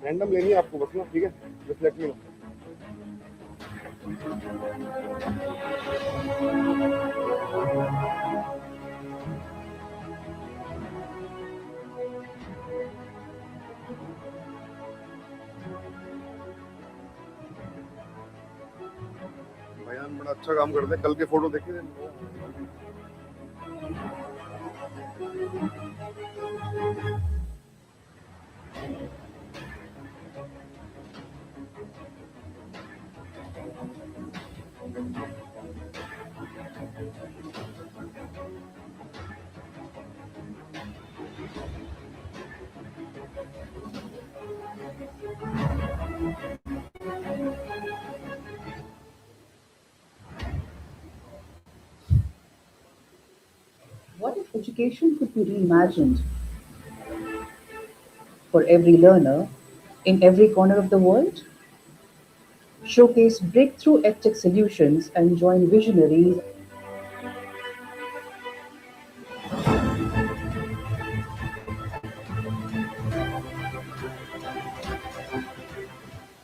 Random लेनी है आपको बस ना, ठीक है, जस्ट लेट मी नो। बयान बड़ा अच्छा काम करते हैं, कल के फोटो देखे थे। What if education could be reimagined for every learner in every corner of the world? Showcase breakthrough edtech solutions and join visionaries.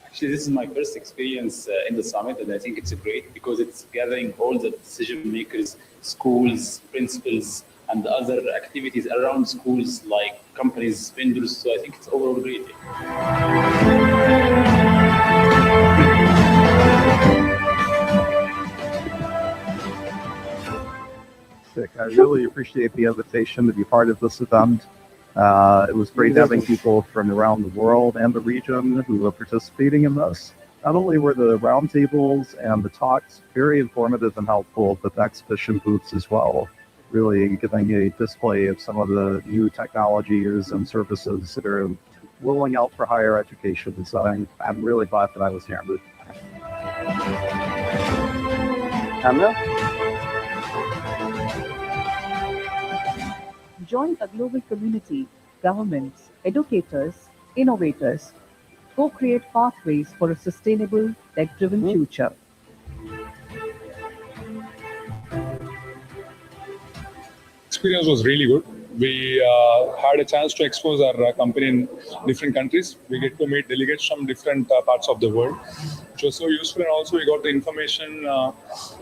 Actually, this is my first experience in the summit, and I think it's great because it's gathering all the decision makers, schools, principals, and other activities around schools like companies, vendors. So I think it's overall great. Sick. I really appreciate the invitation to be part of this event. It was great having people from around the world and the region who were participating in this. Not only were the roundtables and the talks very informative and helpful, but the exhibition booths as well, really giving a display of some of the new technologies and services that are rolling out for higher education. So I'm really glad that I was here. Join a global community, governments, educators, innovators, co-create pathways for a sustainable, tech-driven future. Experience was really good. We had a chance to expose our company in different countries. We get to meet delegates from different parts of the world, which was so useful. And also we got the information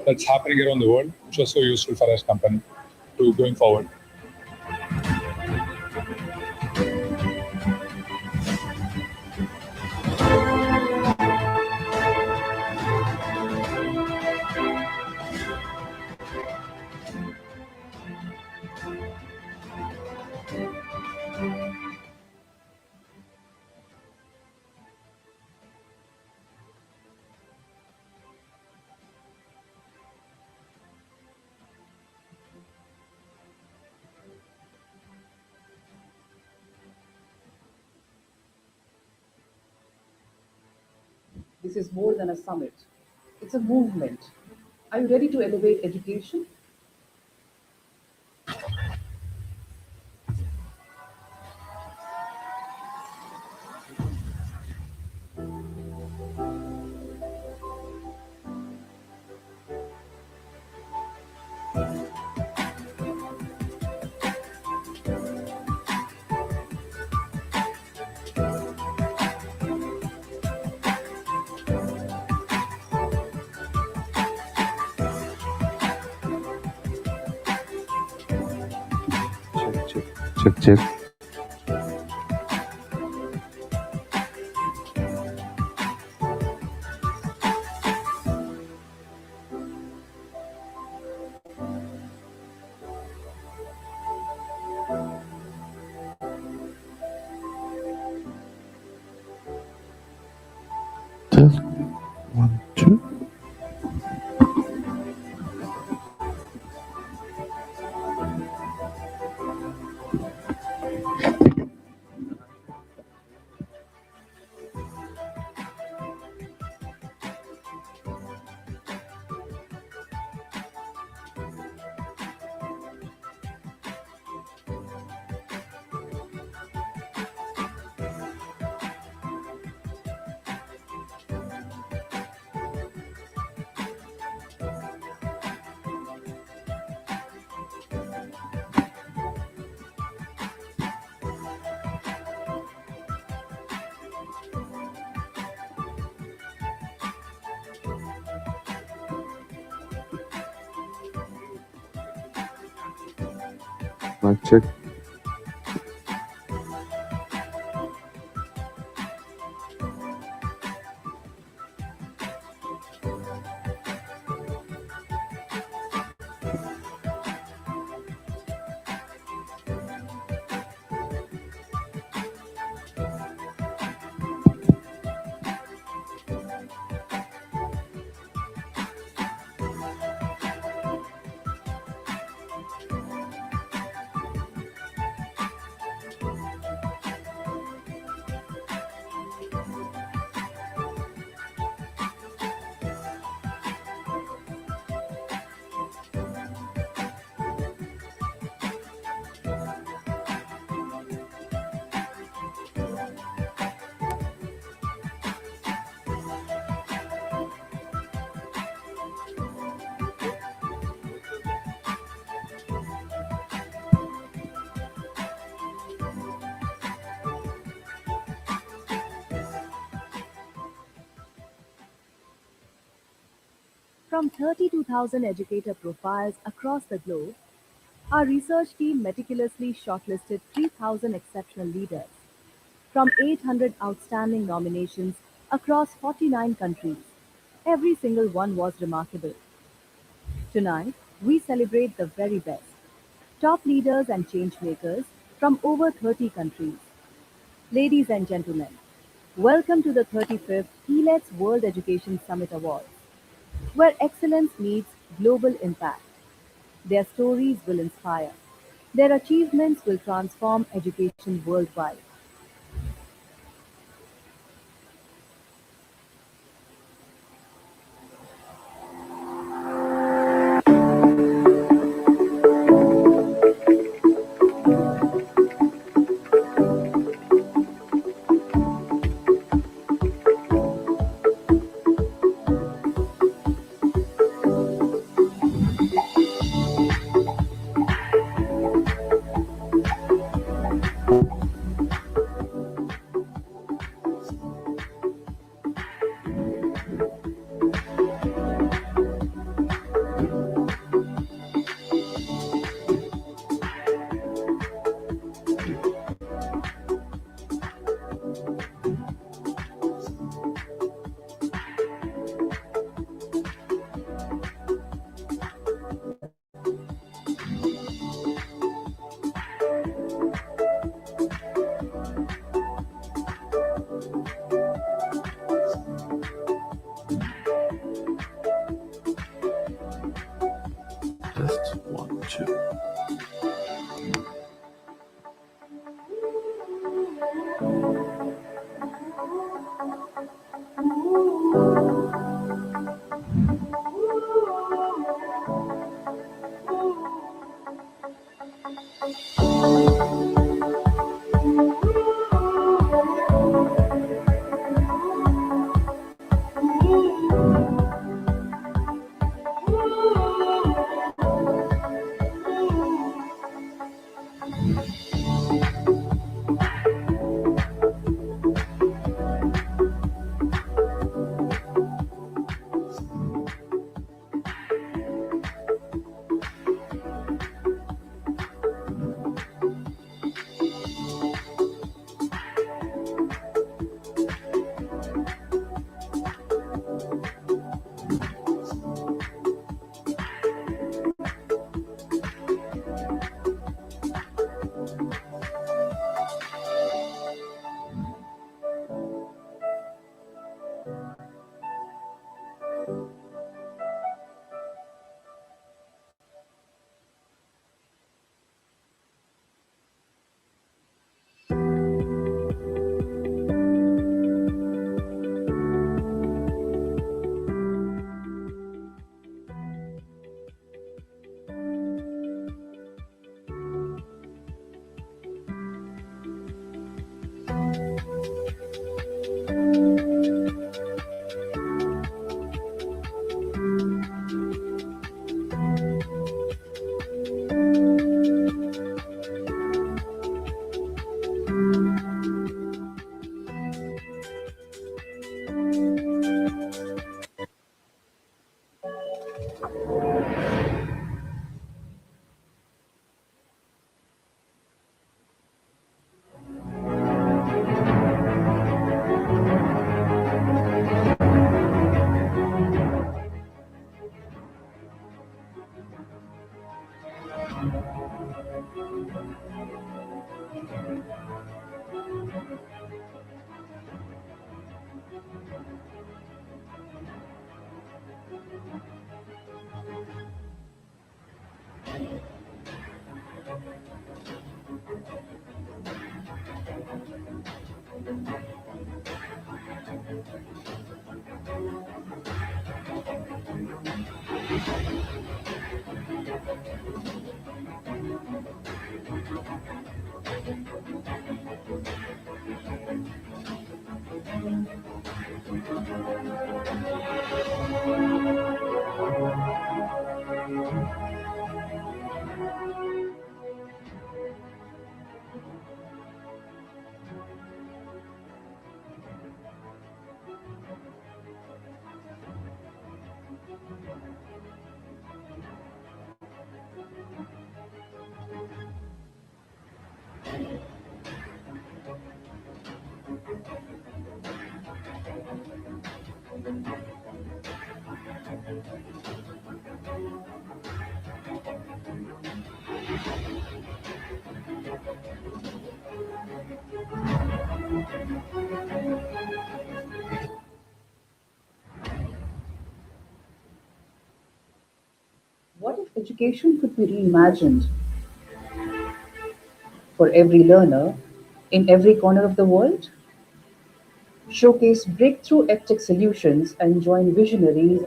that's happening around the world, which was so useful for our company to going forward. This is more than a summit. It's a movement. Are you ready to elevate education? Check. Test 1, 2. Mic check. From 32,000 educator profiles across the globe, our research team meticulously shortlisted 3,000 exceptional leaders from 800 outstanding nominations across 49 countries. Every single one was remarkable. Tonight, we celebrate the very best top leaders and changemakers from over 30 countries. Ladies and gentlemen, welcome to the 35th ELETS World Education Summit Awards, where excellence meets global impact. Their stories will inspire. Their achievements will transform education worldwide. Test 1, 2. What if education could be reimagined for every learner in every corner of the world? Showcase breakthrough edtech solutions and join visionaries.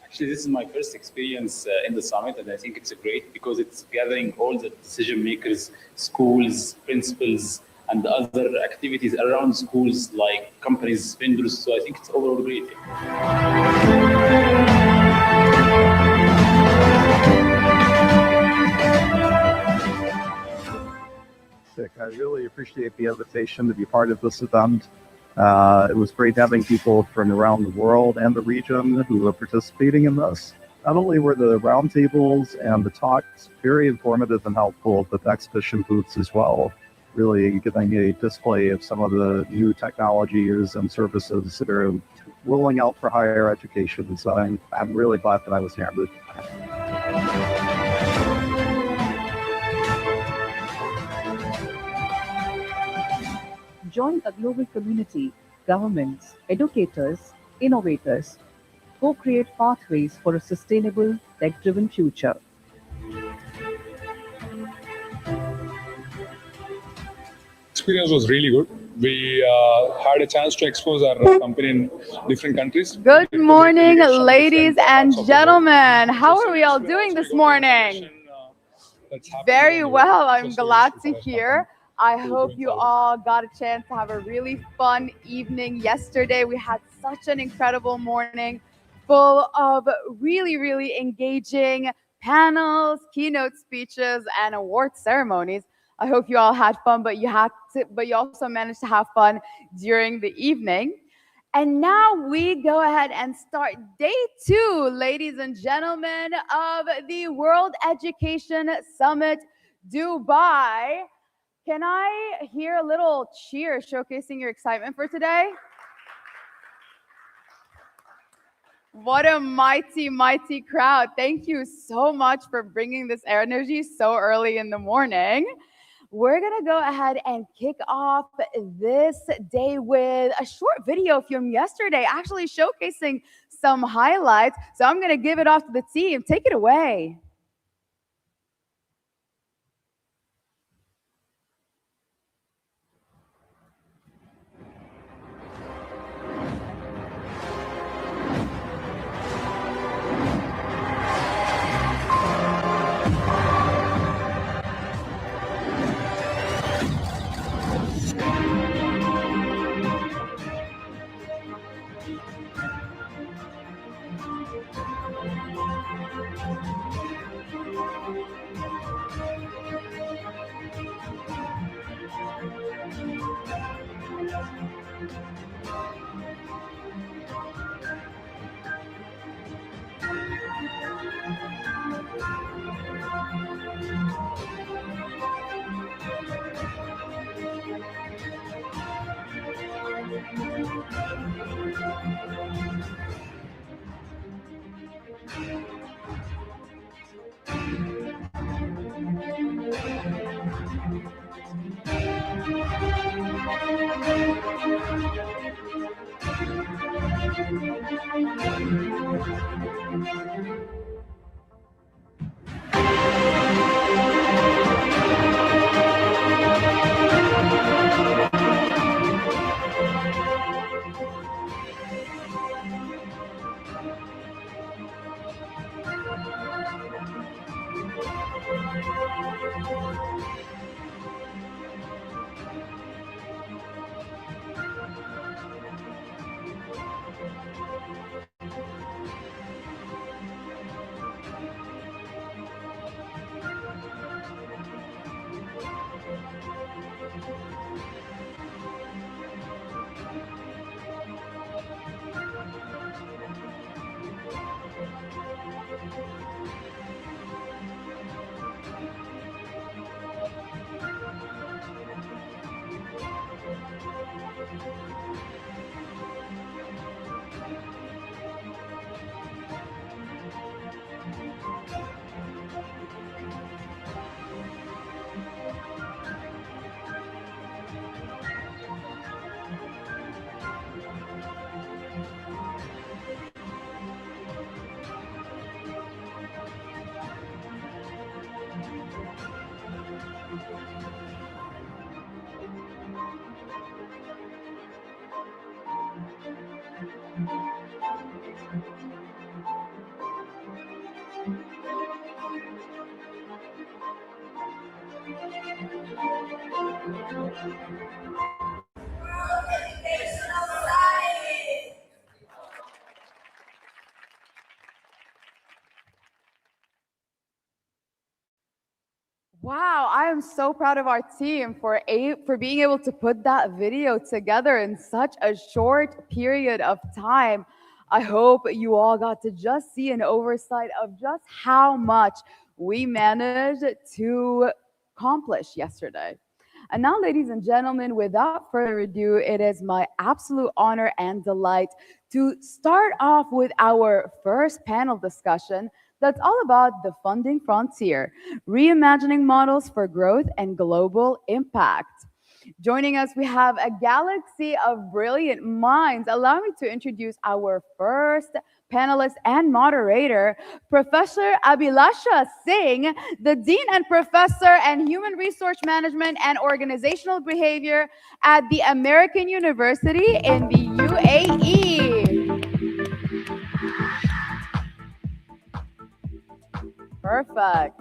Actually, this is my first experience in the summit, and I think it's great because it's gathering all the decision makers, schools, principals, and other activities around schools like companies, vendors. So I think it's overall great. Fantastic. I really appreciate the invitation to be part of this event. It was great having people from around the world and the region who are participating in this. Not only were the roundtables and the talks very informative and helpful, but the exhibition booths as well, really giving a display of some of the new technologies and services that are rolling out for higher education. So I'm really glad that I was here. Join a global community, governments, educators, innovators, co-create pathways for a sustainable, tech-driven future. Experience was really good. We had a chance to expose our company in different countries. Good morning, ladies and gentlemen. How are we all doing this morning? Very well. I'm glad to hear. I hope you all got a chance to have a really fun evening yesterday. We had such an incredible morning full of really, really engaging panels, keynote speeches, and award ceremonies. I hope you all had fun, but you also managed to have fun during the evening. And now we go ahead and start day 2, ladies and gentlemen, of the World Education Summit Dubai. Can I hear a little cheer showcasing your excitement for today? What a mighty, mighty crowd. Thank you so much for bringing this energy so early in the morning. We're going to go ahead and kick off this day with a short video from yesterday, actually showcasing some highlights. So I'm going to give it off to the team. Take it away. Wow, I am so proud of our team for being able to put that video together in such a short period of time. I hope you all got to just see an oversight of just how much we managed to accomplish yesterday. And now, ladies and gentlemen, without further ado, it is my absolute honor and delight to start off with our first panel discussion that's all about the funding frontier, reimagining models for growth and global impact. Joining us, we have a galaxy of brilliant minds. Allow me to introduce our first panelist and moderator, Professor Abhilasha Singh, the Dean and Professor in Human Resource Management and Organizational Behavior at the American University in the UAE. Perfect.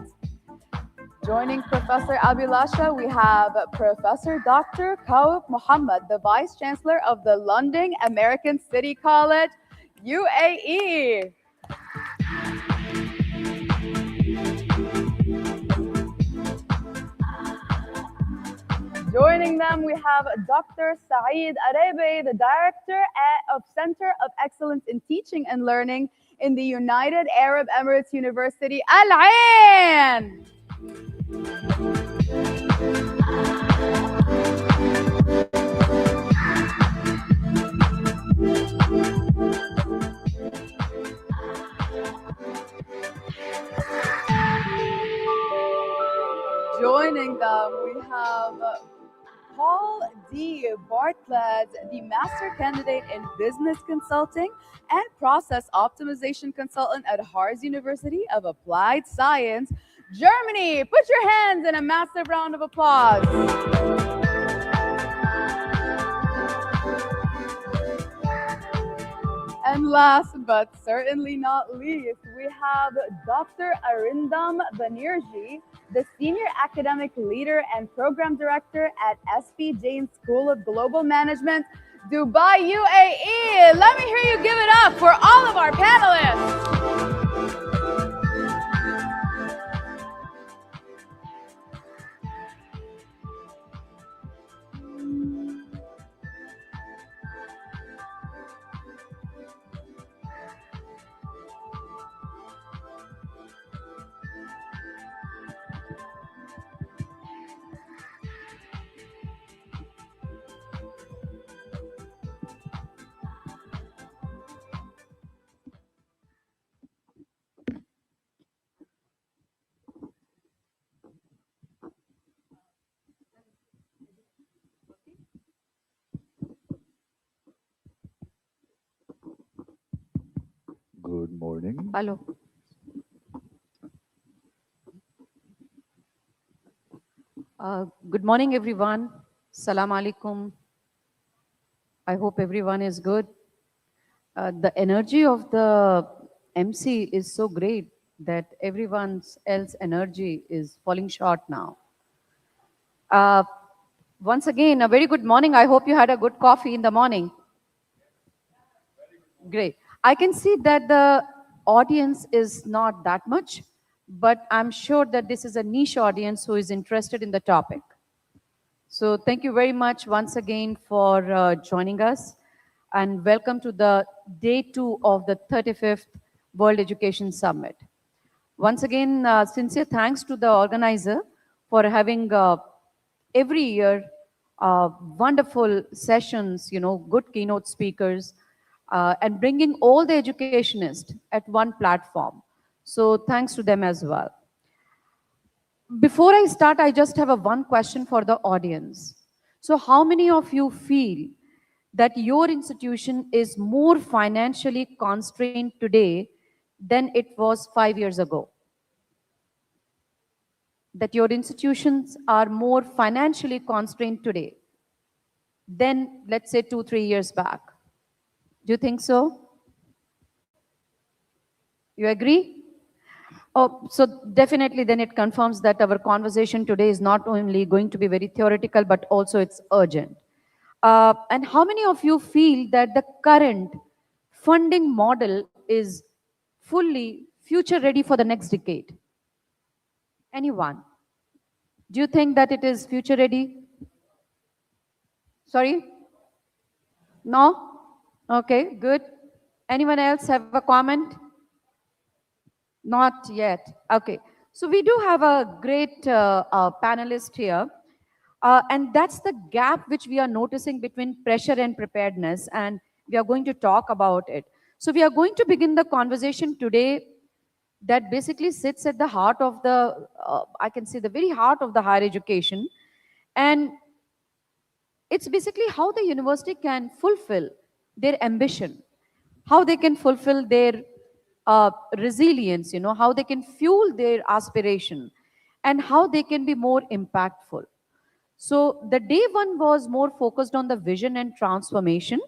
Joining Professor Abhilasha, we have Professor Dr. Kaub Muhammad, the Vice Chancellor of the London American City College, UAE. Joining them, we have Dr. Saeed Arabi, the Director of Center of Excellence in Teaching and Learning in the United Arab Emirates University, Al Ain. Joining them, we have Paul D. Bartlett, the Master Candidate in Business Consulting and Process Optimization Consultant at Harz University of Applied Science, Germany. Put your hands in a massive round of applause. And last but certainly not least, we have Dr. Arindam Banerjee, the Senior Academic Leader and Program Director at SP Jain School of Global Management, Dubai, UAE. Let me hear you give it up for all of our panelists. Good morning. Hello. Good morning, everyone. Salam alaikum. I hope everyone is good. The energy of the MC is so great that everyone's else energy is falling short now. Once again, a very good morning. I hope you had a good coffee in the morning. Great. I can see that the audience is not that much, but I'm sure that this is a niche audience who is interested in the topic. So thank you very much once again for joining us, and welcome to the day 2 of the 35th World Education Summit. Once again, sincere thanks to the organizer for having every year wonderful sessions, good keynote speakers, and bringing all the educationists at one platform. So thanks to them as well. Before I start, I just have one question for the audience. So how many of you feel that your institution is more financially constrained today than it was 5 years ago? That your institutions are more financially constrained today than, let's say, 2-3 years back? Do you think so? You agree? Oh, so definitely then it confirms that our conversation today is not only going to be very theoretical, but also it's urgent. And how many of you feel that the current funding model is fully future ready for the next decade? Anyone? Do you think that it is future ready? Sorry? No? Okay, good. Anyone else have a comment? Not yet. Okay. So we do have a great panelist here. And that's the gap which we are noticing between pressure and preparedness. And we are going to talk about it. So we are going to begin the conversation today that basically sits at the heart of the, I can say the very heart of the higher education. And it's basically how the university can fulfill their ambition, how they can fulfill their resilience, how they can fuel their aspiration, and how they can be more impactful. So the day 1 was more focused on the vision and transformation.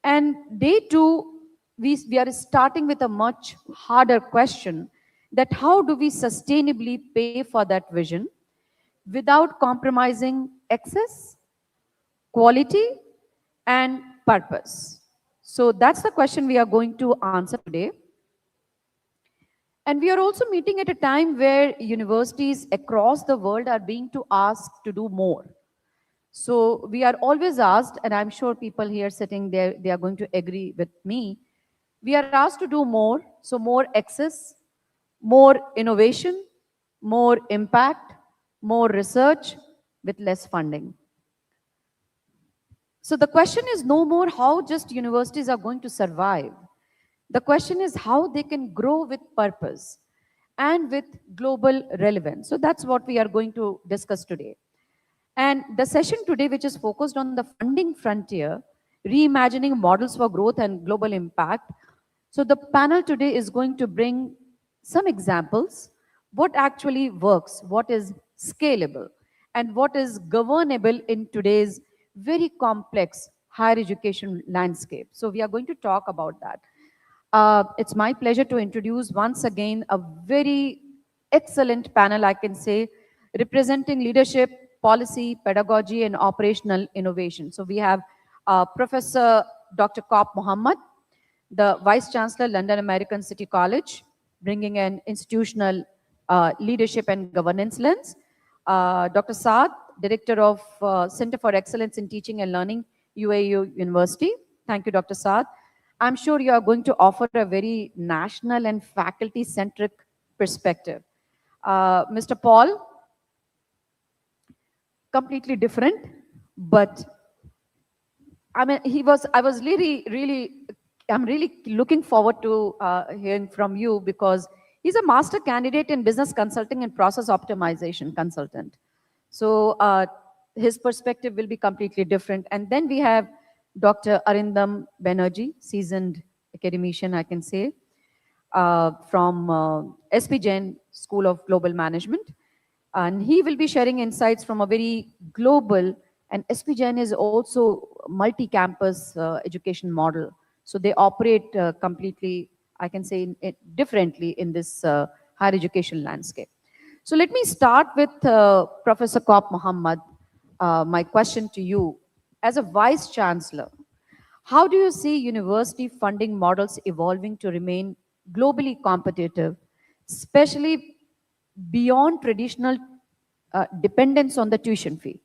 And day 2, we are starting with a much harder question, that how do we sustainably pay for that vision without compromising access, quality, and purpose? So that's the question we are going to answer today. And we are also meeting at a time where universities across the world are being asked to do more. So we are always asked, and I'm sure people here sitting there, they are going to agree with me, we are asked to do more. So more access, more innovation, more impact, more research with less funding. So the question is no more how just universities are going to survive. The question is how they can grow with purpose and with global relevance. So that's what we are going to discuss today. And the session today, which is focused on the funding frontier, reimagining models for growth and global impact. So the panel today is going to bring some examples, what actually works, what is scalable, and what is governable in today's very complex higher education landscape. So we are going to talk about that. It's my pleasure to introduce once again a very excellent panel, I can say, representing leadership, policy, pedagogy, and operational innovation. So we have Professor Dr. Kaap Mohammed, the Vice Chancellor, London American City College, bringing an institutional leadership and governance lens. Dr. Saad, Director of Center for Excellence in Teaching and Learning, UAE University. Thank you, Dr. Saad. I'm sure you are going to offer a very national and faculty-centric perspective. Mr. Paul, completely different, but I mean, I'm really looking forward to hearing from you, because he's a master candidate in business consulting and process optimization consultant. So his perspective will be completely different. And then we have Dr. Arindam Banerjee, seasoned academician, I can say, from SP Jain School of Global Management. And he will be sharing insights from a very global, and SP Jain is also multi-campus education model. So they operate completely, I can say, differently in this higher education landscape. So let me start with Professor Kaap Mohammed. My question to you, as a Vice Chancellor, how do you see university funding models evolving to remain globally competitive, especially beyond traditional dependence on the tuition fee?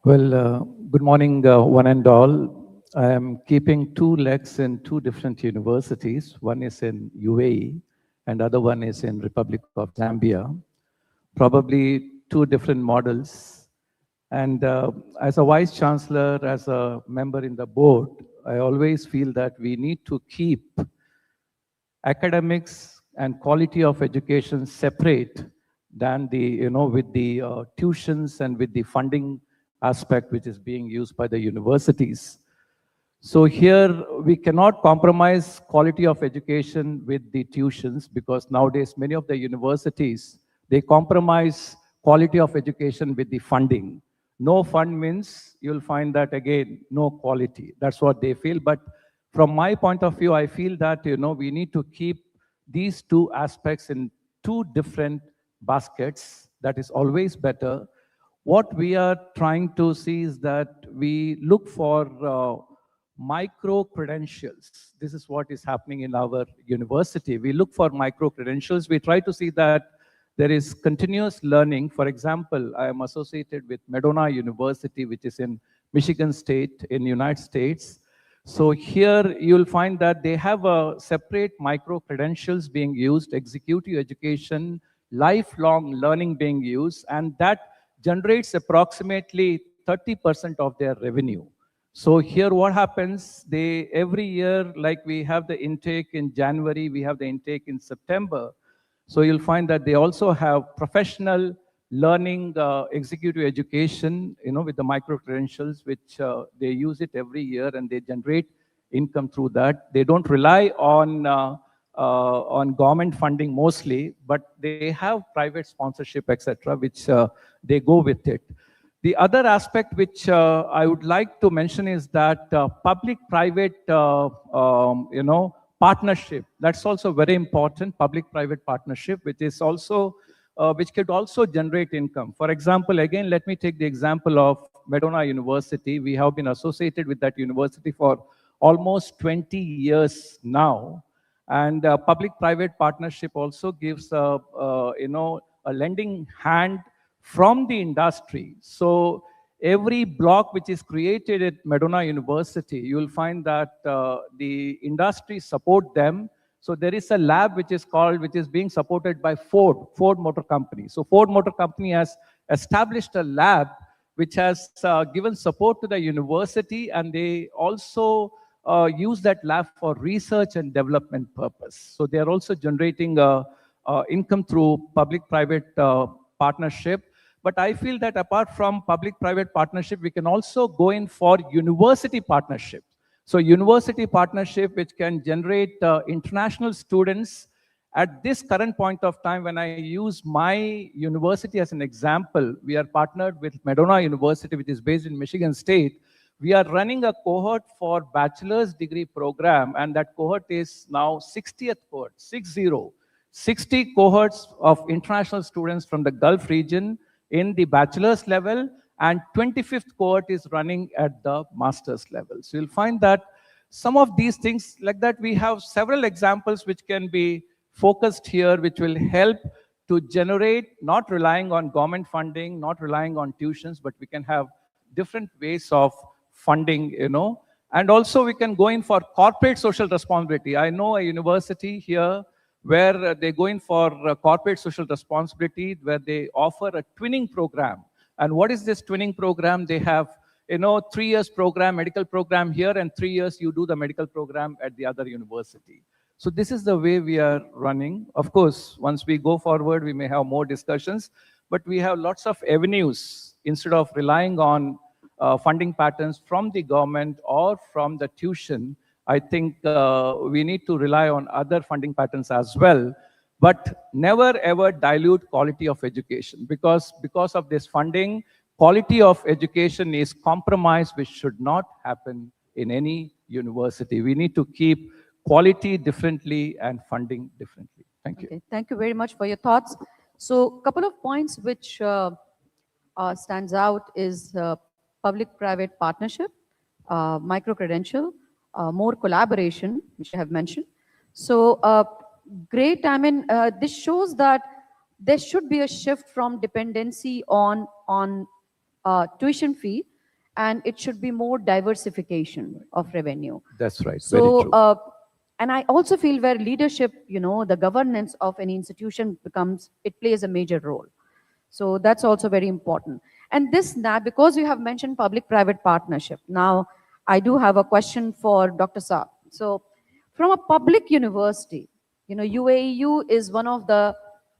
Well, good morning, one and all. I am keeping two legs in two different universities. One is in UAE and other one is in Republic of Zambia. Probably two different models. And as a Vice Chancellor, as a member in the board, I always feel that we need to keep academics and quality of education separate than the, with the tuitions and with the funding aspect which is being used by the universities. So here we cannot compromise quality of education with the tuitions, because nowadays many of the universities, they compromise quality of education with the funding. No fund means you'll find that again, no quality. That's what they feel. But from my point of view, I feel that, we need to keep these two aspects in two different baskets. That is always better. What we are trying to see is that we look for micro credentials. This is what is happening in our university. We look for micro credentials. We try to see that there is continuous learning. For example, I am associated with Madonna University, which is in Michigan State in the United States. So here you'll find that they have a separate micro credentials being used, executive education, lifelong learning being used, and that generates approximately 30% of their revenue. So here what happens, they every year, like we have the intake in January, we have the intake in September. So you'll find that they also have professional learning, executive education, with the micro credentials, which they use it every year and they generate income through that. They don't rely on government funding mostly, but they have private sponsorship, etc., which they go with it. The other aspect which I would like to mention is that public-private, partnership. That's also very important. Public-private partnership, which is also which could also generate income. For example, again, let me take the example of Madonna University. We have been associated with that university for almost 20 years now. And public-private partnership also gives a lending hand from the industry. So every block which is created at Madonna University, you will find that the industry support them. So there is a lab which is being supported by Ford Motor Company. So Ford Motor Company has established a lab which has given support to the university, and they also use that lab for research and development purpose. So they are also generating income through public-private partnership. But I feel that apart from public-private partnership, we can also go in for university partnership. So university partnership, which can generate international students. At this current point of time, when I use my university as an example, we are partnered with Madonna University, which is based in Michigan State. We are running a cohort for bachelor's degree program, and that cohort is now 60th cohort, 60 cohorts of international students from the Gulf region in the bachelor's level, and 25th cohort is running at the master's level. So you'll find that some of these things like that, we have several examples which can be focused here, which will help to generate, not relying on government funding, not relying on tuitions, but we can have different ways of funding, and also we can go in for corporate social responsibility. I know a university here where they go in for corporate social responsibility, where they offer a twinning program. And what is this twinning program? They have, 3 years program, medical program here, and 3 years you do the medical program at the other university. So this is the way we are running. Of course, once we go forward, we may have more discussions, but we have lots of avenues instead of relying on funding patterns from the government or from the tuition. I think we need to rely on other funding patterns as well, but never ever dilute quality of education, because of this funding, quality of education is compromised, which should not happen in any university. We need to keep quality differently and funding differently. Thank you. Okay, thank you very much for your thoughts. So a couple of points which stands out is public-private partnership, micro-credential, more collaboration, which I have mentioned. So great, I mean, this shows that there should be a shift from dependency on tuition fee, and it should be more diversification of revenue. That's right. So, Very true. and I also feel where leadership, the governance of any institution it plays a major role. So that's also very important. And this now, because you have mentioned public-private partnership, now I do have a question for Dr. Saab. So from a public university, UAEU is one of the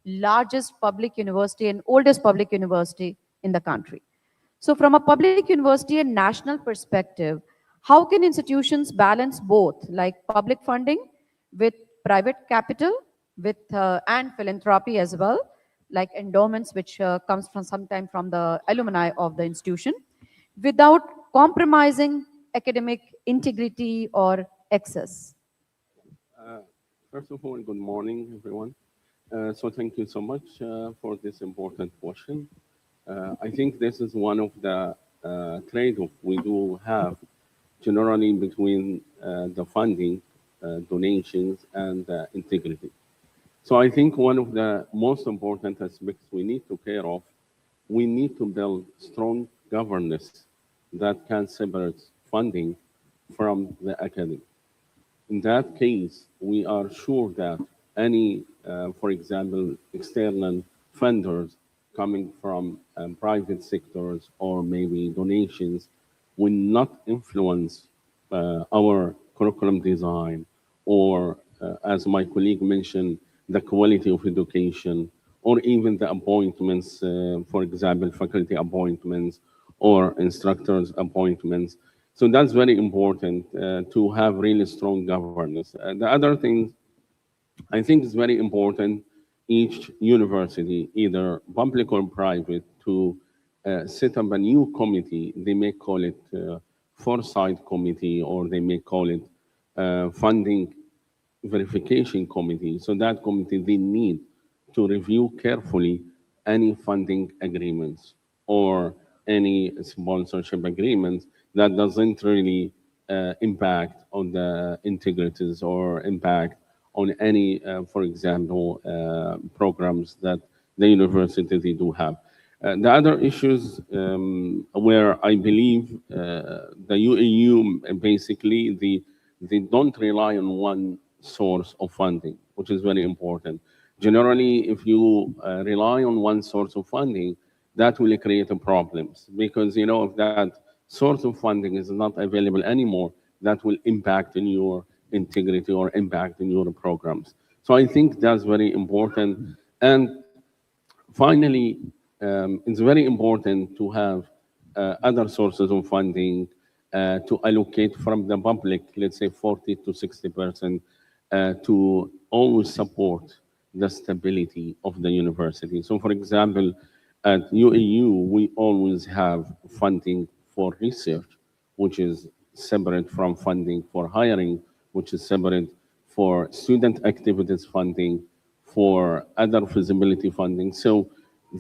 largest public university and oldest public university in the country. So from a public university and national perspective, how can institutions balance both, like public funding with private capital, with and philanthropy as well, like endowments, which comes from sometime from the alumni of the institution, without compromising academic integrity or access? First of all, good morning, everyone. So thank you so much for this important question. I think this is one of the trade-off we do have generally between the funding, donations, and integrity. So I think one of the most important aspects we need to care of, we need to build strong governance that can separate funding from the academy. In that case, we are sure that any, for example, external funders coming from private sectors or maybe donations will not influence our curriculum design or, as my colleague mentioned, the quality of education, or even the appointments, for example, faculty appointments or instructors appointments. So that's very important to have really strong governance. The other thing I think is very important, each university, either public or private, to set up a new committee. They may call it foresight committee, or they may call it funding verification committee. So that committee, they need to review carefully any funding agreements or any sponsorship agreements that doesn't really impact on the integrities or impact on any, for example, programs that the university they do have. The other issues where I believe the UAU basically they don't rely on one source of funding, which is very important. Generally, if you rely on one source of funding, that will create problems, because if that source of funding is not available anymore, that will impact in your integrity or impact in your programs. So I think that's very important. And finally, it's very important to have other sources of funding to allocate from the public, let's say 40 to 60%, to always support the stability of the university. So for example, at UAU, we always have funding for research, which is separate from funding for hiring, which is separate for student activities funding, for other feasibility funding. So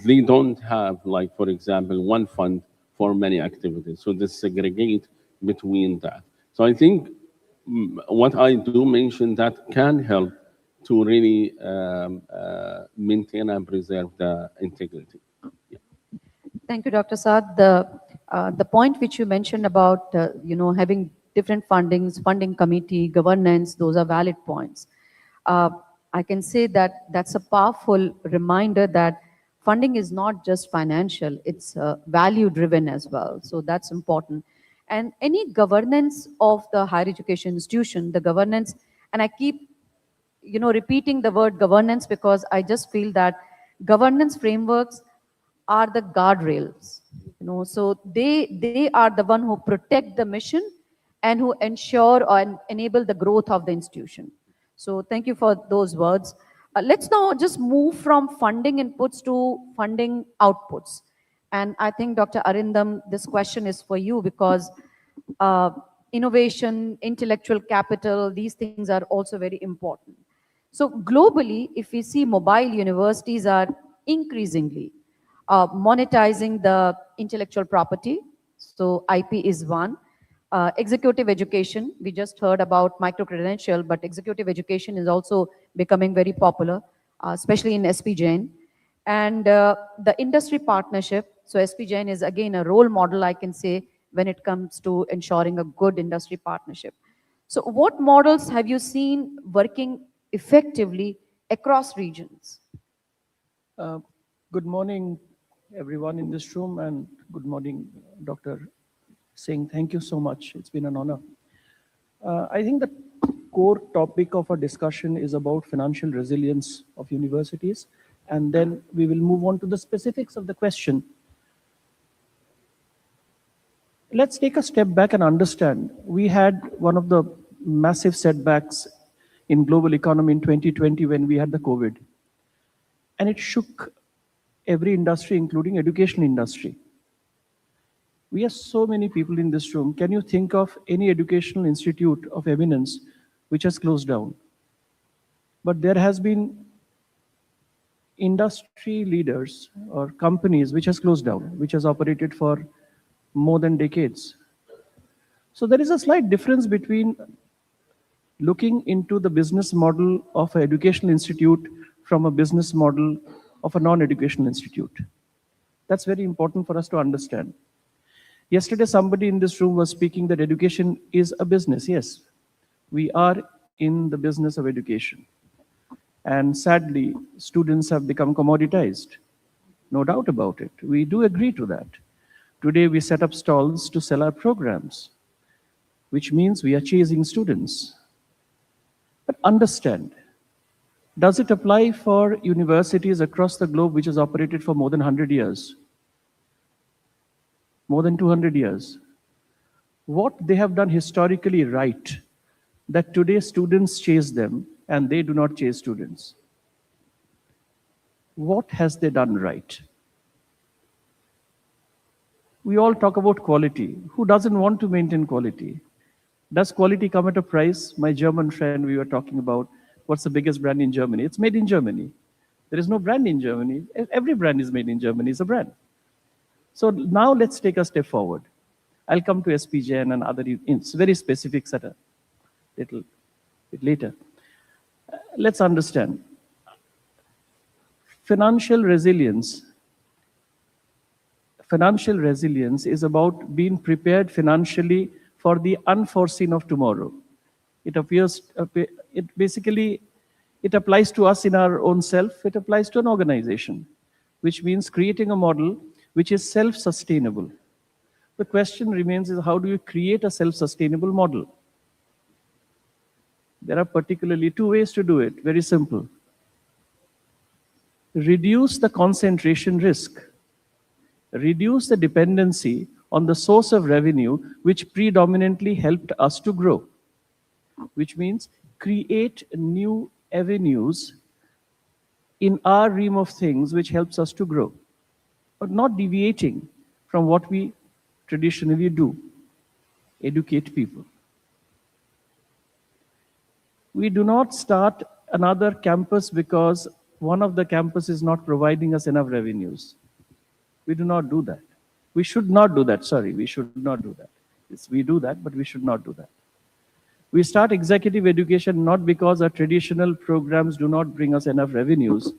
they don't have, like, for example, one fund for many activities. So they segregate between that. So I think what I do mention that can help to really maintain and preserve the integrity. Yeah. Thank you, Dr. Saad. The point which you mentioned about having different fundings, funding committee, governance, those are valid points. I can say that that's a powerful reminder that funding is not just financial, it's value driven as well. So that's important. And any governance of the higher education institution, the governance, and I keep repeating the word governance because I just feel that governance frameworks are the guardrails. So they are the one who protect the mission and who ensure and enable the growth of the institution. So thank you for those words. Let's now just move from funding inputs to funding outputs. And I think, Dr. Arindam, this question is for you because innovation, intellectual capital, these things are also very important. So globally, if we see mobile universities are increasingly monetizing the intellectual property. So IP is one. Executive education, we just heard about micro-credential, but executive education is also becoming very popular, especially in SP Jain. And the industry partnership, so SP Jain is again a role model, I can say, when it comes to ensuring a good industry partnership. So what models have you seen working effectively across regions? Good morning, everyone in this room, and good morning, Dr. Singh. Thank you so much. It's been an honor. I think the core topic of our discussion is about financial resilience of universities, and then we will move on to the specifics of the question. Let's take a step back and understand. We had one of the massive setbacks in global economy in 2020 when we had the COVID. And it shook every industry, including education industry. We have so many people in this room. Can you think of any educational institute of eminence which has closed down? But there has been industry leaders or companies which has closed down, which has operated for more than decades. So there is a slight difference between looking into the business model of an educational institute from a business model of a non-educational institute. That's very important for us to understand. Yesterday, somebody in this room was speaking that education is a business. Yes, we are in the business of education. And sadly, students have become commoditized. No doubt about it. We do agree to that. Today, we set up stalls to sell our programs, which means we are chasing students. But understand, does it apply for universities across the globe which has operated for more than 100 years? More than 200 years? What they have done historically right, that today students chase them and they do not chase students? What has they done right? We all talk about quality. Who doesn't want to maintain quality? Does quality come at a price? My German friend, we were talking about, what's the biggest brand in Germany? It's made in Germany. There is no brand in Germany. Every brand is made in Germany, it's a brand. So now let's take a step forward. I'll come to SPJN and other very specifics at a little bit later. Let's understand. Financial resilience is about being prepared financially for the unforeseen of tomorrow. It applies to us in our own self, it applies to an organization, which means creating a model which is self-sustainable. The question remains is how do you create a self-sustainable model? There are particularly two ways to do it, very simple. Reduce the concentration risk. Reduce the dependency on the source of revenue which predominantly helped us to grow, which means create new avenues in our realm of things which helps us to grow, but not deviating from what we traditionally do, educate people. We do not start another campus because one of the campuses is not providing us enough revenues. We do not do that. We should not do that. Sorry, we should not do that. We do that, but we should not do that. We start executive education not because our traditional programs do not bring us enough revenues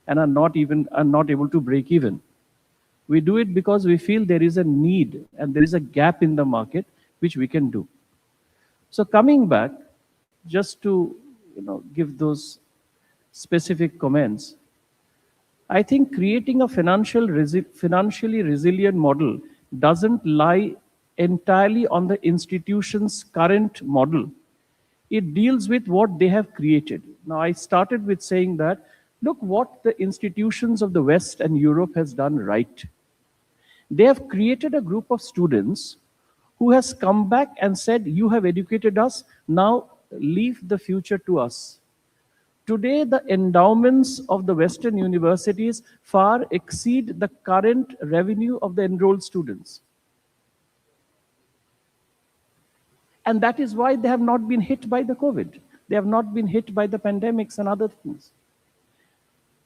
and are not able to break even. We do it because we feel there is a need and there is a gap in the market which we can do. So coming back, just to give those specific comments, I think creating a financially resilient model doesn't lie entirely on the institution's current model. It deals with what they have created. Now, I started with saying that, look what the institutions of the West and Europe has done right. They have created a group of students who has come back and said, you have educated us, now leave the future to us. Today, the endowments of the Western universities far exceed the current revenue of the enrolled students. And that is why they have not been hit by the COVID. They have not been hit by the pandemics and other things.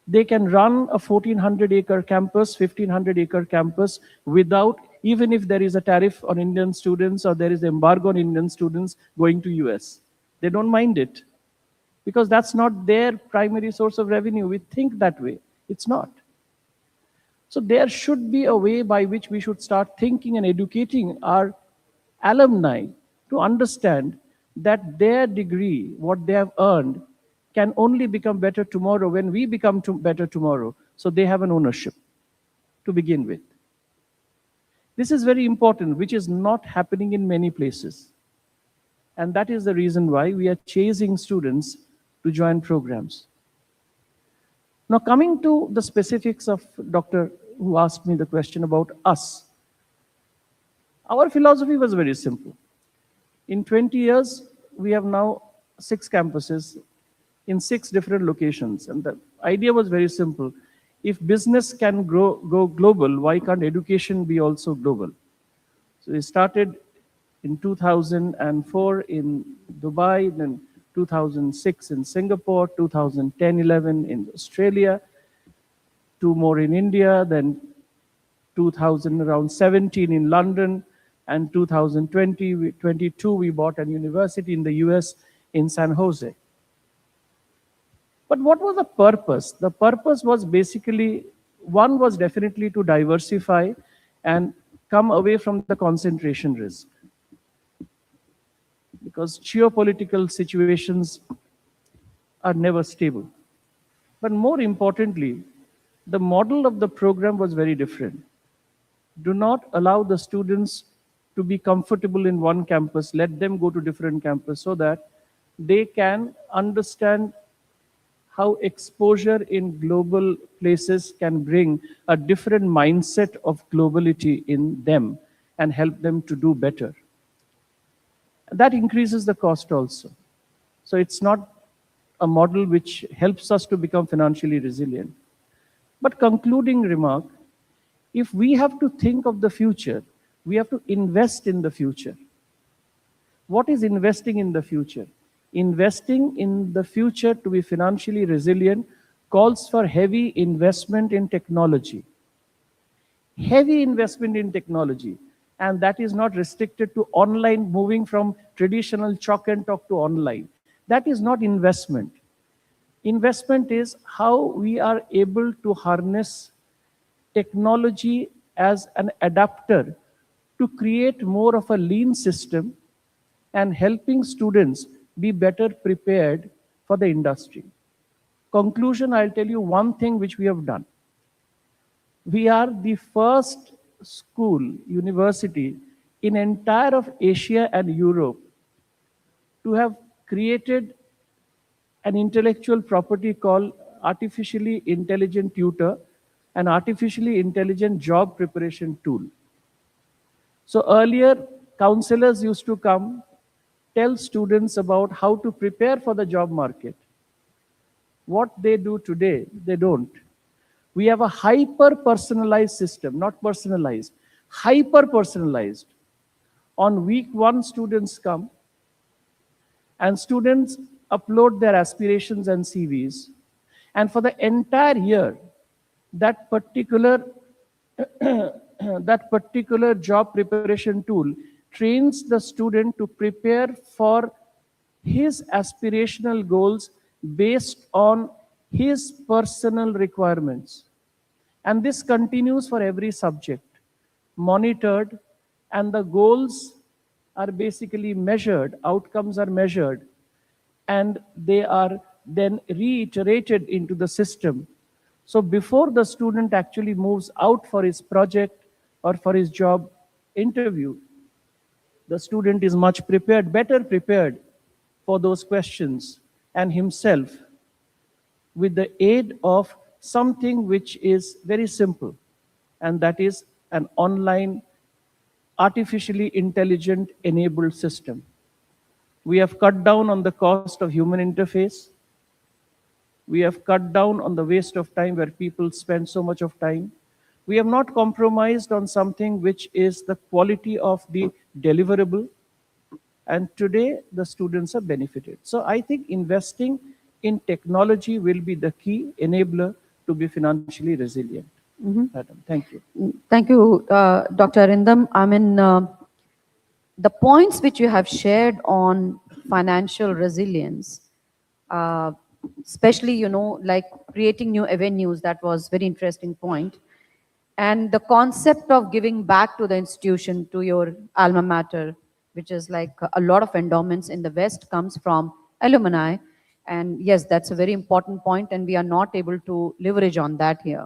They can run a 1,400-acre campus, 1,500-acre campus without, even if there is a tariff on Indian students or there is embargo on Indian students going to US. They don't mind it because that's not their primary source of revenue. We think that way. It's not. So there should be a way by which we should start thinking and educating our alumni to understand that their degree, what they have earned, can only become better tomorrow when we become better tomorrow. So they have an ownership to begin with. This is very important, which is not happening in many places. And that is the reason why we are chasing students to join programs. Now, coming to the specifics of Dr. who asked me the question about us. Our philosophy was very simple. In 20 years, we have now 6 campuses in 6 different locations. And the idea was very simple. If business can go global, why can't education be also global? So we started in 2004 in Dubai, then 2006 in Singapore, 2010-11 in Australia, 2 more in India, then 2017 in London, and 2022 we bought a university in the US in San Jose. But what was the purpose? The purpose was basically, one was definitely to diversify and come away from the concentration risk. Because geopolitical situations are never stable. But more importantly, the model of the program was very different. Do not allow the students to be comfortable in one campus, let them go to different campuses so that they can understand how exposure in global places can bring a different mindset of globality in them and help them to do better. That increases the cost also. So it's not a model which helps us to become financially resilient. But concluding remark, if we have to think of the future, we have to invest in the future. What is investing in the future? Investing in the future to be financially resilient calls for heavy investment in technology. Heavy investment in technology. And that is not restricted to online, moving from traditional chalk and talk to online. That is not investment. Investment is how we are able to harness technology as an adapter to create more of a lean system and helping students be better prepared for the industry. Conclusion, I'll tell you one thing which we have done. We are the first school, university in entire of Asia and Europe to have created an intellectual property called artificially intelligent tutor, an artificially intelligent job preparation tool. So earlier, counselors used to come, tell students about how to prepare for the job market. What they do today, they don't. We have a hyper-personalized system, not personalized, hyper-personalized. On week 1, students come, and students upload their aspirations and CVs. And for the entire year, that particular job preparation tool trains the student to prepare for his aspirational goals based on his personal requirements. And this continues for every subject, monitored, and the goals are basically measured, outcomes are measured, and they are then reiterated into the system. So before the student actually moves out for his project or for his job interview, the student is much prepared, better prepared for those questions and himself with the aid of something which is very simple, and that is an online artificially intelligent enabled system. We have cut down on the cost of human interface. We have cut down on the waste of time where people spend so much of time. We have not compromised on something which is the quality of the deliverable. And today the students are benefited. So I think investing in technology will be the key enabler to be financially resilient. Madam, thank you. Thank you, Dr. Arindam. I mean, the points which you have shared on financial resilience, especially, you know, like creating new avenues, that was very interesting point. And the concept of giving back to the institution, to your alma mater, which is like a lot of endowments in the West comes from alumni. And yes, that's a very important point, and we are not able to leverage on that here.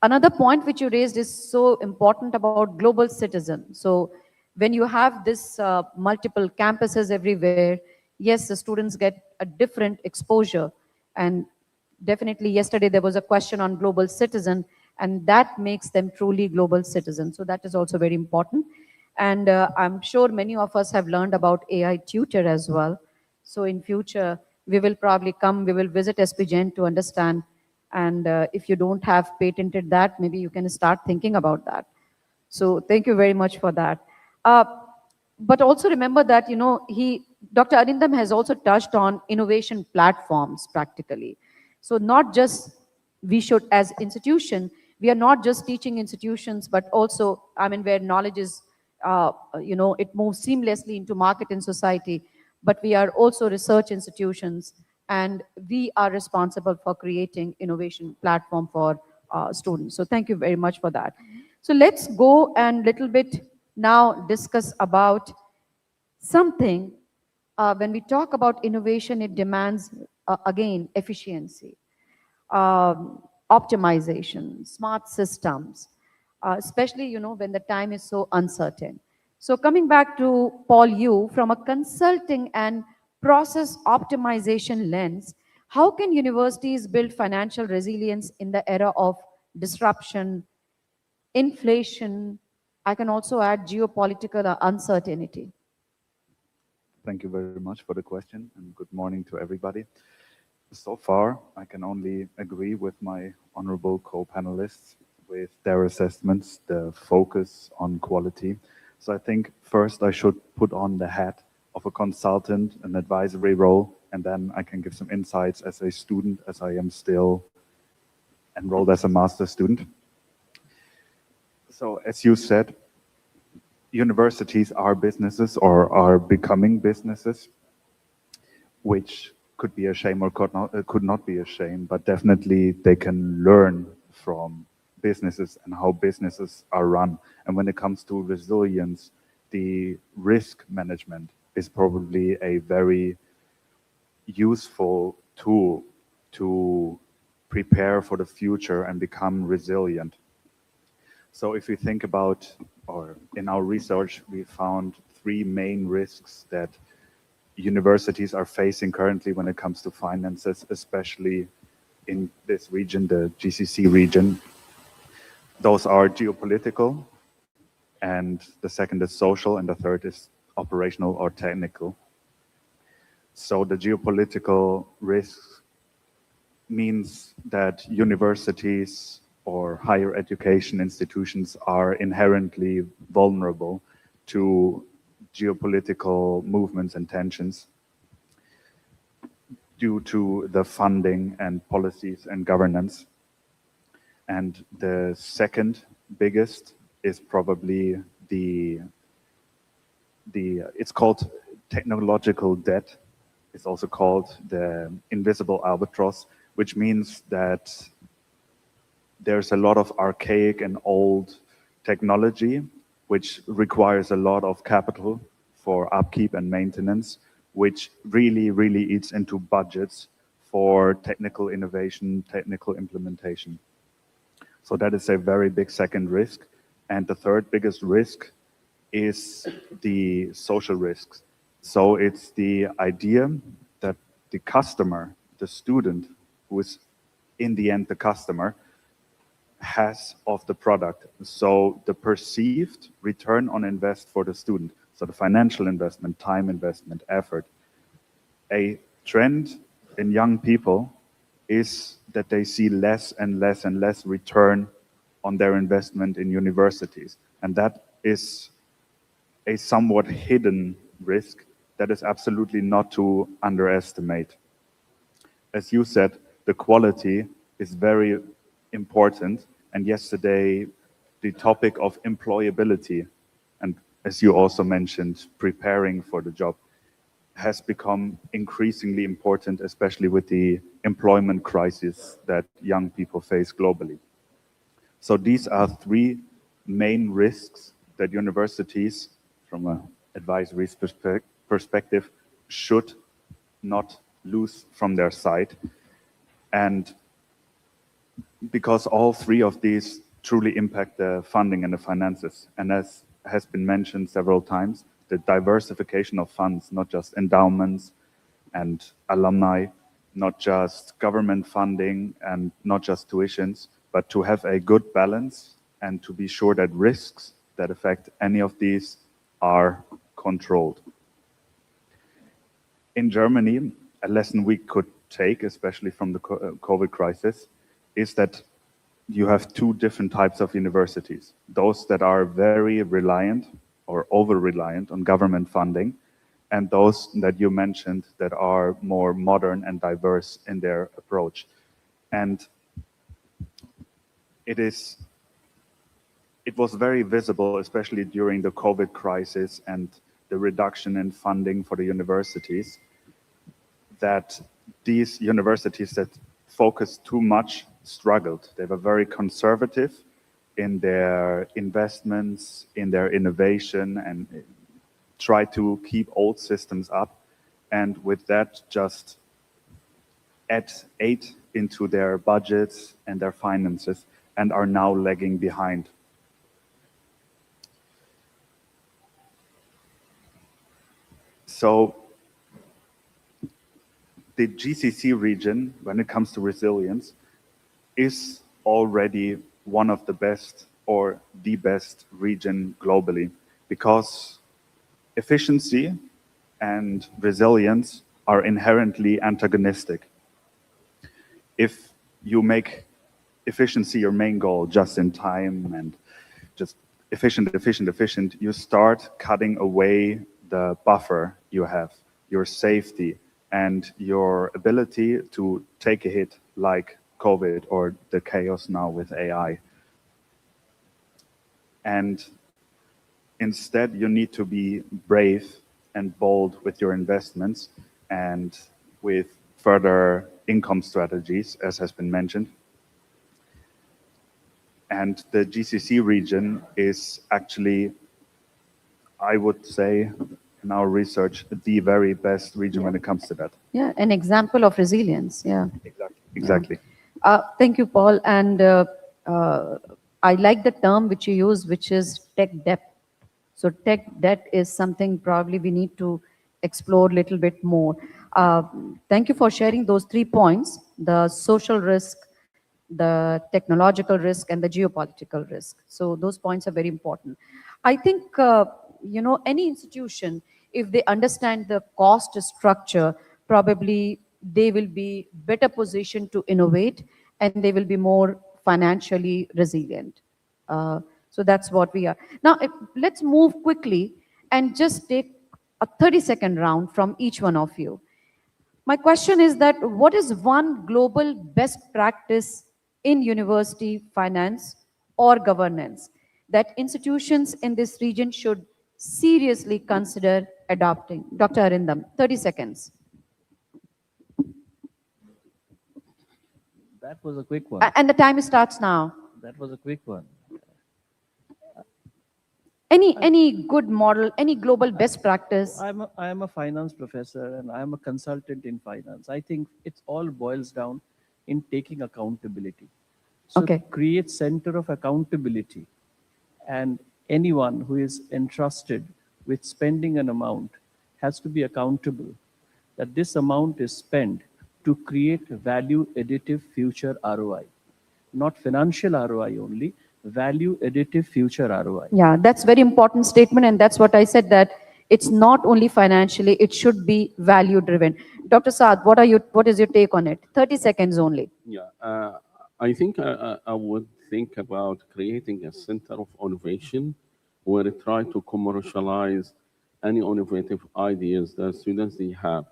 Another point which you raised is so important about global citizen. So when you have this multiple campuses everywhere, yes, the students get a different exposure. And definitely yesterday there was a question on global citizen, and that makes them truly global citizens. So that is also very important. And I'm sure many of us have learned about AI tutor as well. So in future, we will probably come, we will visit SPGen to understand. And if you don't have patented that, maybe you can start thinking about that. So thank you very much for that. But also remember that, you know, Dr. Arindam has also touched on innovation platforms practically. So not just we should, as institution, we are not just teaching institutions, but also, I mean, where knowledge is, you know, it moves seamlessly into market and society, but we are also research institutions, and we are responsible for creating innovation platform for students. So thank you very much for that. So let's go and little bit now discuss about something. When we talk about innovation, it demands, again, efficiency, optimization, smart systems, especially, you know, when the time is so uncertain. So coming back to Paul Yu, from a consulting and process optimization lens, how can universities build financial resilience in the era of disruption, inflation? I can also add geopolitical uncertainty. Thank you very much for the question, and good morning to everybody. So far, I can only agree with my honorable co-panelists with their assessments, the focus on quality. So I think first I should put on the hat of a consultant, an advisory role, and then I can give some insights as a student, as I am still enrolled as a master's student. So as you said, universities are businesses or are becoming businesses, which could be a shame or could not be a shame, but definitely they can learn from businesses and how businesses are run. And when it comes to resilience, the risk management is probably a very useful tool to prepare for the future and become resilient. So if we think about, or in our research, we found 3 main risks that universities are facing currently when it comes to finances, especially in this region, the GCC region. Those are geopolitical, and the second is social, and the third is operational or technical. So the geopolitical risk means that universities or higher education institutions are inherently vulnerable to geopolitical movements and tensions due to the funding and policies and governance. And the second biggest is probably it's called technological debt. It's also called the invisible albatross, which means that there's a lot of archaic and old technology, which requires a lot of capital for upkeep and maintenance, which really, really eats into budgets for technical innovation, technical implementation. So that is a very big second risk. And the third biggest risk is the social risks. So it's the idea that the customer, the student, who is in the end the customer, has of the product. So the perceived return on invest for the student, so the financial investment, time investment, effort. A trend in young people is that they see less and less and less return on their investment in universities. And that is a somewhat hidden risk that is absolutely not to underestimate. As you said, the quality is very important. And yesterday, the topic of employability, and as you also mentioned, preparing for the job, has become increasingly important, especially with the employment crisis that young people face globally. So these are three main risks that universities, from an advisory perspective, should not lose from their side. And because all three of these truly impact the funding and the finances. And as has been mentioned several times, the diversification of funds, not just endowments and alumni, not just government funding and not just tuitions, but to have a good balance and to be sure that risks that affect any of these are controlled. In Germany, a lesson we could take, especially from the COVID crisis, is that you have two different types of universities. Those that are very reliant or over-reliant on government funding, and those that you mentioned that are more modern and diverse in their approach. And it was very visible, especially during the COVID crisis and the reduction in funding for the universities, that these universities that focused too much struggled. They were very conservative in their investments, in their innovation, and try to keep old systems up. And with that, just ate into their budgets and their finances and are now lagging behind. So the GCC region, when it comes to resilience, is already one of the best or the best region globally, because efficiency and resilience are inherently antagonistic. If you make efficiency your main goal, just in time and just efficient, you start cutting away the buffer you have, your safety, and your ability to take a hit like COVID or the chaos now with AI. And instead, you need to be brave and bold with your investments and with further income strategies, as has been mentioned. And the GCC region is actually, I would say, in our research, the very best region when it comes to that. Yeah, an example of resilience. Yeah. Exactly. Thank you, Paul. And I like the term which you use, which is tech debt. So tech debt is something probably we need to explore a little bit more. Thank you for sharing those 3 points: the social risk, the technological risk, and the geopolitical risk. So those points are very important. I think, any institution, if they understand the cost structure, probably they will be better positioned to innovate and they will be more financially resilient. So that's what we are. Now, let's move quickly and just take a 30-second round from each one of you. My question is that what is one global best practice in university finance or governance that institutions in this region should seriously consider adopting? Dr. Arindam, 30 seconds. That was a quick one. And the time starts now. That was a quick one. Any good model, any global best practice? I am a finance professor and I am a consultant in finance. I think it all boils down in taking accountability. So create center of accountability, and anyone who is entrusted with spending an amount has to be accountable that this amount is spent to create value additive future ROI. not financial ROI only, value additive future ROI. Yeah, that's very important statement, and that's what I said, that it's not only financially, it should be value driven. Dr. Saad, what is your take on it? 30 seconds only. Yeah, I think I would think about creating a center of innovation where it try to commercialize any innovative ideas that students they have.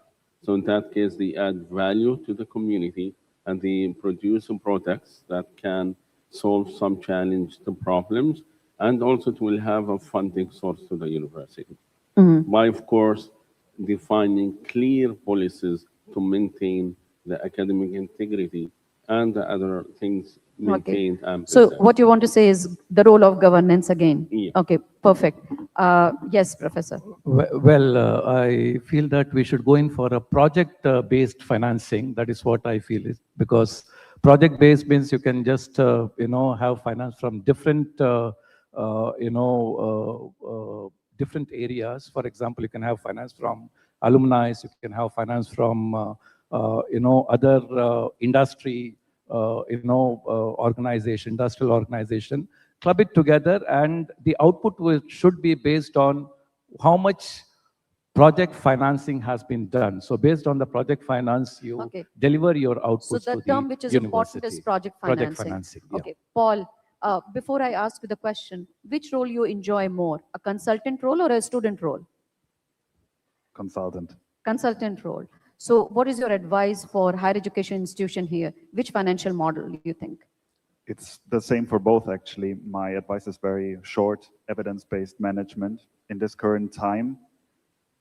So in that case, they add value to the community and they produce some products that can solve some challenged problems, and also it will have a funding source to the university. By, of course, defining clear policies to maintain the academic integrity and the other things maintained and So preserved. what you want to say is the role of governance again? Yeah. Okay, perfect. Yes, Professor. Well, I feel that we should go in for a project-based financing. That is what I feel is, because project-based means you can just, have finance from different, different areas. For example, you can have finance from alumni, you can have finance from, other industry, organization, industrial organization. Club it together, and the output should be based on how much project financing has been done. So based on the project finance, you deliver your outputs So the to term the which is university. important is project financing. Project financing, yeah. Okay, Paul, before I ask you the question, which role you enjoy more, a consultant role or a student role? Consultant. Consultant role. So what is your advice for higher education institution here? Which financial model do you think? It's the same for both, actually. My advice is very short: evidence-based management. In this current time,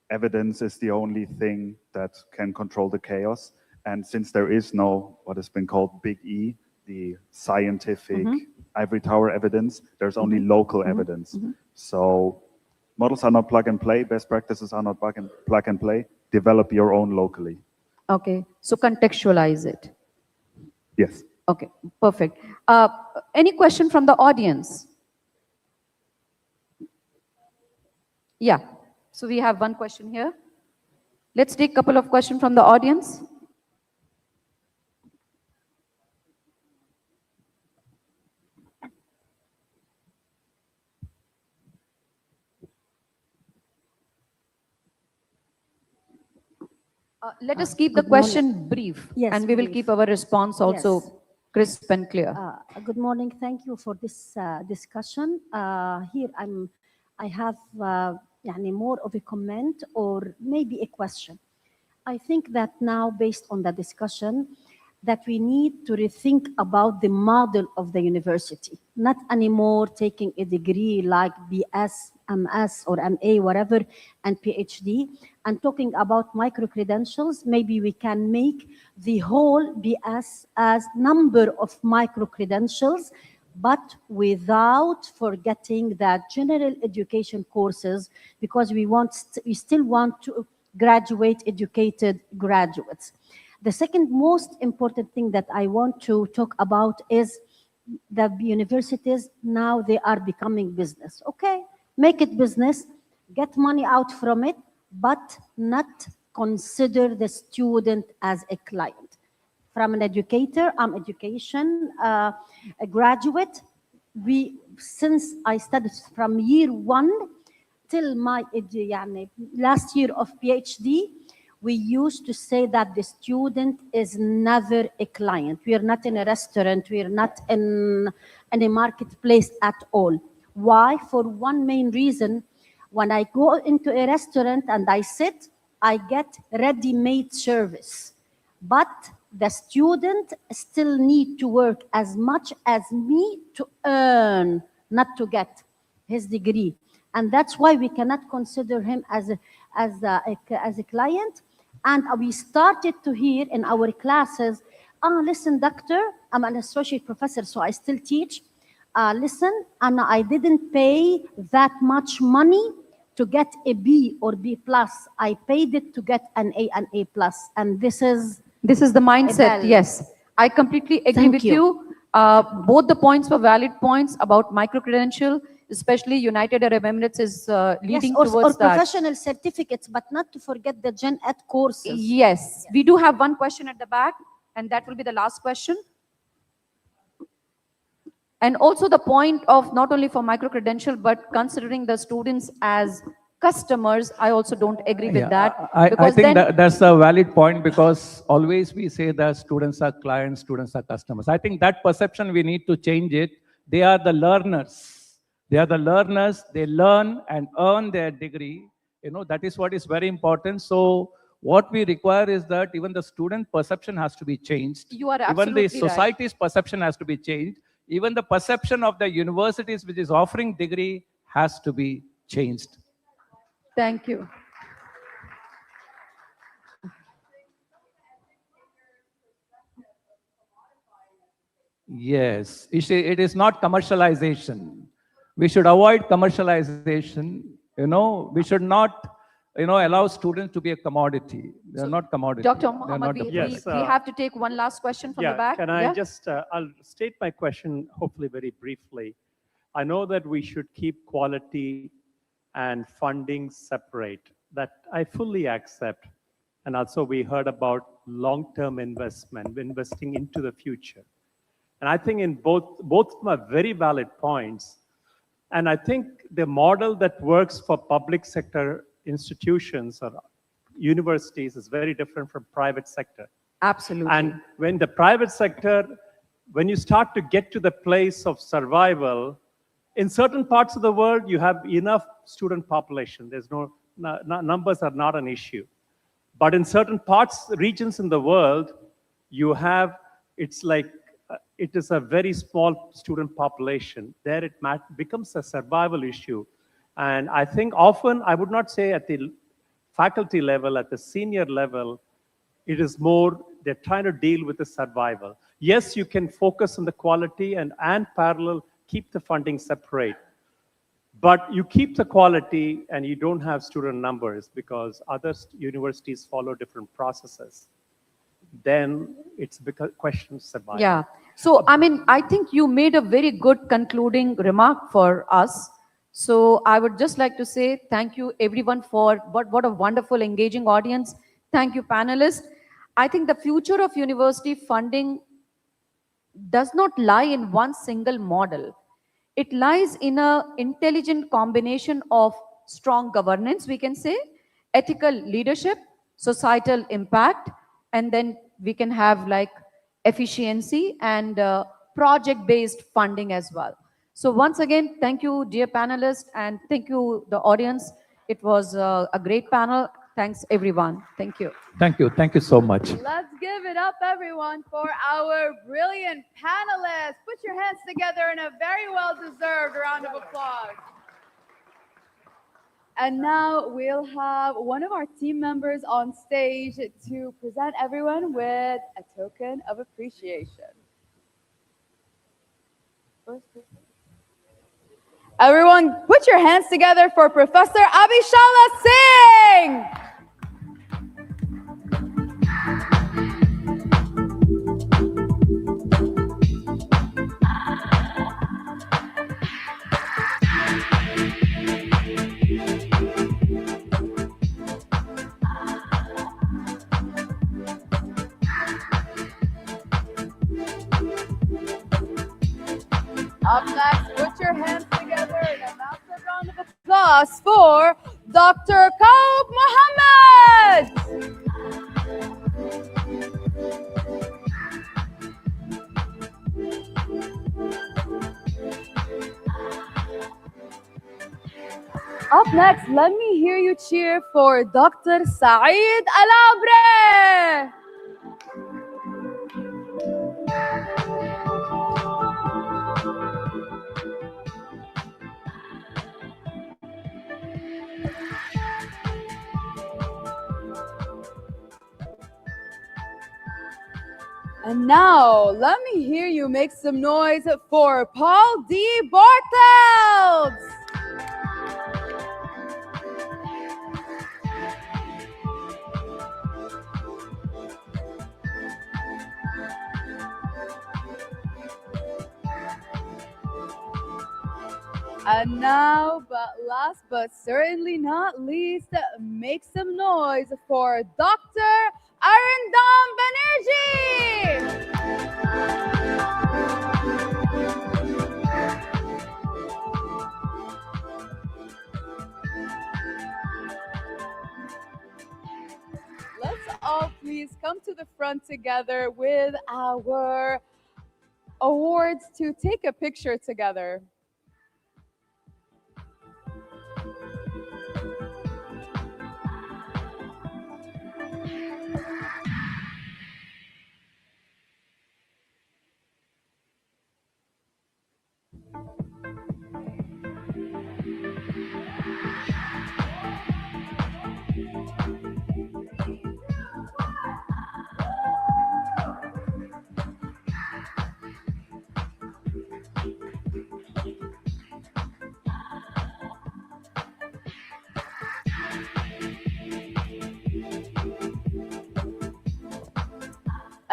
evidence is the only thing that can control the chaos. And since there is no, what has been called Big E, the scientific ivory tower evidence, there's only local evidence. So models are not plug and play, best practices are not plug and play. Develop your own locally. Okay, so contextualize it. Yes. Okay, perfect. Any question from the audience? Yeah, so we have one question here. Let's take a couple of questions from the audience. Let us keep the question brief, Yes, and we will brief. keep our response also Yes. crisp and clear. Good morning. Thank you for this discussion. Here I have more of a comment or maybe a question. I think that now, based on the discussion, that we need to rethink about the model of the university. Not anymore taking a degree like BS, MS, or MA, whatever, and PhD, and talking about micro-credentials. Maybe we can make the whole BS as number of micro-credentials, but without forgetting the general education courses, because we still want to graduate educated graduates. The second most important thing that I want to talk about is the universities now, they are becoming business. Okay, make it business, get money out from it, but not consider the student as a client. From an educator, I'm education, a graduate. Since I studied from year 1 till my last year of PhD, we used to say that the student is never a client. We are not in a restaurant. We are not in a marketplace at all. Why? For one main reason. When I go into a restaurant and I sit, I get ready-made service. But the student still need to work as much as me to earn, not to get his degree. And that's why we cannot consider him as a client. And we started to hear in our classes, listen, doctor, I'm an associate professor, so I still teach. Listen, and I didn't pay that much money to get a B or B+. I paid it to get an A and A+. And this is the mindset, yes. I completely agree Thank with you. you. Both the points were valid points about micro-credential, especially United Arab Emirates is leading yes, or towards that. professional certificates, but not to forget the Gen Ed courses. Yes, we do have one question at the back, and that will be the last question. And also the point of not only for micro-credential, but considering the students as customers, I also don't agree with that. I think that's a valid point, because always we say that students are clients, students are customers. I think that perception, we need to change it. They are the learners. They are the learners. They learn and earn their degree. That is what is very important. So what we require is that even the student perception has to be changed. You are Even absolutely the society's perception has to be changed. Even the perception of the universities which is offering degree has to be changed. Thank you. Yes, it is not commercialization. We should avoid commercialization. We should not, allow students to be a commodity. They are not commodity. Dr. Mohammed, we have to take one last question from the back. Can I just, I'll state my question hopefully very briefly. I know that we should keep quality and funding separate. That I fully accept. And also we heard about long-term investment, investing into the future. And I think in both of them are very valid points. And I think the model that works for public sector institutions or universities is very different from private sector. Absolutely. And when the private sector, when you start to get to the place of survival, in certain parts of the world, you have enough student population. There's numbers are not an issue. But in certain regions in the world, you have, it's like, it is a very small student population. There it becomes a survival issue. And I think often, I would not say at the faculty level, at the senior level, it is more, they're trying to deal with the survival. Yes, you can focus on the quality and parallel, keep the funding separate. But you keep the quality and you don't have student numbers because other universities follow different processes. Then it's a question of survival. Yeah. So, I mean, I think you made a very good concluding remark for us. So I would just like to say thank you everyone for what a wonderful engaging audience. Thank you panelists. I think the future of university funding does not lie in one single model. It lies in an intelligent combination of strong governance, we can say, ethical leadership, societal impact, and then we can have like efficiency and project-based funding as well. So once again, thank you, dear panelists, and thank you, the audience. It was a great panel. Thanks, everyone. Thank you. Thank you. Thank you so much. Let's give it up, everyone, for our brilliant panelists. Put your hands together in a very well-deserved round of applause. And now we'll have one of our team members on stage to present everyone with a token of appreciation. Everyone, put your hands together for Professor Abhishala Singh. Up next, put your hands together in a massive round of applause for Dr. Kaub Mohammed. Up next, let me hear you cheer for Dr. Saeed Alabre. And now, let me hear you make some noise for Paul D. Bartels. And now, but last but certainly not least, make some noise for Dr. Arindam Banerjee. please come to the front together with our awards to take a picture together.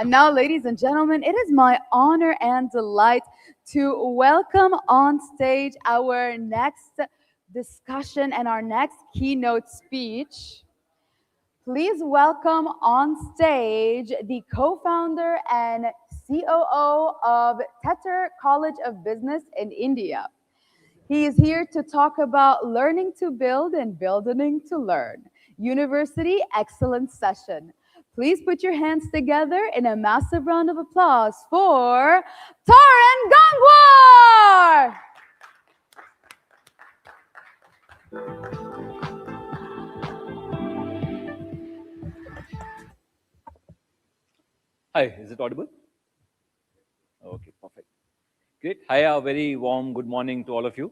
And now, ladies and gentlemen, it is my honor and delight to welcome on stage our next discussion and our next keynote speech. Please welcome on stage the co-founder and COO of Tetter College of Business in India. He is here to talk about learning to build and building to learn. University Excellence Session. Please put your hands together in a massive round of applause for Taran Gangwar! Hi, is it audible? Okay, perfect. Great. Hi, a very warm good morning to all of you.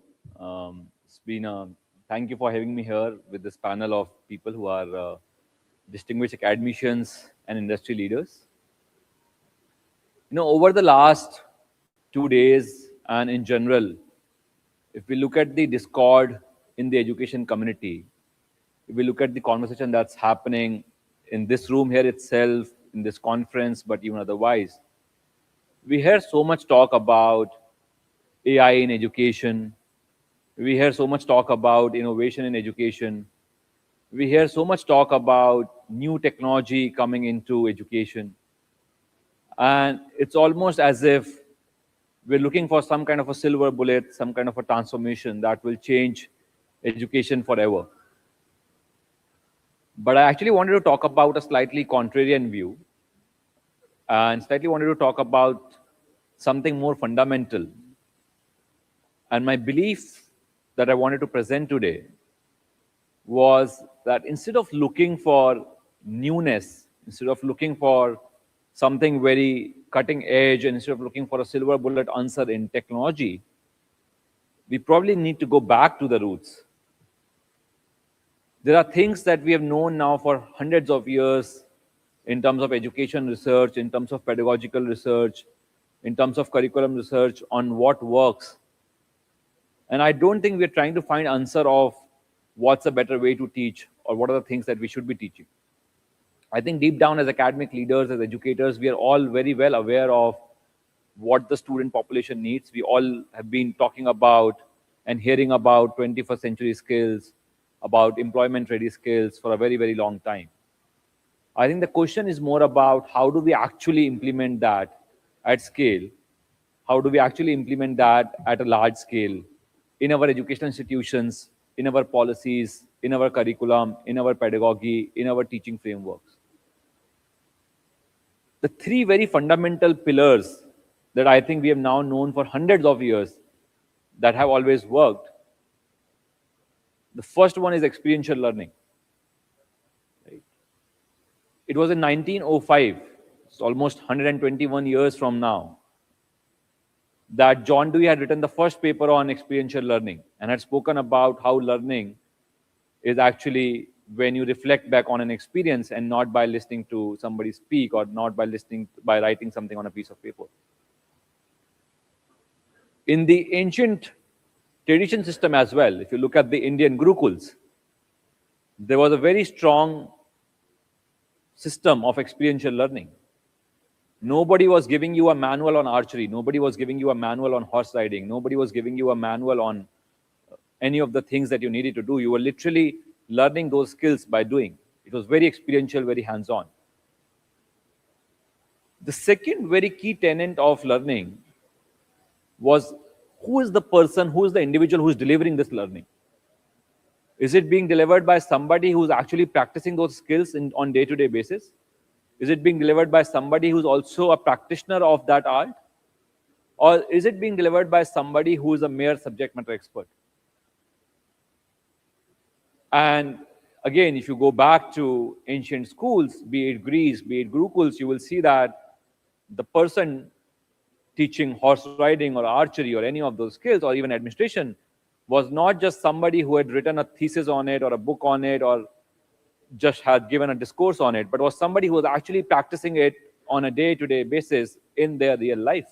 It's been thank you for having me here with this panel of people who are distinguished academicians and industry leaders. You know, over the last 2 days and in general, if we look at the discord in the education community, if we look at the conversation that's happening in this room here itself, in this conference, but even otherwise, we hear so much talk about AI in education. We hear so much talk about innovation in education. We hear so much talk about new technology coming into education. And it's almost as if we're looking for some kind of a silver bullet, some kind of a transformation that will change education forever. But I actually wanted to talk about a slightly contrarian view and slightly wanted to talk about something more fundamental. And my belief that I wanted to present today was that instead of looking for newness, instead of looking for something very cutting edge, and instead of looking for a silver bullet answer in technology, we probably need to go back to the roots. There are things that we have known now for hundreds of years in terms of education research, in terms of pedagogical research, in terms of curriculum research on what works. And I don't think we're trying to find answer of what's a better way to teach or what are the things that we should be teaching. I think deep down as academic leaders, as educators, we are all very well aware of what the student population needs. We all have been talking about and hearing about 21st century skills, about employment ready skills for a very, very long time. I think the question is more about how do we actually implement that at scale? How do we actually implement that at a large scale in our educational institutions, in our policies, in our curriculum, in our pedagogy, in our teaching frameworks? The three very fundamental pillars that I think we have now known for hundreds of years that have always worked. The first one is experiential learning. Right? It was in 1905, it's almost 121 years from now, that John Dewey had written the first paper on experiential learning and had spoken about how learning is actually when you reflect back on an experience and not by listening to somebody speak or not by writing something on a piece of paper. In the ancient tradition system as well, if you look at the Indian Gurukuls, there was a very strong system of experiential learning. Nobody was giving you a manual on archery. Nobody was giving you a manual on horse riding. Nobody was giving you a manual on any of the things that you needed to do. You were literally learning those skills by doing. It was very experiential, very hands-on. The second very key tenet of learning was who is the person, who is the individual who is delivering this learning? Is it being delivered by somebody who's actually practicing those skills on day-to-day basis? Is it being delivered by somebody who's also a practitioner of that art? Or is it being delivered by somebody who is a mere subject matter expert? And again, if you go back to ancient schools, be it Greece, be it Gurukuls, you will see that the person teaching horse riding or archery or any of those skills or even administration was not just somebody who had written a thesis on it or a book on it or just had given a discourse on it, but was somebody who was actually practicing it on a day-to-day basis in their real life.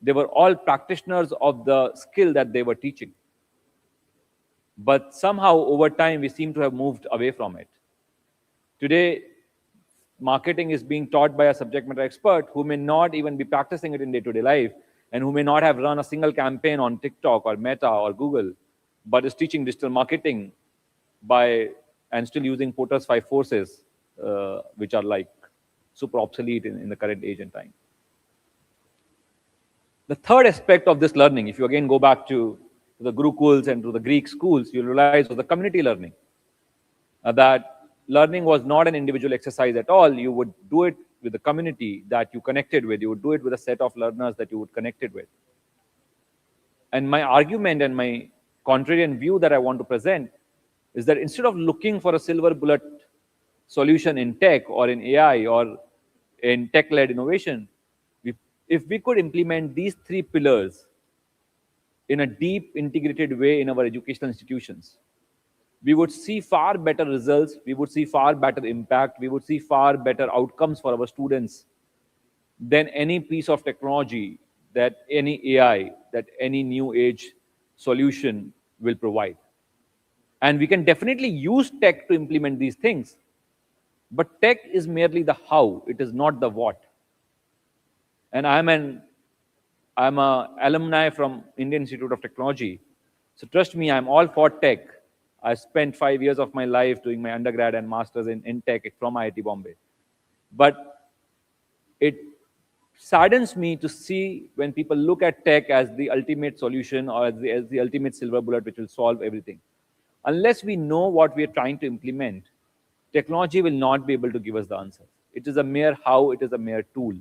They were all practitioners of the skill that they were teaching. But somehow over time, we seem to have moved away from it. Today, marketing is being taught by a subject matter expert who may not even be practicing it in day-to-day life and who may not have run a single campaign on TikTok or Meta or Google, but is teaching digital marketing and still using Porter's 5 forces, which are like super obsolete in the current age and time. The third aspect of this learning, if you again go back to the Gurukuls and to the Greek schools, you'll realize was the community learning. That learning was not an individual exercise at all. You would do it with the community that you connected with. You would do it with a set of learners that you would connected with. And my argument and my contrarian view that I want to present is that instead of looking for a silver bullet solution in tech or in AI or in tech-led innovation, if we could implement these 3 pillars in a deep integrated way in our educational institutions, we would see far better results, we would see far better impact, we would see far better outcomes for our students than any piece of technology that any AI, that any new age solution will provide. And we can definitely use tech to implement these things, but tech is merely the how, it is not the what. And I'm an alumni from Indian Institute of Technology. So trust me, I'm all for tech. I spent 5 years of my life doing my undergrad and masters in tech from IIT Bombay. But it saddens me to see when people look at tech as the ultimate solution or as the ultimate silver bullet which will solve everything. Unless we know what we are trying to implement, technology will not be able to give us the answer. It is a mere how, it is a mere tool.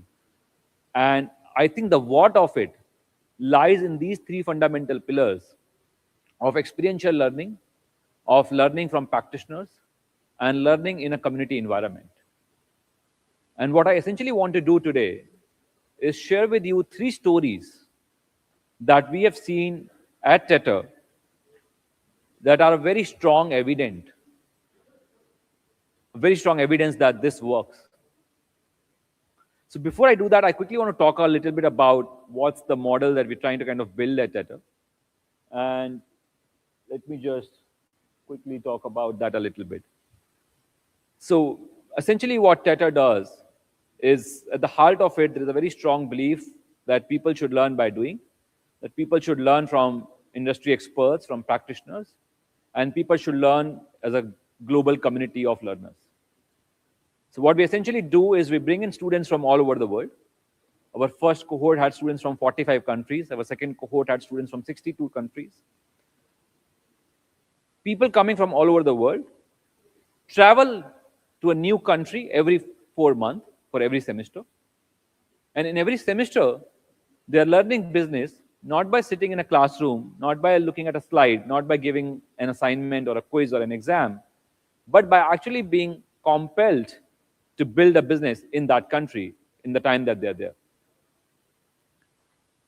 And I think the what of it lies in these 3 fundamental pillars of experiential learning, of learning from practitioners, and learning in a community environment. And what I essentially want to do today is share with you 3 stories that we have seen at TETR that are very strong evidence that this works. So before I do that, I quickly want to talk a little bit about what's the model that we're trying to kind of build at TETR. And let me just quickly talk about that a little bit. So essentially what TETR does is, at the heart of it, there is a very strong belief that people should learn by doing, that people should learn from industry experts, from practitioners, and people should learn as a global community of learners. So what we essentially do is we bring in students from all over the world. Our first cohort had students from 45 countries. Our second cohort had students from 62 countries. People coming from all over the world travel to a new country every 4 months for every semester. And in every semester, they are learning business not by sitting in a classroom, not by looking at a slide, not by giving an assignment or a quiz or an exam, but by actually being compelled to build a business in that country in the time that they're there.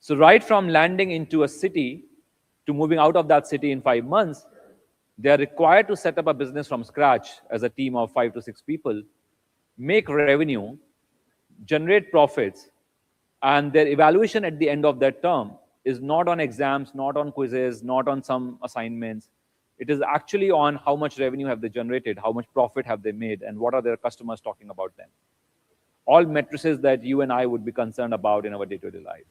So right from landing into a city to moving out of that city in 5 months, they are required to set up a business from scratch as a team of 5 to 6 people, make revenue, generate profits, and their evaluation at the end of that term is not on exams, not on quizzes, not on some assignments. It is actually on how much revenue have they generated, how much profit have they made, and what are their customers talking about them. All matrices that you and I would be concerned about in our day-to-day life.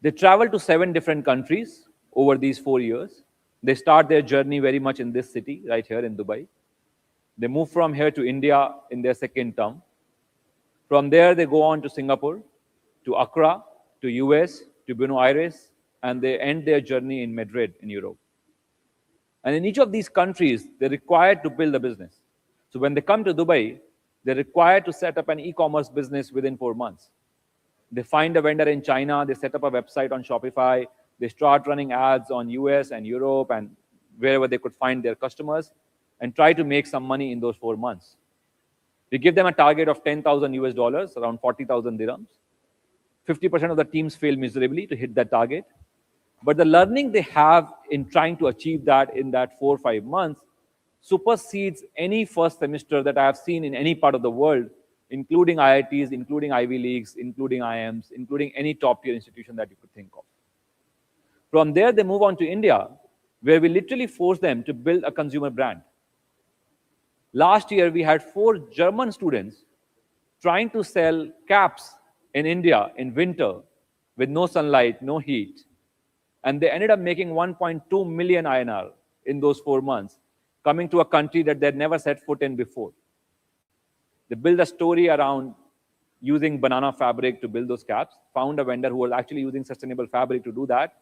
They travel to 7 different countries over these 4 years. They start their journey very much in this city, right here in Dubai. They move from here to India in their second term. From there, they go on to Singapore, to Accra, to US, to Buenos Aires, and they end their journey in Madrid in Europe. And in each of these countries, they're required to build a business. So when they come to Dubai, They're required to set up an e-commerce business within 4 months. They find a vendor in China, they set up a website on Shopify, they start running ads on US and Europe and wherever they could find their customers and try to make some money in those 4 months. We give them a target of 10,000 US dollars, around 40,000 dirhams. 50% of the teams fail miserably to hit that target. But the learning they have in trying to achieve that in that 4 or 5 months supersedes any first semester that I have seen in any part of the world, including IITs, including Ivy Leagues, including IIMs, including any top-tier institution that you could think of. From there, they move on to India, where we literally force them to build a consumer brand. Last year, we had 4 German students trying to sell caps in India in winter with no sunlight, no heat. And they ended up making 1.2 million INR in those 4 months, coming to a country that they'd never set foot in before. They built a story around using banana fabric to build those caps, found a vendor who was actually using sustainable fabric to do that,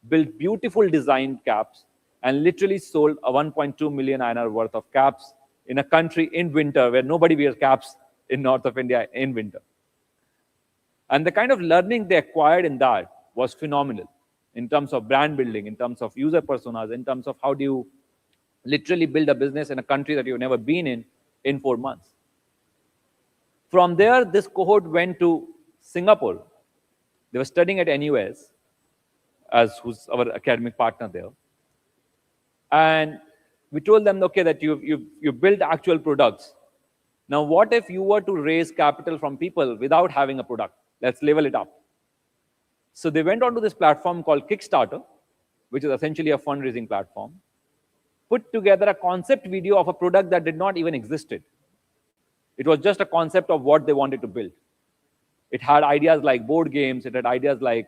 built beautiful designed caps, and literally sold a 1.2 million INR worth of caps in a country in winter where nobody wears caps in north of India in winter. And the kind of learning they acquired in that was phenomenal in terms of brand building, in terms of user personas, in terms of how do you literally build a business in a country that you've never been in 4 months. From there, this cohort went to Singapore. They were studying at NUS, who's our academic partner there. And we told them, okay, that you build actual products. Now, what if you were to raise capital from people without having a product? Let's level it up. So they went onto this platform called Kickstarter, which is essentially a fundraising platform, put together a concept video of a product that did not even existed. It was just a concept of what they wanted to build. It had ideas like board games. It had ideas like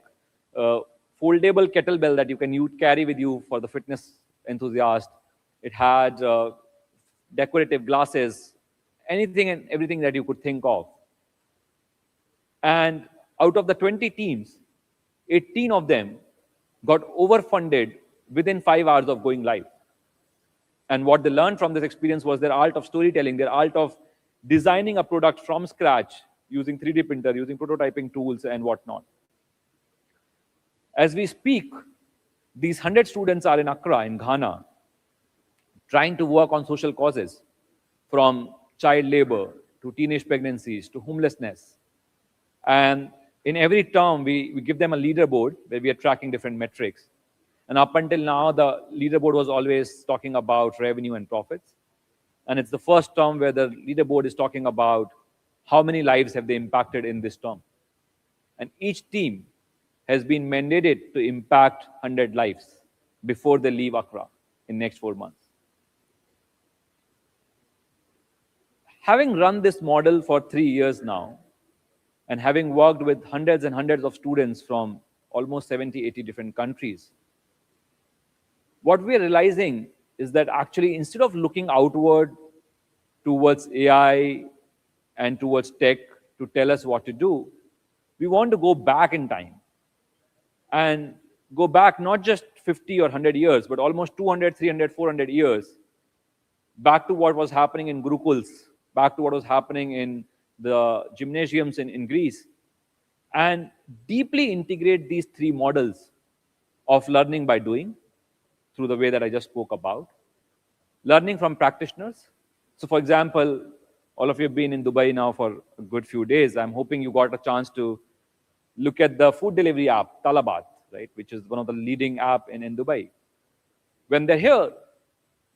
foldable kettlebell that you can carry with you for the fitness enthusiast. It had decorative glasses, anything and everything that you could think of. And out of the 20 teams, 18 of them got overfunded within 5 hours of going live. And what they learned from this experience was their art of storytelling, their art of designing a product from scratch using 3D printer, using prototyping tools and whatnot. As we speak, these 100 students are in Accra, in Ghana, trying to work on social causes, from child labor to teenage pregnancies to homelessness. And in every term, we give them a leaderboard where we are tracking different metrics. And up until now, the leaderboard was always talking about revenue and profits. And it's the first term where the leaderboard is talking about how many lives have they impacted in this term. And each team has been mandated to impact 100 lives before they leave Accra in next 4 months. Having run this model for 3 years now, and having worked with hundreds and hundreds of students from almost 70, 80 different countries, what we're realizing is that actually instead of looking outward towards AI and towards tech to tell us what to do, we want to go back in time and go back not just 50 or 100 years, but almost 200, 300, 400 years, back to what was happening in Gurukuls, back to what was happening in the gymnasiums in Greece, and deeply integrate these 3 models of learning by doing through the way that I just spoke about. Learning from practitioners. So for example, all of you have been in Dubai now for a good few days. I'm hoping you got a chance to look at the food delivery app, Talabat, right, which is one of the leading app in Dubai. When they're here,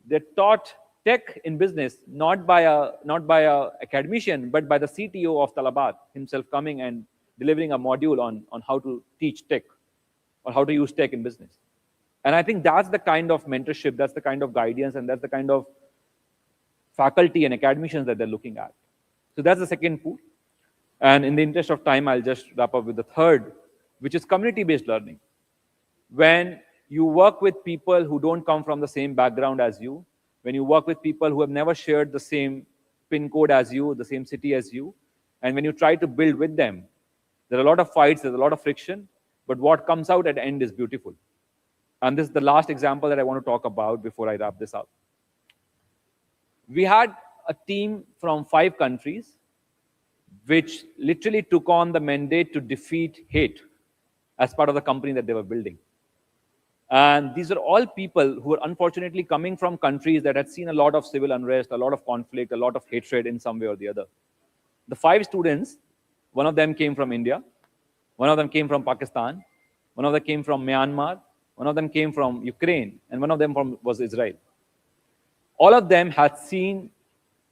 they're taught tech in business, not by a academician, but by the CTO of Talabat himself coming and delivering a module on how to teach tech or how to use tech in business. And I think that's the kind of mentorship, that's the kind of guidance, and that's the kind of faculty and academicians that they're looking at. So that's the second pool. And in the interest of time, I'll just wrap up with the third, which is community-based learning. When you work with people who don't come from the same background as you, when you work with people who have never shared the same PIN code as you, the same city as you, and when you try to build with them, there are a lot of fights, there's a lot of friction, but what comes out at the end is beautiful. And this is the last example that I want to talk about before I wrap this up. We had a team from 5 countries which literally took on the mandate to defeat hate as part of the company that they were building. And these are all people who are unfortunately coming from countries that had seen a lot of civil unrest, a lot of conflict, a lot of hatred in some way or the other. The 5 students, one of them came from India, one of them came from Pakistan, one of them came from Myanmar, one of them came from Ukraine, and one of them was Israel. All of them had seen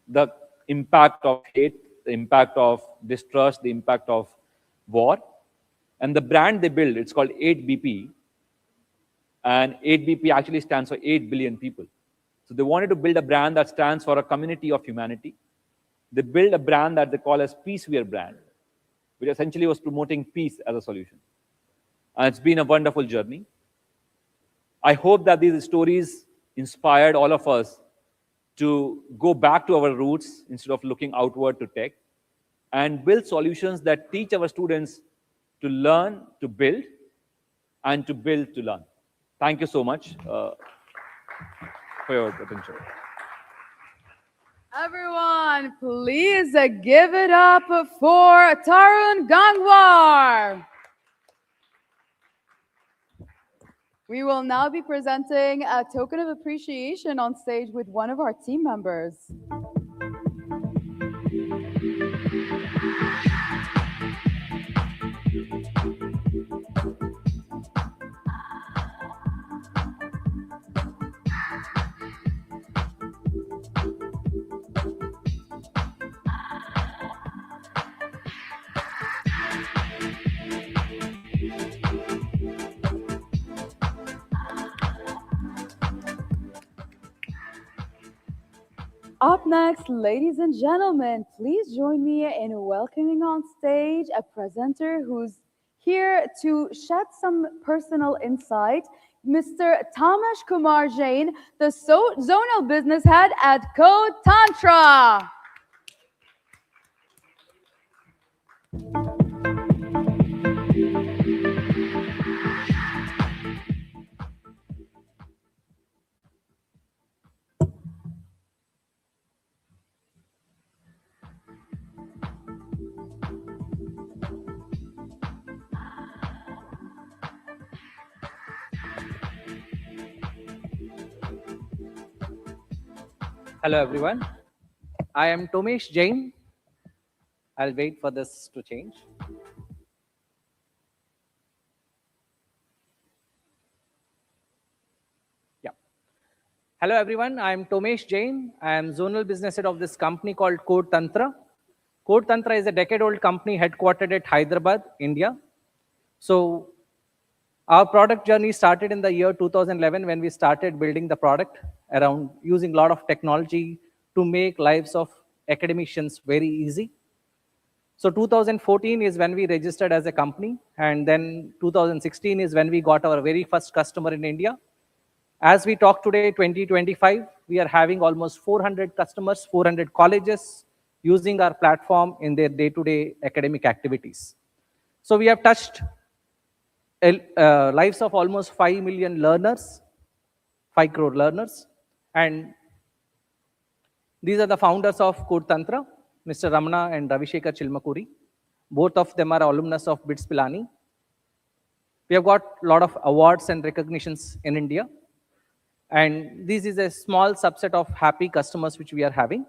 the impact of hate, the impact of distrust, the impact of war. And the brand they built, it's called 8BP. And 8BP actually stands for 8 billion people. So they wanted to build a brand that stands for a community of humanity. They built a brand that they call as Peaceware brand, which essentially was promoting peace as a solution. And it's been a wonderful journey. I hope that these stories inspired all of us to go back to our roots instead of looking outward to tech and build solutions that teach our students to learn to build and to build to learn. Thank you so much for your attention. Everyone, please give it up for Tarun Gangwar. We will now be presenting a token of appreciation on stage with one of our team members. Up next, ladies and gentlemen, please join me in welcoming on stage a presenter who's here to shed some personal insight, Mr. Tamesh Kumar Jain, the Zonal Business Head at Code Tantra. Hello everyone, I am Tomesh Jain. I'll wait for this to change. Yeah. Hello everyone, I am Tomesh Jain. I am Zonal Business Head of this company called Code Tantra. Code Tantra is a decade-old company headquartered at Hyderabad, India. So our product journey started in the year 2011 when we started building the product around using a lot of technology to make lives of academicians very easy. So 2014 is when we registered as a company, and then 2016 is when we got our very first customer in India. As we talk today, 2025, we are having almost 400 customers, 400 colleges using our platform in their day-to-day academic activities. So we have touched lives of almost 5 million learners, 5 crore learners. And these are the founders of Code Tantra, Mr. Ramana and Ravishekar Chilmakuri. Both of them are alumnus of BITS Pilani. We have got a lot of awards and recognitions in India. And this is a small subset of happy customers which we are having.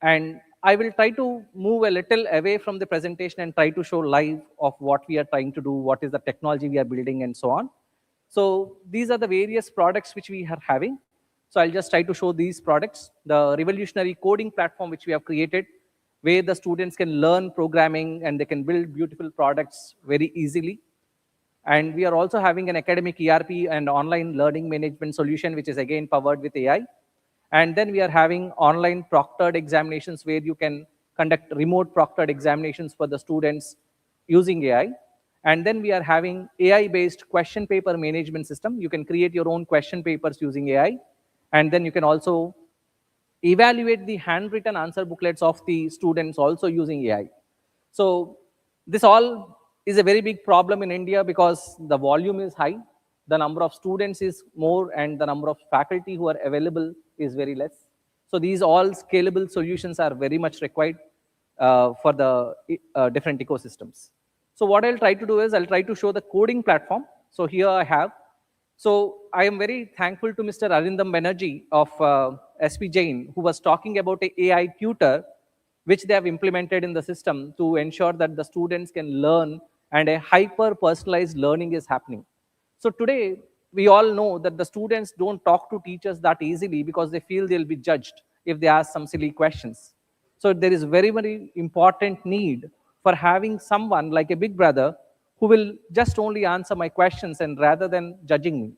And I will try to move a little away from the presentation and try to show live of what we are trying to do, what is the technology we are building, and so on. So these are the various products which we are having. So I'll just try to show these products. The revolutionary coding platform which we have created, where the students can learn programming and they can build beautiful products very easily. And we are also having an academic ERP and online learning management solution, which is again powered with AI. And then we are having online proctored examinations where you can conduct remote proctored examinations for the students using AI. And then we are having AI-based question paper management system. You can create your own question papers using AI. And then you can also evaluate the handwritten answer booklets of the students also using AI. So this all is a very big problem in India because the volume is high, the number of students is more, and the number of faculty who are available is very less. So these all scalable solutions are very much required for the different ecosystems. So what I'll try to do is I'll try to show the coding platform. So here I have. So I am very thankful to Mr. Arindam Banerjee of SP Jain, who was talking about a AI tutor, which they have implemented in the system to ensure that the students can learn and a hyper-personalized learning is happening. So today, we all know that the students don't talk to teachers that easily because they feel they'll be judged if they ask some silly questions. So there is very, very important need for having someone like a big brother who will just only answer my questions and rather than judging me.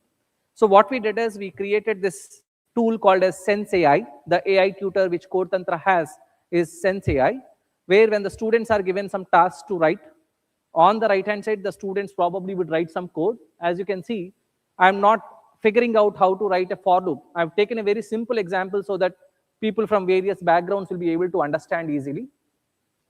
So what we did is we created this tool called as Sense AI. The AI tutor which CodeTantra has is Sense AI, where when the students are given some tasks to write, on the right-hand side, the students probably would write some code. As you can see, I'm not figuring out how to write a for loop. I've taken a very simple example so that people from various backgrounds will be able to understand easily.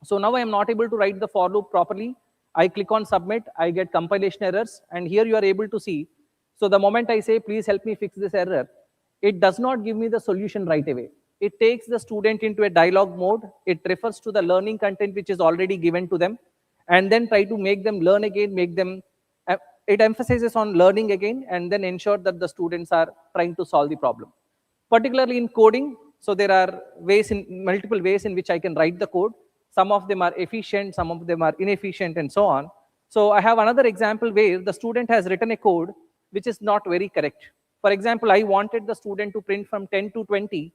So now I am not able to write the for loop properly. I click on submit, I get compilation errors, and here you are able to see. So the moment I say, please help me fix this error, it does not give me the solution right away. It takes the student into a dialogue mode. It refers to the learning content which is already given to them, and then try to make them learn again, it emphasizes on learning again, and then ensure that the students are trying to solve the problem. Particularly in coding, so there are multiple ways in which I can write the code. Some of them are efficient, some of them are inefficient, and so on. So I have another example where the student has written a code which is not very correct. For example, I wanted the student to print from 10 to 20,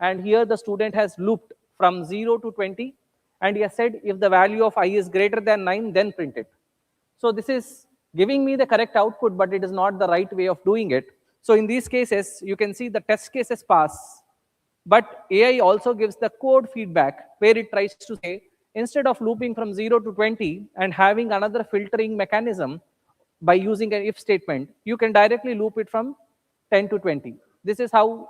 and here the student has looped from 0 to 20, and he has said if the value of I is greater than 9, then print it. So this is giving me the correct output, but it is not the right way of doing it. So in these cases, you can see the test cases pass, but AI also gives the code feedback where it tries to say, instead of looping from 0 to 20 and having another filtering mechanism by using an if statement, you can directly loop it from 10 to 20. This is how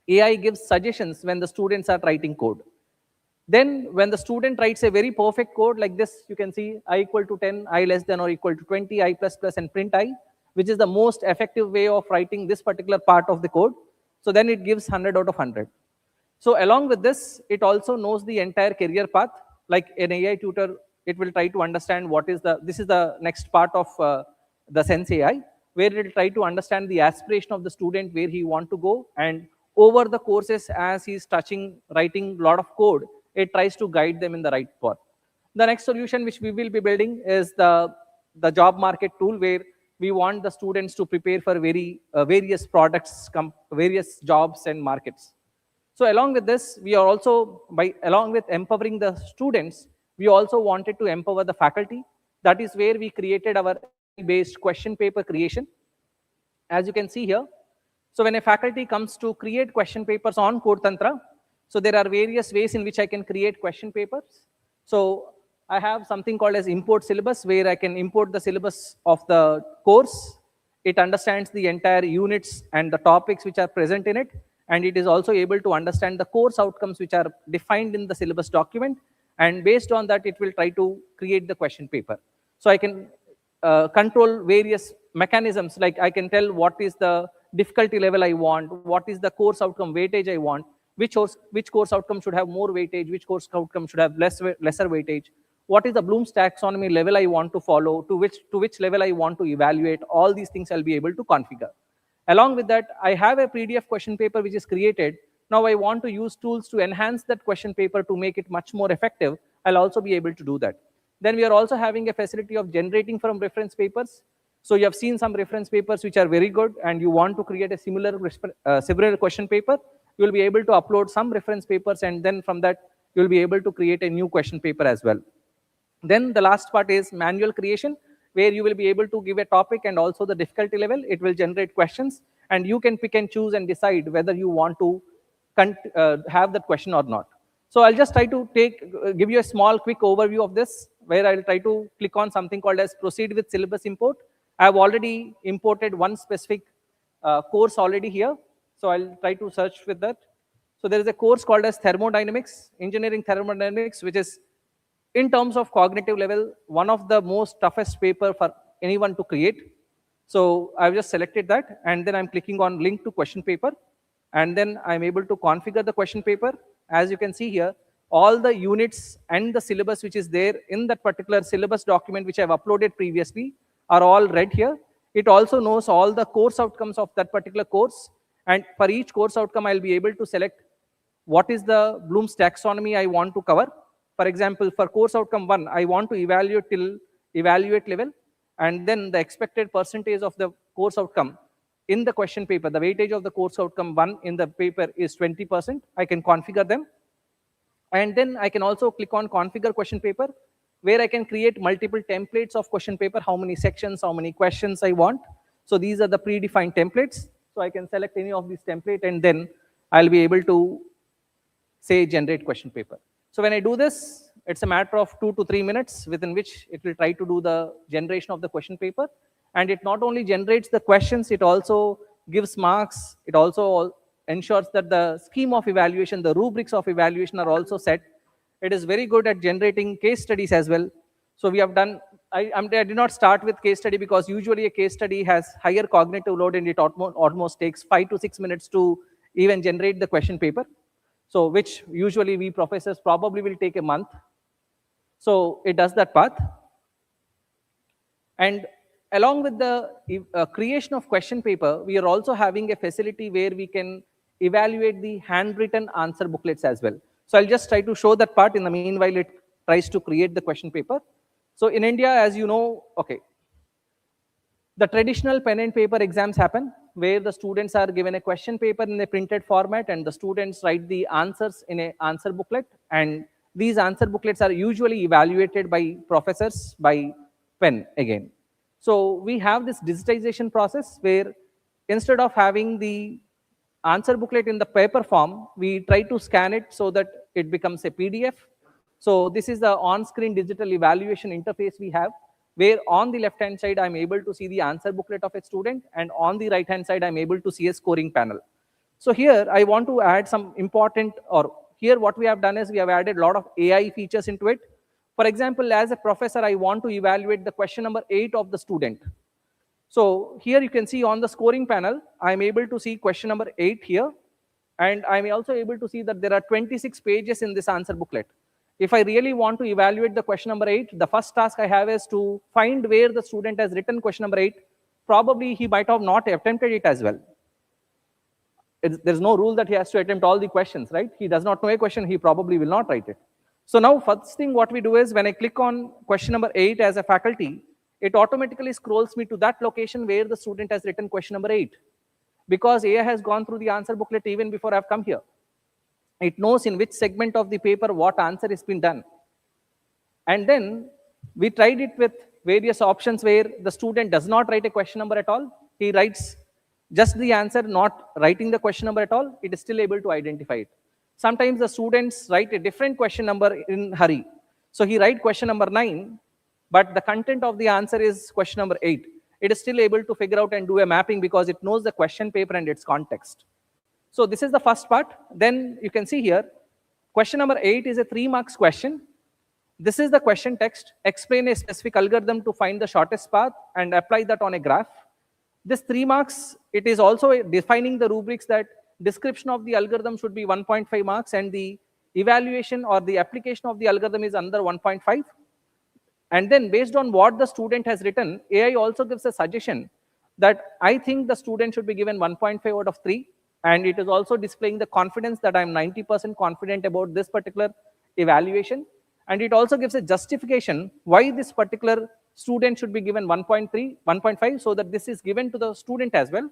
AI gives suggestions when the students are writing code. Then when the student writes a very perfect code like this, you can see I equal to 10, I less than or equal to 20, I plus plus, and print I, which is the most effective way of writing this particular part of the code. So then it gives 100 out of 100. So along with this, it also knows the entire career path. Like an AI tutor, it will try to understand this is the next part of the Sense AI, where it will try to understand the aspiration of the student, where he want to go, and over the courses as he's writing a lot of code, it tries to guide them in the right path. The next solution which we will be building is the job market tool, where we want the students to prepare for various products, various jobs and markets. So along with this, we are also, along with empowering the students, we also wanted to empower the faculty. That is where we created our based question paper creation. As you can see here, so when a faculty comes to create question papers on CodeTantra, so there are various ways in which I can create question papers. So I have something called as import syllabus, where I can import the syllabus of the course. It understands the entire units and the topics which are present in it. And it is also able to understand the course outcomes which are defined in the syllabus document. And based on that, it will try to create the question paper. So I can control various mechanisms, like I can tell what is the difficulty level I want, what is the course outcome weightage I want, which course outcome should have more weightage, which course outcome should have lesser weightage, what is the Bloom's taxonomy level I want to follow, to which level I want to evaluate. All these things I'll be able to configure. Along with that, I have a PDF question paper which is created. Now I want to use tools to enhance that question paper to make it much more effective. I'll also be able to do that. Then we are also having a facility of generating from reference papers. So you have seen some reference papers which are very good, and you want to create a similar question paper, you will be able to upload some reference papers, and then from that, you will be able to create a new question paper as well. Then the last part is manual creation, where you will be able to give a topic and also the difficulty level. It will generate questions, and you can pick and choose and decide whether you want to have that question or not. So I'll just try to give you a small quick overview of this, where I'll try to click on something called as proceed with syllabus import. I've already imported one specific course already here. So I'll try to search with that. So there is a course called as Thermodynamics, Engineering Thermodynamics, which is in terms of cognitive level, one of the most toughest paper for anyone to create. So I've just selected that, and then I'm clicking on link to question paper. and then I'm able to configure the question paper. As you can see here, all the units and the syllabus which is there in that particular syllabus document which I've uploaded previously are all read here. It also knows all the course outcomes of that particular course. And for each course outcome, I'll be able to select what is the Bloom's taxonomy I want to cover. For example, for course outcome 1, I want to evaluate till evaluate level, and then the expected percentage of the course outcome in the question paper, the weightage of the course outcome 1 in the paper is 20%. I can configure them. And then I can also click on configure question paper, where I can create multiple templates of question paper, how many sections, how many questions I want. So these are the predefined templates. So I can select any of these template, and then I'll be able to say generate question paper. So when I do this, it's a matter of 2 to 3 minutes within which it will try to do the generation of the question paper. And it not only generates the questions, it also gives marks. It also ensures that the scheme of evaluation, the rubrics of evaluation are also set. It is very good at generating case studies as well. So we have done, I did not start with case study because usually a case study has higher cognitive load, and it almost takes 5 to 6 minutes to even generate the question paper. So which usually we professors probably will take a month. So it does that path. And along with the creation of question paper, we are also having a facility where we can evaluate the handwritten answer booklets as well. So I'll just try to show that part. In the meanwhile, it tries to create the question paper. So in India, as you know, okay, the traditional pen and paper exams happen where the students are given a question paper in a printed format, and the students write the answers in an answer booklet. And these answer booklets are usually evaluated by professors by pen again. So we have this digitization process where instead of having the answer booklet in the paper form, we try to scan it so that it becomes a PDF. So this is the on-screen digital evaluation interface we have, where on the left-hand side, I'm able to see the answer booklet of a student, and on the right-hand side, I'm able to see a scoring panel. So here, I want to add some important, or here what we have done is we have added a lot of AI features into it. For example, as a professor, I want to evaluate the question number 8 of the student. So here you can see on the scoring panel, I'm able to see question number 8 here. And I'm also able to see that there are 26 pages in this answer booklet. If I really want to evaluate the question number 8, the first task I have is to find where the student has written question number 8. Probably he might have not attempted it as well. There's no rule that he has to attempt all the questions, right? He does not know a question, he probably will not write it. So now first thing what we do is when I click on question number 8 as a faculty, it automatically scrolls me to that location where the student has written question number 8. Because AI has gone through the answer booklet even before I've come here. It knows in which segment of the paper what answer has been done. And then we tried it with various options where the student does not write a question number at all. He writes just the answer, not writing the question number at all. It is still able to identify it. Sometimes the students write a different question number in hurry. So he writes question number 9, but the content of the answer is question number 8. It is still able to figure out and do a mapping because it knows the question paper and its context. So this is the first part. Then you can see here, question number 8 is a 3 marks question. This is the question text. Explain a specific algorithm to find the shortest path and apply that on a graph. This 3 marks, it is also defining the rubrics that description of the algorithm should be 1.5 marks and the evaluation or the application of the algorithm is under 1.5. And then based on what the student has written, AI also gives a suggestion that I think the student should be given 1.5 out of 3. And it is also displaying the confidence that I'm 90% confident about this particular evaluation. And it also gives a justification why this particular student should be given 1.3, 1.5, so that this is given to the student as well.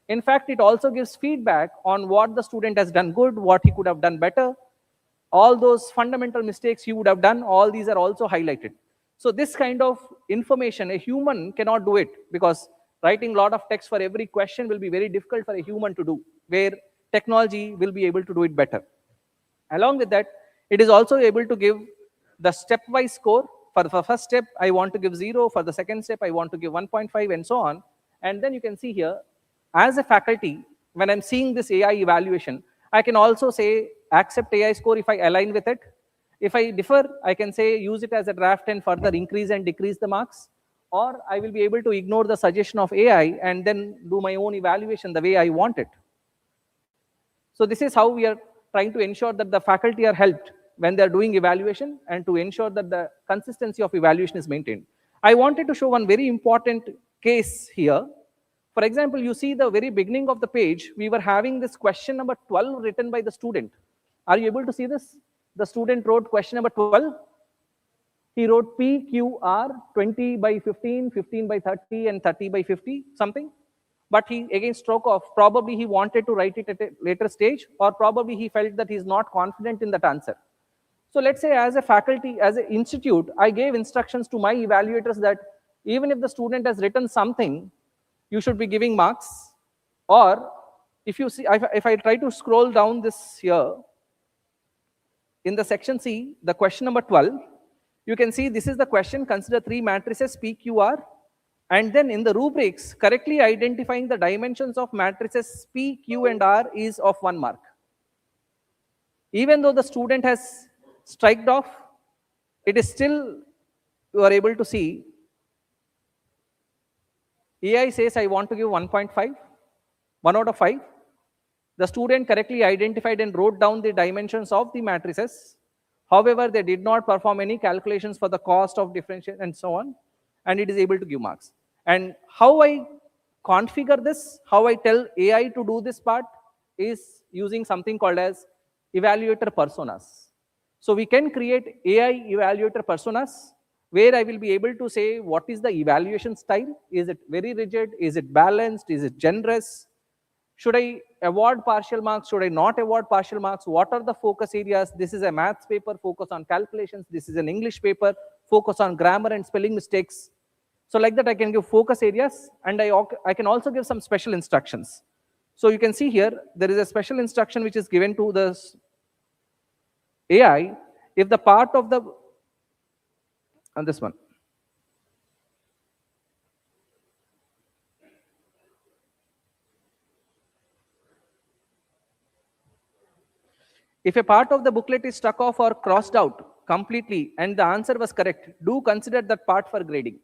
In fact, it also gives feedback on what the student has done good, what he could have done better. All those fundamental mistakes he would have done, all these are also highlighted. So this kind of information, a human cannot do it because writing a lot of text for every question will be very difficult for a human to do, where technology will be able to do it better. Along with that, it is also able to give the stepwise score. For the first step, I want to give 0. For the second step, I want to give 1.5 and so on. And then you can see here, as a faculty, when I'm seeing this AI evaluation, I can also say accept AI score if I align with it. If I differ, I can say use it as a draft and further increase and decrease the marks. Or I will be able to ignore the suggestion of AI and then do my own evaluation the way I want it. So this is how we are trying to ensure that the faculty are helped when they are doing evaluation and to ensure that the consistency of evaluation is maintained. I wanted to show one very important case here. For example, you see the very beginning of the page, we were having this question number 12 written by the student. Are you able to see this? The student wrote question number 12. He wrote PQR 20 by 15, 15 by 30, and 30 by 50, something. But he again stroke off. Probably he wanted to write it at a later stage, or probably he felt that he's not confident in that answer. So let's say as a faculty, as an institute, I gave instructions to my evaluators that even if the student has written something, you should be giving marks. Or if you see, if I try to scroll down this here, in the section C, the question number 12, you can see this is the question, consider three matrices PQR, and then in the rubrics, correctly identifying the dimensions of matrices P, Q, and R is of 1 mark. Even though the student has striked off, it is still, you are able to see, AI says I want to give 1.5, 1 out of 5. The student correctly identified and wrote down the dimensions of the matrices. However, they did not perform any calculations for the cost of differentiation and so on, and it is able to give marks. And how I configure this, how I tell AI to do this part is using something called as evaluator personas. So we can create AI evaluator personas where I will be able to say what is the evaluation style. Is it very rigid? Is it balanced? Is it generous? Should I award partial marks? Should I not award partial marks? What are the focus areas? This is a maths paper, focus on calculations. This is an English paper, focus on grammar and spelling mistakes. So like that, I can give focus areas, and I can also give some special instructions. So you can see here, there is a special instruction which is given to the AI. If the part of the, and this one, if a part of the booklet is struck off or crossed out completely and the answer was correct, do consider that part for grading.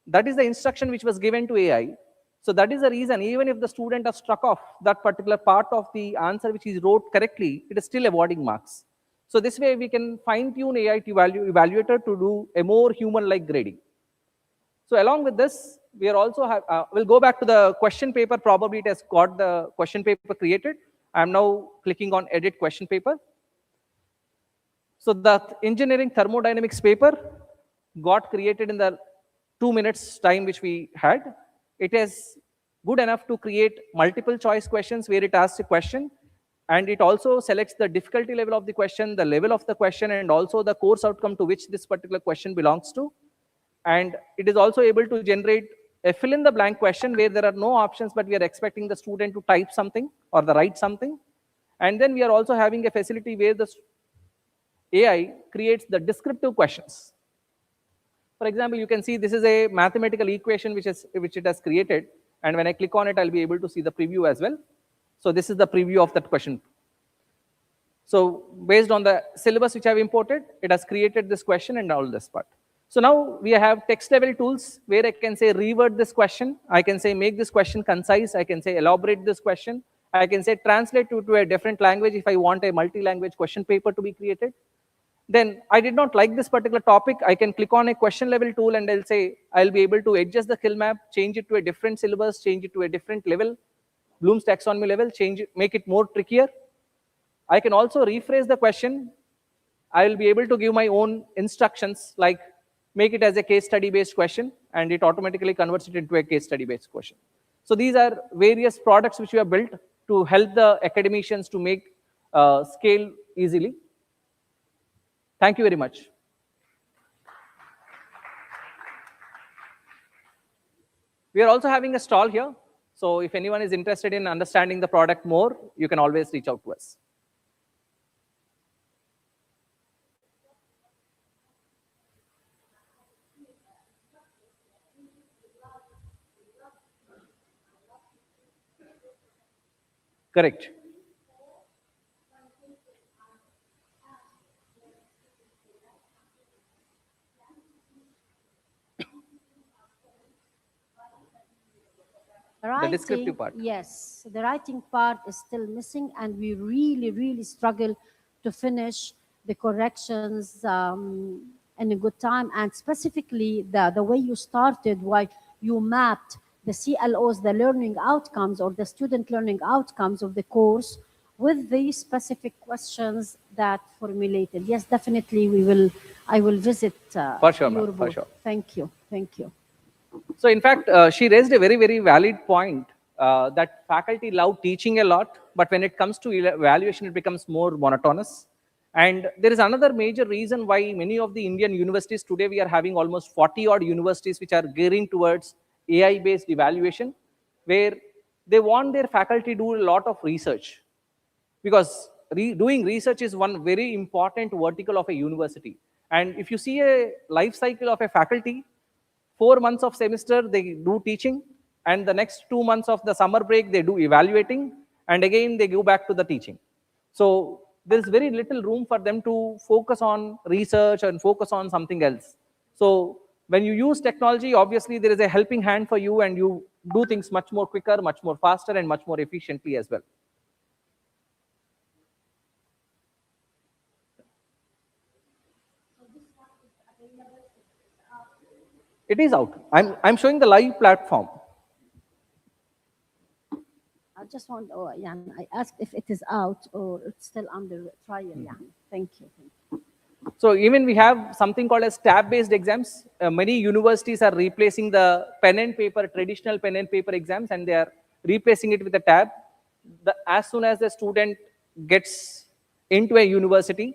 That is the instruction which was given to AI. So that is the reason, even if the student has struck off that particular part of the answer which he wrote correctly, it is still awarding marks. So this way we can fine-tune AI to evaluator to do a more human-like grading. So along with this, we are also have, we'll go back to the question paper. Probably it has got the question paper created. I'm now clicking on edit question paper. So the engineering thermodynamics paper got created in the 2 minutes time which we had. It is good enough to create multiple choice questions where it asks a question, and it also selects the difficulty level of the question, the level of the question, and also the course outcome to which this particular question belongs to. And it is also able to generate a fill in the blank question where there are no options, but we are expecting the student to type something or the write something. And then we are also having a facility where the AI creates the descriptive questions. For example, you can see this is a mathematical equation which it has created. And when I click on it, I'll be able to see the preview as well. So this is the preview of that question. So based on the syllabus which I've imported, it has created this question and all this part. So now we have text level tools where I can say reword this question. I can say make this question concise. I can say elaborate this question. I can say translate to a different language if I want a multi-language question paper to be created. Then I did not like this particular topic. I can click on a question level tool and I'll say I'll be able to adjust the kill map, change it to a different syllabus, change it to a different level, Bloom's taxonomy level, change it, make it more trickier. I can also rephrase the question. I will be able to give my own instructions like make it as a case study based question, and it automatically converts it into a case study based question. So these are various products which we have built to help the academicians to make scale easily. Thank you very much. We are also having a stall here. So if anyone is interested in understanding the product more, you can always reach out to us. Correct. The descriptive part. Yes, the writing part is still missing, and we really, really struggle to finish the corrections in a good time. And specifically, the way you started, why you mapped the CLOs, the learning outcomes or the student learning outcomes of the course with the specific questions that formulated. Yes, definitely, I will visit For sure, your ma'am, for booth. sure. Thank you. Thank you. So in fact, she raised a very, very valid point that faculty love teaching a lot, but when it comes to evaluation, it becomes more monotonous. And there is another major reason why many of the Indian universities today, we are having almost 40 odd universities which are gearing towards AI-based evaluation, where they want their faculty to do a lot of research. Because doing research is one very important vertical of a university. And if you see a life cycle of a faculty, 4 months of semester, they do teaching, and the next 2 months of the summer break, they do evaluating, and again, they go back to the teaching. So there's very little room for them to focus on research and focus on something else. So when you use technology, obviously, there is a helping hand for you, and you do things much more quicker, much more faster, and much more efficiently as well. It is out. I'm showing the live platform. I just want, I asked if it is out or it's still under trial. Thank you. So even we have something called as tab-based exams. Many universities are replacing the pen and paper, traditional pen and paper exams, and they are replacing it with a tab. As soon as the student gets into a university,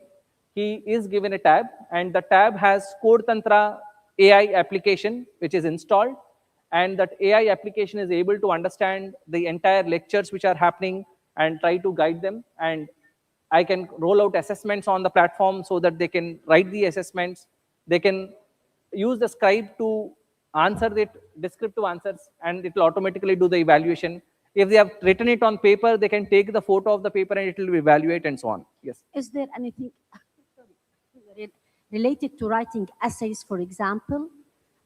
he is given a tab, and the tab has CodeTantra AI application, which is installed, and that AI application is able to understand the entire lectures which are happening and try to guide them. And I can roll out assessments on the platform so that they can write the assessments. They can use the scribe to answer the descriptive answers, and it will automatically do the evaluation. If they have written it on paper, they can take the photo of the paper and it will evaluate and so on. Yes. Is there anything related to writing essays, for example?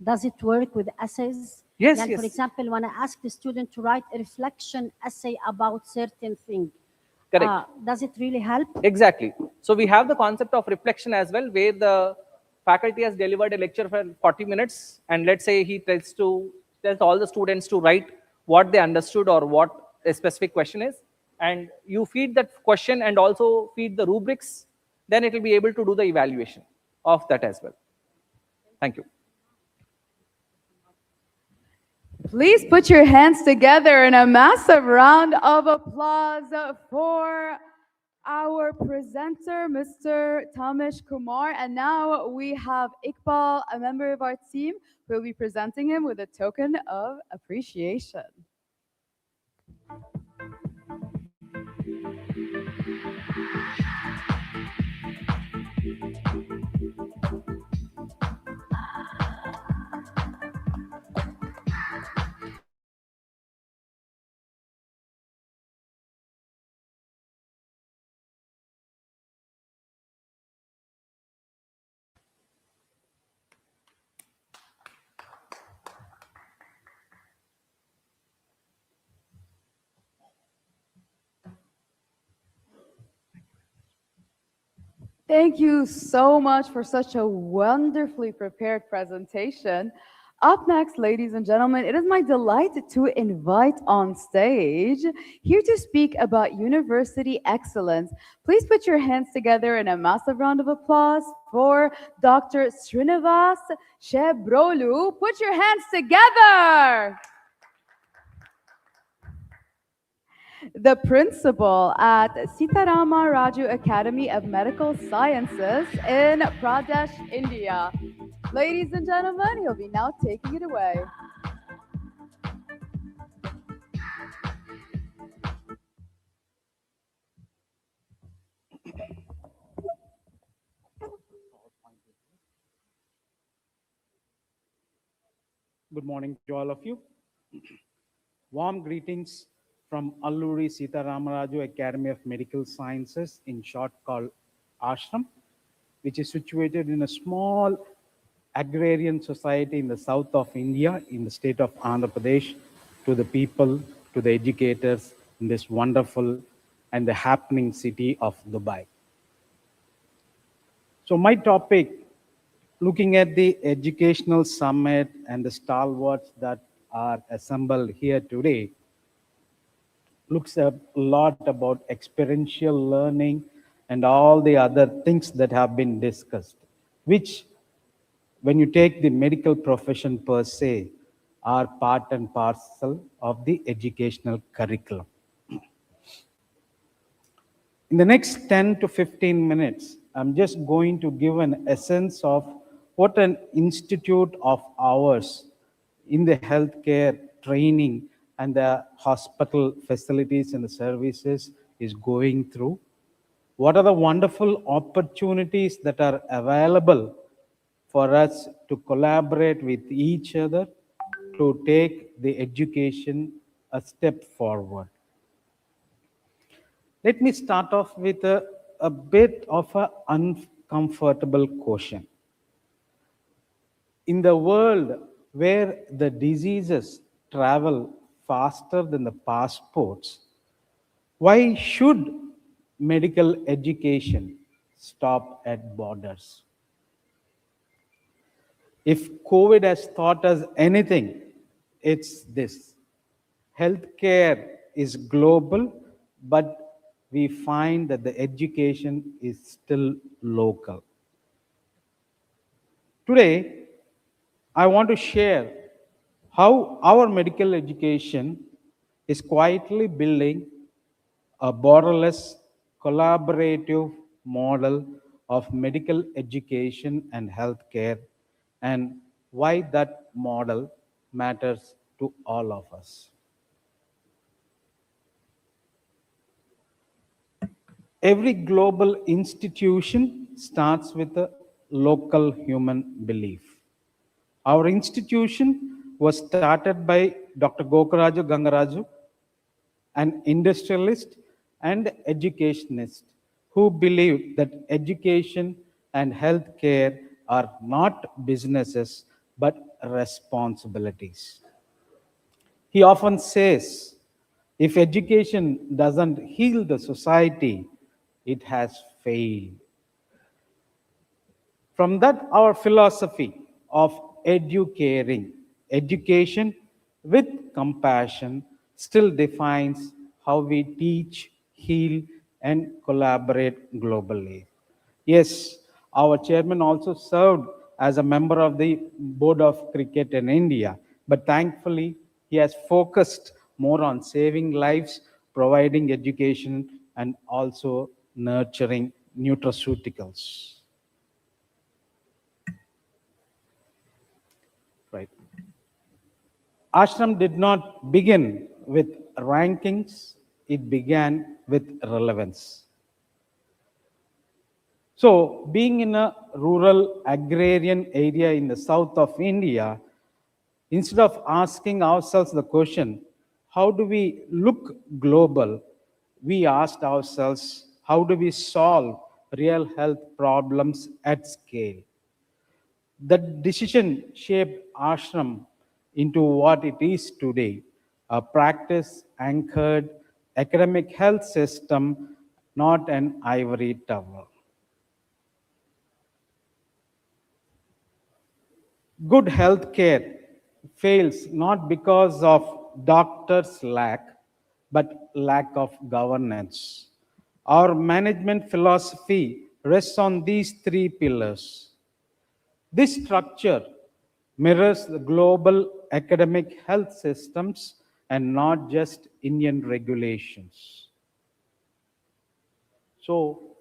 Does it work with essays? Yes, Then, yes. For example, when I ask the student to write a reflection essay about certain thing, Correct. Does it really help? Exactly. So we have the concept of reflection as well, where the faculty has delivered a lecture for 40 minutes, and let's say he tells all the students to write what they understood or what a specific question is, and you feed that question and also feed the rubrics, then it will be able to do the evaluation of that as well. Thank you. Please put your hands together in a massive round of applause for our presenter, Mr. Tamish Kumar. And now we have Iqbal, a member of our team, who will be presenting him with a token of appreciation. Thank you so much for such a wonderfully prepared presentation. Up next, ladies and gentlemen, it is my delight to invite on stage, here to speak about university excellence. Please put your hands together in a massive round of applause for Dr. Srinivas Shebrolu. Put your hands together. The principal at Sitarama Raju Academy of Medical Sciences in Pradesh, India. Ladies and gentlemen, he'll be now taking it away. Good morning to all of you. Warm greetings from Alluri Sita Ramaraju Academy of Medical Sciences, in short called Ashram, which is situated in a small agrarian society in the south of India, in the state of Andhra Pradesh, to the people, to the educators in this wonderful and the happening city of Dubai. So my topic, looking at the educational summit and the stalwarts that are assembled here today, looks a lot about experiential learning and all the other things that have been discussed, which when you take the medical profession per se, are part and parcel of the educational curriculum. In the next 10 to 15 minutes, I'm just going to give an essence of what an institute of ours in the healthcare training and the hospital facilities and the services is going through. What are the wonderful opportunities that are available for us to collaborate with each other to take the education a step forward. Let me start off with a bit of an uncomfortable question. In the world where the diseases travel faster than the passports, why should medical education stop at borders? If COVID has taught us anything, it's this. Healthcare is global, but we find that the education is still local. Today, I want to share how our medical education is quietly building a borderless, collaborative model of medical education and healthcare, and why that model matters to all of us. Every global institution starts with a local human belief. Our institution was started by Dr. Gokaraju Gangaraju, an industrialist and educationist who believed that education and healthcare are not businesses but responsibilities. He often says, if education doesn't heal the society, it has failed. From that, our philosophy of educaring, education with compassion, still defines how we teach, heal, and collaborate globally. Yes, our chairman also served as a member of the Board of Cricket in India, but thankfully, he has focused more on saving lives, providing education, and also nurturing nutraceuticals. Right. Ashram did not begin with rankings, it began with relevance. So, being in a rural agrarian area in the south of India, instead of asking ourselves the question, how do we look global? We asked ourselves, how do we solve real health problems at scale? That decision shaped Ashram into what it is today, a practice-anchored academic health system, not an ivory tower. Good healthcare fails not because of doctors' lack, but lack of governance. Our management philosophy rests on these three pillars. This structure mirrors the global academic health systems and not just Indian regulations. So,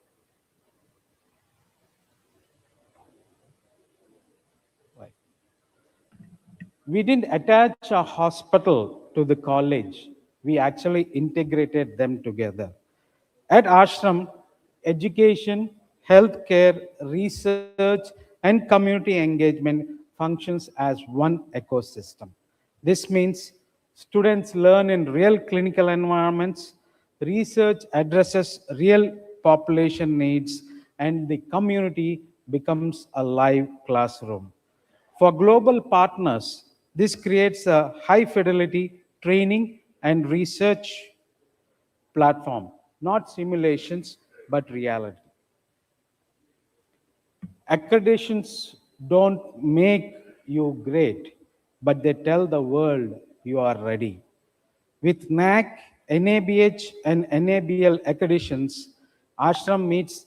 we didn't attach a hospital to the college. We actually integrated them together. At Ashram, education, healthcare, research, and community engagement functions as one ecosystem. This means students learn in real clinical environments, research addresses real population needs, and the community becomes a live classroom. For global partners, this creates a high-fidelity training and research platform, not simulations, but reality. Accreditations don't make you great, but they tell the world you are ready. With NAC, NABH, and NABL accreditations, Ashram meets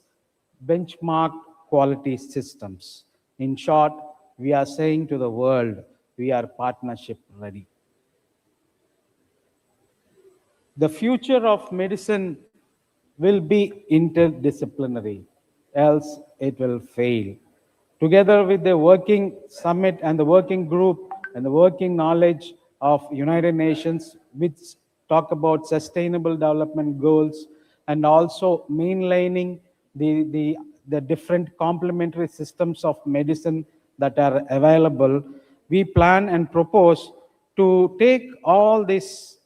benchmark quality systems. In short, we are saying to the world, we are partnership ready. The future of medicine will be interdisciplinary, else it will fail. Together with the working summit and the working group and the working knowledge of United Nations, which talk about sustainable development goals and also mainlining the different complementary systems of medicine that are available, we plan and propose to take all this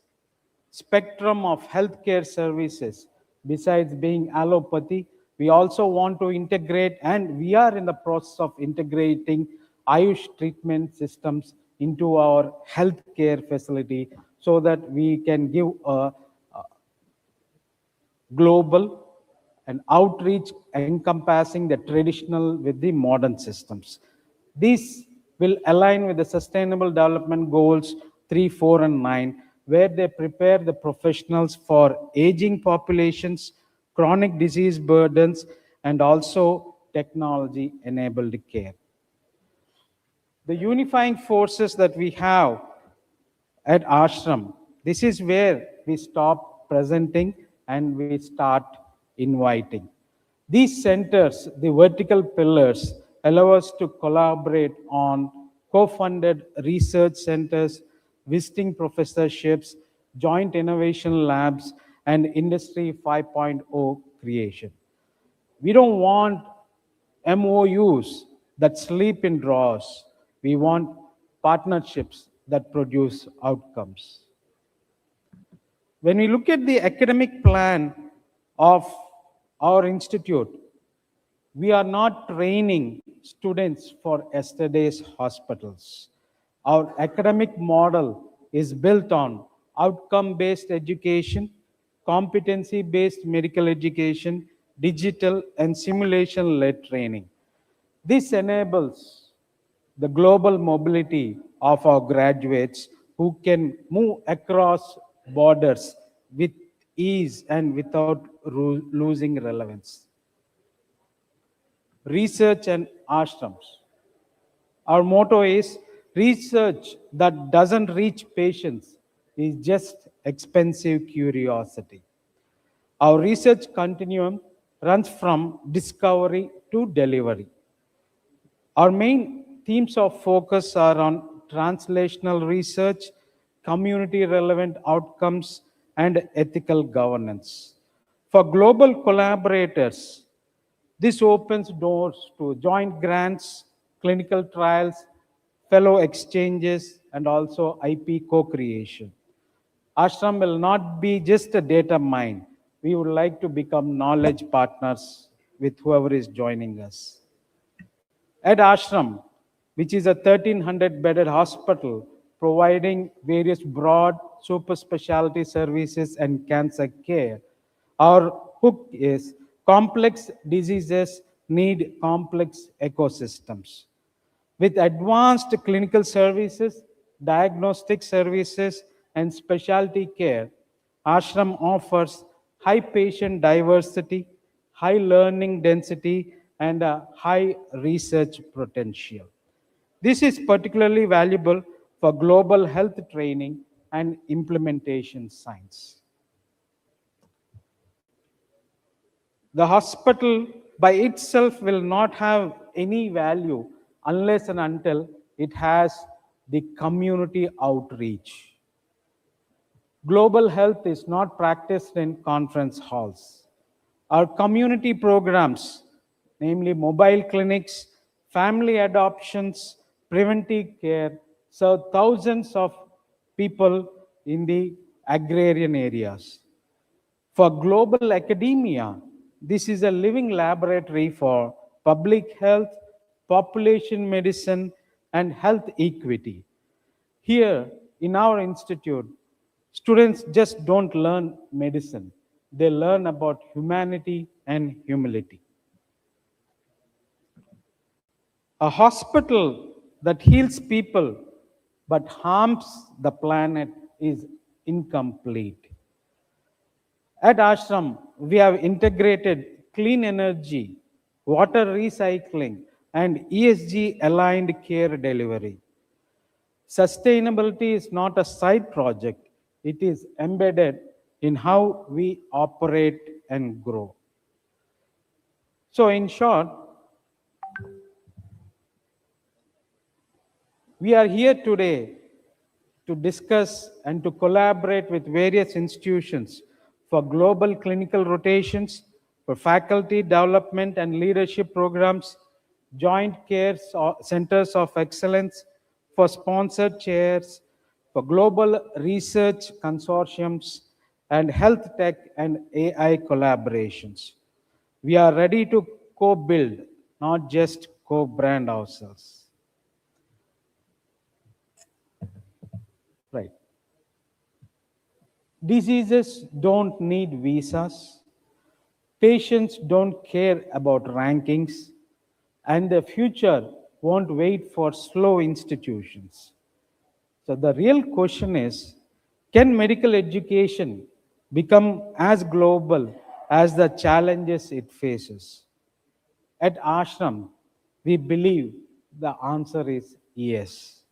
spectrum of healthcare services. Besides being allopathy, we also want to integrate, and we are in the process of integrating Ayush treatment systems into our healthcare facility so that we can give a global and outreach encompassing the traditional with the modern systems. This will align with the Sustainable Development Goals 3, 4, and 9, where they prepare the professionals for aging populations, chronic disease burdens, and also technology-enabled care. The unifying forces that we have at Ashram, this is where we stop presenting and we start inviting. These centers, the vertical pillars, allow us to collaborate on co-funded research centers, visiting professorships, joint innovation labs, and Industry 5.0 creation. We don't want MOUs that sleep in drawers. We want partnerships that produce outcomes. When we look at the academic plan of our institute, we are not training students for yesterday's hospitals. Our academic model is built on outcome-based education, competency-based medical education, digital and simulation-led training. This enables the global mobility of our graduates who can move across borders with ease and without losing relevance. Research and ashrams. Our motto is research that doesn't reach patients is just expensive curiosity. Our research continuum runs from discovery to delivery. Our main themes of focus are on translational research, community relevant outcomes, and ethical governance. For global collaborators, this opens doors to joint grants, clinical trials, fellow exchanges, and also IP co-creation. Ashram will not be just a data mine. We would like to become knowledge partners with whoever is joining us. At Ashram, which is a 1,300-bedded hospital providing various broad super specialty services and cancer care, our hook is complex diseases need complex ecosystems. With advanced clinical services, diagnostic services, and specialty care, Ashram offers high patient diversity, high learning density, and a high research potential. This is particularly valuable for global health training and implementation science. The hospital by itself will not have any value unless and until it has the community outreach. Global health is not practiced in conference halls. Our community programs, namely mobile clinics, family adoptions, preventive care, serve thousands of people in the agrarian areas. For global academia, this is a living laboratory for public health, population medicine, and health equity. Here in our institute, Students just don't learn medicine. They learn about humanity and humility. A hospital that heals people but harms the planet is incomplete. At Ashram, we have integrated clean energy, water recycling, and ESG-aligned care delivery. Sustainability is not a side project. It is embedded in how we operate and grow. So in short, we are here today to discuss and to collaborate with various institutions for global clinical rotations, for faculty development and leadership programs, joint care centers of excellence, for sponsored chairs, for global research consortiums, and health tech and AI collaborations. We are ready to co-build, not just co-brand ourselves. Right. Diseases don't need visas. Patients don't care about rankings. And the future won't wait for slow institutions. So the real question is, can medical education become as global as the challenges it faces? At Ashram, we believe the answer is yes,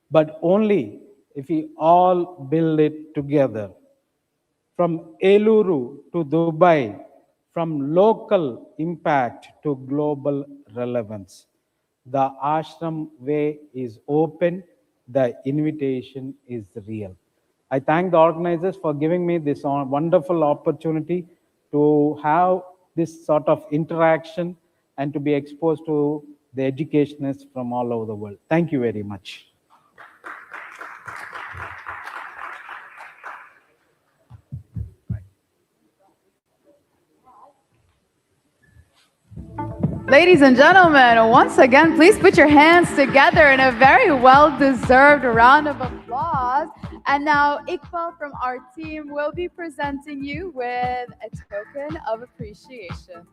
but only if we all build it together. From Eluru to Dubai, from local impact to global relevance. The Ashram way is open, the invitation is real. I thank the organizers for giving me this wonderful opportunity to have this sort of interaction and to be exposed to the educationists from all over the world. Thank you very much. Ladies and gentlemen, once again, please put your hands together in a very well-deserved round of applause. And now Iqbal from our team will be presenting you with a token of appreciation.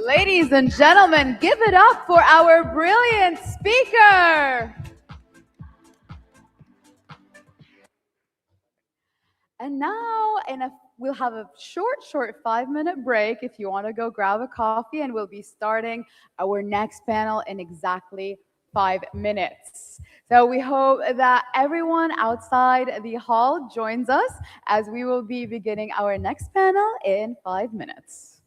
Ladies and gentlemen, give it up for our brilliant speaker. And now, we'll have a short 5-minute break if you want to go grab a coffee, and we'll be starting our next panel in exactly 5 minutes. So we hope that everyone outside the hall joins us as we will be beginning our next panel in 5 minutes.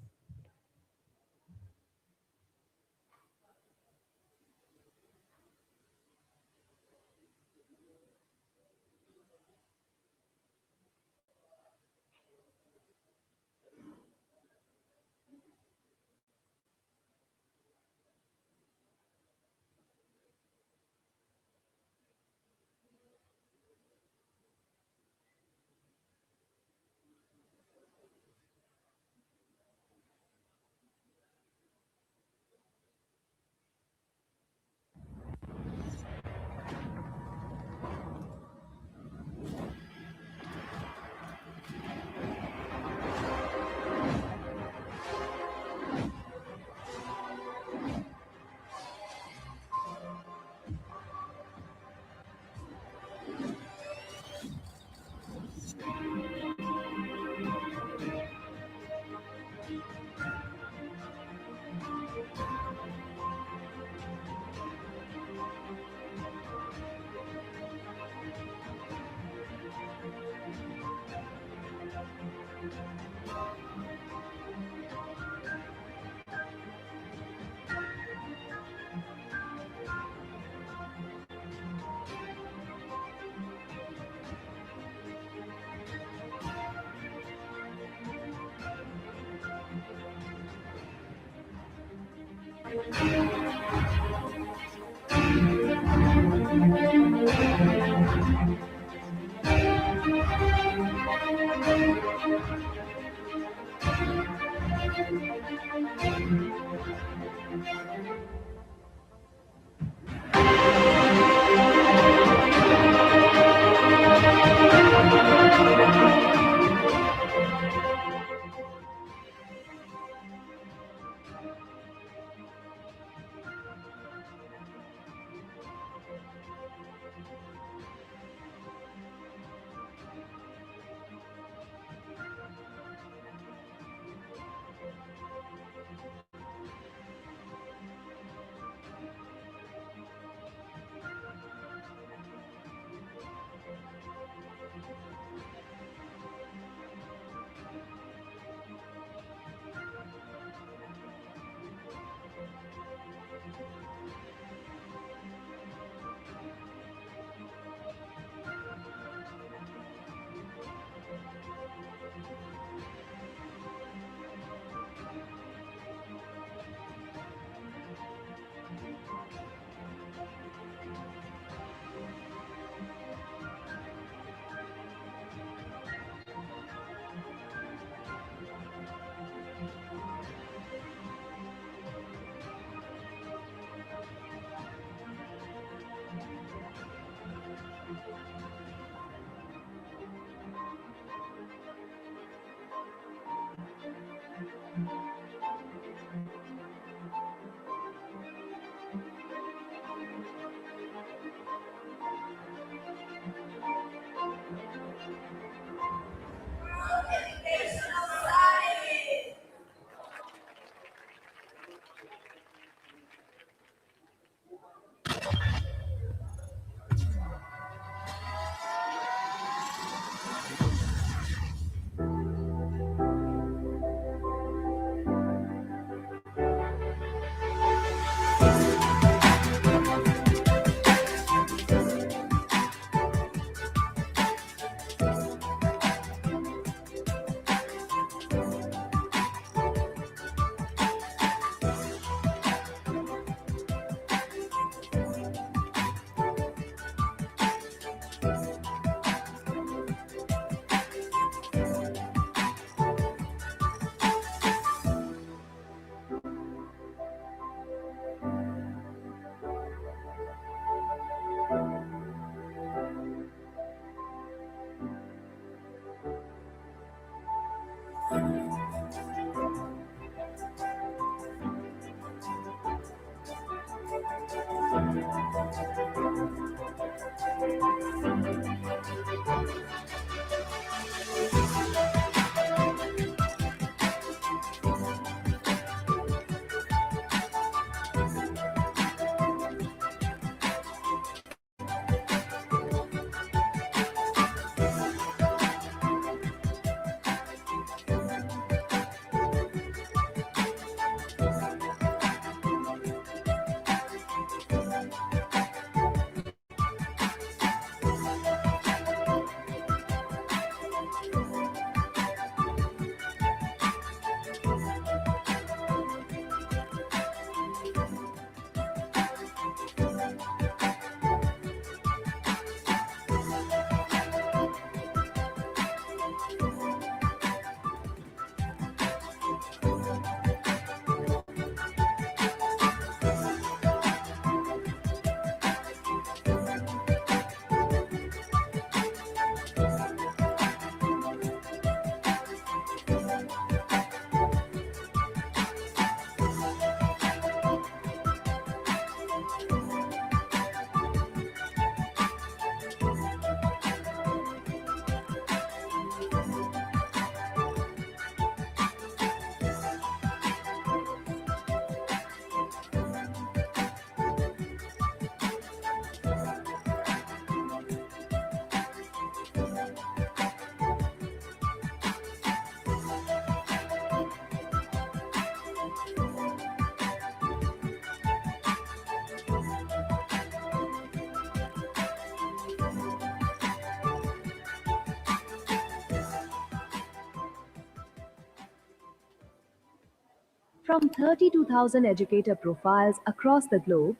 From 32,000 educator profiles across the globe,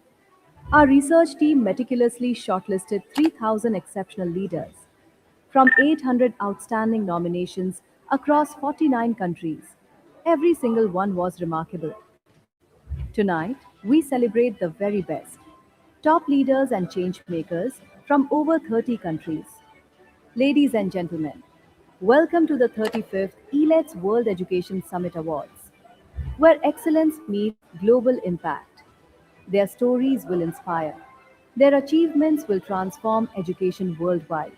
our research team meticulously shortlisted 3,000 exceptional leaders from 800 outstanding nominations across 49 countries. Every single one was remarkable. Tonight, we celebrate the very best, top leaders and change makers from over 30 countries. Ladies and gentlemen, welcome to the 35th ELETS World Education Summit Awards, where excellence meets global impact. Their stories will inspire. Their achievements will transform education worldwide.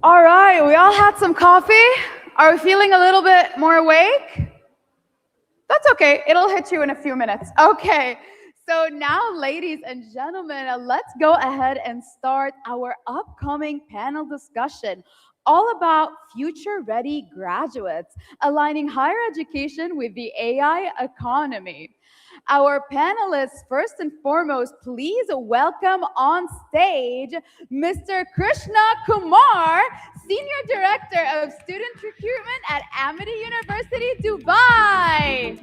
All right, we all had some coffee. Are we feeling a little bit more awake? That's okay, it'll hit you in a few minutes. Okay, so now, ladies and gentlemen, let's go ahead and start our upcoming panel discussion all about future-ready graduates, aligning higher education with the AI economy. Our panelists, first and foremost, please welcome on stage Mr. Krishna Kumar, Senior Director of Student Recruitment at Amity University, Dubai.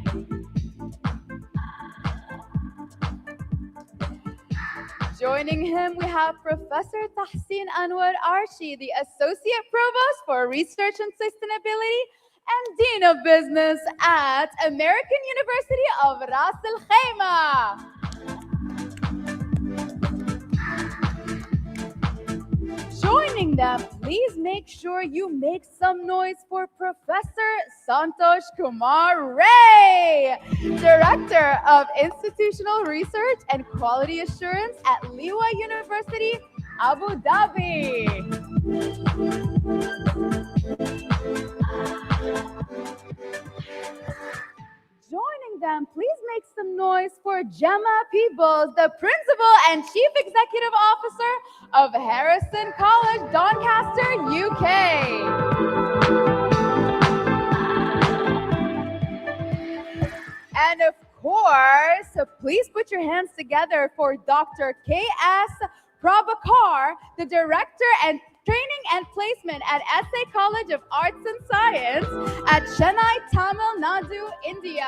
Joining him, we have Professor Tahsin Anwar Arshi, the Associate Provost for Research and Sustainability and Dean of Business at American University of Ras Al Khaimah. Joining them, please make sure you make some noise for Professor Santosh Kumar Ray, Director of Institutional Research and Quality Assurance at Liwa University, Abu Dhabi. Joining them, please make some noise for Gemma Peebles, the Principal and Chief Executive Officer of Harrison College, Doncaster, UK. And of course, please put your hands together for Dr. K.S. Prabhakar, the Director and Training and Placement at SA College of Arts and Science at Chennai, Tamil Nadu, India.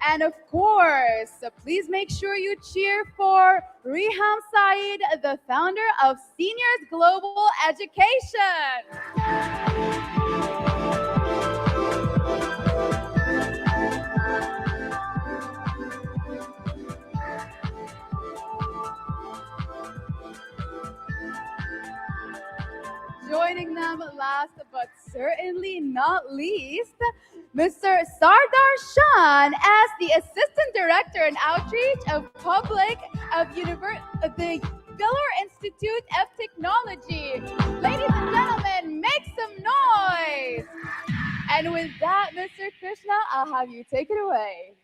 And of course, please make sure you cheer for Reham Saeed, the founder of Seniors Global Education. Joining them last but certainly not least, Mr. Sardar Shan as the Assistant Director and Outreach of Public of the Giller Institute of Technology. Ladies and gentlemen, make some noise. And with that, Mr. Krishna, I'll have you take it away.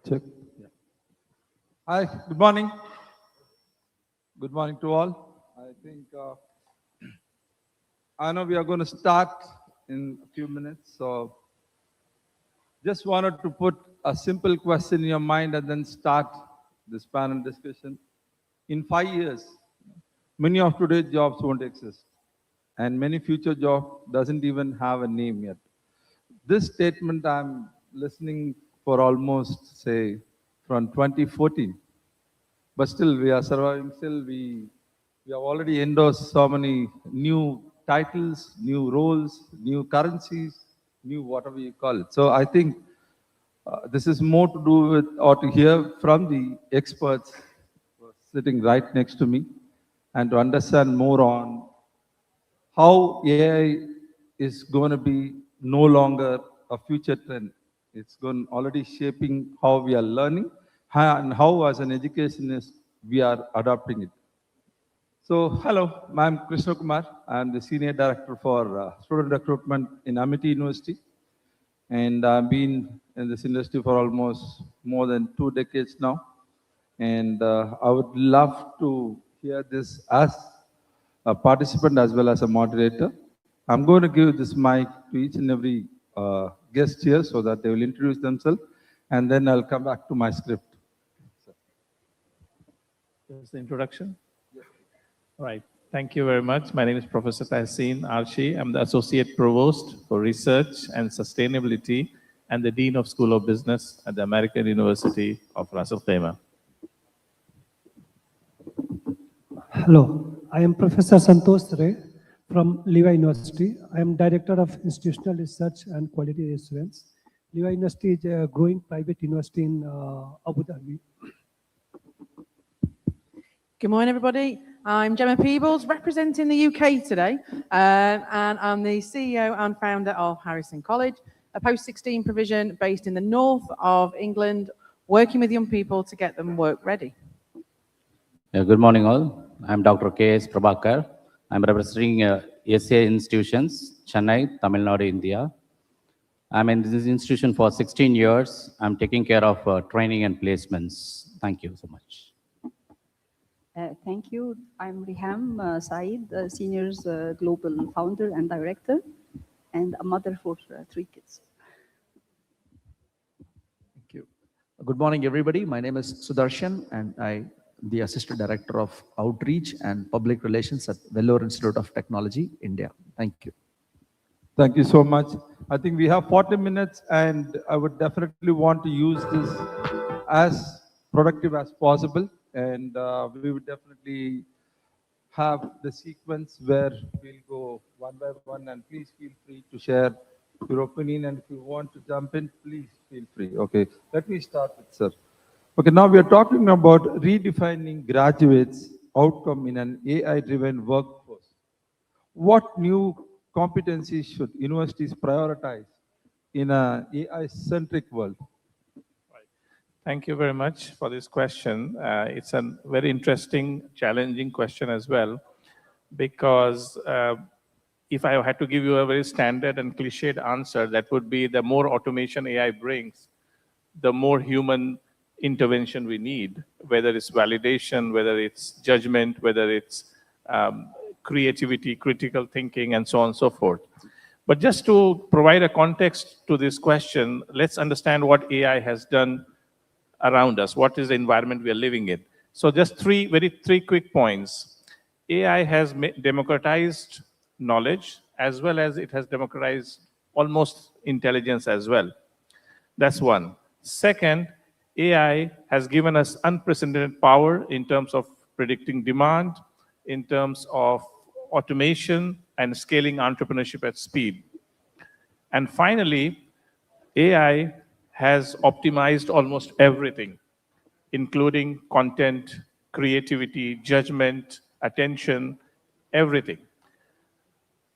Check. Yeah. Hi, good morning. Good morning to all. I think I know we are going to start in a few minutes, so just wanted to put a simple question in your mind and then start this panel discussion. In 5 years, many of today's jobs won't exist, and many future jobs doesn't even have a name yet. This statement I'm listening for almost, say, from 2014. But still, we are surviving. Still, we have already endorsed so many new titles, new roles, new currencies, new whatever you call it. So I think this is more to do with, or to hear from the experts who are sitting right next to me, and to understand more on how AI is going to be no longer a future trend. It's going already shaping how we are learning and how as an educationist we are adopting it. So hello, I'm Krishna Kumar. I'm the Senior Director for Student Recruitment in Amity University. And I've been in this industry for almost more than 2 decades now. And I would love to hear this as a participant as well as a moderator. I'm going to give this mic to each and every guest here so that they will introduce themselves, and then I'll come back to my script. There's the introduction. All right. Thank you very much. My name is Professor Tahseen Arshi. I'm the Associate Provost for Research and Sustainability and the Dean of School of Business at the American University of Ras Al Khaimah. Hello, I am Professor Santosh Ray from Liwa University. I am Director of Institutional Research and Quality Assurance. Liwa University is a growing private university in Abu Dhabi. Good morning, everybody. I'm Gemma Peebles, representing the UK today, and I'm the CEO and founder of Harrison College, a post-16 provision based in the north of England, working with young people to get them work ready. Good morning, all. I'm Dr. K.S. Prabhakar. I'm representing SA institutions, Chennai, Tamil Nadu, India. I'm in this institution for 16 years. I'm taking care of training and placements. Thank you so much. Thank you. I'm Reham Saeed, Seniors Global Founder and Director, and a mother for 3 kids. Thank you. Good morning, everybody. My name is Sudarshan, and I the Assistant Director of Outreach and Public Relations at Vellore Institute of Technology, India. Thank you. Thank you so much. I think we have 40 minutes, and I would definitely want to use this as productive as possible. And we would definitely have the sequence where we'll go one by one, and please feel free to share your opinion. And if you want to jump in, please feel free. Okay, let me start with sir. Okay, now we are talking about redefining graduates' outcome in an AI-driven workforce. What new competencies should universities prioritize in an AI-centric world? Thank you very much for this question. It's a very interesting, challenging question as well, because if I had to give you a very standard and cliched answer, that would be the more automation AI brings, the more human intervention we need, whether it's validation, whether it's judgment, whether it's creativity, critical thinking, and so on and so forth. But just to provide a context to this question, let's understand what AI has done around us. What is the environment we are living in? So just three quick points. AI has democratized knowledge, as well as it has democratized almost intelligence as well. That's one. Second, AI has given us unprecedented power in terms of predicting demand, in terms of automation and scaling entrepreneurship at speed. And finally, AI has optimized almost everything, including content, creativity, judgment, attention, everything.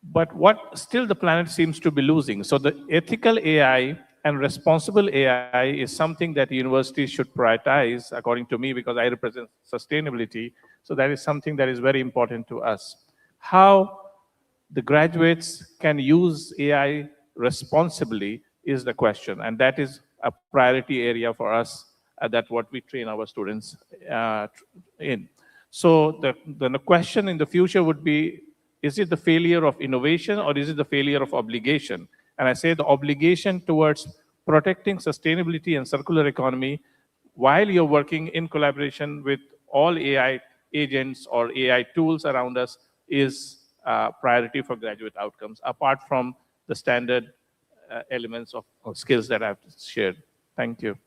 But what still the planet seems to be losing. So the ethical AI and responsible AI is something that universities should prioritize, according to me, because I represent sustainability. So that is something that is very important to us. How the graduates can use AI responsibly is the question. And that is a priority area for us. That's what we train our students in. So the question in the future would be, is it the failure of innovation or is it the failure of obligation? And I say the obligation towards protecting sustainability and circular economy while you're working in collaboration with all AI agents or AI tools around us is priority for graduate outcomes, apart from the standard elements of skills that I've shared. Thank you.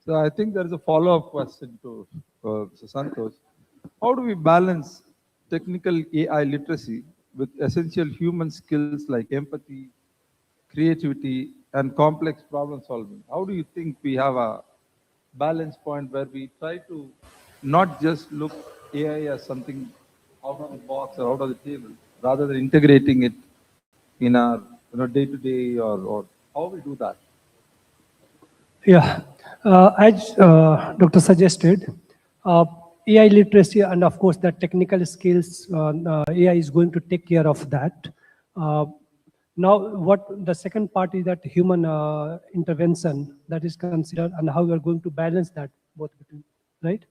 So I think there is a follow-up question to Santosh. How do we balance technical AI literacy with essential human skills like empathy, creativity, and complex problem solving? How do you think we have a balance point where we try to not just look AI as something out of the box or out of the table, rather than integrating it in our day-to-day, or how we do that? Yeah, as Dr. suggested, AI literacy and of course the technical skills, AI is going to take care of that. Now, what the second part is that human intervention that is considered, and how we are going to balance that both between, right?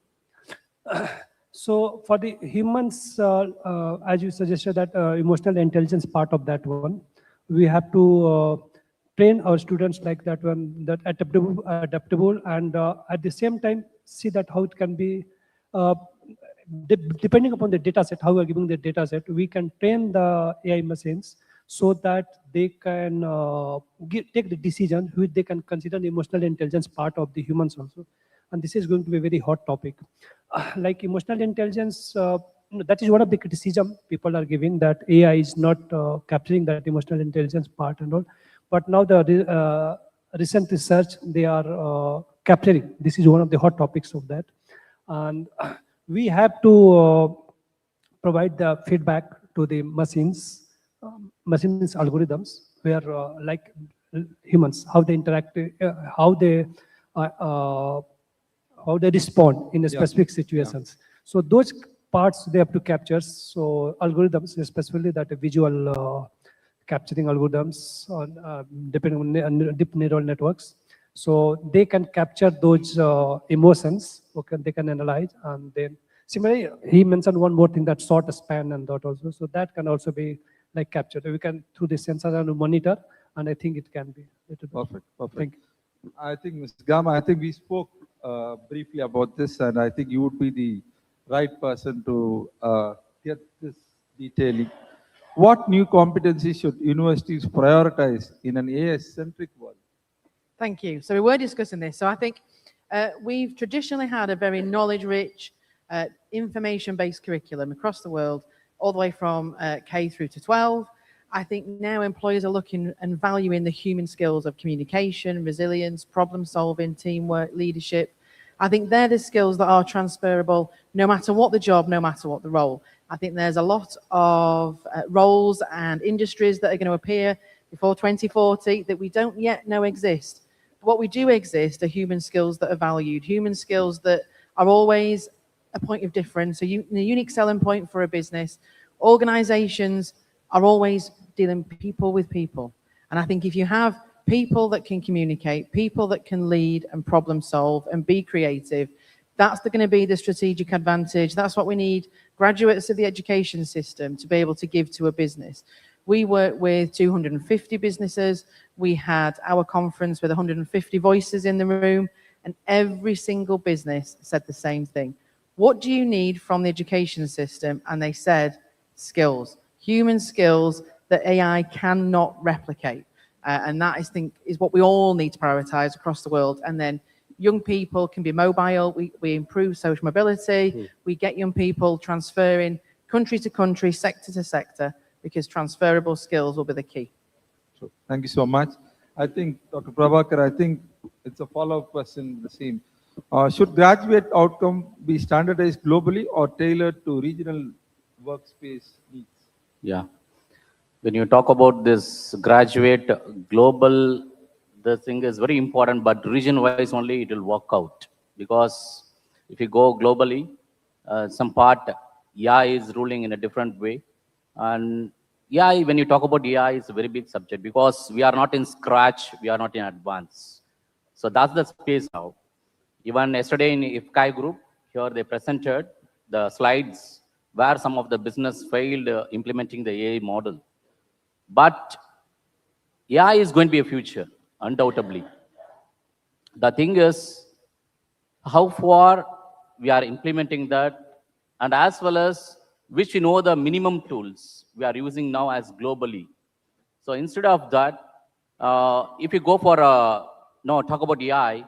So for the humans, as you suggested, that emotional intelligence part of that one, we have to train our students like that one, that adaptable, and at the same time see that how it can be, depending upon the data set, how we are giving the data set, we can train the AI machines so that they can take the decision which they can consider the emotional intelligence part of the humans also. And this is going to be a very hot topic. Like emotional intelligence, that is one of the criticism people are giving, that AI is not capturing that emotional intelligence part and all. But now the recent research, they are capturing. This is one of the hot topics of that. And we have to provide the feedback to the machines algorithms, where like humans, how they interact, how they respond in the specific situations. So those parts they have to capture. So algorithms, especially that visual capturing algorithms depending on deep neural networks. So they can capture those emotions. Okay, they can analyze, and then similarly he mentioned one more thing, that short span and that also. So that can also be like captured. We can through the sensor and monitor, and I think it can be. Perfect. Thank you. I think Ms. Gama, I think we spoke briefly about this, and I think you would be the right person to get this detailing. What new competencies should universities prioritize in an AI-centric world? Thank you. So we were discussing this. So I think we've traditionally had a very knowledge-rich, information-based curriculum across the world, all the way from K through to 12. I think now employers are looking and valuing the human skills of communication, resilience, problem-solving, teamwork, leadership. I think they're the skills that are transferable no matter what the job, no matter what the role. I think there's a lot of roles and industries that are going to appear before 2040 that we don't yet know exist. What we do exist are human skills that are valued, human skills that are always a point of difference, a unique selling point for a business. Organizations are always dealing people with people. And I think if you have people that can communicate, people that can lead and problem solve and be creative, that's going to be the strategic advantage. That's what we need graduates of the education system to be able to give to a business. We work with 250 businesses. We had our conference with 150 voices in the room, and every single business said the same thing. What do you need from the education system? And they said skills, human skills that AI cannot replicate. And that, I think, is what we all need to prioritize across the world. And then young people can be mobile. We improve social mobility. We get young people transferring country to country, sector to sector, because transferable skills will be the key. So, thank you so much. I think, Dr. Prabhakar, I think it's a follow-up question, the same. Should graduate outcome be standardized globally or tailored to regional workspace needs? Yeah. When you talk about this graduate global, the thing is very important, but region-wise only it will work out. Because if you go globally, some part AI is ruling in a different way. And AI, when you talk about AI, it's a very big subject because we are not in scratch, we are not in advance. So that's the space now. Even yesterday in IFCAI group, here they presented the slides where some of the business failed implementing the AI model. But AI is going to be a future, undoubtedly. The thing is, how far we are implementing that, and as well as which you know the minimum tools we are using now as globally. So instead of that, if you go for talk about AI,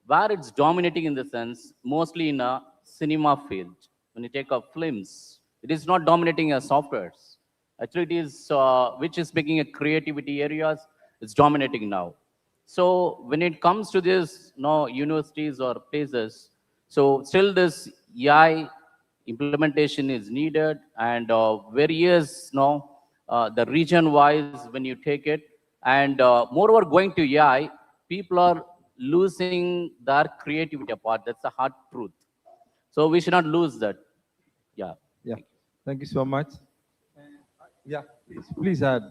where it's dominating in the sense, mostly in a cinema field. When you take up films, it is not dominating as softwares. Actually, it is, which is making a creativity areas, it's dominating now. So when it comes to this, universities or places, so still this AI implementation is needed, and various, the region-wise when you take it, and moreover going to AI, people are losing their creativity apart. That's the hard truth. So we should not lose that. Yeah. Yeah. Thank you so much. Yeah, please add.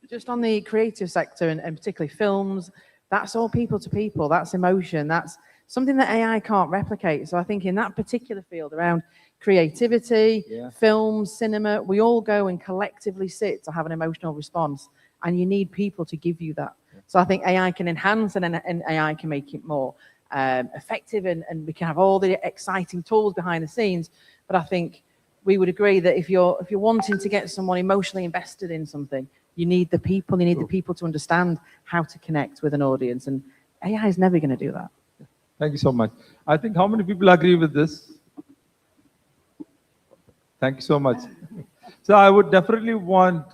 Just on the creative sector and particularly films, that's all people to people. That's emotion. That's something that AI can't replicate. So I think in that particular field around creativity, film, cinema, we all go and collectively sit to have an emotional response, and you need people to give you that. So I think AI can enhance and AI can make it more effective, and we can have all the exciting tools behind the scenes. But I think we would agree that if you're wanting to get someone emotionally invested in something, you need the people. You need the people to understand how to connect with an audience, and AI is never going to do that. Thank you so much. I think how many people agree with this? Thank you so much. So I would definitely want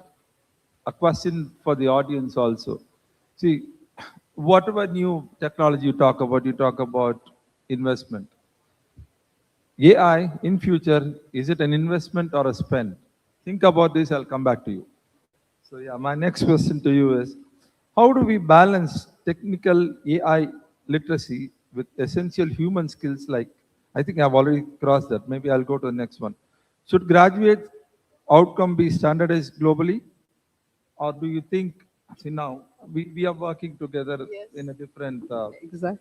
a question for the audience also. See, whatever new technology you talk about investment. AI in future, is it an investment or a spend? Think about this, I'll come back to you. So yeah, my next question to you is, how do we balance technical AI literacy with essential human skills like, I think I've already crossed that, maybe I'll go to the next one. Should graduate outcome be standardized globally? Or do you think, see now, we are working together in a different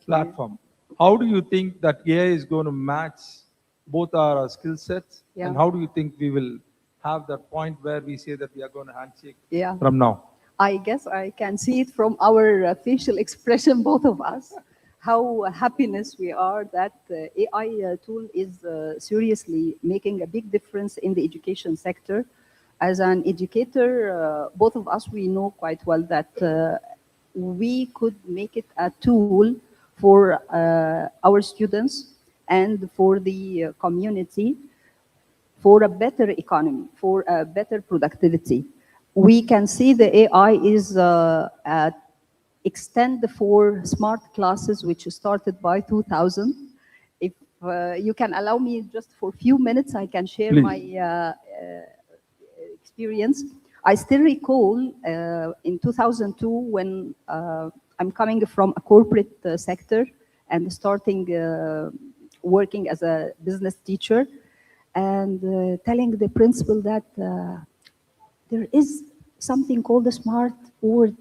platform. How do you think that AI is going to match both our skill sets? And how do you think we will have that point where we say that we are going to handshake from now? I guess I can see it from our facial expression, both of us. how happiness we are that AI tool is seriously making a big difference in the education sector. As an educator, both of us, we know quite well that we could make it a tool for our students and for the community for a better economy, for a better productivity. We can see the AI is extend for smart classes, which started by 2000. If you can allow me just for a few minutes, I can share Please. my experience. I still recall in 2002 when I'm coming from a corporate sector and starting working as a business teacher, and telling the principal that there is something called a smart board.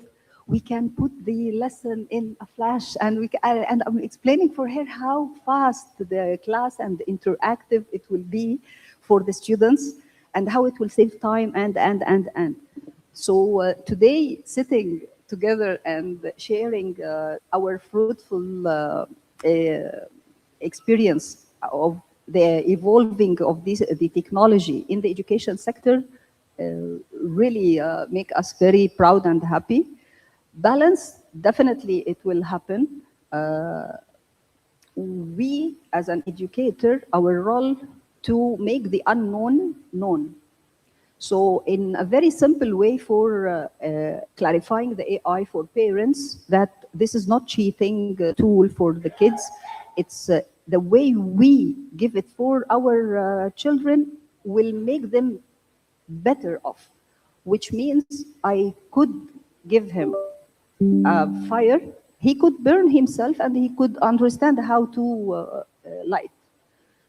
We can put the lesson in a flash, and and I'm explaining for her how fast the class and interactive it will be for the students, and how it will save time and. So today, sitting together and sharing our fruitful experience of the evolving of the technology in the education sector really make us very proud and happy. Balance, definitely it will happen. We, as an educator, our role to make the unknown known. So in a very simple way for clarifying the AI for parents, that this is not cheating tool for the kids. It's the way we give it for our children will make them better off, which means I could give him fire, he could burn himself and he could understand how to light.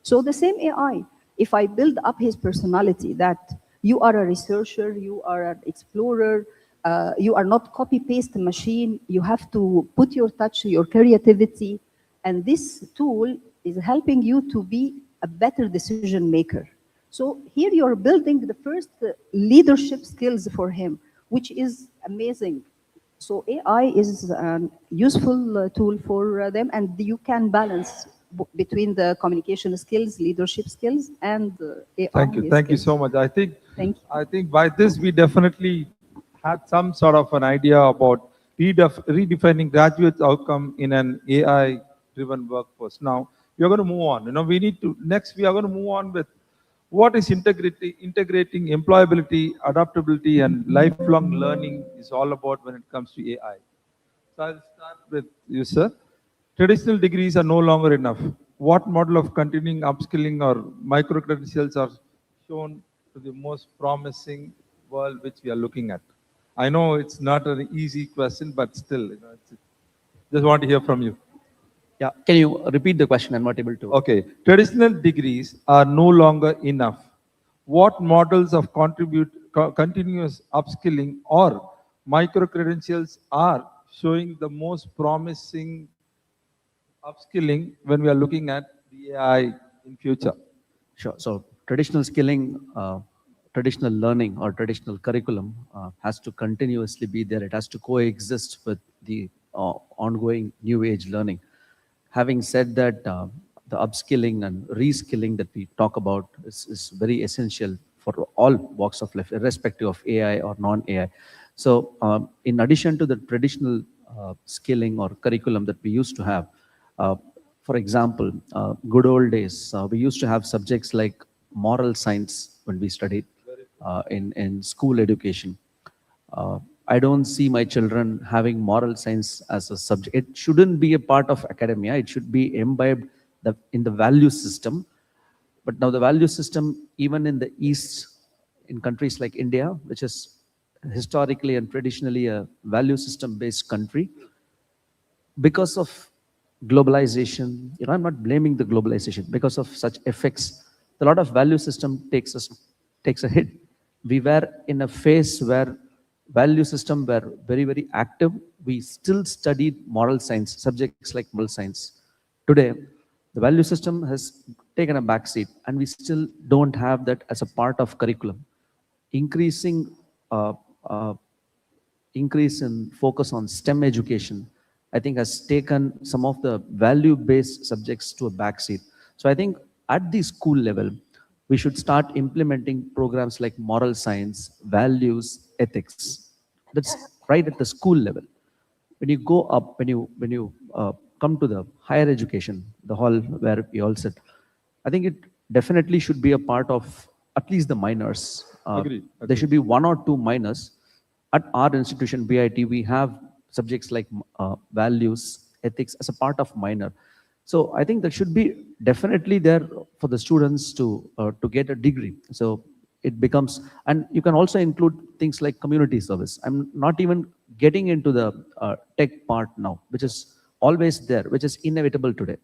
So the same AI, if I build up his personality, that you are a researcher, you are an explorer, you are not copy-paste machine, you have to put your touch, your creativity, and this tool is helping you to be a better decision maker. So here you're building the first leadership skills for him, which is amazing. So AI is a useful tool for them, and you can balance between the communication skills, leadership skills, and AI. Thank you so much. I think by this we definitely had some sort of an idea about redefining graduate outcome in an AI-driven workforce. Now we are going to move on. We need to next. We are going to move on with what is integrating employability, adaptability, and lifelong learning is all about when it comes to AI. So I'll start with you, sir. Traditional degrees are no longer enough. What model of continuing upskilling or micro-credentials are shown to the most promising world which we are looking at? I know it's not an easy question, but still, just want to hear from you. Yeah, can you repeat the question? I'm not able to. Okay, traditional degrees are no longer enough. What models of continuous upskilling or micro-credentials are showing the most promising upskilling when we are looking at the AI in future? Sure. So traditional skilling, traditional learning or traditional curriculum has to continuously be there. It has to coexist with the ongoing new age learning. Having said that, the upskilling and reskilling that we talk about is very essential for all walks of life, irrespective of AI or non-AI. So in addition to the traditional skilling or curriculum that we used to have, for example, good old days, we used to have subjects like moral science when we studied in school education. I don't see my children having moral science as a subject. It shouldn't be a part of academia. It should be imbibed in the value system. But now the value system, even in the East, in countries like India, which is historically and traditionally a value system based country, because of globalization, I'm not blaming the globalization, because of such effects, a lot of value system takes a hit. We were in a phase where value system were very, very active. We still studied moral science, subjects like moral science. Today, the value system has taken a backseat, and we still don't have that as a part of curriculum. Increase in focus on STEM education I think has taken some of the value-based subjects to a backseat. So I think at the school level, we should start implementing programs like moral science, values, ethics. That's right at the school level. When you go up, when you come to the higher education, the hall where we all sit, I think it definitely should be a part of at least the minors. Agreed. There should be 1 or 2 minors. At our institution, BIT, we have subjects like values, ethics as a part of minor. So I think that should be definitely there for the students to get a degree. So it becomes, and you can also include things like community service. I'm not even getting into the tech part now, which is always there, which is inevitable today.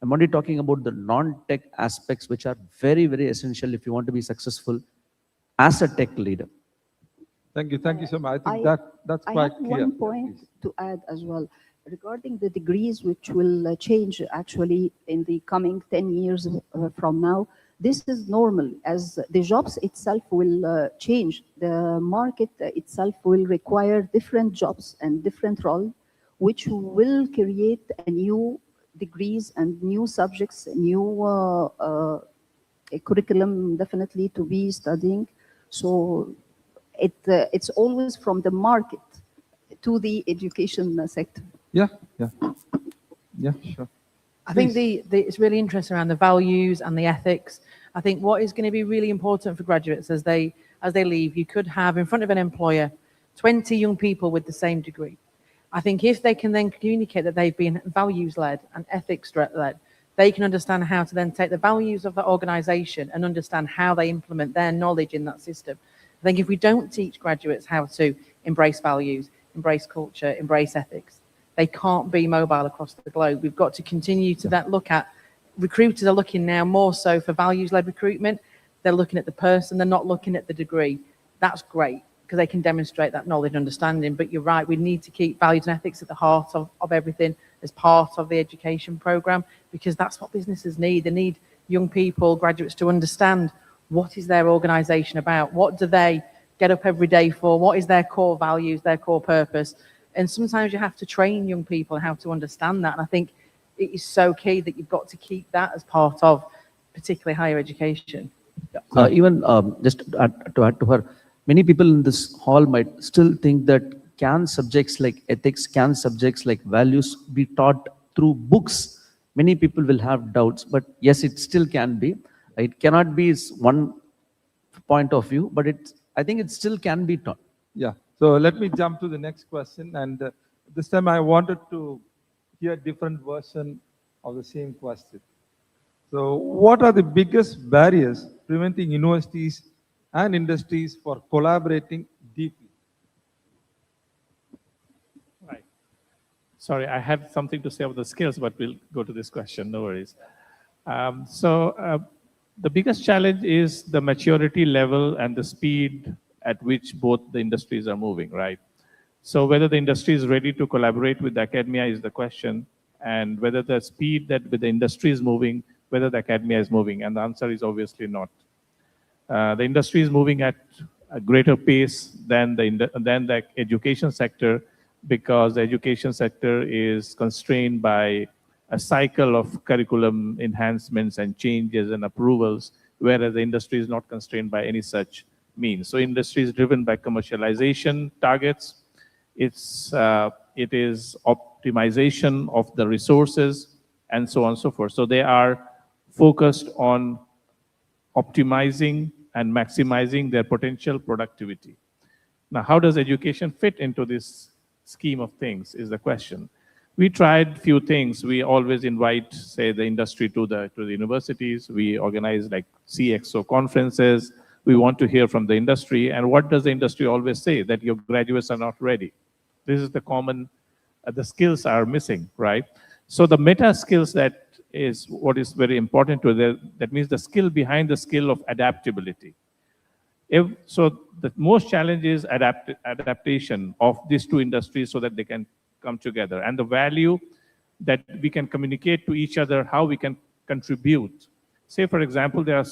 I'm only talking about the non-tech aspects, which are very, very essential if you want to be successful as a tech leader. Thank you so much. I think that's quite I have clear. one point to add as well regarding the degrees, which will change actually in the coming 10 years from now. This is normal as the jobs itself will change. The market itself will require different jobs and different roles, which will create a new degrees and new subjects, new curriculum definitely to be studying. So it's always from the market to the education sector. Yeah, sure. I think it's really interesting around the values and the ethics. I think what is going to be really important for graduates as they leave, you could have in front of an employer 20 young people with the same degree. I think if they can then communicate that they've been values-led and ethics-led, they can understand how to then take the values of the organization and understand how they implement their knowledge in that system. I think if we don't teach graduates how to embrace values, embrace culture, embrace ethics, they can't be mobile across the globe. We've got to continue to look at, recruiters are looking now more so for values-led recruitment. They're looking at the person, they're not looking at the degree. That's great because they can demonstrate that knowledge and understanding. But you're right, we need to keep values and ethics at the heart of everything as part of the education program, because that's what businesses need. They need young people, graduates, to understand what is their organization about, what do they get up every day for, what is their core values, their core purpose. And sometimes you have to train young people how to understand that. And I think it is so key that you've got to keep that as part of particularly higher education. Even just to add to her, many people in this hall might still think that can subjects like ethics, can subjects like values be taught through books? Many people will have doubts, but yes, it still can be. It cannot be one point of view, but I think it still can be taught. Yeah. So let me jump to the next question. And this time I wanted to hear a different version of the same question. So what are the biggest barriers preventing universities and industries for collaborating deeply? Right. Sorry, I had something to say about the skills, but we'll go to this question, no worries. The biggest challenge is the maturity level and the speed at which both the industries are moving, right? So whether the industry is ready to collaborate with the academia is the question, and whether the speed that with the industry is moving, whether the academia is moving, and the answer is obviously not. The industry is moving at a greater pace than the education sector, because the education sector is constrained by a cycle of curriculum enhancements and changes and approvals, whereas the industry is not constrained by any such means. So industry is driven by commercialization targets. It is optimization of the resources and so on and so forth. So they are focused on optimizing and maximizing their potential productivity. Now, how does education fit into this scheme of things is the question. We tried few things. We always invite, say, the industry to the universities. We organize like CXO conferences. We want to hear from the industry. And what does the industry always say? That your graduates are not ready. This is the common, the skills are missing, right? So the meta skills, that is what is very important to them. That means the skill behind the skill of adaptability. So the most challenge is adaptation of these two industries so that they can come together, and the value that we can communicate to each other, how we can contribute. Say, for example, there are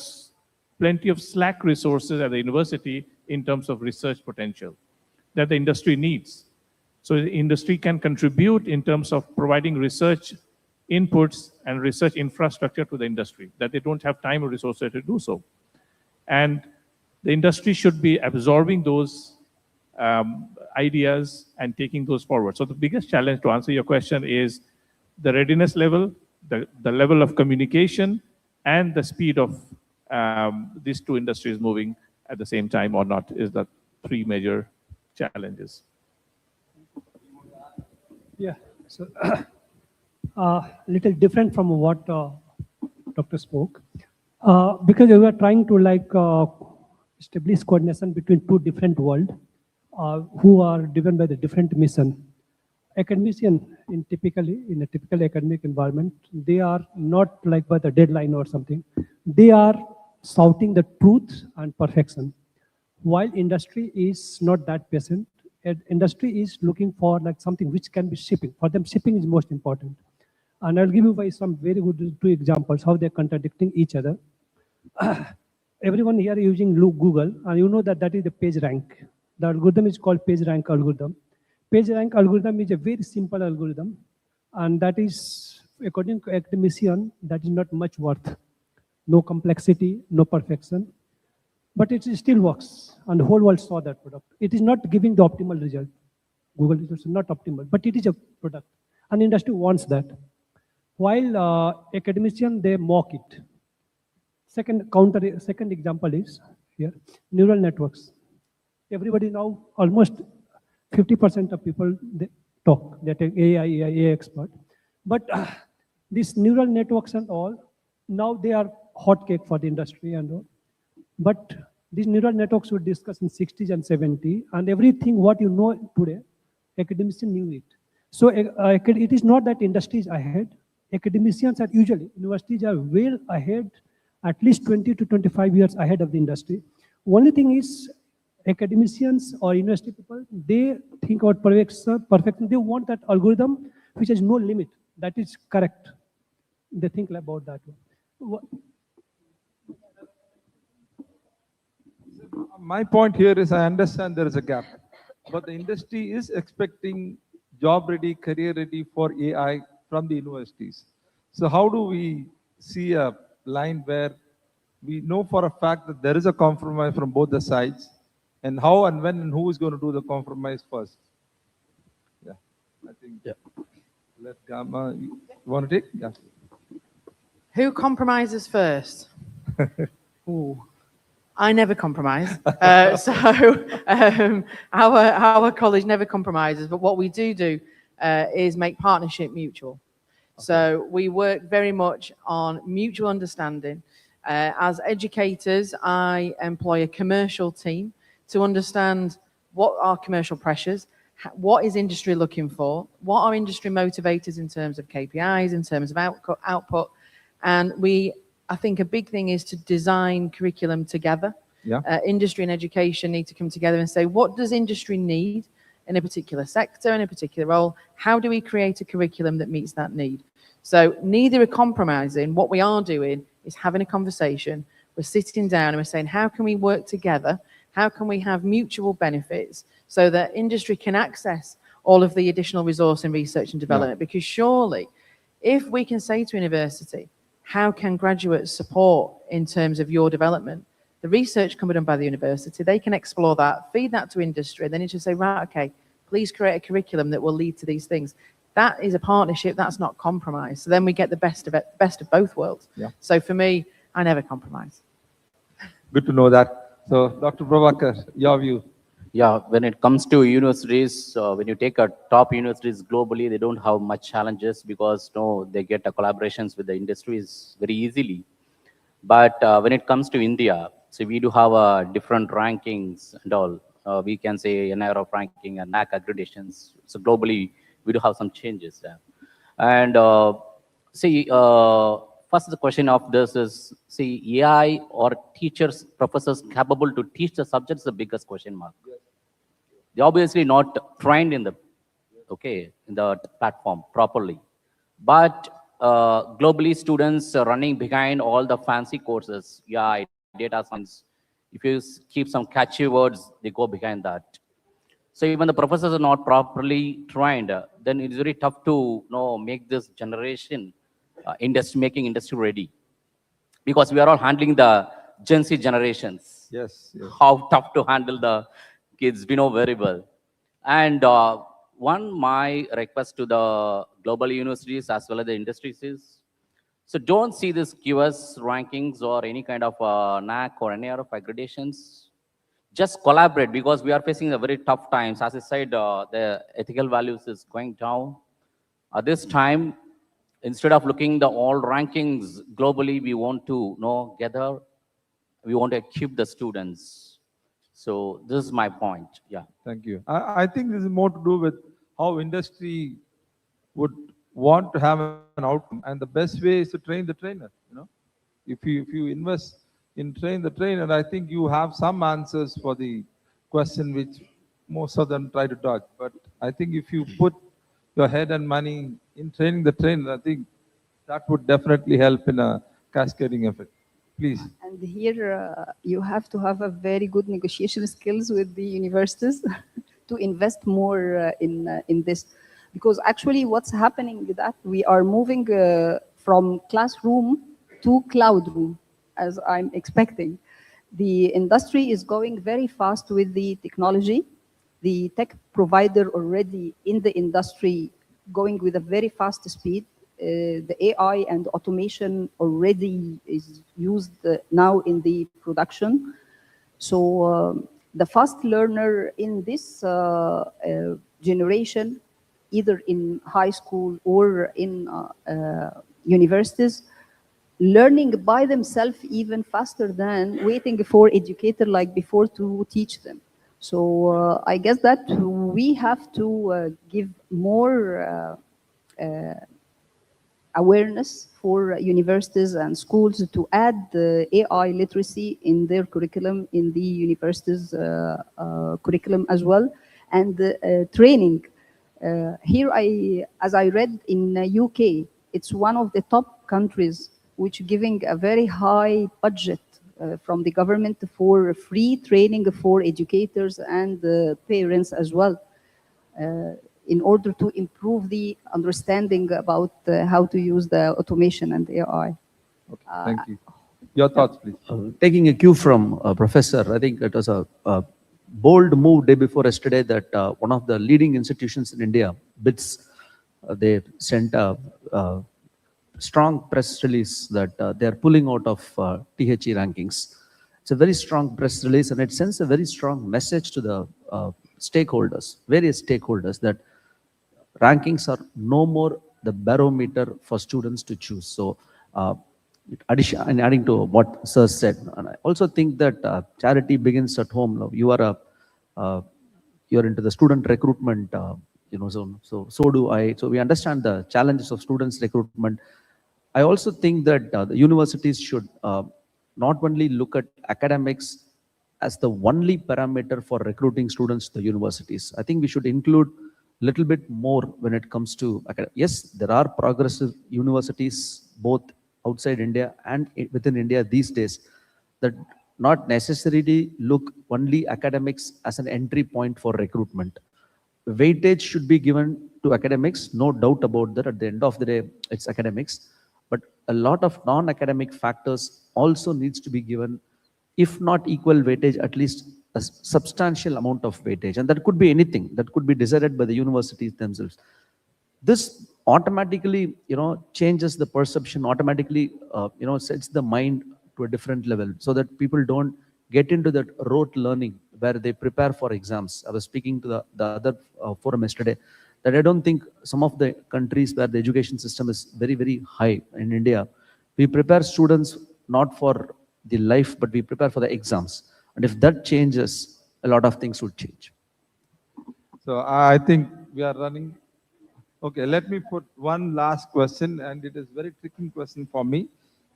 plenty of slack resources at the university in terms of research potential that the industry needs. So the industry can contribute in terms of providing research inputs and research infrastructure to the industry, that they don't have time or resources to do so. And the industry should be absorbing those ideas and taking those forward. So the biggest challenge, to answer your question, is the readiness level, the level of communication, and the speed of these two industries moving at the same time or not, is the three major challenges. Yeah, so little different from what Dr. spoke, because we were trying to establish coordination between two different worlds who are driven by the different mission. Academician in a typical academic environment, they are not like by the deadline or something. They are shouting the truth and perfection, while industry is not that patient. Industry is looking for like something which can be shipping. For them, shipping is most important. And I'll give you by some very good two examples how they're contradicting each other. Everyone here using Google, and you know that that is the page rank. The algorithm is called page rank algorithm. Page rank algorithm is a very simple algorithm, and that is, according to academician, that is not much worth. No complexity, no perfection, but it still works, and the whole world saw that product. It is not giving the optimal result. Google is not optimal, but it is a product, and industry wants that. While academician, they mock it. Second example is here, neural networks. Everybody now, almost 50% of people, they talk, they take AI expert. But these neural networks and all, now they are hot cake for the industry and all. But these neural networks were discussed in 60s and 70s, and everything what you know today, academicians knew it. So it is not that industry is ahead. Academicians are usually, universities are well ahead, at least 20 to 25 years ahead of the industry. Only thing is, academicians or university people, they think about perfection. They want that algorithm which has no limit. That is correct. They think about that one. My point here is I understand there is a gap, but the industry is expecting job ready, career ready for AI from the universities. So how do we see a line where we know for a fact that there is a compromise from both the sides, and how and when and who is going to do the compromise first? Yeah, I think let Gamma, you want to take? Yeah. Who compromises first? Ooh. I never compromise. Our college never compromises, but what we do is make partnership mutual. Okay. So we work very much on mutual understanding. As educators, I employ a commercial team to understand what are commercial pressures, what is industry looking for, what are industry motivators in terms of KPIs, in terms of output, and I think a big thing is to design curriculum together. Yeah. Industry and education need to come together and say, what does industry need in a particular sector, in a particular role? How do we create a curriculum that meets that need? So neither are compromising. What we are doing is having a conversation. We're sitting down and we're saying, how can we work together? How can we have mutual benefits so that industry can access all of the additional resource in research and development? Yeah. Because surely, if we can say to university, how can graduates support in terms of your development? The research can be done by the university. They can explore that, feed that to industry, and then you just say, right, okay, please create a curriculum that will lead to these things. That is a partnership. That's not compromise. So then we get the best of it, best of both worlds. Yeah. So for me, I never compromise. Good to know that. So Dr. Prabhakar, your view. Yeah, when it comes to universities, when you take a top universities globally, they don't have much challenges because they get collaborations with the industries very easily. But when it comes to India, so we do have different rankings and all. We can say NIRF ranking and NAC accreditations. So globally, we do have some changes there. And first the question of this is, AI or teachers, professors capable to teach the subject is the biggest question mark. They're obviously not trained in the platform properly. But globally, students are running behind all the fancy courses, AI, data science. If you keep some catchy words, they go behind that. So even the professors are not properly trained, then it is very tough to make this generation making industry ready. Because we are all handling the Gen Z generations. Yes. How tough to handle the kids, we know very well. And my request to the global universities as well as the industries is, so don't see this QS rankings or any kind of NAC or any other accreditations. Just collaborate, because we are facing a very tough times. As I said, the ethical values is going down. At this time, instead of looking the all rankings globally, we want to gather, we want to equip the students. So this is my point. Yeah. Thank you. I think this is more to do with how industry would want to have an outcome, and the best way is to train the trainer. If you invest in train the trainer, I think you have some answers for the question which most of them try to dodge. But I think if you put your head and money in training the trainer, I think that would definitely help in a cascading effect. Please. And here you have to have a very good negotiation skills with the universities to invest more in this. Because actually what's happening is that we are moving from classroom to cloud room, as I'm expecting. The industry is going very fast with the technology. The tech provider already in the industry going with a very fast speed. The AI and automation already is used now in the production. So the fast learner in this generation, either in high school or in universities, learning by themselves even faster than waiting for educator like before to teach them. So I guess that we have to give more awareness for universities and schools to add the AI literacy in their curriculum, in the universities' curriculum as well, and training. Here, as I read in UK, it's one of the top countries which giving a very high budget from the government for free training for educators and parents as well, in order to improve the understanding about how to use the automation and AI. Okay, thank you. Your thoughts, please. Taking a cue from Professor, I think it was a bold move day before yesterday that one of the leading institutions in India, BITS, they sent a strong press release that they are pulling out of THE rankings. It's a very strong press release, and it sends a very strong message to the stakeholders, various stakeholders, that rankings are no more the barometer for students to choose. So, adding to what Sir said, and I also think that charity begins at home. You're into the student recruitment, zone. So do I. So we understand the challenges of students recruitment. I also think that the universities should not only look at academics as the only parameter for recruiting students to the universities. I think we should include a little bit more when it comes to academics. Yes, there are progressive universities both outside India and within India these days that not necessarily look only academics as an entry point for recruitment. Weightage should be given to academics, no doubt about that. At the end of the day, it's academics. But a lot of non-academic factors also needs to be given, if not equal weightage, at least a substantial amount of weightage. And that could be anything that could be decided by the universities themselves. This automatically, changes the perception, automatically, sets the mind to a different level so that people don't get into that rote learning where they prepare for exams. I was speaking to the other forum yesterday that I don't think some of the countries where the education system is very, very high in India, we prepare students not for the life, but we prepare for the exams. And if that changes, a lot of things would change. So I think we are running. Okay, let me put one last question, and it is a very tricky question for me.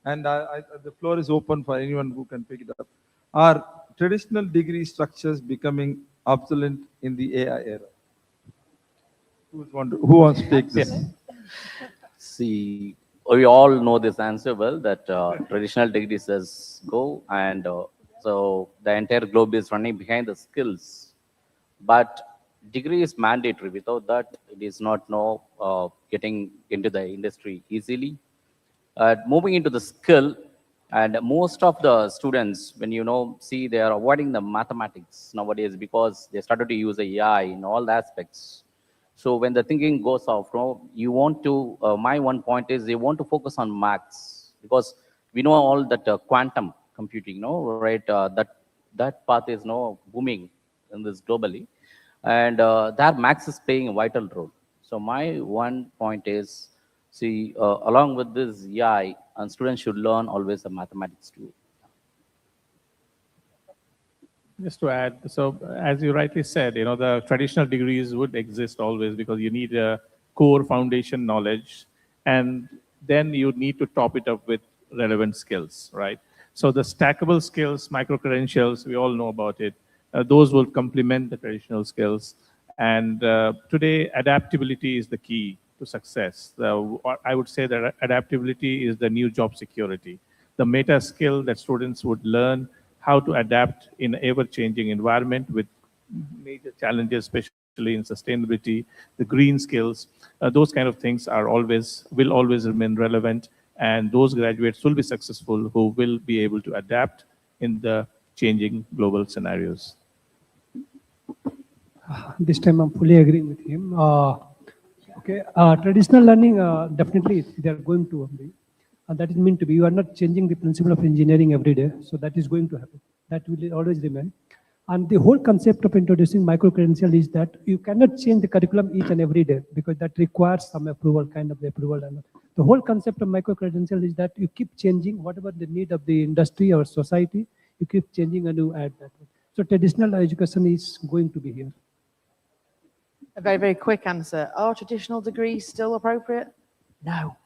And the floor is open for anyone who can pick it up. Are traditional degree structures becoming obsolete in the AI era? Who wants to take this? See, we all know this answer well, that traditional degrees does go, and so the entire globe is running behind the skills. But degree is mandatory. Without that, it is not getting into the industry easily. Moving into the skill, and most of the students, when see, they are avoiding the mathematics nowadays because they started to use AI in all the aspects. So when the thinking goes off, you want to, my one point is they want to focus on maths, because we know all that quantum computing, right? That path is booming in this globally, and that maths is playing a vital role. So my one point is, see, along with this AI, and students should learn always the mathematics too. Just to add, so as you rightly said, the traditional degrees would exist always because you need a core foundation knowledge, and then you need to top it up with relevant skills, right? So the stackable skills, micro-credentials, we all know about it. Those will complement the traditional skills. And today, adaptability is the key to success. I would say that adaptability is the new job security. The meta skill that students would learn how to adapt in an ever-changing environment with major challenges, especially in sustainability, the green skills, those kind of things will always remain relevant, and those graduates will be successful who will be able to adapt in the changing global scenarios. This time I'm fully agreeing with him. Traditional learning, definitely they are going to be. That is meant to be. You are not changing the principle of engineering every day, so that is going to happen. That will always remain. And the whole concept of introducing micro-credential is that you cannot change the curriculum each and every day, because that requires some approval, kind of the approval. And the whole concept of micro-credential is that you keep changing whatever the need of the industry or society, you keep changing and you add that. So traditional education is going to be here. A very, very quick answer. Are traditional degrees still appropriate? No.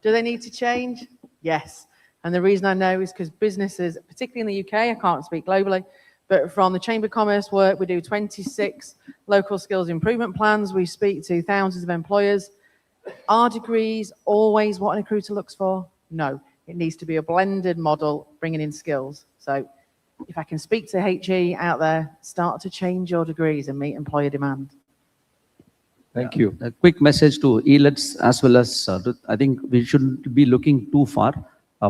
Do they need to change? Yes. And the reason I know is because businesses, particularly in the UK, I can't speak globally, but from the Chamber of Commerce work, we do 26 local skills improvement plans. We speak to thousands of employers. Are degrees always what an recruiter looks for? No. It needs to be a blended model, bringing in skills. So if I can speak to HE out there, start to change your degrees and meet employer demand. Thank you. A quick message to ELITs as well as, I think we shouldn't be looking too far.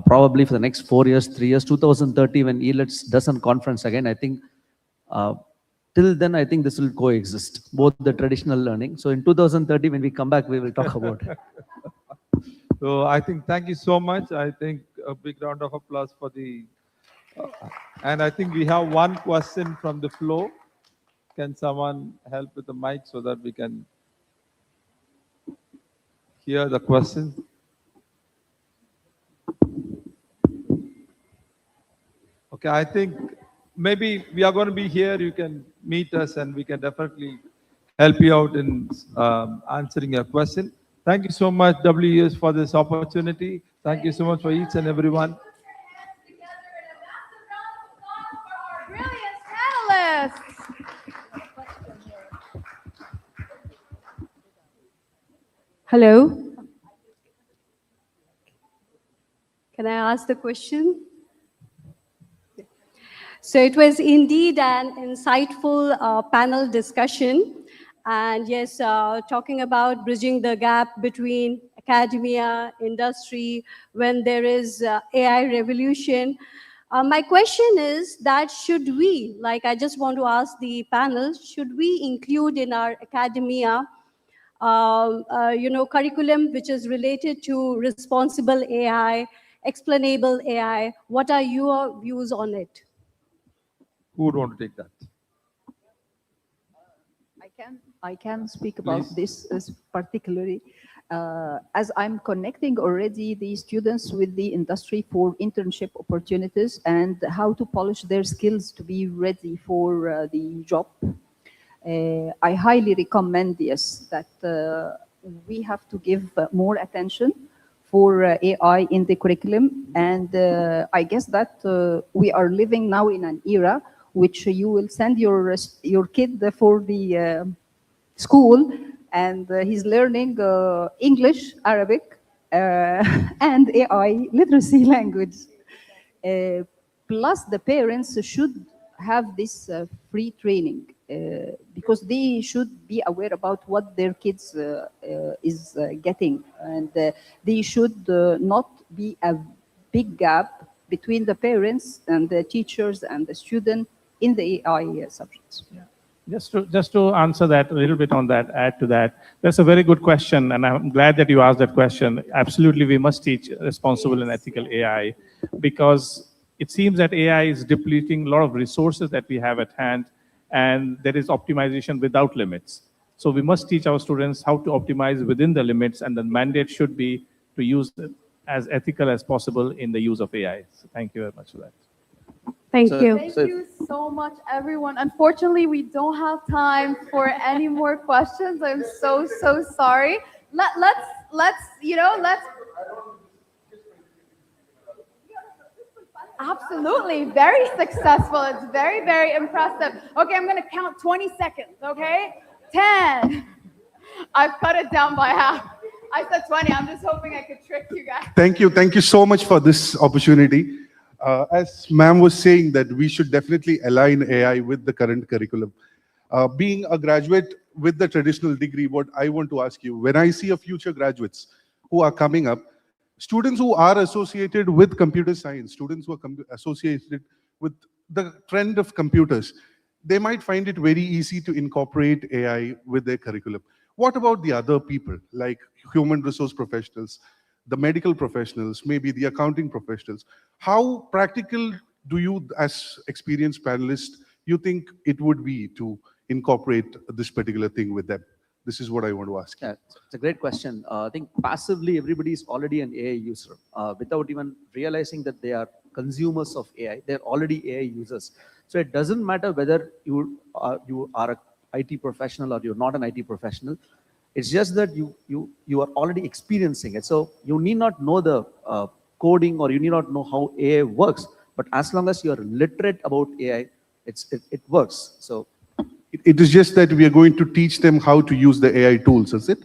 Probably for the next 4 years, 3 years, 2030, when ELITs does a conference again, I think till then, I think this will coexist, both the traditional learning. So in 2030, when we come back, we will talk about it. So I think, thank you so much. I think a big round of applause for the, and I think we have one question from the floor. Can someone help with the mic so that we can hear the question? Okay, I think maybe we are going to be here. You can meet us and we can definitely help you out in answering your question. Thank you so much, WES, for this opportunity. Thank you so much for each and everyone. Panelists. Hello. Can I ask the question? So it was indeed an insightful panel discussion. And yes, talking about bridging the gap between academia, industry, when there is AI revolution. My question is that should we, like I just want to ask the panel, should we include in our academia curriculum which is related to responsible AI, explainable AI? What are your views on it? Who would want to take that? I can speak about this particularly as I'm connecting already the students with the industry for internship opportunities and how to polish their skills to be ready for the job. I highly recommend, yes, that we have to give more attention for AI in the curriculum. And I guess that we are living now in an era which you will send your kid for the school and he's learning English, Arabic, and AI literacy language. Plus the parents should have this free training because they should be aware about what their kids is getting, and they should not be a big gap between the parents and the teachers and the student in the AI subjects. Just to answer that a little bit on that, add to that, that's a very good question, and I'm glad that you asked that question. Absolutely, we must teach responsible and ethical AI, because it seems that AI is depleting a lot of resources that we have at hand, and there is optimization without limits. So we must teach our students how to optimize within the limits, and the mandate should be to use it as ethical as possible in the use of AI. So thank you very much for that. Thank Thank you so much, everyone. Unfortunately, we don't have time for any more questions. I'm so sorry. Let's absolutely very successful. It's very impressive. Okay, I'm gonna count 20 seconds. Okay, 10. I've cut it down by half. I said 20. I'm just hoping I could trick you guys. Thank you so much for this opportunity. As ma'am was saying, that we should definitely align AI with the current curriculum. Being a graduate with the traditional degree, what I want to ask you, when I see a future graduates who are coming up, students who are associated with computer science, students who are associated with the trend of computers, they might find it very easy to incorporate AI with their curriculum. What about the other people, like human resource professionals, the medical professionals, maybe the accounting professionals? How practical do you, as experienced panelists, you think it would be to incorporate this particular thing with them? This is what I want to ask you. Yeah, it's a great question. I think passively everybody is already an AI user without even realizing that they are consumers of AI. They're already AI users. So it doesn't matter whether you are an IT professional or you're not an IT professional. It's just that you are already experiencing it. So you need not know the coding, or you need not know how AI works. But as long as you're literate about AI, it works. So it is just that we are going to teach them how to use the AI tools, is it?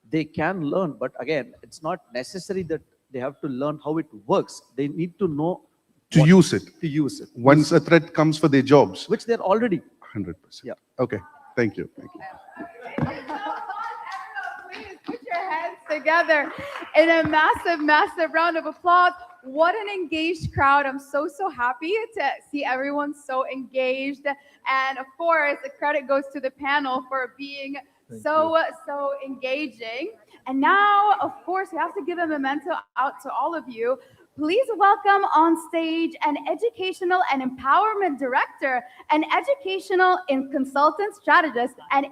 they can learn, but again, it's not necessary that they have to learn how it works. They need to know To use it. To use it. Once a threat comes for their jobs. Which they're already. 100%. Yeah. Okay. Thank you. Thank you. Please put your hands together in a massive round of applause. What an engaged crowd. I'm so happy to see everyone so engaged. And of course, the credit goes to the panel for being so engaging. And now, of course, we have to give a memento out to all of you. Please welcome on stage an educational and empowerment director, an educational and consultant strategist, and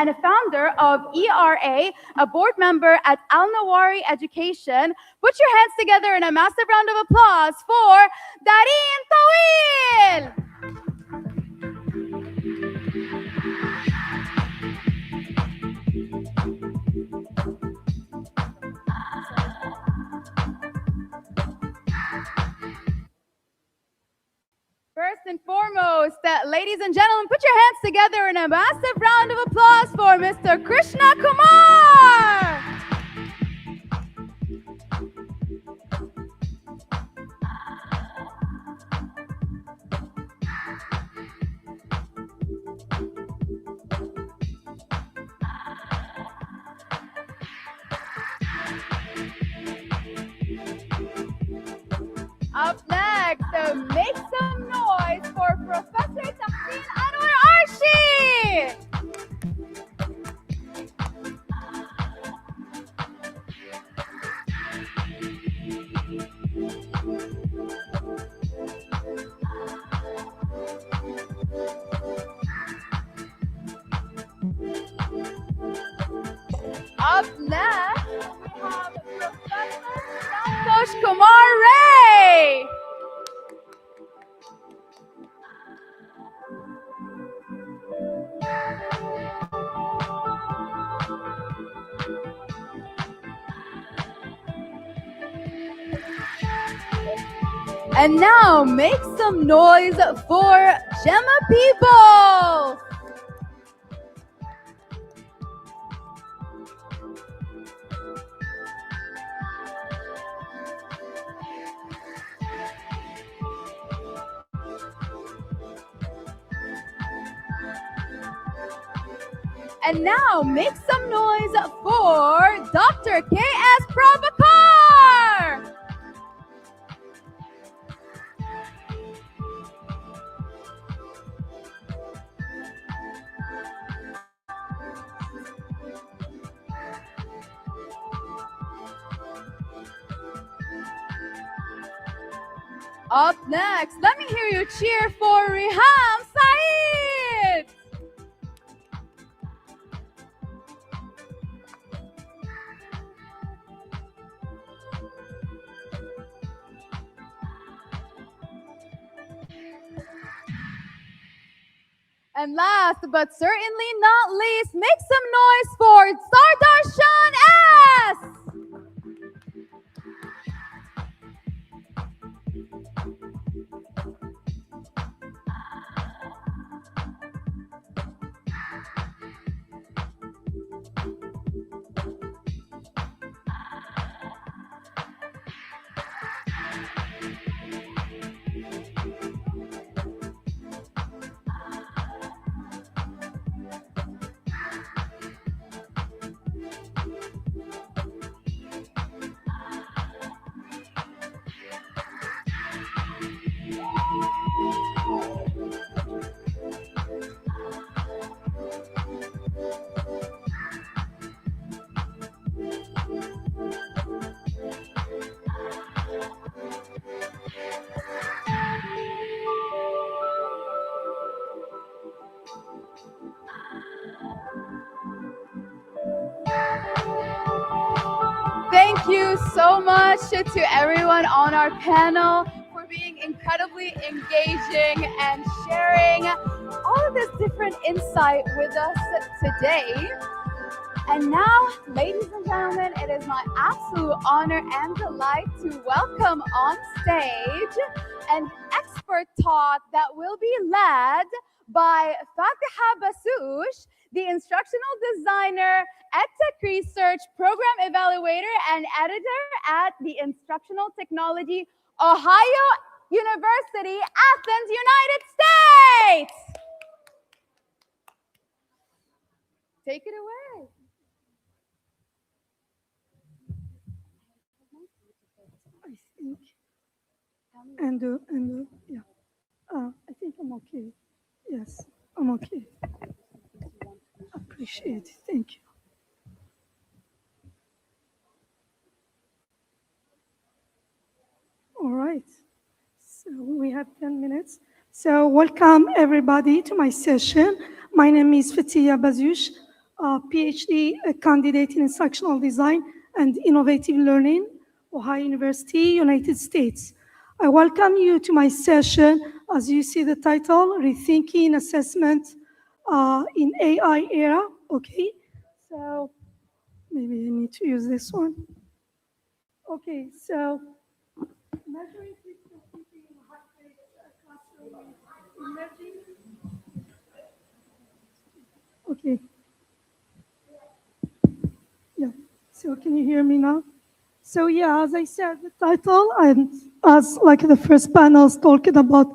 a founder of ERA, a board member at Al Nawari Education. Put your hands together in a massive round of applause for Dareen Tawil. First and foremost, ladies and gentlemen, put your hands together in a massive round of applause for Mr. Krishna Kumar. Up next, make some noise for Professor Tahsin Anwar Arshi. Up next, we have Professor Santosh Kumar Ray. And now make some noise for Gemma People. And now make some noise for Dr. K.S. Prabhakar. Up next, let me hear you cheer for Riham Saeed. And last but certainly not least, make some noise for Sardarshan S. Thank you so much to everyone on our panel for being incredibly engaging and sharing all of this different insight with us today. And now, ladies and gentlemen, it is my absolute honor and delight to welcome on stage an expert talk that will be led by Fatiha Basush, the instructional designer, EdTech research, program evaluator, and editor at the Instructional Technology, Ohio University, Athens, United States. Take it away. I think, yeah, I think I'm okay. Yes, I'm okay. Appreciate it. Thank you. All right. So we have 10 minutes. So welcome everybody to my session. My name is Fatiha Basush, PhD candidate in instructional design and innovative learning, Ohio University, United States. I welcome you to my session. As you see the title, Rethinking Assessment in AI Era. Okay, so maybe I need to use this one. Okay, so measuring critical thinking in high-paced classroom emerging. Okay. Yeah, so can you hear me now? So yeah, as I said, the title, and as like the first panels talking about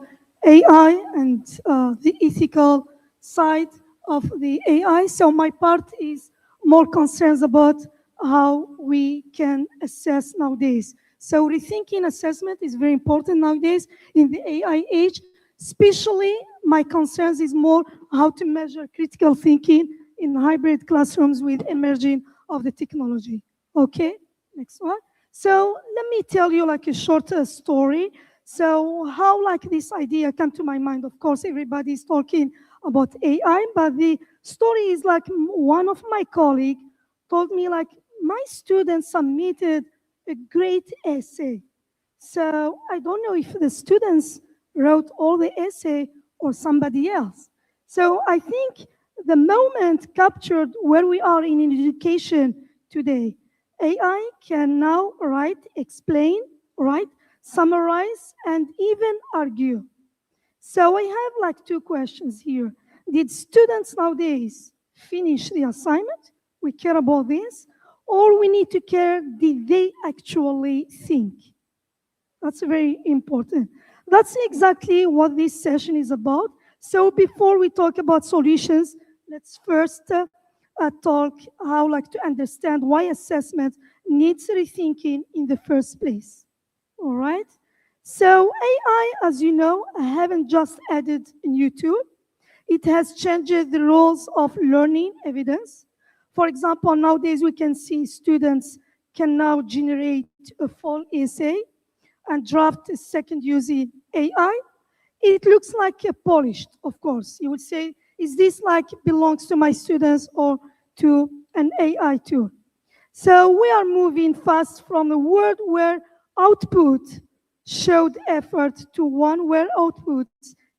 AI and the ethical side of the AI. So my part is more concerns about how we can assess nowadays. So rethinking assessment is very important nowadays in the AI age. Especially my concerns is more how to measure critical thinking in hybrid classrooms with emerging of the technology. Okay, next one. So let me tell you like a short story. So how like this idea came to my mind? Of course, everybody is talking about AI, but the story is like one of my colleagues told me like my students submitted a great essay. So I don't know if the students wrote all the essay or somebody else. So I think the moment captured where we are in education today. AI can now write, explain, right, summarize, and even argue. So I have like two questions here. Did students nowadays finish the assignment? We care about this. Or we need to care, did they actually think? That's very important. That's exactly what this session is about. So before we talk about solutions, let's first talk how like to understand why assessment needs rethinking in the first place. All right. So AI, as you know, I haven't just added a new tool. It has changed the roles of learning evidence. For example, nowadays we can see students can now generate a full essay and draft a second using AI. It looks like a polished, of course. You would say, is this like belongs to my students or to an AI tool? So we are moving fast from a world where output showed effort to one where output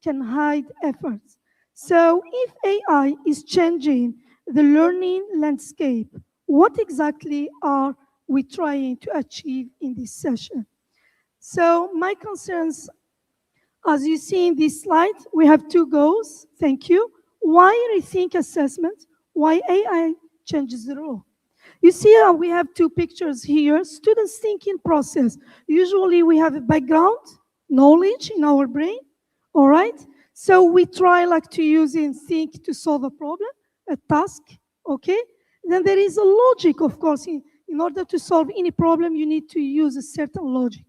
can hide efforts. So if AI is changing the learning landscape, what exactly are we trying to achieve in this session? So my concerns, as you see in this slide, we have two goals. Thank you. Why rethink assessment? Why AI changes the role? You see we have two pictures here. Students' thinking process. Usually we have a background, knowledge in our brain, all right? So we try like to use and think to solve a problem, a task, okay? Then there is a logic, of course. In order to solve any problem, you need to use a certain logic,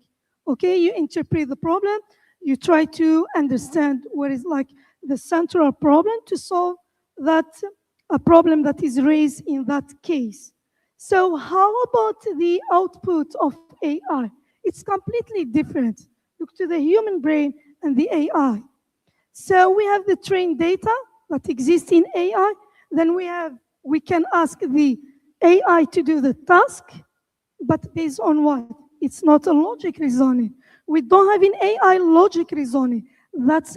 okay? You interpret the problem, you try to understand what is like the central problem to solve that a problem that is raised in that case. So how about the output of AI? It's completely different. Look to the human brain and the AI. So we have the trained data that exists in AI. Then we can ask the AI to do the task, but based on what? It's not a logic reasoning. We don't have an AI logic reasoning. That's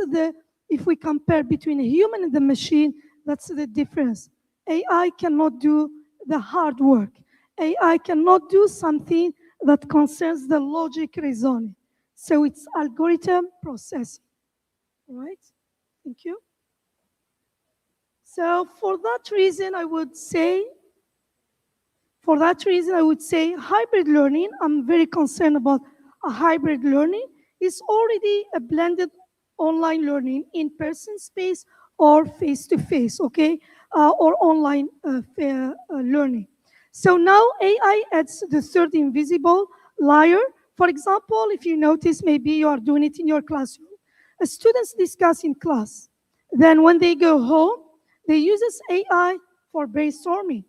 if we compare between a human and the machine, that's the difference. AI cannot do the hard work. AI cannot do something that concerns the logic reasoning. So it's algorithm processing, right? Thank you. So for that reason, I would say hybrid learning, I'm very concerned about a hybrid learning. It's already a blended online learning, in-person space or face-to-face, okay? Or online learning. So now AI adds the third invisible layer. For example, if you notice, maybe you are doing it in your classroom. Students discuss in class. Then when they go home, they use AI for brainstorming,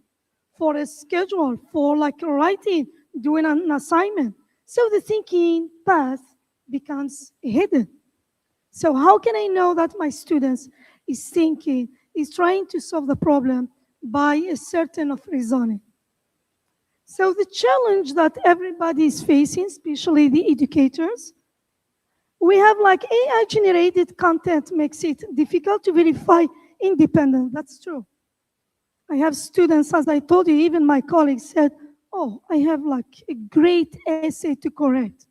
for a schedule, for like writing, doing an assignment. So the thinking path becomes hidden. So how can I know that my students is thinking, is trying to solve the problem by a certain of reasoning? So the challenge that everybody is facing, especially the educators, we have like AI-generated content makes it difficult to verify independence. That's true. I have students, as I told you, even my colleagues said, oh, I have like a great essay to correct.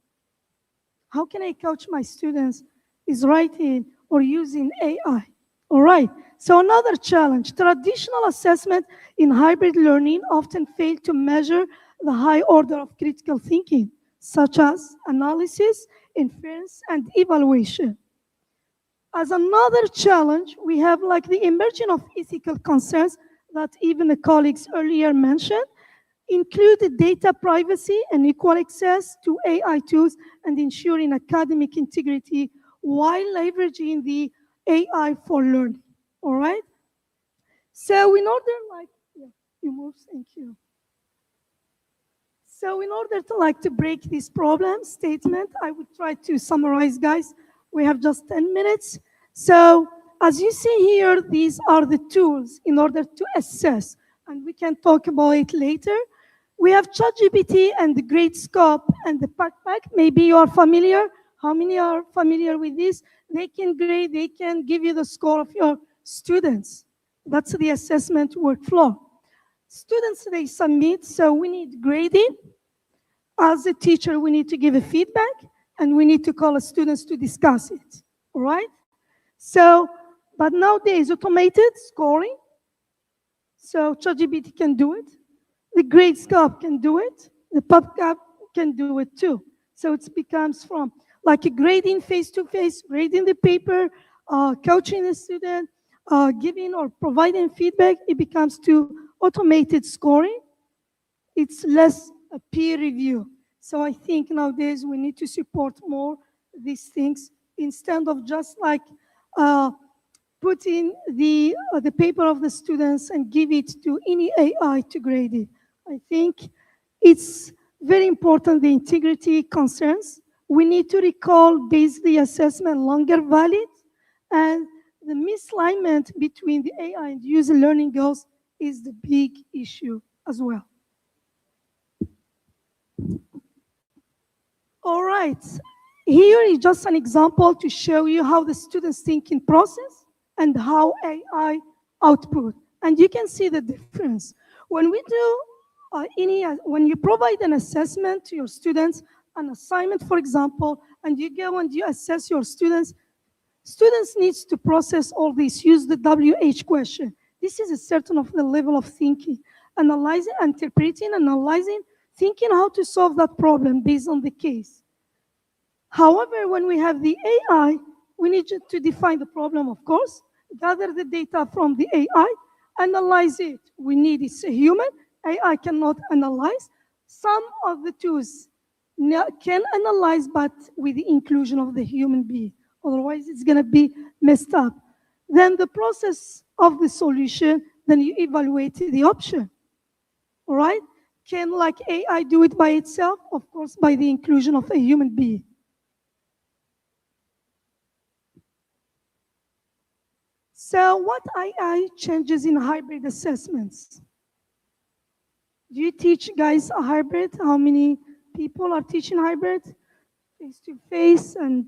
How can I coach my students is writing or using AI? All right, so another challenge, traditional assessment in hybrid learning often fail to measure the high order of critical thinking, such as analysis, inference, and evaluation. As another challenge, we have like the emerging of ethical concerns that even the colleagues earlier mentioned, include data privacy and equal access to AI tools and ensuring academic integrity while leveraging the AI for learning, all right? So in order you move, thank you. So in order to break this problem statement, I would try to summarize, guys. We have just 10 minutes. So as you see here, these are the tools in order to assess, and we can talk about it later. We have ChatGPT and the Gradescope and the PackPack. Maybe you are familiar. How many are familiar with this? They can grade, they can give you the score of your students. That's the assessment workflow. Students, they submit, so we need grading. As a teacher, we need to give a feedback, and we need to call the students to discuss it, all right? So, but nowadays, automated scoring, so ChatGPT can do it. The Gradescope can do it. The PubCap can do it too. So it becomes from like a grading face-to-face, grading the paper, coaching the student, giving or providing feedback, it becomes to automated scoring, it's less a peer review. So I think nowadays we need to support more these things instead of just like put in the paper of the students and give it to any AI to grade it. I think it's very important, the integrity concerns. We need to recall basically assessment longer valid, and the misalignment between the AI and user learning goals is the big issue as well. All right, here is just an example to show you how the students thinking process and how AI output. And you can see the difference. When we do when you provide an assessment to your students, an assignment, for example, and you go and you assess your students, students needs to process all this, use the WH question. This is a certain of the level of thinking, analyzing, interpreting, analyzing, thinking how to solve that problem based on the case. However, when we have the AI, we need to define the problem, of course, gather the data from the AI, analyze it. We need it's a human. AI cannot analyze. Some of the tools can analyze, but with the inclusion of the human being. Otherwise, it's going to be messed up. Then the process of the solution, then you evaluate the option. All right? Can like AI do it by itself? Of course, by the inclusion of a human being. So what AI changes in hybrid assessments? Do you teach guys a hybrid? How many people are teaching hybrid? Face-to-face and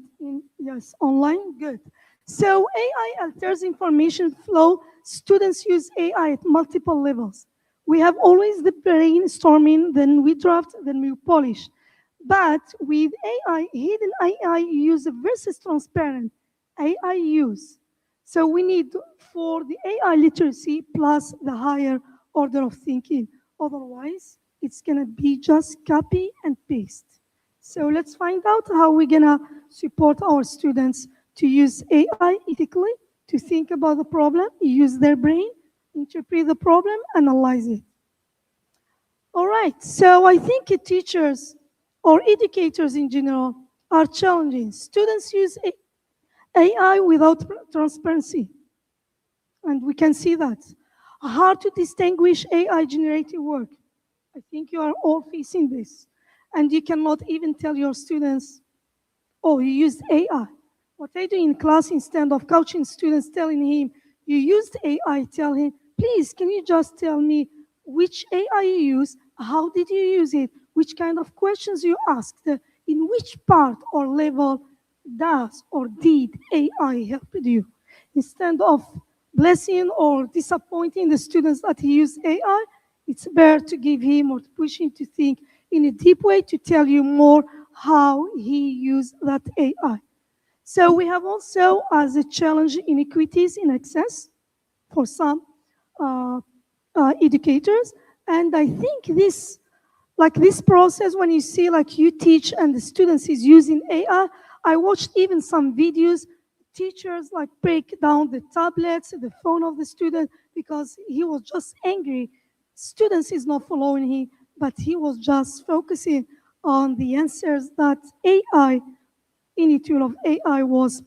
yes, online? Good. So AI alters information flow. Students use AI at multiple levels. We have always the brainstorming, then we draft, then we polish. But with AI, hidden AI use versus transparent AI use. So we need for the AI literacy plus the higher order of thinking. Otherwise, it's going to be just copy and paste. So let's find out how we're going to support our students to use AI ethically, to think about the problem, use their brain, interpret the problem, analyze it. All right, so I think teachers or educators in general are challenging. Students use AI without transparency, and we can see that. Hard to distinguish AI-generated work. I think you are all facing this. And you cannot even tell your students, oh, you used AI. What I do in class, instead of coaching students, telling him, you used AI, tell him, please, can you just tell me which AI you use, how did you use it, which kind of questions you asked, in which part or level does or did AI help you? Instead of blessing or disappointing the students that he used AI, it's better to give him or to push him to think in a deep way to tell you more how he used that AI. So we have also as a challenge inequities in access for some educators. And I think this process, when you see like you teach and the students is using AI, I watched even some videos, teachers like break down the tablets, the phone of the student because he was just angry. Students is not following him, but he was just focusing on the answers that AI, any tool of AI was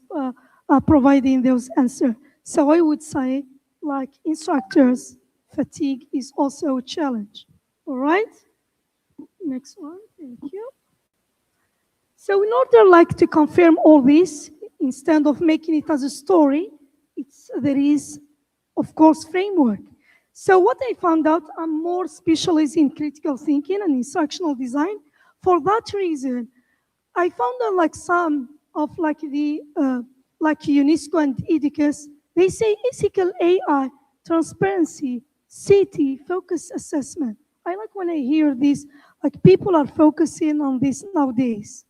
providing those answers. So I would say, like instructors, fatigue is also a challenge. All right? Next one, thank you. So in order like to confirm all this, instead of making it as a story, there is, of course, framework. So what I found out, I'm more specialized in critical thinking and instructional design. For that reason, I found that like some of like the like UNESCO and EDICAS, they say ethical AI, transparency, safety, focus assessment. I like when I hear this, like people are focusing on this nowadays.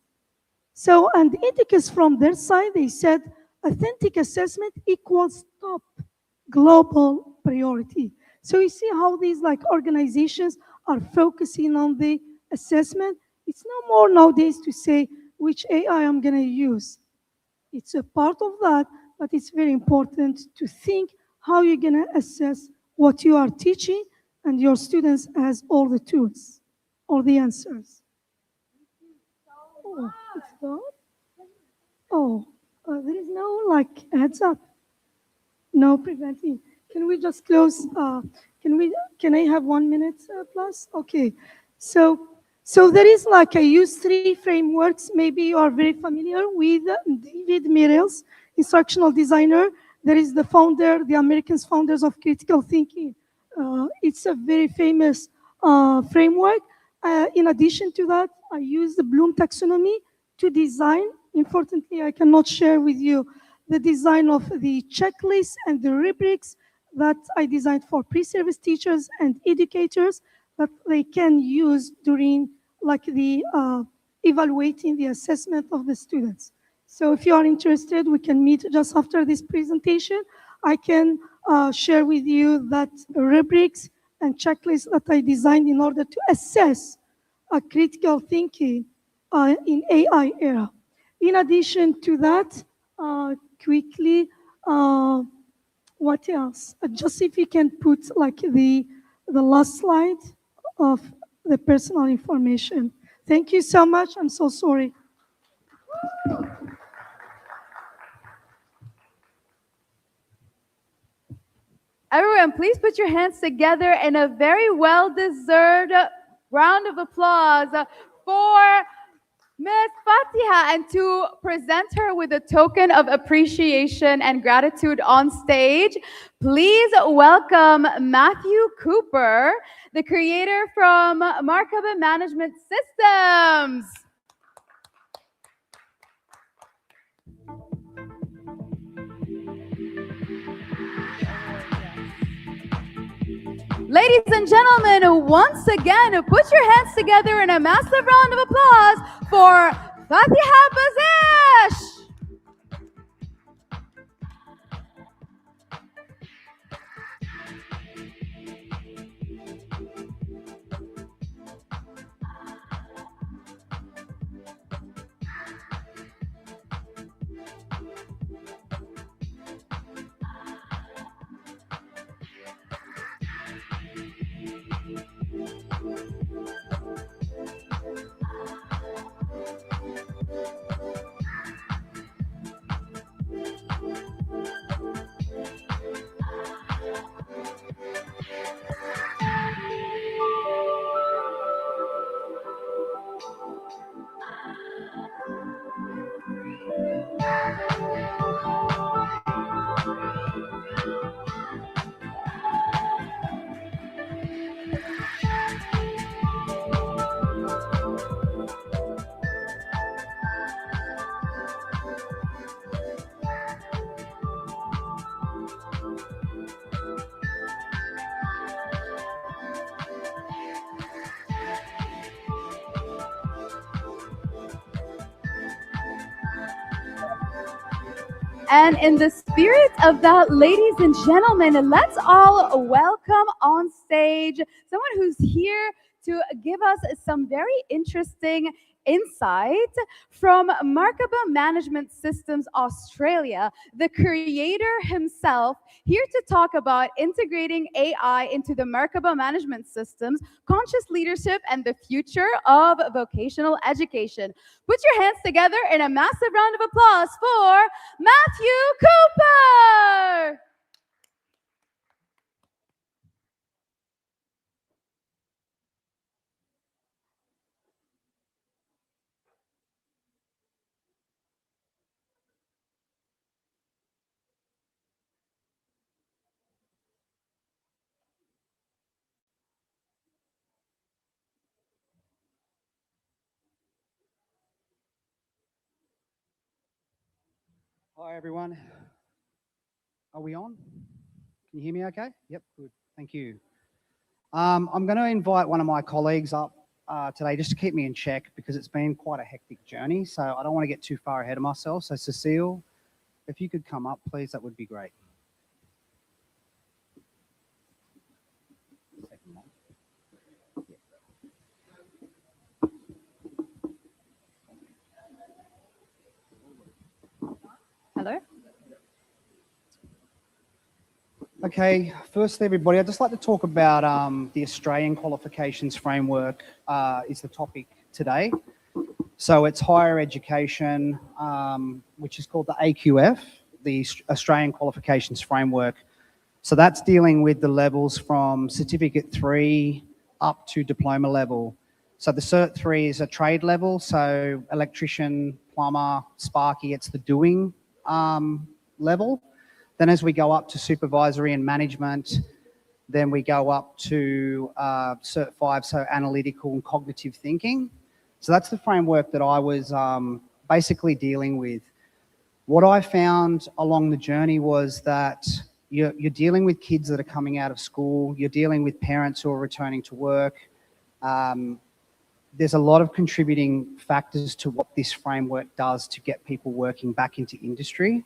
So, and EDICAS from their side, they said authentic assessment equals top global priority. So you see how these like organizations are focusing on the assessment. It's no more nowadays to say which AI I'm going to use. It's a part of that, but it's very important to think how you're going to assess what you are teaching and your students has all the tools, all the answers. Oh, it's gone? Oh, there is no like heads up. No preventing. Can we just close? Can I have 1 minute plus? Okay. So there is like I use 3 frameworks. Maybe you are very familiar with David Merrill's instructional designer. There is the founder, the Americans founders of critical thinking. It's a very famous framework. In addition to that, I use the Bloom taxonomy to design. Importantly, I cannot share with you the design of the checklists and the rubrics that I designed for pre-service teachers and educators that they can use during like the evaluating the assessment of the students. So if you are interested, we can meet just after this presentation. I can share with you that rubrics and checklists that I designed in order to assess critical thinking in AI era. In addition to that, quickly, what else? Just if you can put like the last slide of the personal information. Thank you so much. I'm so sorry. Everyone, please put your hands together in a very well-deserved round of applause for Ms. Fatiha, and to present her with a token of appreciation and gratitude on stage, please welcome Matthew Cooper, the creator from Markaba Management Systems. Ladies and gentlemen, once again, put your hands together in a massive round of applause for Fatiha Bazish. And in the spirit of that, ladies and gentlemen, let's all welcome on stage someone who's here to give us some very interesting insight from Markaba Management Systems Australia, the creator himself, here to talk about integrating AI into the Markaba Management Systems, conscious leadership, and the future of vocational education. Put your hands together in a massive round of applause for Matthew Cooper! Hi, everyone. Are we on? Can you hear me okay? Yep, good. Thank you. I'm going to invite one of my colleagues up today just to keep me in check because it's been quite a hectic journey. So I don't want to get too far ahead of myself. So Cecile, if you could come up, please, that would be great. Hello? Okay, firstly, everybody, I'd just like to talk about the Australian qualifications framework is the topic today. So it's higher education, which is called the AQF, the Australian Qualifications Framework. So that's dealing with the levels from Certificate 3 up to diploma level. So the Cert 3 is a trade level, so electrician, plumber, sparky, it's the doing level. Then as we go up to supervisory and management, then we go up to Cert 5, so analytical and cognitive thinking. So that's the framework that I was basically dealing with. What I found along the journey was that you're dealing with kids that are coming out of school, you're dealing with parents who are returning to work. There's a lot of contributing factors to what this framework does to get people working back into industry.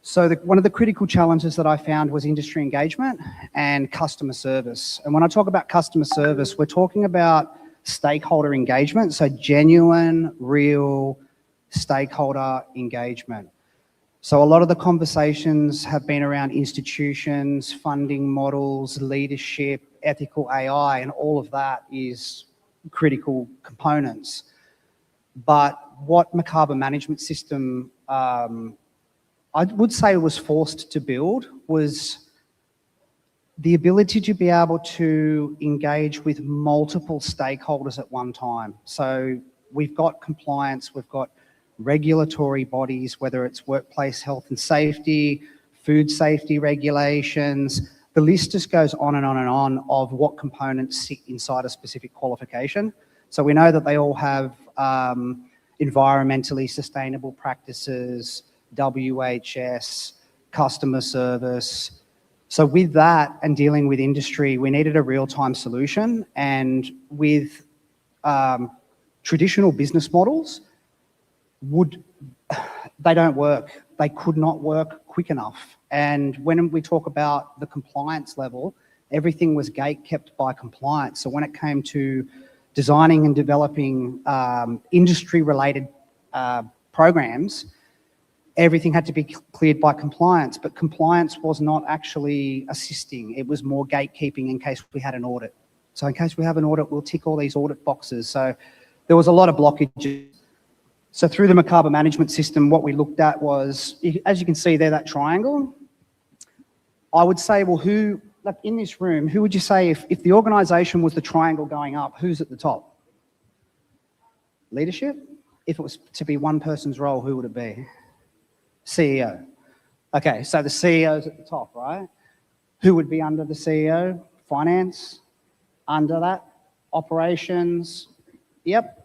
So one of the critical challenges that I found was industry engagement and customer service. And when I talk about customer service, we're talking about stakeholder engagement, so genuine, real stakeholder engagement. So a lot of the conversations have been around institutions, funding models, leadership, ethical AI, and all of that is critical components. But what Macabre Management System, I would say was forced to build was the ability to be able to engage with multiple stakeholders at one time. So we've got compliance, we've got regulatory bodies, whether it's workplace health and safety, food safety regulations, the list just goes on and on and on of what components sit inside a specific qualification. So we know that they all have environmentally sustainable practices, WHS, customer service. So with that and dealing with industry, we needed a real-time solution. And with traditional business models, they don't work. They could not work quick enough. And when we talk about the compliance level, everything was gate kept by compliance. So when it came to designing and developing industry-related programs, everything had to be cleared by compliance, but compliance was not actually assisting. It was more gatekeeping in case we had an audit. So in case we have an audit, we'll tick all these audit boxes. So there was a lot of blockages. So through the Macabre Management System, what we looked at was, as you can see there, that triangle. I would say, well, who, like in this room, who would you say if the organization was the triangle going up, who's at the top? Leadership? If it was to be one person's role, who would it be? CEO. Okay, so the CEO's at the top, right? Who would be under the CEO? Finance? Under that? Operations? Yep.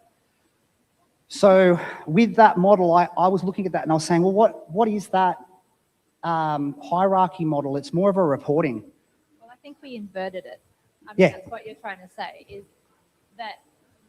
So with that model, I was looking at that and I was saying, well, what is that hierarchy model? It's more of a reporting. Well, I think we inverted it. I mean, Yeah. That's what you're trying to say, is that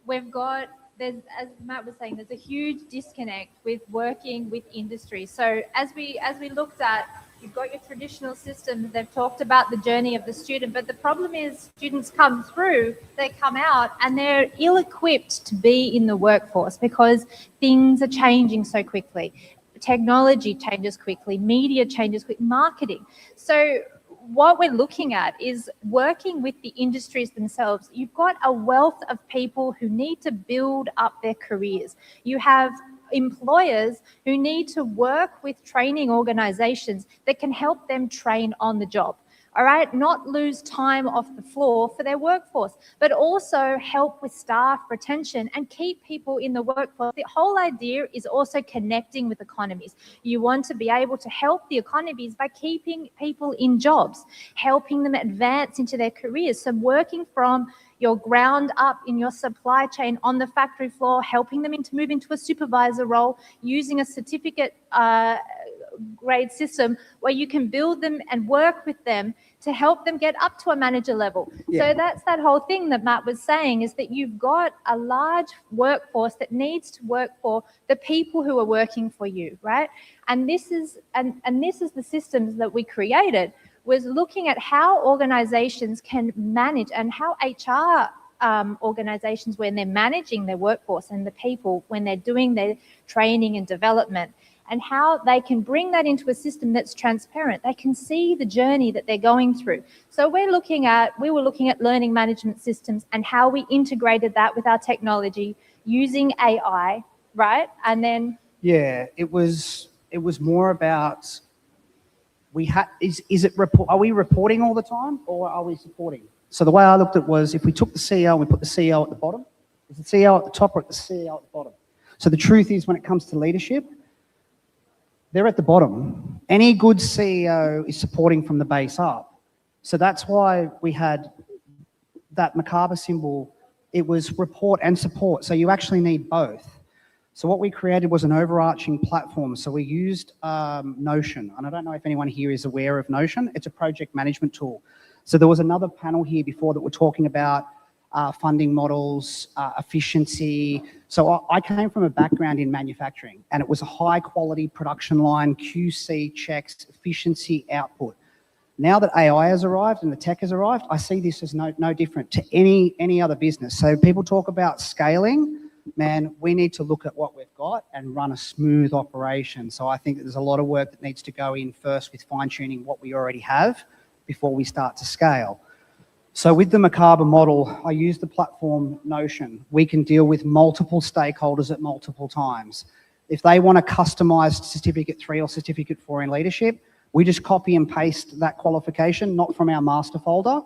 we've got, there's, as Matt was saying, there's a huge disconnect with working with industry. So as we looked at, you've got your traditional systems, they've talked about the journey of the student, but the problem is students come through, they come out and they're ill-equipped to be in the workforce because things are changing so quickly. Technology changes quickly, media changes quickly, marketing. So what we're looking at is working with the industries themselves. You've got a wealth of people who need to build up their careers. You have employers who need to work with training organizations that can help them train on the job. All right, not lose time off the floor for their workforce, but also help with staff retention and keep people in the workforce. The whole idea is also connecting with economies. You want to be able to help the economies by keeping people in jobs, helping them advance into their careers. So working from your ground up in your supply chain on the factory floor, helping them to move into a supervisor role, using a certificate grade system where you can build them and work with them to help them get up to a manager level. Yeah. So that's that whole thing that Matt was saying, is that you've got a large workforce that needs to work for the people who are working for you, right? And this is the systems that we created, was looking at how organizations can manage and how HR organizations, when they're managing their workforce and the people, when they're doing their training and development, and how they can bring that into a system that's transparent. They can see the journey that they're going through. So we were looking at learning management systems and how we integrated that with our technology using AI, right? And then Yeah, it was more about are we reporting all the time or are we supporting? So the way I looked at it was if we took the CEO and we put the CEO at the bottom, is the CEO at the top or at the CEO at the bottom? So the truth is when it comes to leadership, they're at the bottom. Any good CEO is supporting from the base up. So that's why we had that Macabre symbol. It was report and support. So you actually need both. So what we created was an overarching platform. So we used Notion. And I don't know if anyone here is aware of Notion. It's a project management tool. So there was another panel here before that were talking about funding models, efficiency. So I came from a background in manufacturing, and it was a high quality production line, QC checks, efficiency, output. Now that AI has arrived and the tech has arrived, I see this as no different to any other business. So people talk about scaling. Man, we need to look at what we've got and run a smooth operation. So I think that there's a lot of work that needs to go in first with fine-tuning what we already have before we start to scale. So with the Macabre model, I use the platform Notion. We can deal with multiple stakeholders at multiple times. If they want a customized Certificate 3 or Certificate 4 in leadership, we just copy and paste that qualification, not from our master folder,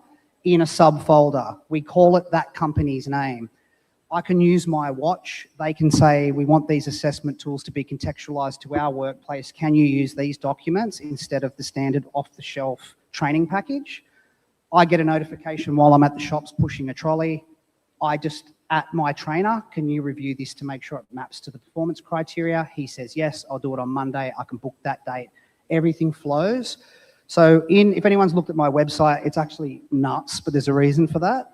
in a subfolder. We call it that company's name. I can use my watch. They can say, we want these assessment tools to be contextualized to our workplace. Can you use these documents instead of the standard off-the-shelf training package? I get a notification while I'm at the shops pushing a trolley. I just, at my trainer, can you review this to make sure it maps to the performance criteria? He says, yes, I'll do it on Monday. I can book that date. Everything flows. So if anyone's looked at my website, it's actually nuts, but there's a reason for that.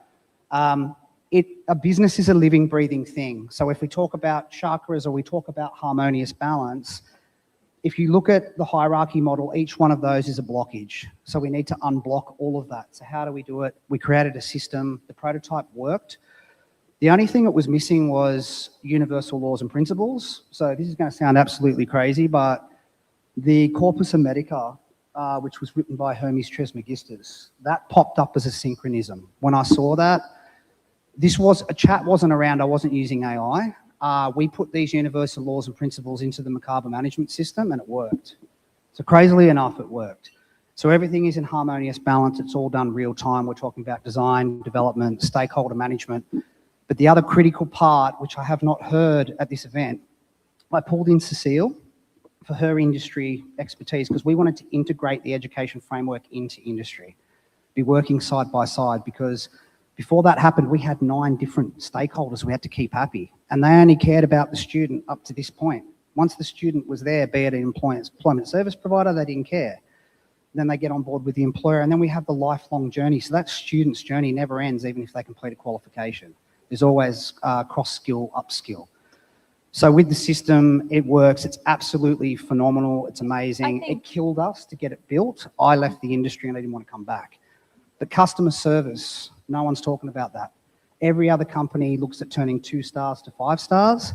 A business is a living, breathing thing. So if we talk about chakras or we talk about harmonious balance, if you look at the hierarchy model, each one of those is a blockage. So we need to unblock all of that. So how do we do it? We created a system. The prototype worked. The only thing that was missing was universal laws and principles. So this is going to sound absolutely crazy, but the Corpus Hermetica, which was written by Hermes Trismegistus, that popped up as a synchronism. When I saw that, a chat wasn't around, I wasn't using AI. We put these universal laws and principles into the Macabre management system and it worked. So crazily enough, it worked. So everything is in harmonious balance. It's all done real time. We're talking about design, development, stakeholder management. But the other critical part, which I have not heard at this event, I pulled in Cecile for her industry expertise because we wanted to integrate the education framework into industry, be working side by side, because before that happened, we had 9 different stakeholders we had to keep happy, and they only cared about the student up to this point. Once the student was there, be it an employment service provider, they didn't care. Then they get on board with the employer, and then we have the lifelong journey. So that student's journey never ends, even if they complete a qualification. There's always cross-skill, upskill. So with the system, it works. It's absolutely phenomenal. It's amazing. It killed us to get it built. I left the industry and I didn't want to come back. The customer service, no one's talking about that. Every other company looks at turning 2 stars to 5 stars.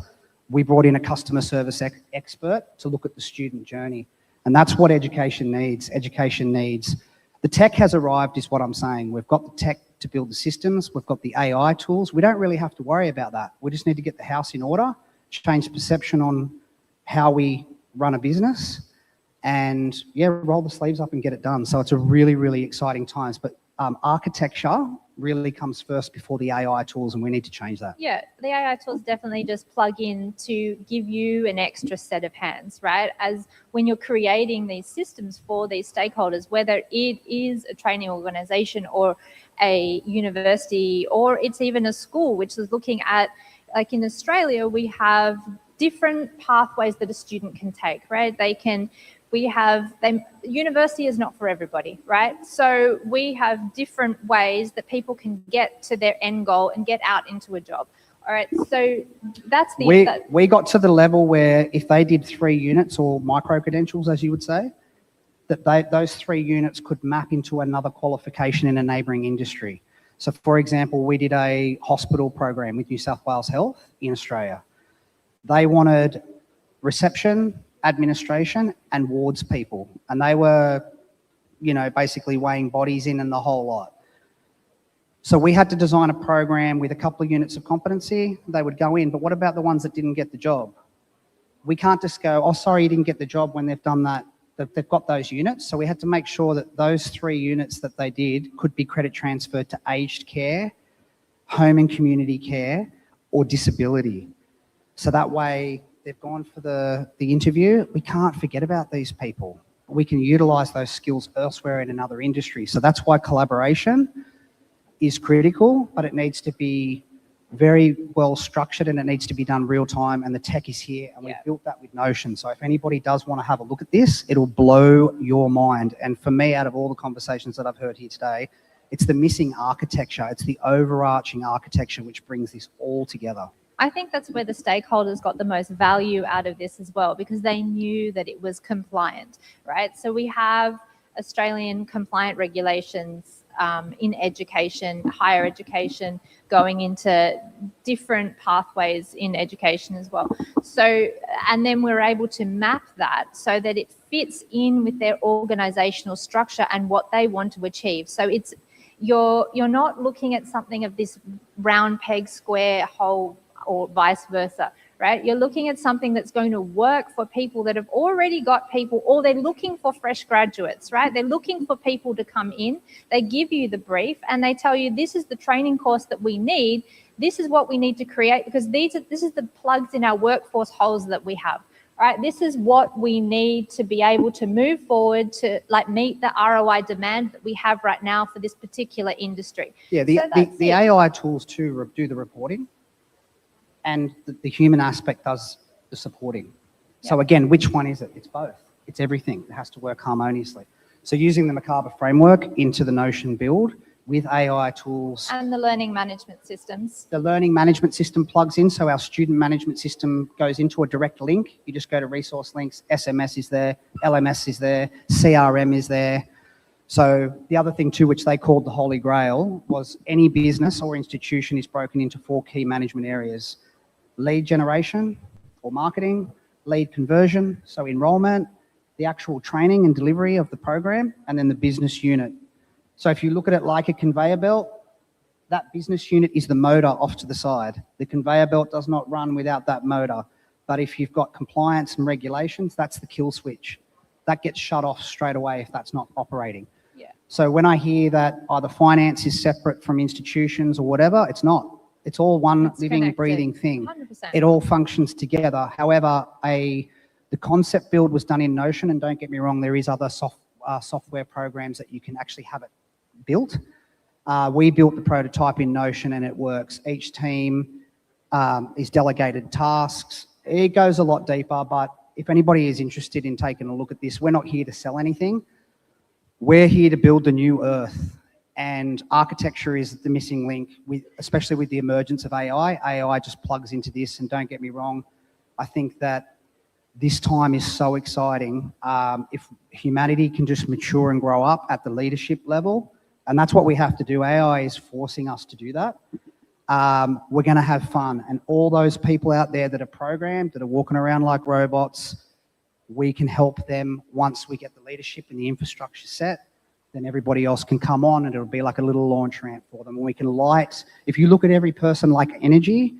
We brought in a customer service expert to look at the student journey. And that's what education needs. Education needs. The tech has arrived is what I'm saying. We've got the tech to build the systems. We've got the AI tools. We don't really have to worry about that. We just need to get the house in order, change perception on how we run a business, and yeah, roll the sleeves up and get it done. So it's a really, really exciting times. But architecture really comes first before the AI tools, and we need to change that. Yeah, the AI tools definitely just plug in to give you an extra set of hands, right? As when you're creating these systems for these stakeholders, whether it is a training organization or a university, or it's even a school, which is looking at, like in Australia, we have different pathways that a student can take, right? University is not for everybody, right? So we have different ways that people can get to their end goal and get out into a job. All right, so that's the... We got to the level where if they did 3 units or micro-credentials, as you would say, that those 3 units could map into another qualification in a neighbouring industry. So for example, we did a hospital program with New South Wales Health in Australia. They wanted reception, administration, and wards people. And they were, you know, basically weighing bodies in and the whole lot. So we had to design a program with a couple of units of competency. They would go in, but what about the ones that didn't get the job? We can't just go, oh, sorry, you didn't get the job when they've done that. They've got those units. So we had to make sure that those 3 units that they did could be credit transferred to aged care, home and community care, or disability. So that way they've gone for the interview. We can't forget about these people. We can utilize those skills elsewhere in another industry. So that's why collaboration is critical, but it needs to be very well structured and it needs to be done real time, and the tech is here and we've built that with Notion. So if anybody does want to have a look at this, it'll blow your mind. And for me, out of all the conversations that I've heard here today, it's the missing architecture. It's the overarching architecture which brings this all together. I think that's where the stakeholders got the most value out of this as well, because they knew that it was compliant, right? So we have Australian compliant regulations in education, higher education, going into different pathways in education as well. So, and then we're able to map that so that it fits in with their organizational structure and what they want to achieve. So it's, you're not looking at something of this round peg, square hole, or vice versa, right? You're looking at something that's going to work for people that have already got people, or they're looking for fresh graduates, right? They're looking for people to come in. They give you the brief and they tell you, this is the training course that we need. This is what we need to create, because this is the plugs in our workforce holes that we have, right? This is what we need to be able to move forward to like meet the ROI demand that we have right now for this particular industry. Yeah, the AI tools to do the reporting, and the human aspect does the supporting. So again, which one is it? It's both. It's everything. It has to work harmoniously. So using the Merkaba framework into the Notion build with AI tools. And the learning management systems. The learning management system plugs in, so our student management system goes into a direct link. You just go to resource links, SMS is there, LMS is there, CRM is there. So the other thing too, which they called the Holy Grail, was any business or institution is broken into 4 key management areas: lead generation or marketing, lead conversion, so enrollment, the actual training and delivery of the program, and then the business unit. So if you look at it like a conveyor belt, that business unit is the motor off to the side. The conveyor belt does not run without that motor. But if you've got compliance and regulations, that's the kill switch. That gets shut off straight away if that's not operating. Yeah. So when I hear that either finance is separate from institutions or whatever, it's not. It's all one living, connected. breathing thing. 100%. It all functions together. However, the concept build was done in Notion, and don't get me wrong, there is other software programs that you can actually have it built. We built the prototype in Notion and it works. Each team is delegated tasks. It goes a lot deeper, but if anybody is interested in taking a look at this, we're not here to sell anything. We're here to build the new earth. And architecture is the missing link, especially with the emergence of AI. AI just plugs into this, and don't get me wrong, I think that this time is so exciting. If humanity can just mature and grow up at the leadership level, and that's what we have to do. AI is forcing us to do that. We're going to have fun. And all those people out there that are programmed, that are walking around like robots, we can help them once we get the leadership and the infrastructure set. Then everybody else can come on and it'll be like a little launch ramp for them. And we can light, if you look at every person like energy,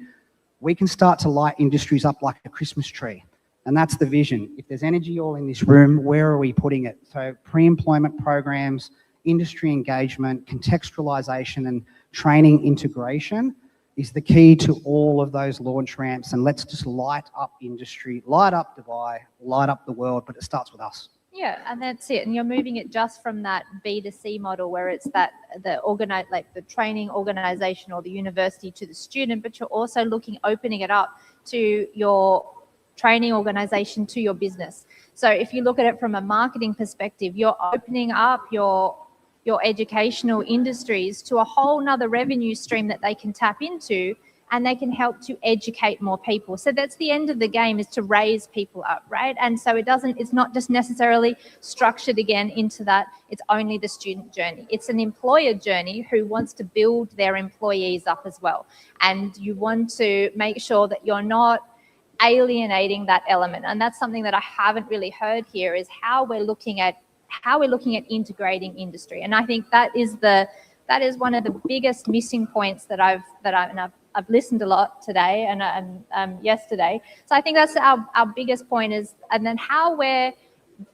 we can start to light industries up like a Christmas tree. And that's the vision. If there's energy all in this room, where are we putting it? So pre-employment programs, industry engagement, contextualization, and training integration is the key to all of those launch ramps. And let's just light up industry, light up Dubai, light up the world, but it starts with us. Yeah, and that's it. And you're moving it just from that B2C model where it's that the training organization or the university to the student, but you're also opening it up to your training organization, to your business. So if you look at it from a marketing perspective, you're opening up your educational industries to a whole nother revenue stream that they can tap into, and they can help to educate more people. So that's the end of the game, is to raise people up, right? And so it's not just necessarily structured again into that, it's only the student journey. It's an employer journey who wants to build their employees up as well. And you want to make sure that you're not alienating that element. And that's something that I haven't really heard here, is how we're looking at integrating industry. And I think that is one of the biggest missing points that I've listened a lot today and yesterday. So I think that's our biggest point is, and then how we're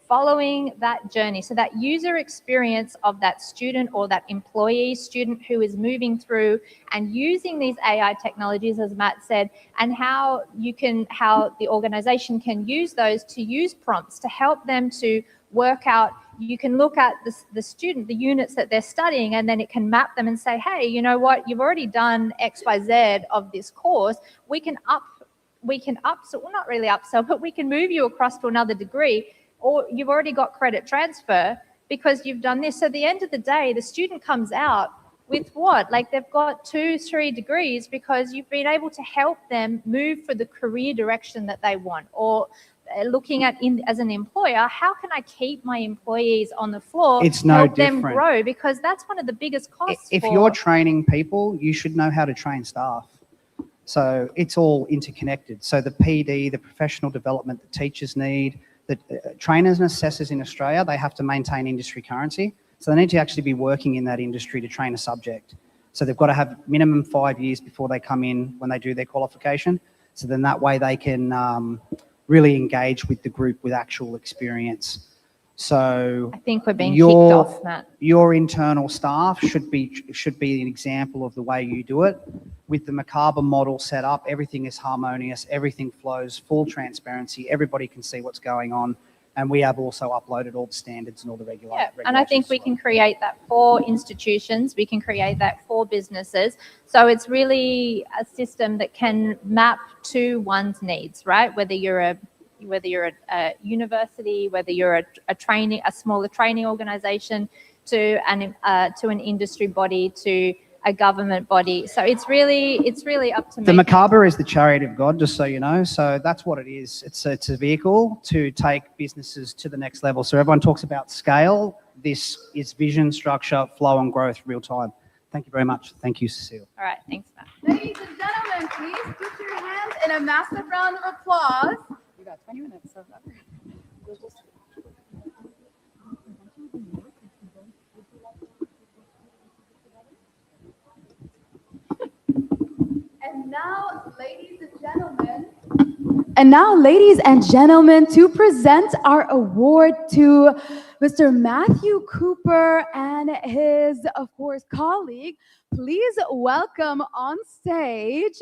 following that journey. So that user experience of that student or that employee student who is moving through and using these AI technologies, as Matt said, and how the organization can use those to use prompts to help them to work out. You can look at the student, the units that they're studying, and then it can map them and say, hey, you know what, you've already done X, Y, Z of this course. We can upsell, well, not really upsell, but we can move you across to another degree, or you've already got credit transfer because you've done this. So at the end of the day, the student comes out with what? Like they've got 2-3 degrees because you've been able to help them move for the career direction that they want, or looking at as an employer, how can I keep my employees on the floor, It's no help them different. grow? Because that's one of the biggest costs. If you're training people, you should know how to train staff. So it's all interconnected. So the PD, the professional development that teachers need, the trainers and assessors in Australia, they have to maintain industry currency. So they need to actually be working in that industry to train a subject. So they've got to have minimum 5 years before they come in when they do their qualification. So then that way they can really engage with the group with actual experience. So I think we're being kicked off, Matt. Your internal staff should be an example of the way you do it. With the Macabre model set up, everything is harmonious, everything flows, full transparency, everybody can see what's going on. And we have also uploaded all the standards and all the regulations. And I think we can create that for institutions, we can create that for businesses. So it's really a system that can map to one's needs, right? Whether you're a university, whether you're a smaller training organization, to an industry body, to a government body. So it's really up to me. The Macabre is the chariot of God, just so you know. So that's what it is. It's a vehicle to take businesses to the next level. So everyone talks about scale. This is vision, structure, flow, and growth real time. Thank you very much. Thank you, Cecile. All right, thanks, Matt. Ladies and gentlemen, please put your hands in a massive round of applause. We got 20 minutes, so we'll just... And now, ladies and gentlemen, to present our award to Mr. Matthew Cooper and his, of course, colleague, please welcome on stage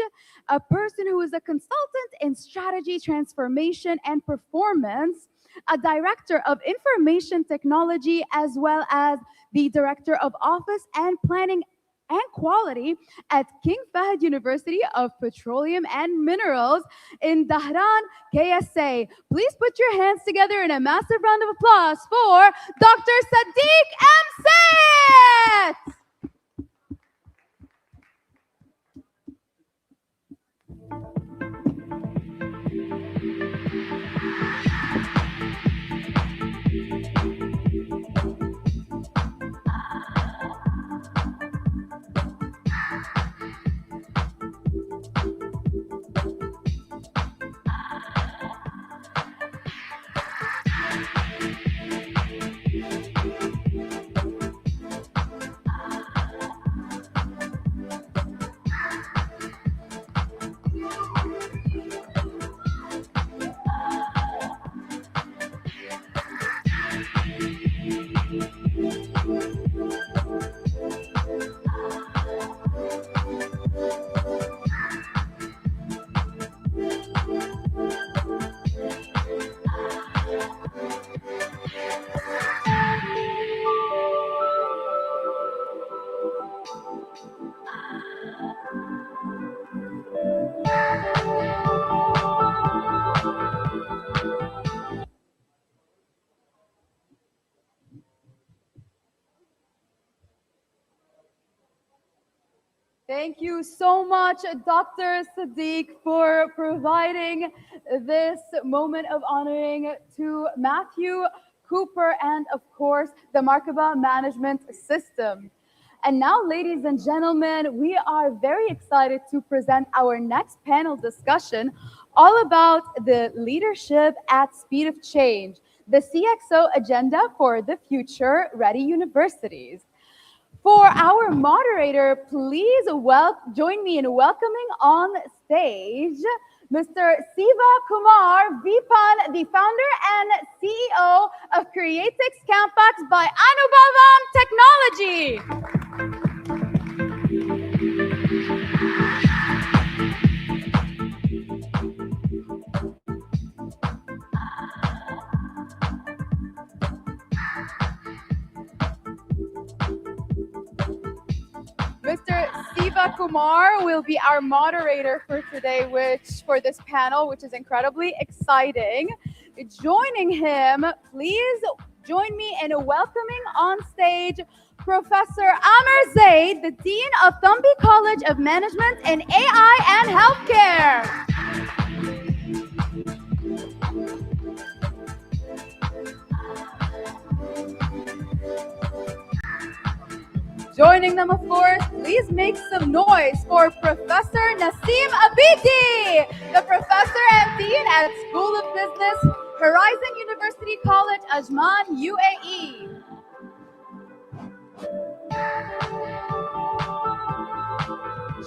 a person who is a consultant in strategy, transformation, and performance, a director of information technology, as well as the director of office and planning and quality at King Fahd University of Petroleum and Minerals in Dhahran, KSA. Please put your hands together in a massive round of applause for Dr. Sadiq Amset. Thank you so much, Dr. Sadiq, for providing this moment of honoring to Matthew Cooper and, of course, the Markaba Management System. And now, ladies and gentlemen, we are very excited to present our next panel discussion all about the leadership at speed of change, the CXO agenda for the future ready universities. For our moderator, please join me in welcoming on stage Mr. Siva Kumar Vipan, the founder and CEO of Creatix Campus by Anubhavam Technology. Mr. Siva Kumar will be our moderator for today, for this panel, which is incredibly exciting. Joining him, please join me in welcoming on stage Professor Amar Zaid, the Dean of Thumbi College of Management in AI and Healthcare. Joining them, of course, please make some noise for Professor Naseem Abidi, the Professor and Dean at School of Business, Horizon University College, Ajman, UAE.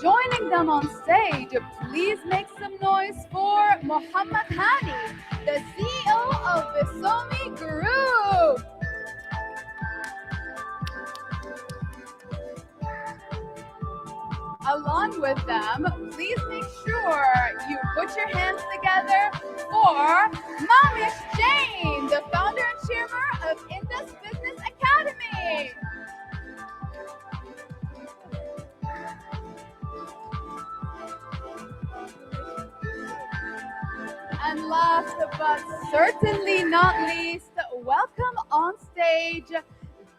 Joining them on stage, please make some noise for Mohammad Hani, the CEO of Visomi Group. Along with them, please make sure you put your hands together for Mamish Jain, the founder and chairman of Indus Business Academy. And last but certainly not least, welcome on stage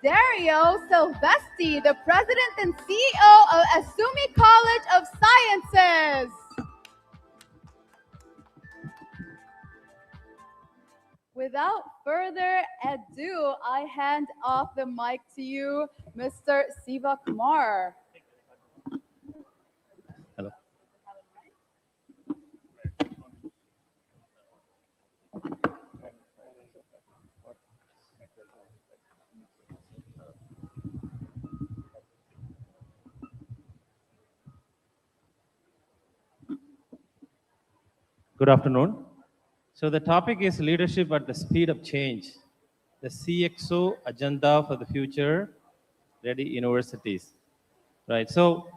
Dario Silvesti, the president and CEO of Asumi College of Sciences. Without further ado, I hand off the mic to you, Mr. Siva Kumar. Hello. Good afternoon. So the topic is leadership at the speed of change, the CXO agenda for the future ready universities. Right. So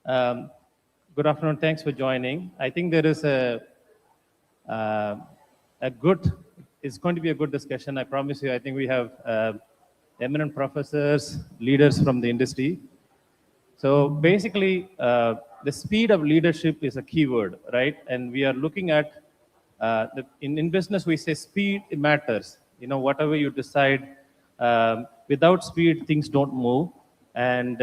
good afternoon. Thanks for joining. I think there is it's going to be a good discussion. I promise you. I think we have eminent professors, leaders from the industry. So basically, the speed of leadership is a keyword, right? And we are looking at, in business, we say speed matters. You know, whatever you decide, without speed, things don't move. And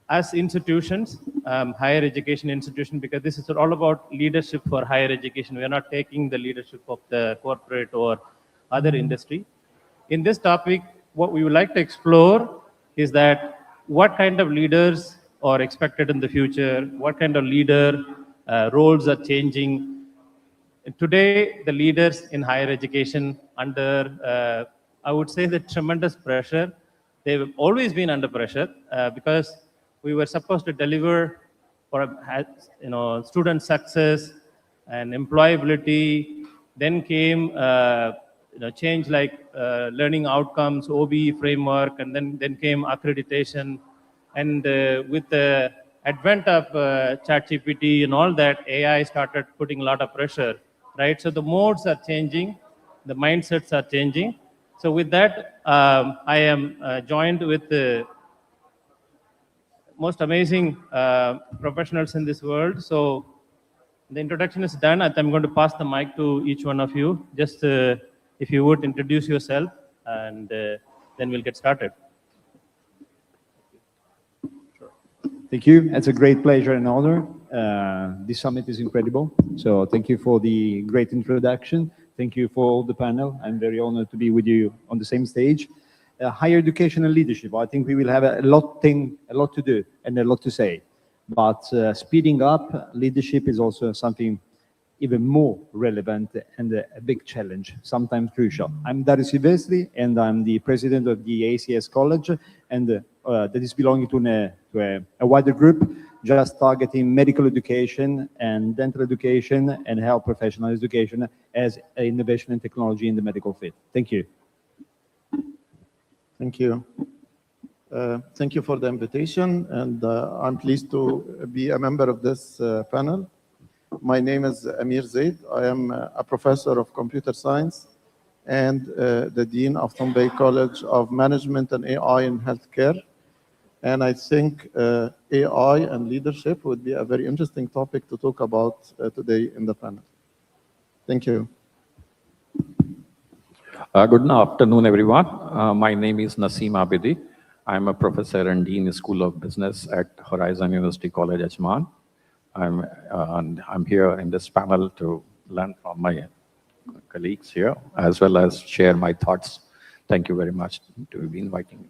as institutions, higher education institution, because this is all about leadership for higher education. We are not taking the leadership of the corporate or other industry. In this topic, what we would like to explore is that what kind of leaders are expected in the future, what kind of leader roles are changing. Today, the leaders in higher education under, I would say, the tremendous pressure. They've always been under pressure because we were supposed to deliver for student success and employability. Then came change like learning outcomes, OBE framework, and then came accreditation. And with the advent of ChatGPT and all that, AI started putting a lot of pressure, right? So the modes are changing, the mindsets are changing. So with that, I am joined with the most amazing professionals in this world. So the introduction is done. I'm going to pass the mic to each one of you. Just if you would introduce yourself, and then we'll get started. Thank you. It's a great pleasure and honor. This summit is incredible. So thank you for the great introduction. Thank you for all the panel. I'm very honored to be with you on the same stage. higher education and leadership. I think we will have a lot to do and a lot to say. But speeding up leadership is also something even more relevant and a big challenge, sometimes crucial. I'm Darius Silvestri, and I'm the president of the ACS College, and that is belonging to a wider group just targeting medical education and dental education and health professional education as innovation and technology in the medical field. Thank you. Thank you. Thank you for the invitation, and I'm pleased to be a member of this panel. My name is Amir Zaid. I am a professor of computer science and the dean of Tombay College of Management and AI in Healthcare. And I think AI and leadership would be a very interesting topic to talk about today in the panel. Thank you. Good afternoon, everyone. My name is Naseem Abidi. I'm a professor and dean in School of Business at Horizon University College, Ajman. I'm here in this panel to learn from my colleagues here, as well as share my thoughts. Thank you very much to be inviting me.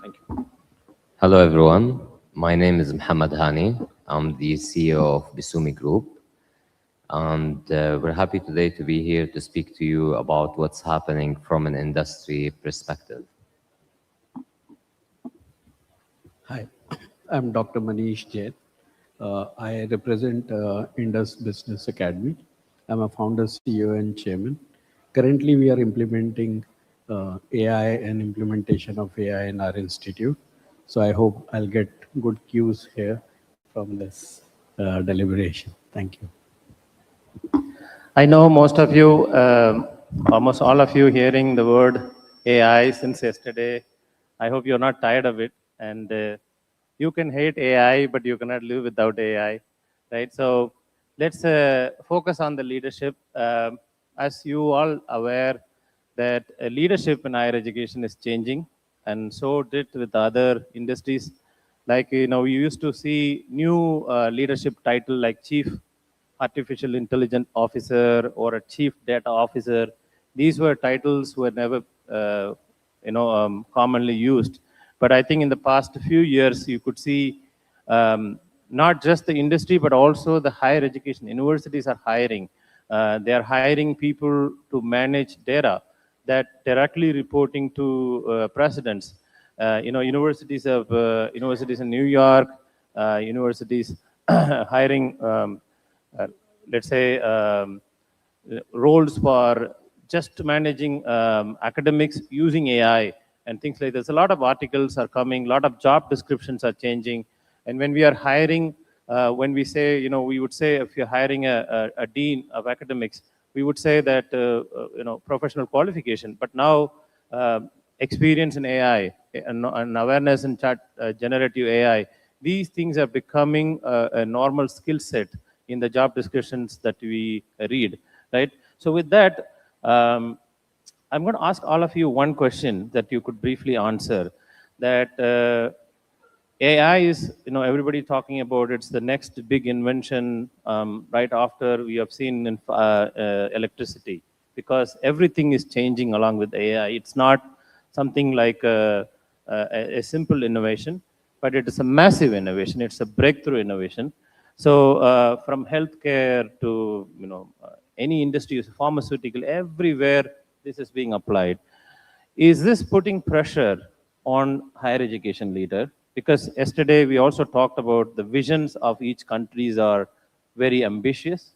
Thank you. Hello, everyone. My name is Mohammed Hani. I'm the CEO of Bisumi Group. And we're happy today to be here to speak to you about what's happening from an industry perspective. Hi, I'm Dr. Manish Jain. I represent Indus Business Academy. I'm a founder, CEO, and chairman. Currently, we are implementing AI and implementation of AI in our institute. So I hope I'll get good cues here from this deliberation. Thank you. I know most of you, almost all of you hearing the word AI since yesterday. I hope you're not tired of it. And you can hate AI, but you cannot live without AI, right? So let's focus on the leadership. As you all aware that leadership in higher education is changing, and so did with other industries. Like, we used to see new leadership title like Chief Artificial Intelligence Officer or a Chief Data Officer. These were titles were never, commonly used. But I think in the past few years, you could see not just the industry, but also the higher education. Universities are hiring. They are hiring people to manage data that directly reporting to presidents. Universities in New York, universities hiring, let's say, roles for just managing academics using AI and things like this. A lot of articles are coming, a lot of job descriptions are changing. And when we are hiring, when we say, we would say if you're hiring a dean of academics, we would say that, professional qualification. But now, experience in AI and awareness in generative AI, these things are becoming a normal skill set in the job descriptions that we read, right? So with that, I'm going to ask all of you one question that you could briefly answer. That AI is, everybody talking about it's the next big invention right after we have seen in electricity, because everything is changing along with AI. It's not something like a simple innovation, but it is a massive innovation. It's a breakthrough innovation. So from healthcare to any industry, pharmaceutical, everywhere this is being applied. Is this putting pressure on higher education leader? Because yesterday we also talked about the visions of each countries are very ambitious.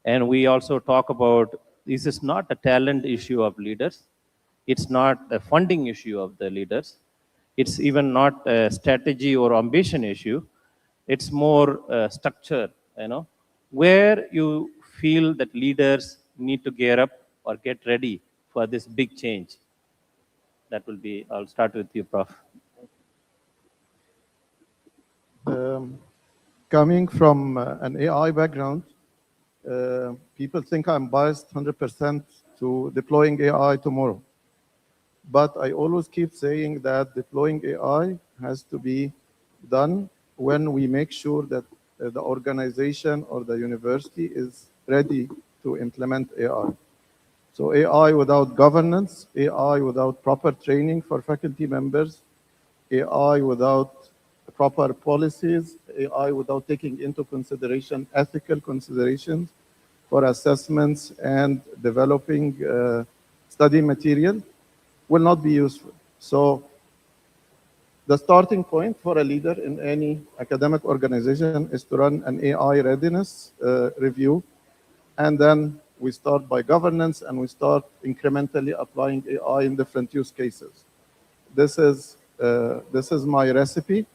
And we also talk about this is not a talent issue of leaders. It's not a funding issue of the leaders. It's even not a strategy or ambition issue. It's more structure, where you feel that leaders need to gear up or get ready for this big change. That will be, I'll start with you, Prof. Coming from an AI background, people think I'm biased 100% to deploying AI tomorrow. But I always keep saying that deploying AI has to be done when we make sure that the organization or the university is ready to implement AI. So AI without governance, AI without proper training for faculty members, AI without proper policies, AI without taking into consideration ethical considerations for assessments and developing study material will not be useful. So the starting point for a leader in any academic organization is to run an AI readiness review. And then we start by governance and we start incrementally applying AI in different use cases. This is my recipe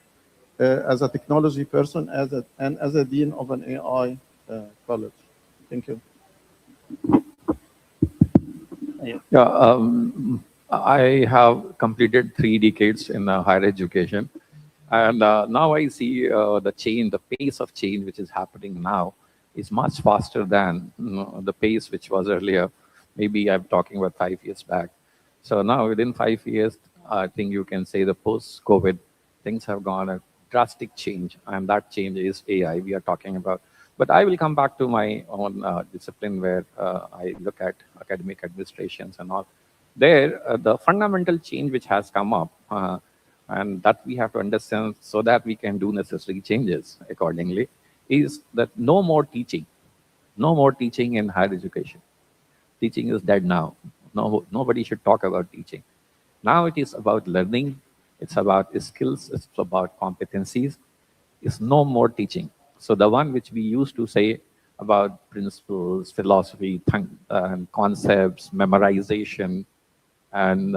as a technology person and as a dean of an AI college. Thank you. Yeah, I have completed 3 decades in higher education. And now I see the change, the pace of change which is happening now is much faster than the pace which was earlier. Maybe I'm talking about 5 years back. So now within 5 years, I think you can say the post-COVID, things have gone a drastic change. And that change is AI we are talking about. But I will come back to my own discipline where I look at academic administrations and all. There, the fundamental change which has come up and that we have to understand so that we can do necessary changes accordingly is that no more teaching. No more teaching in higher education. Teaching is dead now. Nobody should talk about teaching. Now it is about learning. It's about skills. It's about competencies. It's no more teaching. So the one which we used to say about principles, philosophy, and concepts, memorization, and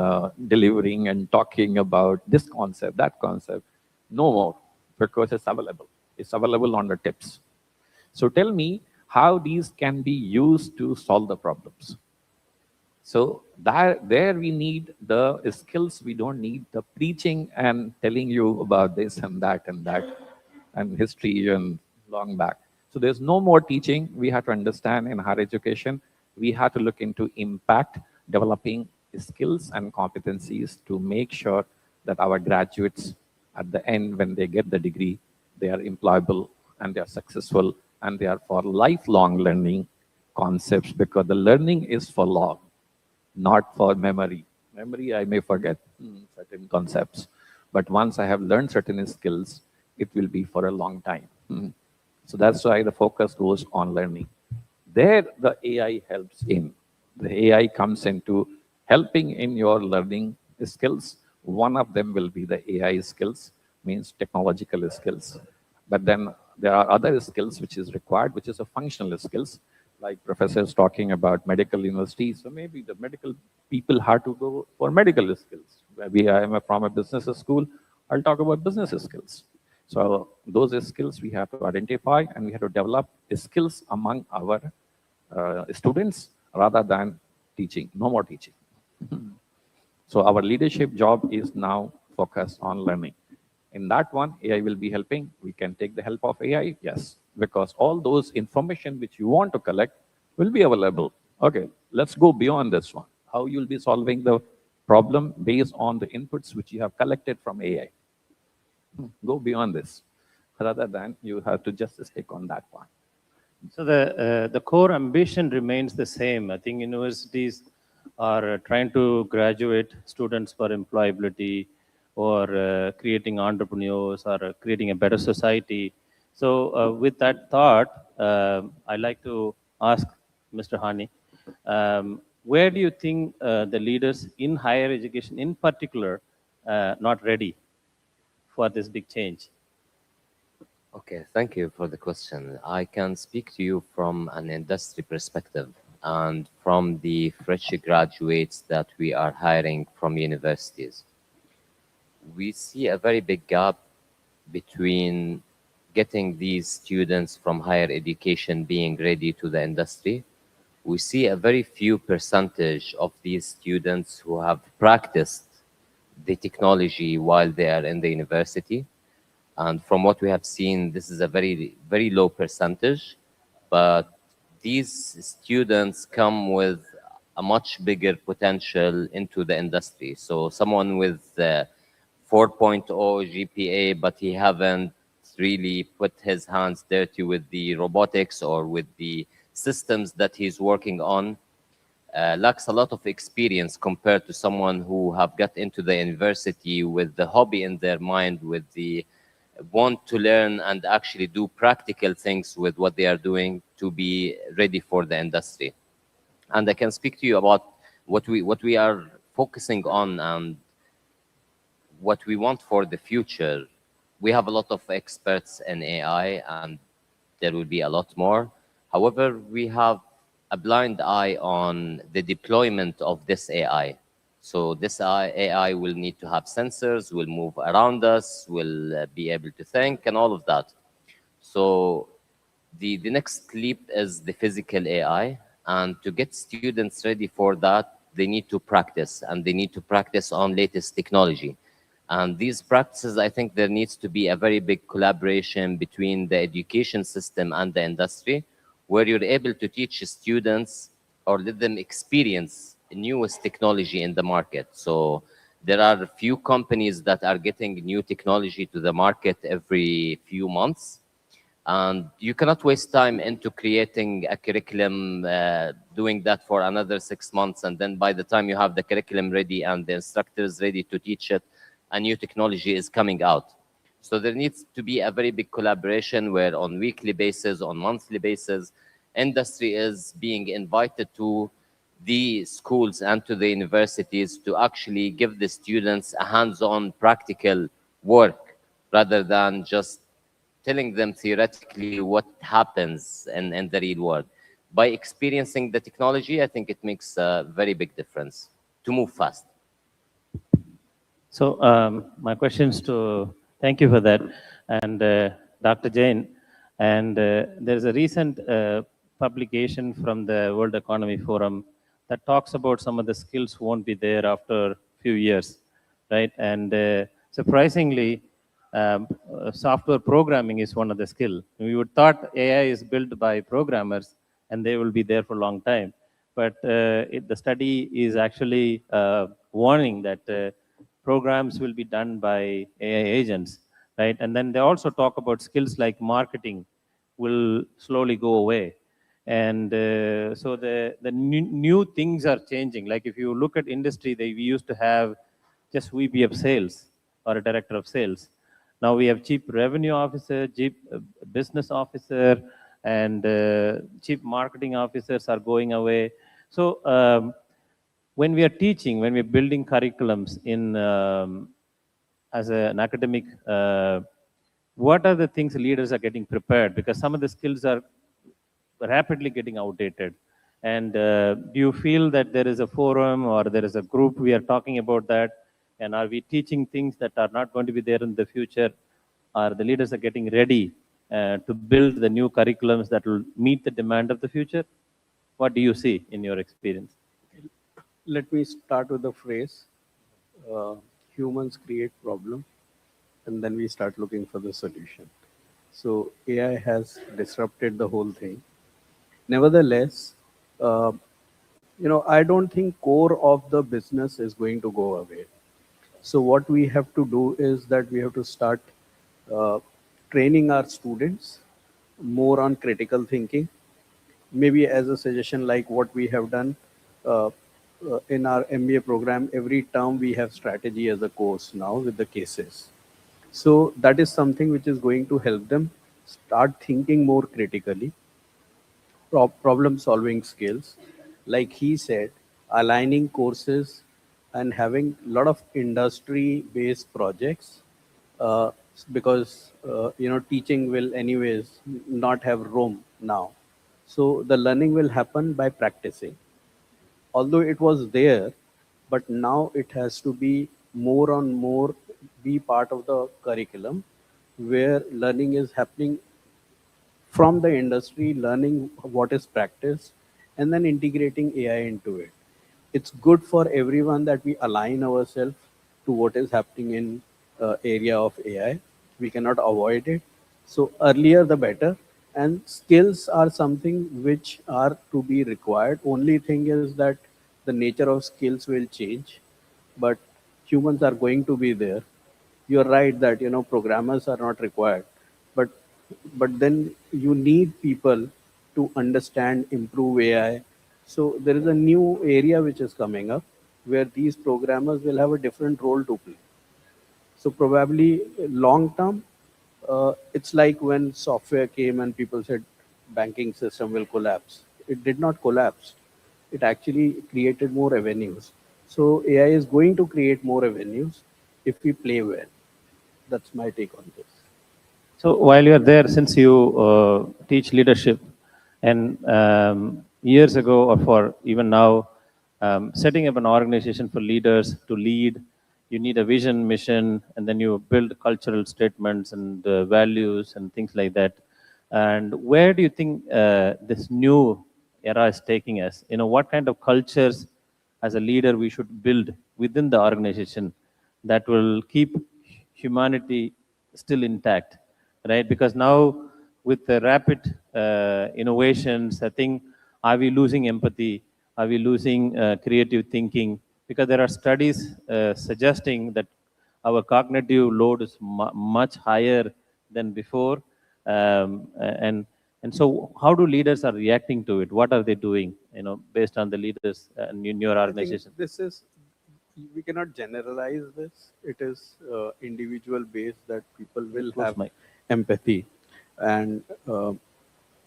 delivering and talking about this concept, that concept, no more, because it's available. It's available on the tips. So tell me how these can be used to solve the problems. So there we need the skills. We don't need the preaching and telling you about this and that and history and long back. So there's no more teaching. We have to understand in higher education, we have to look into impact, developing skills and competencies to make sure that our graduates at the end, when they get the degree, they are employable and they are successful and they are for lifelong learning concepts, because the learning is for long, not for memory. Memory, I may forget certain concepts, but once I have learned certain skills, it will be for a long time. So that's why the focus goes on learning. There, the AI helps in. The AI comes into helping in your learning skills. One of them will be the AI skills, means technological skills. But then there are other skills which is required, which is a functional skills, like professors talking about medical universities. So maybe the medical people have to go for medical skills. Maybe I am from a business school, I'll talk about business skills. So those skills we have to identify, and we have to develop skills among our students rather than teaching. No more teaching. So our leadership job is now focused on learning. In that one, AI will be helping. We can take the help of AI, yes, because all those information which you want to collect will be available. Okay, let's go beyond this one. How you'll be solving the problem based on the inputs which you have collected from AI. Go beyond this, rather than you have to just stick on that one. So the core ambition remains the same. I think universities are trying to graduate students for employability, or creating entrepreneurs, or creating a better society. So with that thought, I'd like to ask Mr. Hani, where do you think the leaders in higher education in particular not ready for this big change? Okay, thank you for the question. I can speak to you from an industry perspective and from the fresh graduates that we are hiring from universities. We see a very big gap between getting these students from higher education being ready to the industry. We see a very few percentage of these students who have practiced the technology while they are in the university. And from what we have seen, this is a very, very low percentage. But these students come with a much bigger potential into the industry. So someone with 4.0 GPA, but he haven't really put his hands dirty with the robotics or with the systems that he's working on, lacks a lot of experience compared to someone who have got into the university with the hobby in their mind, with the want to learn and actually do practical things with what they are doing to be ready for the industry. And I can speak to you about what we are focusing on and what we want for the future. We have a lot of experts in AI, and there will be a lot more. However, we have a blind eye on the deployment of this AI. So this AI will need to have sensors, will move around us, will be able to think, and all of that. So the next leap is the physical AI. And to get students ready for that, they need to practice, and they need to practice on latest technology. And these practices, I think there needs to be a very big collaboration between the education system and the industry, where you're able to teach students or let them experience the newest technology in the market. So there are a few companies that are getting new technology to the market every few months. And you cannot waste time into creating a curriculum, doing that for another 6 months. And then by the time you have the curriculum ready and the instructors ready to teach it, a new technology is coming out. So there needs to be a very big collaboration where on weekly basis, on monthly basis, industry is being invited to the schools and to the universities to actually give the students a hands-on practical work rather than just telling them theoretically what happens in the real world. By experiencing the technology, I think it makes a very big difference to move fast. So my questions thank you for that. And Dr. Jain, and there's a recent publication from the World Economy Forum that talks about some of the skills won't be there after a few years, right? And surprisingly, software programming is one of the skills. We would thought AI is built by programmers and they will be there for a long time. But the study is actually warning that programs will be done by AI agents, right? And then they also talk about skills like marketing will slowly go away. And so the new things are changing. Like if you look at industry, we used to have just VP of sales or a director of sales. Now we have chief revenue officer, chief business officer, and chief marketing officers are going away. So when we are teaching, when we're building curriculums in as an academic, what are the things leaders are getting prepared? Because some of the skills are rapidly getting outdated. And do you feel that there is a forum or there is a group we are talking about that? And are we teaching things that are not going to be there in the future? Or the leaders are getting ready to build the new curriculums that will meet the demand of the future? What do you see in your experience? Let me start with the phrase, humans create problem, and then we start looking for the solution. So AI has disrupted the whole thing. Nevertheless, I don't think core of the business is going to go away. So what we have to do is that we have to start training our students more on critical thinking. Maybe as a suggestion, like what we have done in our MBA program, every term we have strategy as a course now with the cases. So that is something which is going to help them start thinking more critically, problem solving skills. Like he said, aligning courses and having a lot of industry based projects because teaching will anyways not have room now. So the learning will happen by practicing. Although it was there, but now it has to be more and more be part of the curriculum where learning is happening from the industry, learning what is practiced, and then integrating AI into it. It's good for everyone that we align ourselves to what is happening in area of AI. We cannot avoid it. So earlier the better. And skills are something which are to be required. Only thing is that the nature of skills will change, but humans are going to be there. You're right that programmers are not required, but then you need people to understand, improve AI, So there is a new area which is coming up where these programmers will have a different role to play. So probably long term, it's like when software came and people said banking system will collapse. It did not collapse. It actually created more avenues. So AI is going to create more avenues if we play well. That's my take on this. So while you're there, since you teach leadership, and years ago or for even now, setting up an organization for leaders to lead, you need a vision, mission, and then you build cultural statements and values and things like that. And where do you think this new era is taking us? You know, what kind of cultures as a leader we should build within the organization that will keep humanity still intact, right? Because now with the rapid innovations, I think, are we losing empathy? Are we losing creative thinking? Because there are studies suggesting that our cognitive load is much higher than before. And so how do leaders are reacting to it? What are they doing, you know, based on the leaders in your organization? This is, we cannot generalize this. It is individual based that people will have empathy. And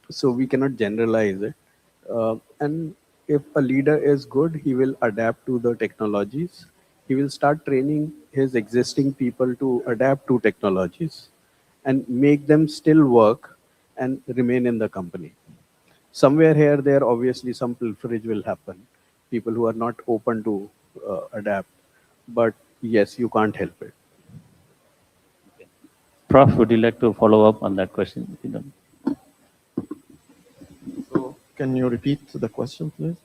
so we cannot generalize it. And if a leader is good, he will adapt to the technologies. He will start training his existing people to adapt to technologies and make them still work and remain in the company. Somewhere here, there, obviously some pilferage will happen. People who are not open to adapt. But yes, you can't help it. Prof, would you like to follow up on that question? If you don't. So can you repeat the question, please?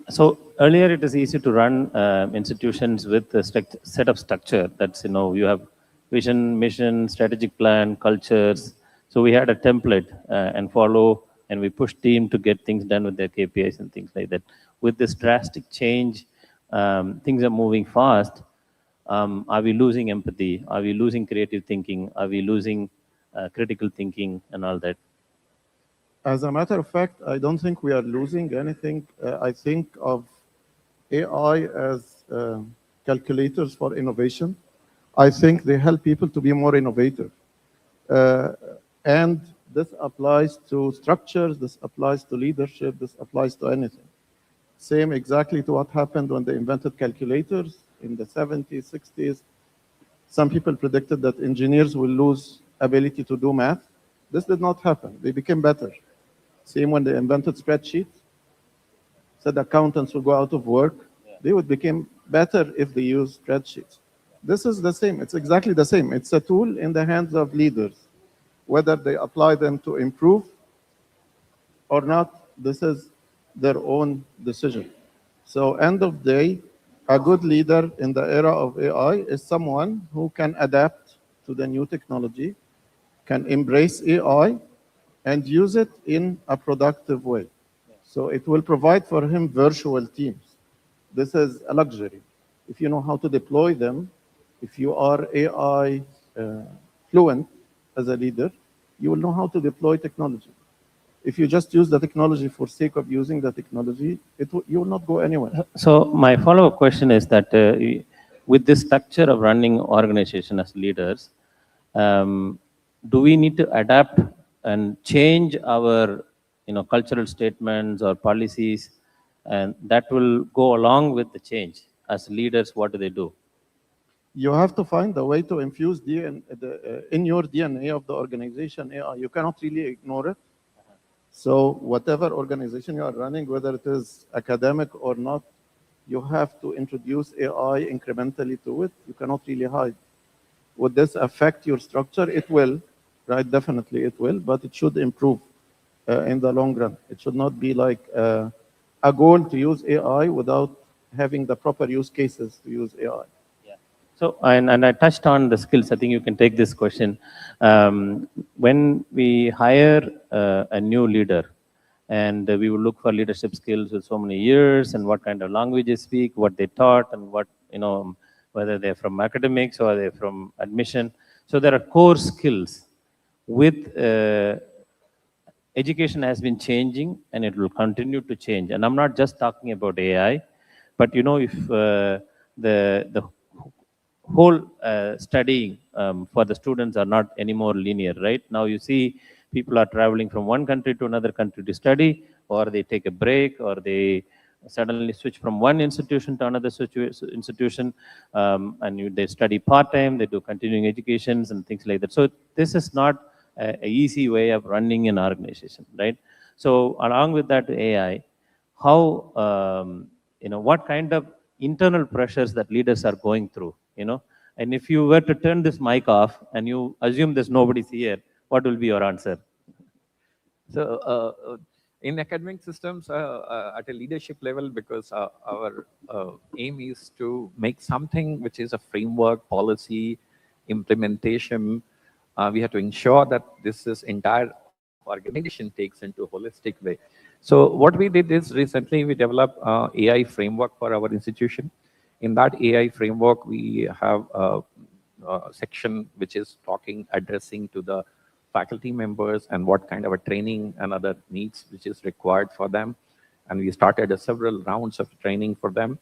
So earlier it is easy to run institutions with a set of structure. That's, you know, you have vision, mission, strategic plan, cultures. So we had a template and follow, and we push team to get things done with their KPIs and things like that. With this drastic change, things are moving fast. Are we losing empathy? Are we losing creative thinking? Are we losing critical thinking and all that? As a matter of fact, I don't think we are losing anything. I think of AI as calculators for innovation. I think they help people to be more innovative. And this applies to structures, this applies to leadership, this applies to anything. Same exactly to what happened when they invented calculators in the 70s, 60s. Some people predicted that engineers will lose ability to do math. This did not happen. They became better. Same when they invented spreadsheets, said accountants will go out of work. They would become better if they use spreadsheets. This is the same. It's exactly the same. It's a tool in the hands of leaders. Whether they apply them to improve or not, this is their own decision. So end of day, a good leader in the era of AI is someone who can adapt to the new technology, can embrace AI, and use it in a productive way. So it will provide for him virtual teams. This is a luxury. If you know how to deploy them, if you are AI fluent as a leader, you will know how to deploy technology. If you just use the technology for sake of using the technology, you will not go anywhere. So my follow-up question is that with this structure of running organization as leaders, do we need to adapt and change our, you know, cultural statements or policies, and that will go along with the change? As leaders, what do they do? You have to find a way to infuse in your DNA of the organization AI. You cannot really ignore it. So whatever organization you are running, whether it is academic or not, you have to introduce AI incrementally to it. You cannot really hide. Would this affect your structure? It will, right? Definitely it will, but it should improve in the long run. It should not be like a goal to use AI without having the proper use cases to use AI. So, and I touched on the skills. I think you can take this question. When we hire a new leader, and we will look for leadership skills with so many years, and what kind of language they speak, what they taught, and what, you know, whether they're from academics or they're from admission. So there are core skills with education has been changing and it will continue to change. And I'm not just talking about AI, but you know, if the whole studying for the students are not anymore linear, right? Now you see people are traveling from one country to another country to study, or they take a break, or they suddenly switch from one institution to another institution, and they study part-time, they do continuing educations and things like that. So this is not a easy way of running an organization, right? So along with that AI, how, what kind of internal pressures that leaders are going through, and if you were to turn this mic off and you assume there's nobody's here, what will be your answer? So in academic systems, at a leadership level, because our aim is to make something which is a framework, policy, implementation, we have to ensure that this entire organization takes into a holistic way. So what we did is recently we developed AI framework for our institution. In that AI framework, we have a section which is addressing to the faculty members and what kind of a training and other needs which is required for them. And we started several rounds of training for them.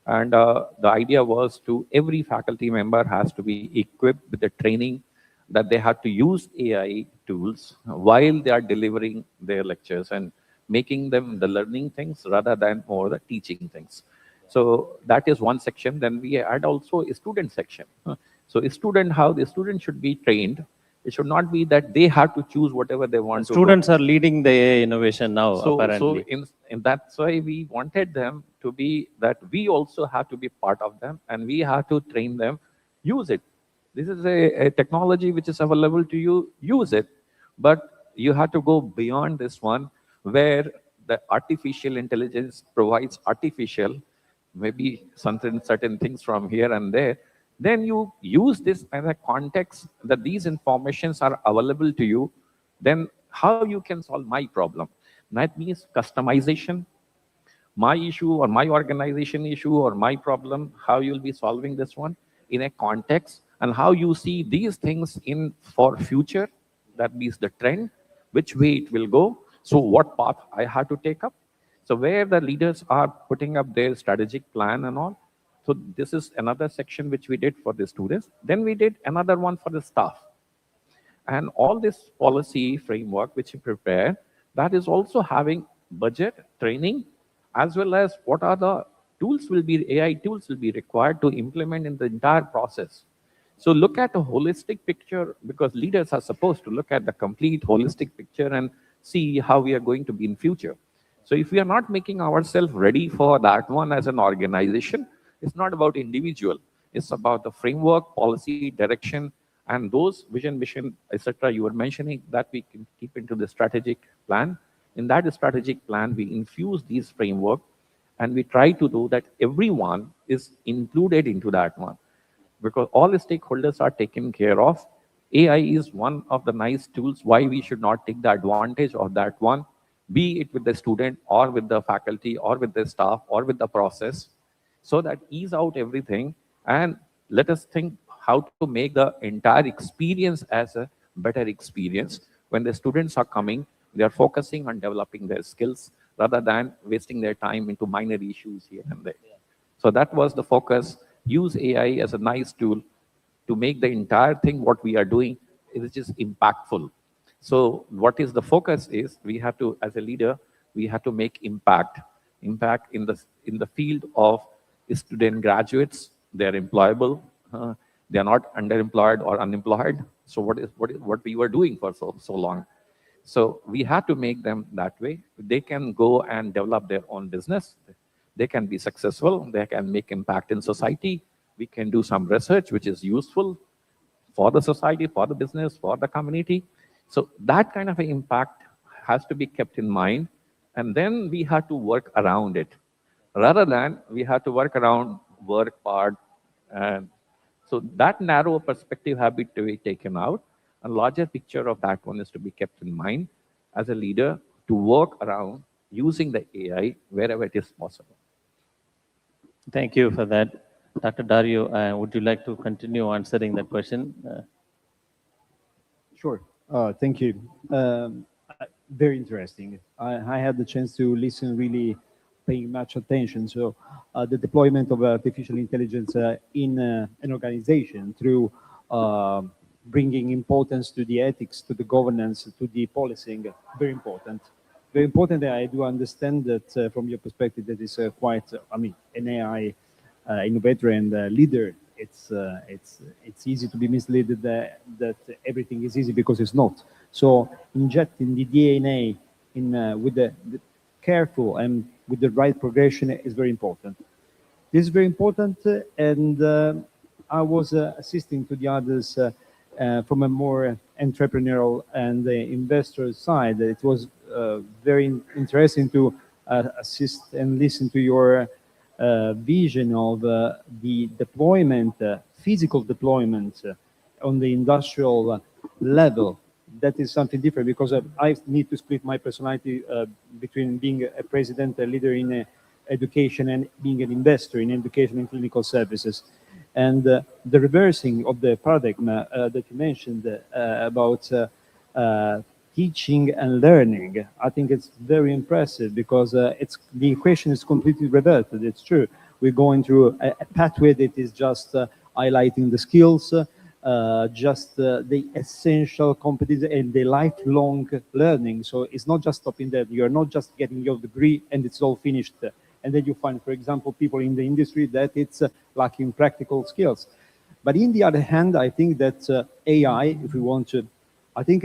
And the idea was every faculty member has to be equipped with the training that they have to use AI tools while they are delivering their lectures and making them the learning things rather than more the teaching things. So that is one section. Then we add also a student section. So how the student should be trained. It should not be that they have to choose whatever they want to do. Students are leading the AI innovation now, apparently. So that's why we wanted them to be that we also have to be part of them and we have to train them, use it. This is a technology which is available to you, use it. But you have to go beyond this one where the artificial intelligence provides maybe certain things from here and there. Then you use this as a context that these informations are available to you. Then how you can solve my problem? That means customization, my issue or my organization issue or my problem, how you'll be solving this one in a context, and how you see these things for future, that means the trend, which way it will go, so what path I have to take up. So where the leaders are putting up their strategic plan and all. So this is another section which we did for the students. Then we did another one for the staff. And all this policy framework which we prepare, that is also having budget, training, as well as what are the AI tools will be required to implement in the entire process. So look at a holistic picture, because leaders are supposed to look at the complete holistic picture and see how we are going to be in future. So if we are not making ourselves ready for that one as an organization, it's not about individual. It's about the framework, policy, direction, and those vision, mission, etc. you were mentioning that we can keep into the strategic plan. In that strategic plan, we infuse these framework, and we try to do that everyone is included into that one, because all the stakeholders are taken care of. AI is one of the nice tools. Why we should not take the advantage of that one, be it with the student or with the faculty or with the staff or with the process, so that ease out everything and let us think how to make the entire experience as a better experience. When the students are coming, they are focusing on developing their skills rather than wasting their time into minor issues here and there. So that was the focus. Use AI as a nice tool to make the entire thing what we are doing is just impactful. So what is the focus is we have to, as a leader, we have to make impact in the field of student graduates. They are employable. They are not underemployed or unemployed. So what we were doing for so long. So we have to make them that way. They can go and develop their own business. They can be successful. They can make impact in society. We can do some research which is useful for the society, for the business, for the community. So that kind of an impact has to be kept in mind. And then we have to work around it, rather than we have to work around work part. And so that narrow perspective has to be taken out. A larger picture of that one is to be kept in mind as a leader, to work around using the AI wherever it is possible. Thank you for that. Dr. Dario, would you like to continue answering that question? Sure. Thank you. very interesting. I had the chance to listen really paying much attention. So the deployment of artificial intelligence in an organization through bringing importance to the ethics, to the governance, to the policing, very important. Very important. I do understand that from your perspective, that is quite, an AI innovator and leader. It's easy to be misled that everything is easy, because it's not. So injecting the DNA in with the careful and with the right progression is very important. This is very important, and I was assisting to the others from a more entrepreneurial and investor side. It was very interesting to assist and listen to your vision of the deployment, physical deployment on the industrial level. That is something different, because I need to split my personality between being a president, a leader in education, and being an investor in education and clinical services. And the reversing of the paradigm that you mentioned about teaching and learning, I think it's very impressive, because the equation is completely reverted. It's true. We're going through a pathway that is just highlighting the skills, just the essential competencies and the lifelong learning. So it's not just stopping there. You're not just getting your degree and it's all finished. And then you find, for example, people in the industry that it's lacking practical skills. But in the other hand, I think that AI, if we want to, I think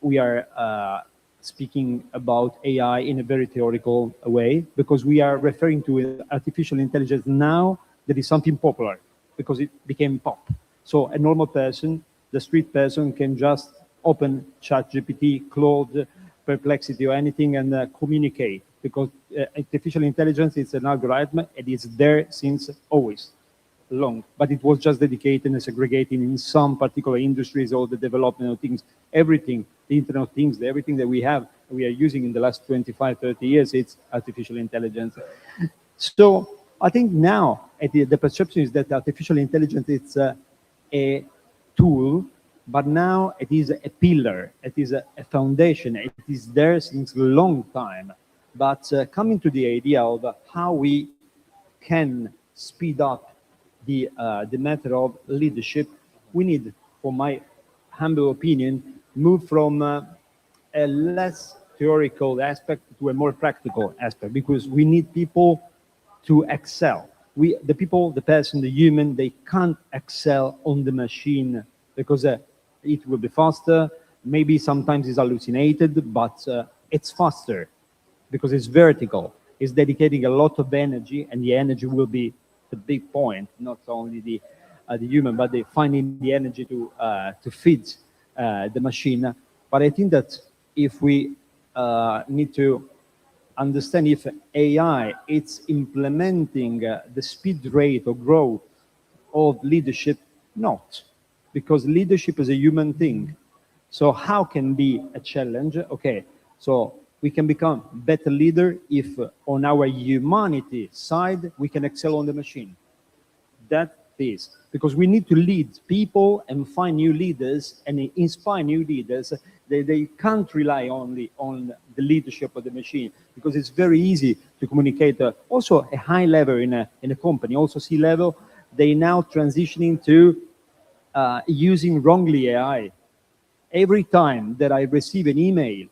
we are speaking about AI in a very theoretical way, because we are referring to artificial intelligence now that is something popular, because it became pop. So a normal person, the street person, can just open ChatGPT, Claude, Perplexity, or anything and communicate, because artificial intelligence is an algorithm and it's there since always long, but it was just dedicated and segregated in some particular industries, or the development of things, everything, the Internet of Things, everything that we are using in the last 25, 30 years, it's artificial intelligence. So I think now the perception is that artificial intelligence is a tool, but now it is a pillar, it is a foundation, it is there since a long time. But coming to the idea of how we can speed up the matter of leadership, we need, for my humble opinion, move from a less theoretical aspect to a more practical aspect, because we need people to excel. The person, the human, they can't excel on the machine, because it will be faster. Maybe sometimes it's hallucinated, but it's faster because it's vertical. It's dedicating a lot of energy, and the energy will be the big point, not only the human, but finding the energy to feed the machine. But I think that if we need to understand if AI it's implementing the speed rate or growth of leadership, not, because leadership is a human thing. So how can be a challenge? Okay, so we can become better leader if on our humanity side we can excel on the machine. That is, because we need to lead people and find new leaders and inspire new leaders. They can't rely only on the leadership of the machine, because it's very easy to communicate also a high level in a company, also C-level. They now transitioning to using wrongly AI. Every time that I receive an email,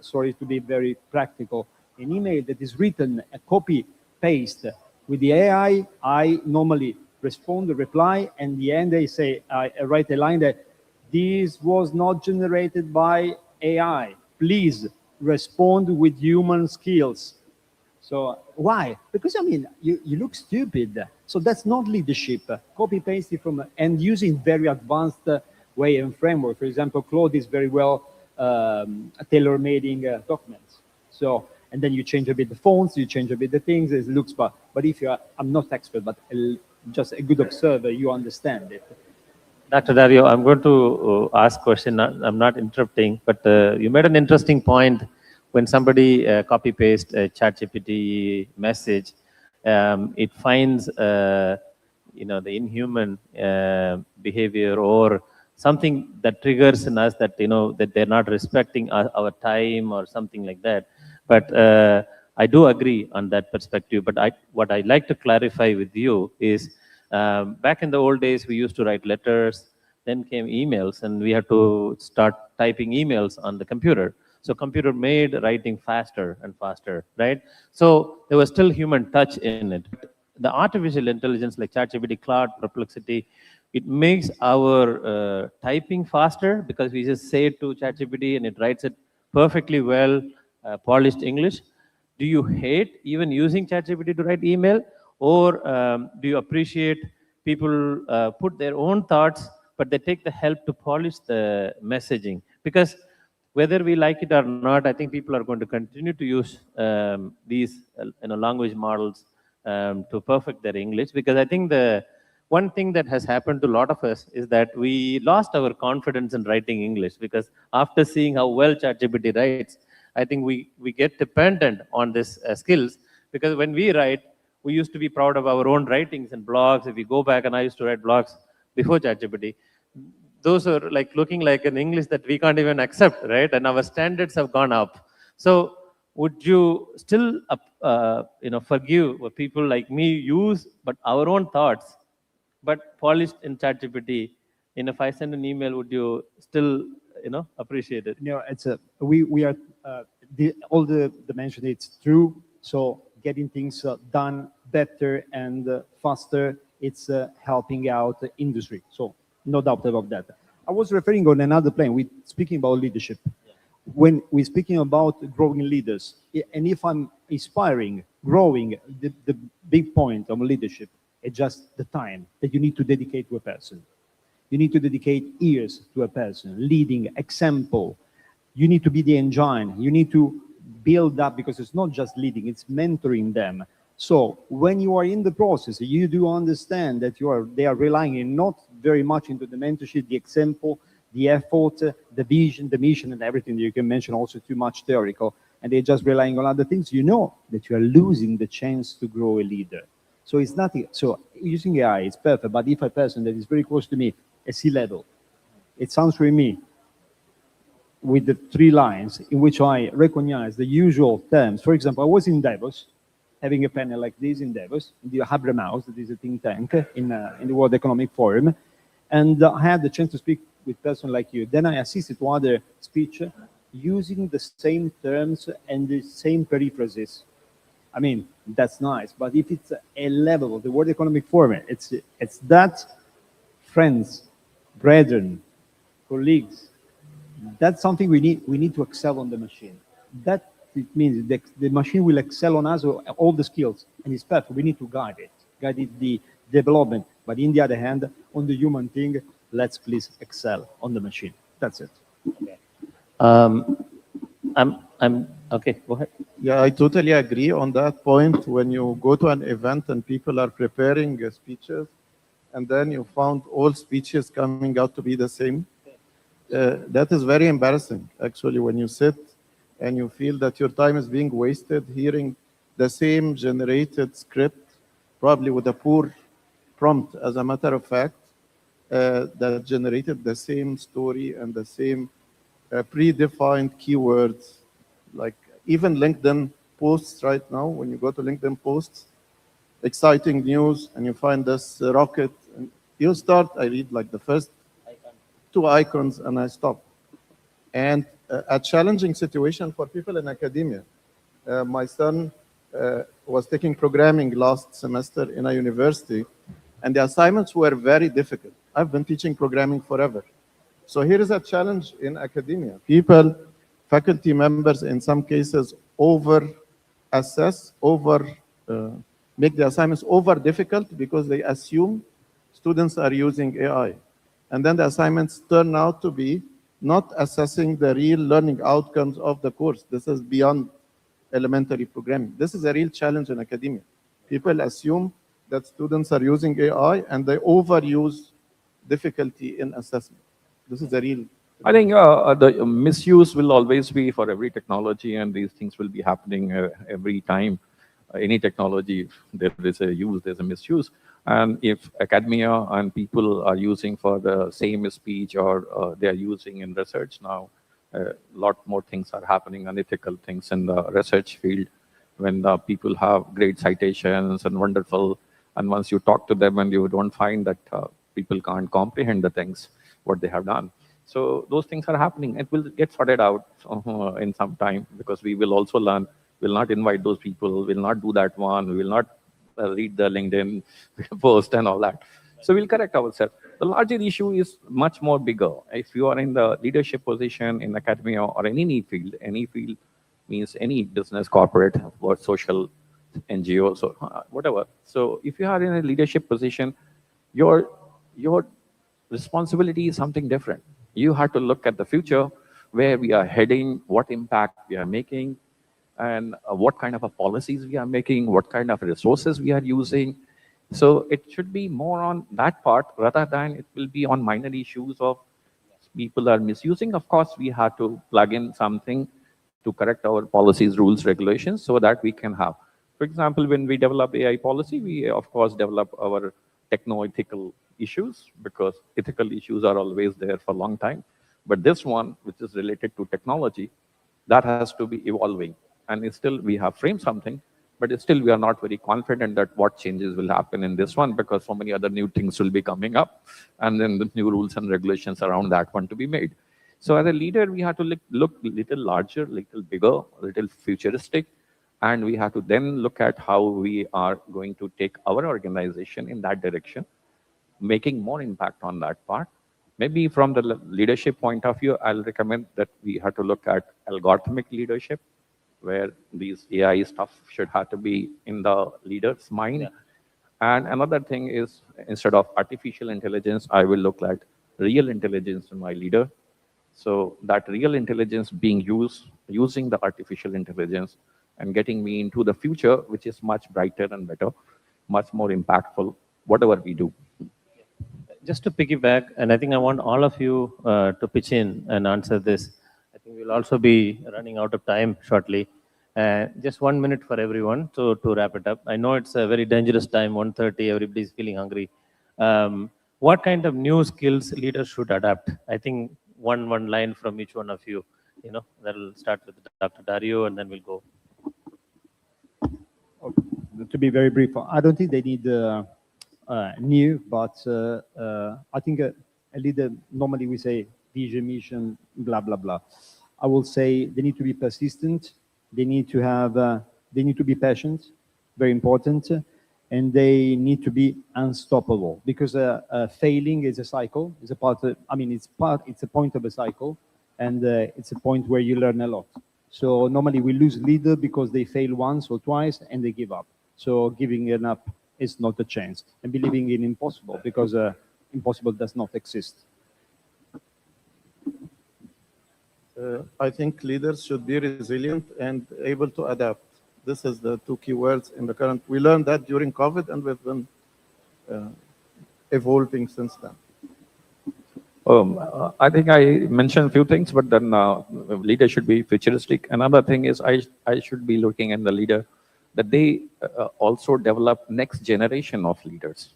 sorry to be very practical, an email that is written, a copy paste with the AI, I normally respond, reply, and the end I say, I write a line that this was not generated by AI. Please respond with human skills. So why? Because I mean, you look stupid. So that's not leadership. Copy pasting from and using very advanced way and framework. For example, Claude is very well tailor-making documents. So, and then you change a bit the fonts, you change a bit the things, it looks bad. But if you're, I'm not expert, but just a good observer, you understand it. Dr. Dario, I'm going to ask a question. I'm not interrupting, but you made an interesting point. When somebody copy-paste a ChatGPT message, it finds the inhuman behavior or something that triggers in us that, that they're not respecting our time or something like that. But I do agree on that perspective. But what I'd like to clarify with you is, back in the old days, we used to write letters, then came emails, and we had to start typing emails on the computer. So computer made writing faster and faster, right? So there was still human touch in it. The artificial intelligence like ChatGPT, Claude, Perplexity, it makes our typing faster because we just say it to ChatGPT and it writes it perfectly well, polished English. Do you hate even using ChatGPT to write email, or do you appreciate people put their own thoughts, but they take the help to polish the messaging? Because whether we like it or not, I think people are going to continue to use these language models to perfect their English. Because I think the one thing that has happened to a lot of us is that we lost our confidence in writing English, because after seeing how well ChatGPT writes, I think we get dependent on this skills. Because when we write, we used to be proud of our own writings and blogs. If you go back, and I used to write blogs before ChatGPT, those are like looking like an English that we can't even accept, right? And our standards have gone up. So would you still, forgive what people like me use, but our own thoughts, but polished in ChatGPT? If I send an email, would you still, appreciate it? It's we are all the mention. It's true. So getting things done better and faster, it's helping out the industry. So no doubt about that. I was referring on another plane. We're speaking about leadership. When we're speaking about growing leaders, and if I'm inspiring, growing, the big point of leadership is just the time that you need to dedicate to a person. You need to dedicate years to a person, leading, example. You need to be the engine. You need to build up, because it's not just leading, it's mentoring them. So when you are in the process, you do understand that they are relying in not very much into the mentorship, the example, the effort, the vision, the mission, and everything that you can mention, also too much theoretical, and they're just relying on other things. You know that you are losing the chance to grow a leader. So it's nothing. So using AI is perfect, but if a person that is very close to me, a C-level, it's answering me with the 3 lines in which I recognize the usual terms. For example, I was in Davos, having a panel like this in Davos, in the Habermas, that is a think tank in the World Economic Forum, and I had the chance to speak with a person like you. Then I assisted to other speeches using the same terms and the same periphrases. I mean, that's nice, but if it's a level of the World Economic Forum, it's that friends, brethren, colleagues, that's something we need to excel on the machine. That it means the machine will excel on us all the skills, and it's perfect. We need to guide it, the development. But in the other hand, on the human thing, let's please excel on the machine. That's it. Okay. Okay, go ahead. Yeah, I totally agree on that point. When you go to an event and people are preparing speeches, and then you found all speeches coming out to be the same, that is very embarrassing, actually, when you sit and you feel that your time is being wasted hearing the same generated script, probably with a poor prompt, as a matter of fact, that generated the same story and the same predefined keywords. Like even LinkedIn posts right now, when you go to LinkedIn posts, exciting news, and you find this rocket, and you start, I read like the first 2 icons and I stop. And a challenging situation for people in academia. My son was taking programming last semester in a university, and the assignments were very difficult. I've been teaching programming forever. So here is a challenge in academia. People, faculty members in some cases over-assess, make the assignments over-difficult because they assume students are using AI. And then the assignments turn out to be not assessing the real learning outcomes of the course. This is beyond elementary programming. This is a real challenge in academia. People assume that students are using AI and they overuse difficulty in assessment. This is a real... I think the misuse will always be for every technology, and these things will be happening every time. Any technology, if there is a use, there's a misuse. And if academia and people are using for the same speech or they are using in research now, a lot more things are happening, unethical things in the research field, when the people have great citations and wonderful, and once you talk to them and you don't find that people can't comprehend the things, what they have done. So those things are happening. It will get sorted out in some time, because we will also learn. We'll not invite those people, we'll not do that one, we will not read the LinkedIn post and all that. So we'll correct ourselves. The larger issue is much more bigger. If you are in the leadership position in academia or in any field means any business, corporate, or social NGO, so whatever. So if you are in a leadership position, your responsibility is something different. You have to look at the future, where we are heading, what impact we are making, and what kind of policies we are making, what kind of resources we are using. So it should be more on that part rather than it will be on minor issues of people are misusing. Of course, we have to plug in something to correct our policies, rules, regulations, so that we can have. For example, when we develop AI policy, we of course develop our techno-ethical issues, because ethical issues are always there for a long time. But this one, which is related to technology, that has to be evolving. And it's still, we have framed something, but still we are not very confident that what changes will happen in this one, because so many other new things will be coming up, and then the new rules and regulations around that one to be made. So as a leader, we have to look a little larger, little bigger, a little futuristic, and we have to then look at how we are going to take our organization in that direction, making more impact on that part. Maybe from the leadership point of view, I'll recommend that we have to look at algorithmic leadership, where these AI stuff should have to be in the leader's mind. Yeah. And another thing is, instead of artificial intelligence, I will look at real intelligence in my leader. So that real intelligence being using the artificial intelligence and getting me into the future, which is much brighter and better, much more impactful, whatever we do. Just to piggyback, and I think I want all of you to pitch in and answer this. I think we'll also be running out of time shortly. Just 1 minute for everyone to wrap it up. I know it's a very dangerous time, 1:30, everybody's feeling hungry. What kind of new skills leaders should adapt? I think one line from each one of you. That'll start with Dr. Dario, and then we'll go. To be very brief, I don't think they need new, but I think a leader, normally we say vision, mission, blah, blah, blah. I will say they need to be persistent. They need to have, they need to be patient, very important, and they need to be unstoppable, because failing is a cycle. It's a part of, it's a point of a cycle, and it's a point where you learn a lot. So normally we lose leader because they fail once or twice and they give up. So giving it up is not a chance, and believing in impossible, because impossible does not exist. I think leaders should be resilient and able to adapt. This is the two key words in the current. We learned that during COVID, and we've been evolving since then. I think I mentioned a few things, but then leader should be futuristic. Another thing is I should be looking at the leader that they also develop next generation of leaders.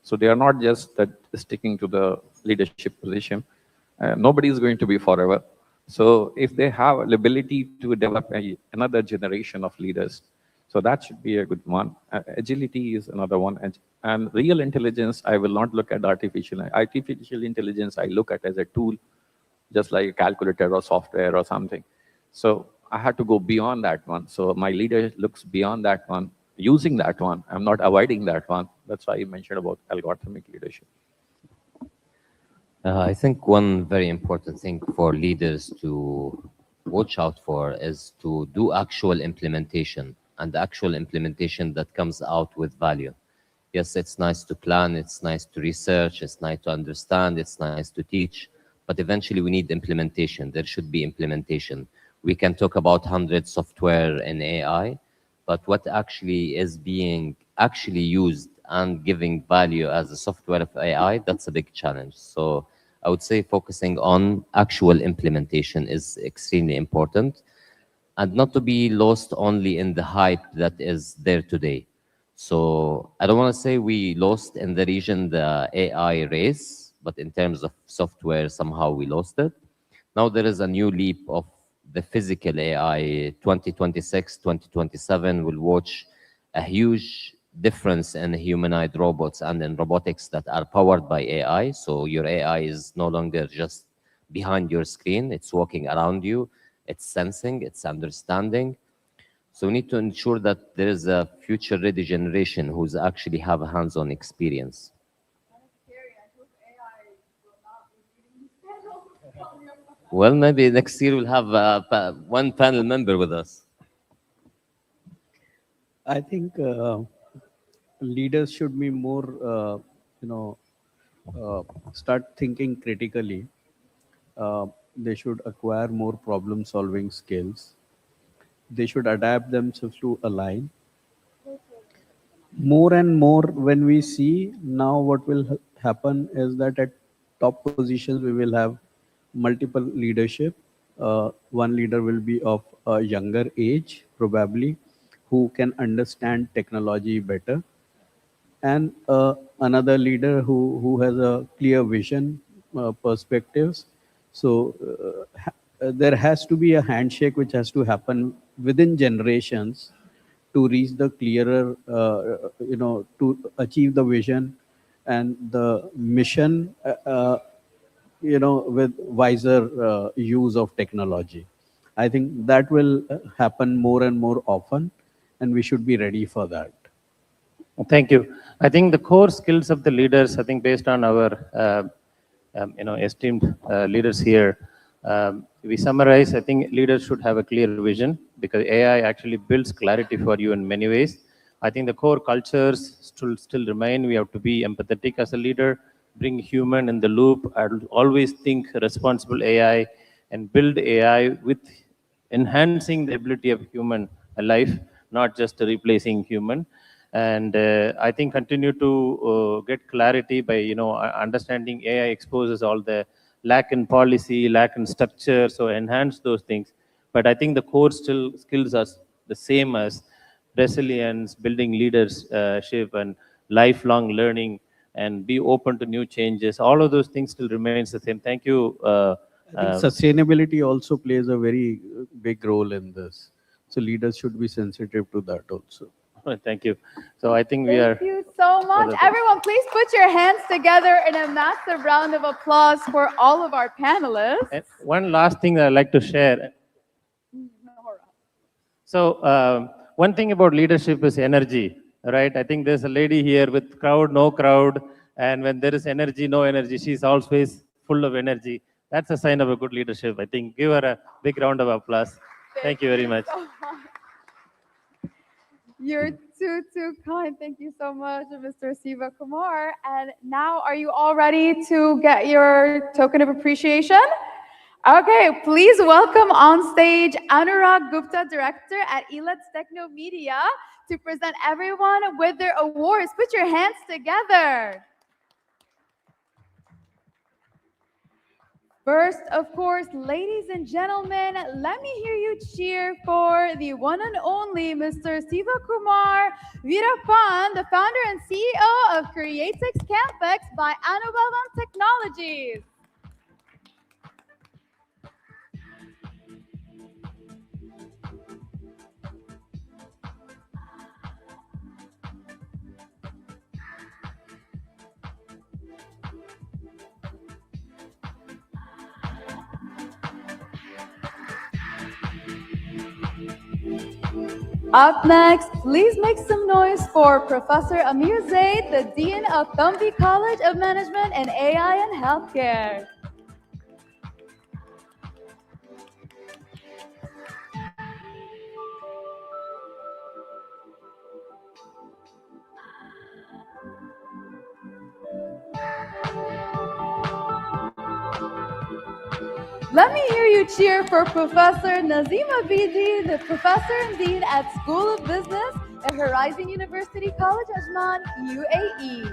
So they are not just that sticking to the leadership position. Nobody is going to be forever. So if they have the ability to develop another generation of leaders, so that should be a good one. Agility is another one. And real intelligence, I will not look at artificial intelligence. I look at as a tool, just like a calculator or software or something. So I had to go beyond that one. So my leader looks beyond that one, using that one. I'm not avoiding that one. That's why I mentioned about algorithmic leadership. I think one very important thing for leaders to watch out for is to do actual implementation, and the actual implementation that comes out with value. Yes, it's nice to plan, it's nice to research, it's nice to understand, it's nice to teach, but eventually we need implementation. There should be implementation. We can talk about 100 software in AI, but what actually is being actually used and giving value as a software of AI, that's a big challenge. So I would say focusing on actual implementation is extremely important, and not to be lost only in the hype that is there today. So I don't want to say we lost in the region the AI race, but in terms of software, somehow we lost it. Now there is a new leap of the physical AI. 2026, 2027 will watch a huge difference in humanoid robots and in robotics that are powered by AI. So your AI is no longer just behind your screen, it's walking around you, it's sensing, it's understanding. So we need to ensure that there is a future-ready generation who's actually have a hands-on experience. Well, maybe next year we'll have one panel member with us. I think leaders should be more, start thinking critically. They should acquire more problem-solving skills. They should adapt themselves to align. More and more, when we see now, what will happen is that at top positions we will have multiple leadership. One leader will be of a younger age, probably, who can understand technology better, and another leader who has a clear vision, perspectives. So there has to be a handshake which has to happen within generations to reach the clearer, to achieve the vision and the mission, with wiser use of technology. I think that will happen more and more often, and we should be ready for that. Thank you. I think the core skills of the leaders, I think based on our, esteemed leaders here, we summarize, I think leaders should have a clear vision because AI actually builds clarity for you in many ways. I think the core cultures still remain. We have to be empathetic as a leader, bring human in the loop. I always think responsible AI and build AI with enhancing the ability of human life, not just replacing human. And I think continue to get clarity by, understanding AI exposes all the lack in policy, lack in structure, so enhance those things. But I think the core skills are the same as resilience, building leadership and lifelong learning, and be open to new changes. All of those things still remains the same. Thank you. I think sustainability also plays a very big role in this. So leaders should be sensitive to that also. Thank you. So I think we are... Thank you so much. Everyone, please put your hands together in a massive round of applause for all of our panelists. And one last thing that I'd like to share. So one thing about leadership is energy, right? I think there's a lady here with crowd, no crowd. And when there is energy, no energy, she's always full of energy. That's a sign of a good leadership. I think give her a big round of applause. Thank you very much. You're too kind. Thank you so much, Mr. Siva Kumar. And now, are you all ready to get your token of appreciation? Okay, please welcome on stage Anurag Gupta, Director at ELETS Techno Media, to present everyone with their awards. Put your hands together. First, of course, ladies and gentlemen, let me hear you cheer for the one and only Mr. Siva Kumar Veerappan, the founder and CEO of Creatix Campex by Anubhavam Technologies. Up next, please make some noise for Professor Amir Zaid, the Dean of Thambi College of Management and AI and Healthcare. Let me hear you cheer for Professor Nazima Bidi, the Professor and Dean at School of Business at Horizon University College, Ajman, UAE.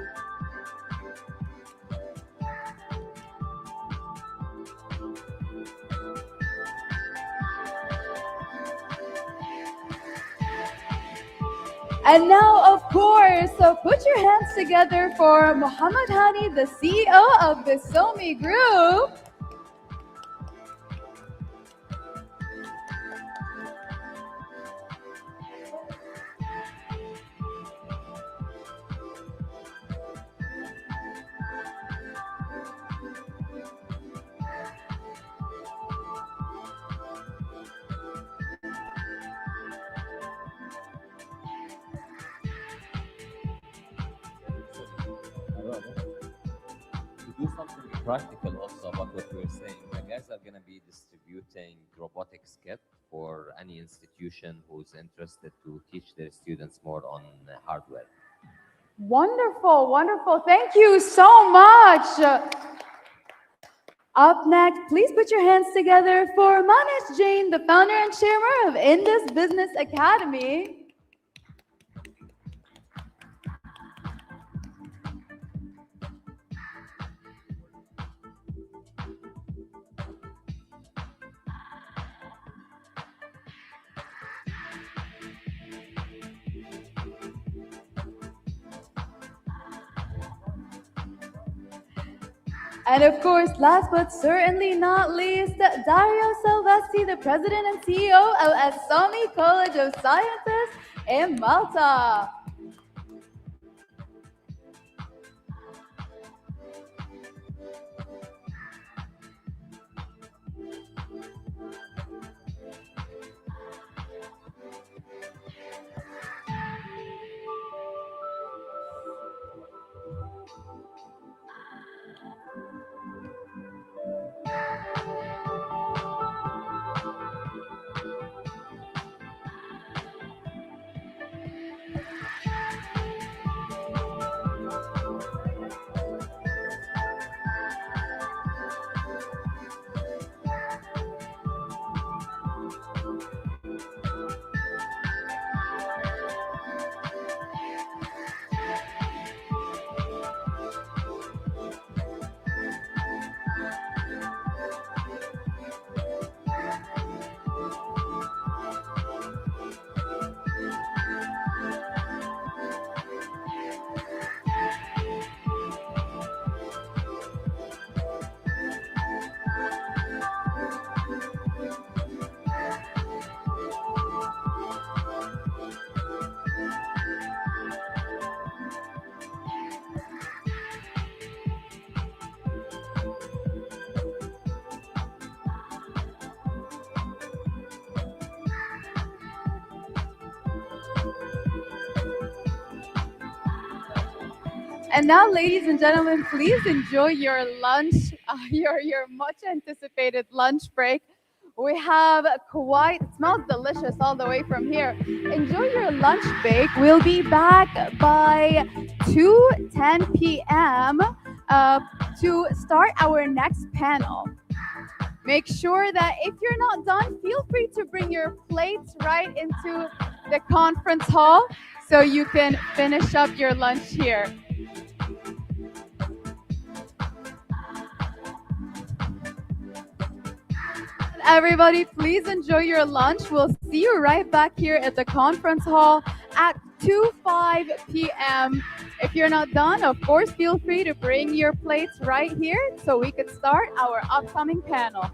And now, of course, so put your hands together for Mohammed Hani, the CEO of Bisomi Group. To do something practical also about what we're saying, the guys are going to be distributing robotics kit for any institution who's interested to teach their students more on hardware. Wonderful, wonderful. Thank you so much. Up next, please put your hands together for Manesh Jain, the founder and chairman of Indus Business Academy. And of course, last but certainly not least, Dario Salvesti, the president and CEO of Asami College of Sciences in Malta. And now, ladies and gentlemen, please enjoy your lunch, your much anticipated lunch break. We have quite, it smells delicious all the way from here. Enjoy your lunch break. We'll be back by 2:10 p.m. To start our next panel. Make sure that if you're not done, feel free to bring your plates right into the conference hall so you can finish up your lunch here. Everybody, please enjoy your lunch. We'll see you right back here at the conference hall at 2:05 p.m. If you're not done, of course, feel free to bring your plates right here so we could start our upcoming panel.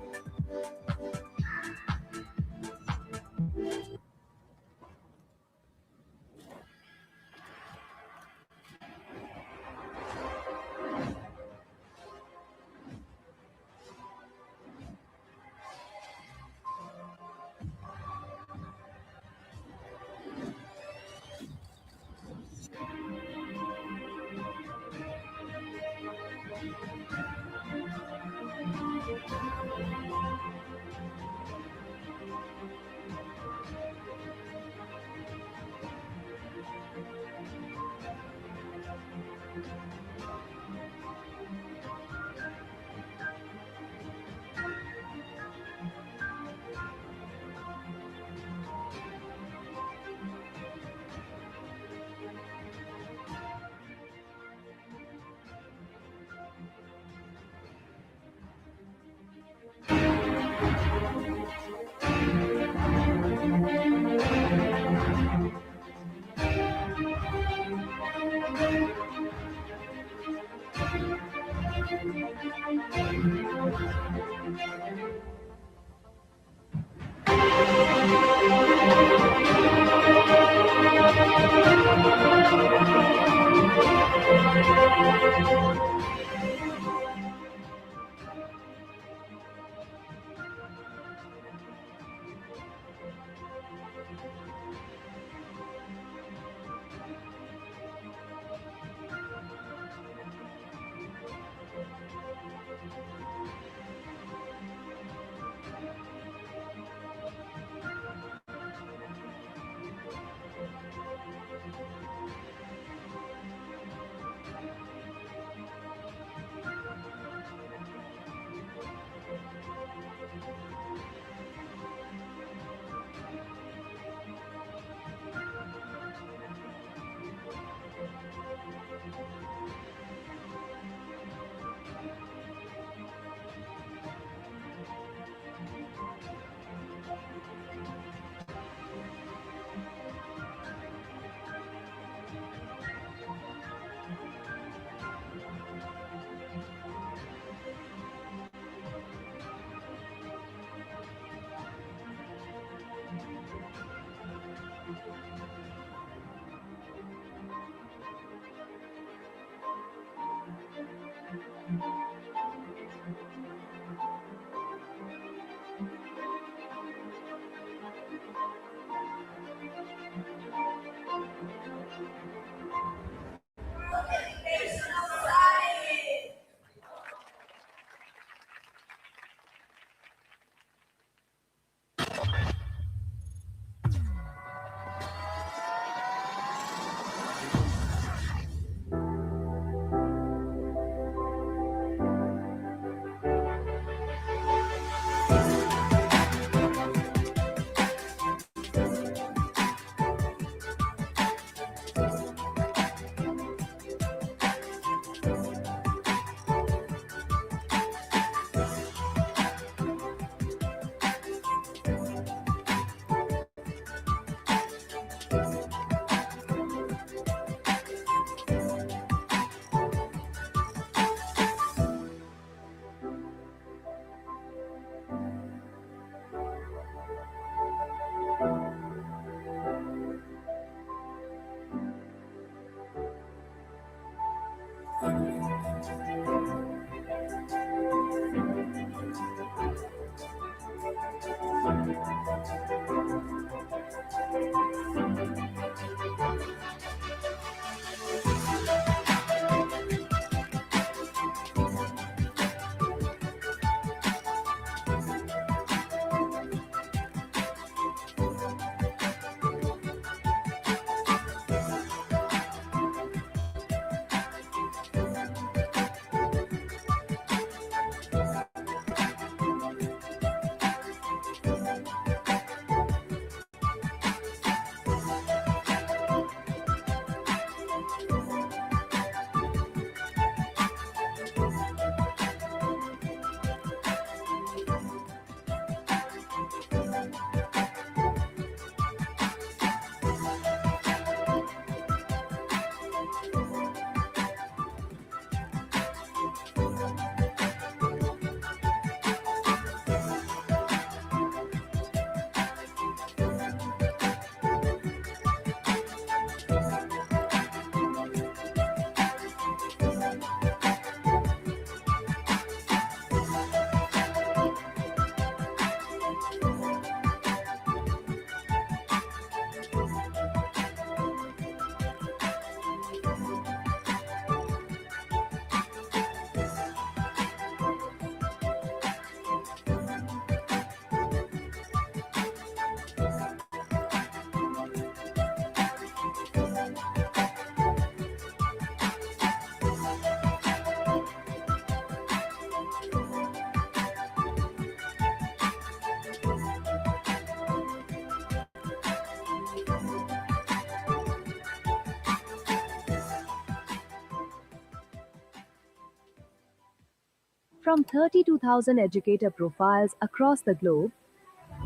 From 32,000 educator profiles across the globe,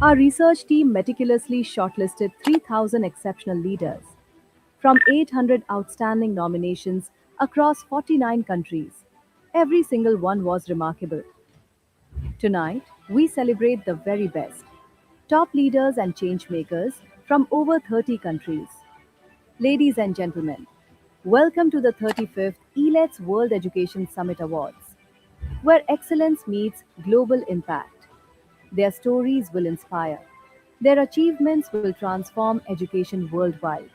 our research team meticulously shortlisted 3,000 exceptional leaders. From 800 outstanding nominations across 49 countries, every single one was remarkable. Tonight, we celebrate the very best, top leaders and change makers from over 30 countries. Ladies and gentlemen, welcome to the 35th ELETS World Education Summit Awards, where excellence meets global impact. Their stories will inspire. Their achievements will transform education worldwide.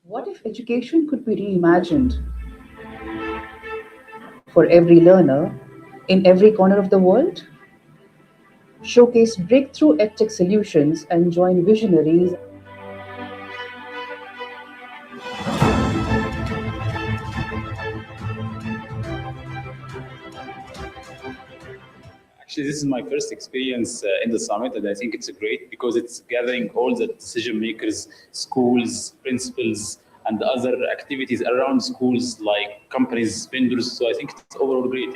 What if education could be reimagined for every learner in every corner of the world? Showcase breakthrough edtech solutions and join visionaries. Actually, this is my first experience in the summit, and I think it's great because it's gathering all the decision makers, schools, principals, and other activities around schools like companies, vendors. So I think it's overall great.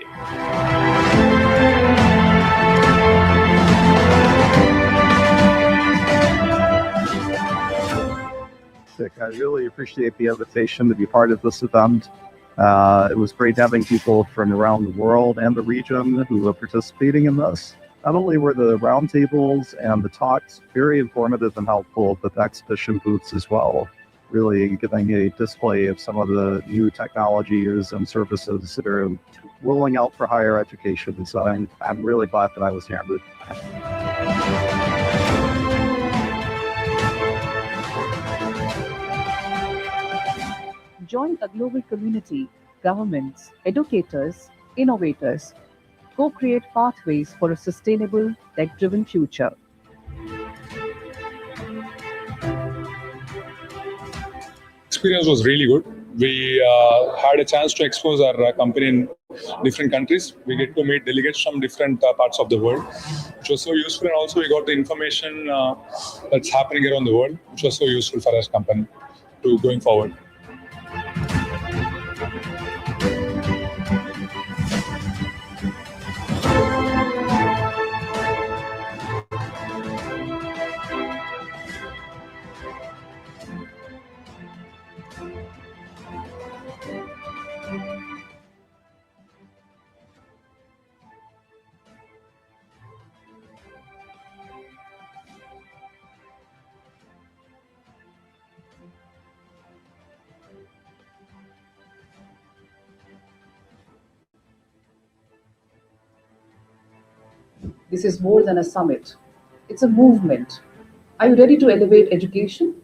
I really appreciate the invitation to be part of this event. It was great having people from around the world and the region who are participating in this. Not only were the roundtables and the talks very informative and helpful, but the exhibition booths as well, really giving a display of some of the new technologies and services that are rolling out for higher education. So I'm really glad that I was here. Join a global community, governments, educators, innovators. Co-create pathways for a sustainable, tech-driven future. Experience was really good. We had a chance to expose our company in different countries. We get to meet delegates from different parts of the world, which was so useful. And also we got the information that's happening around the world, which was so useful for our company to going forward. This is more than a summit. It's a movement. Are you ready to elevate education?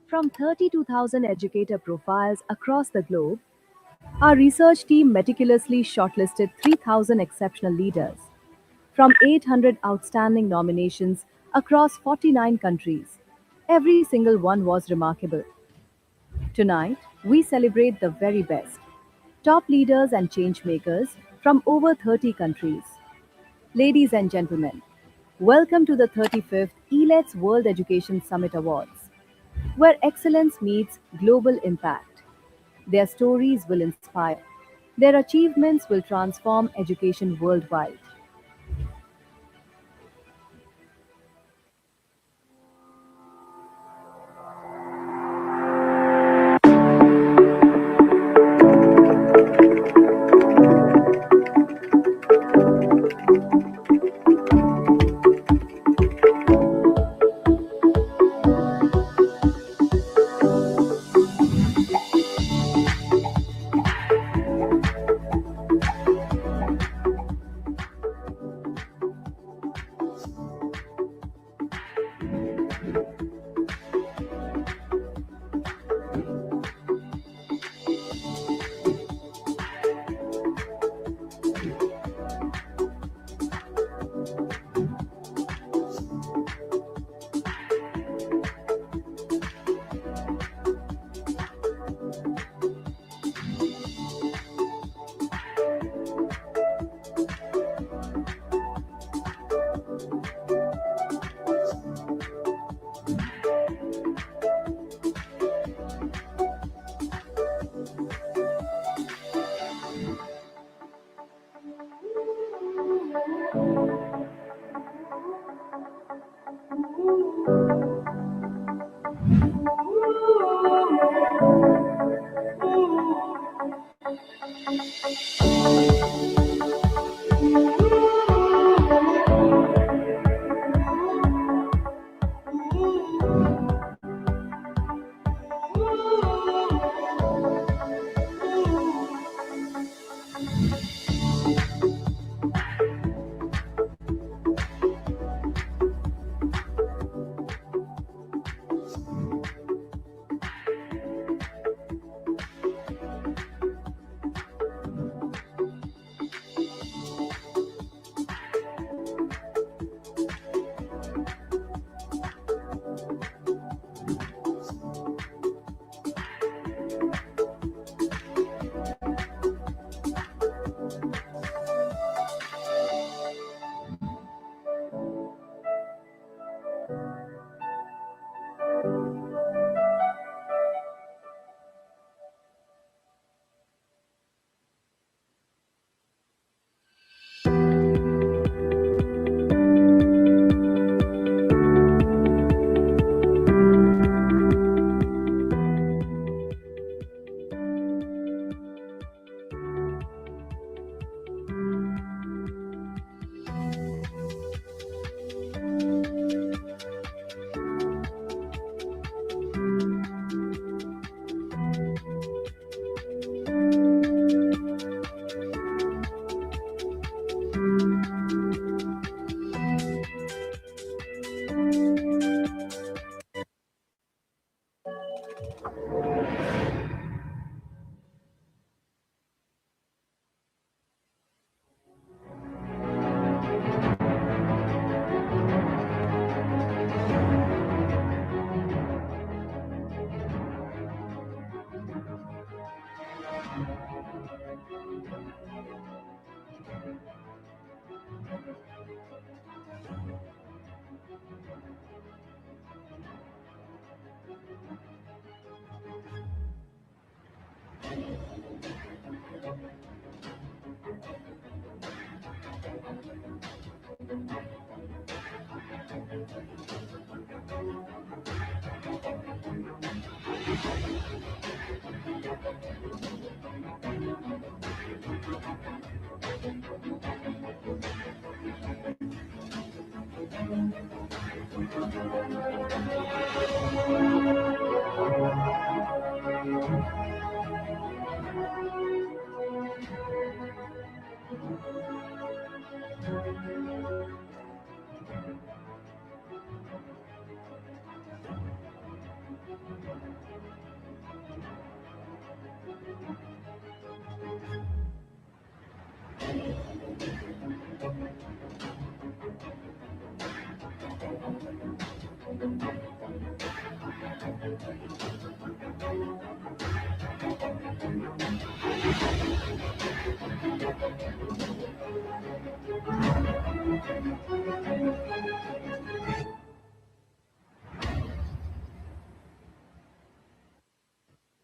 From 32,000 educator profiles across the globe, our research team meticulously shortlisted 3,000 exceptional leaders from 800 outstanding nominations across 49 countries. Every single one was remarkable. Tonight, we celebrate the very best, top leaders and changemakers from over 30 countries. Ladies and gentlemen, welcome to the 35th ELETS World Education Summit Awards, where excellence meets global impact. Their stories will inspire. Their achievements will transform education worldwide.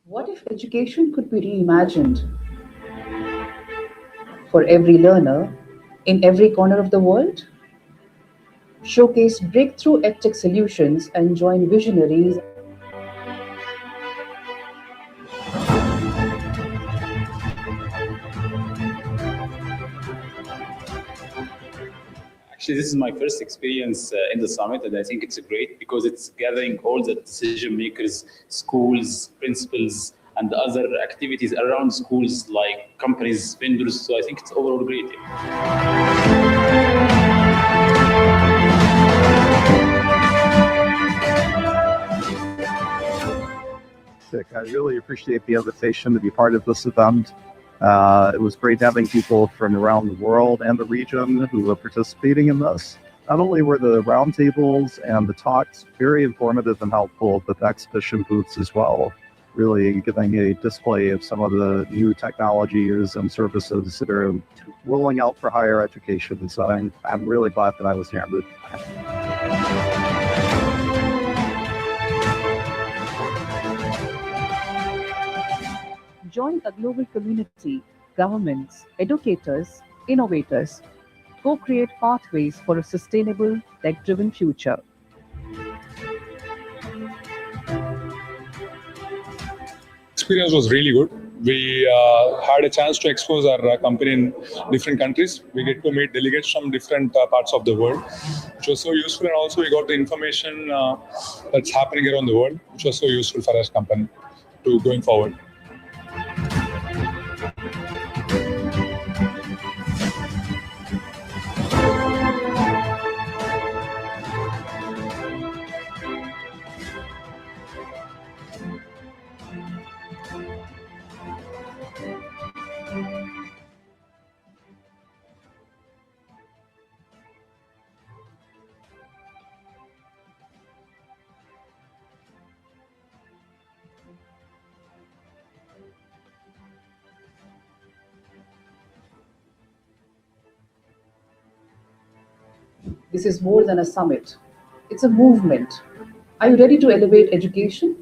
What if education could be reimagined for every learner in every corner of the world? Showcase breakthrough edtech solutions and join visionaries. Actually, this is my first experience in the summit, and I think it's great because it's gathering all the decision makers, schools, principals, and other activities around schools like companies, vendors. So I think it's overall great. I really appreciate the invitation to be part of this event. It was great having people from around the world and the region who were participating in this. Not only were the roundtables and the talks very informative and helpful, but the exhibition booths as well, really giving a display of some of the new technologies and services that are rolling out for higher education. So I'm really glad that I was here. Join a global community, governments, educators, innovators. Co-create pathways for a sustainable, tech-driven future. Experience was really good. We had a chance to expose our company in different countries. We get to meet delegates from different parts of the world, which was so useful. And also we got the information that's happening around the world, which was so useful for our company to going forward. This is more than a summit. It's a movement. Are you ready to elevate education?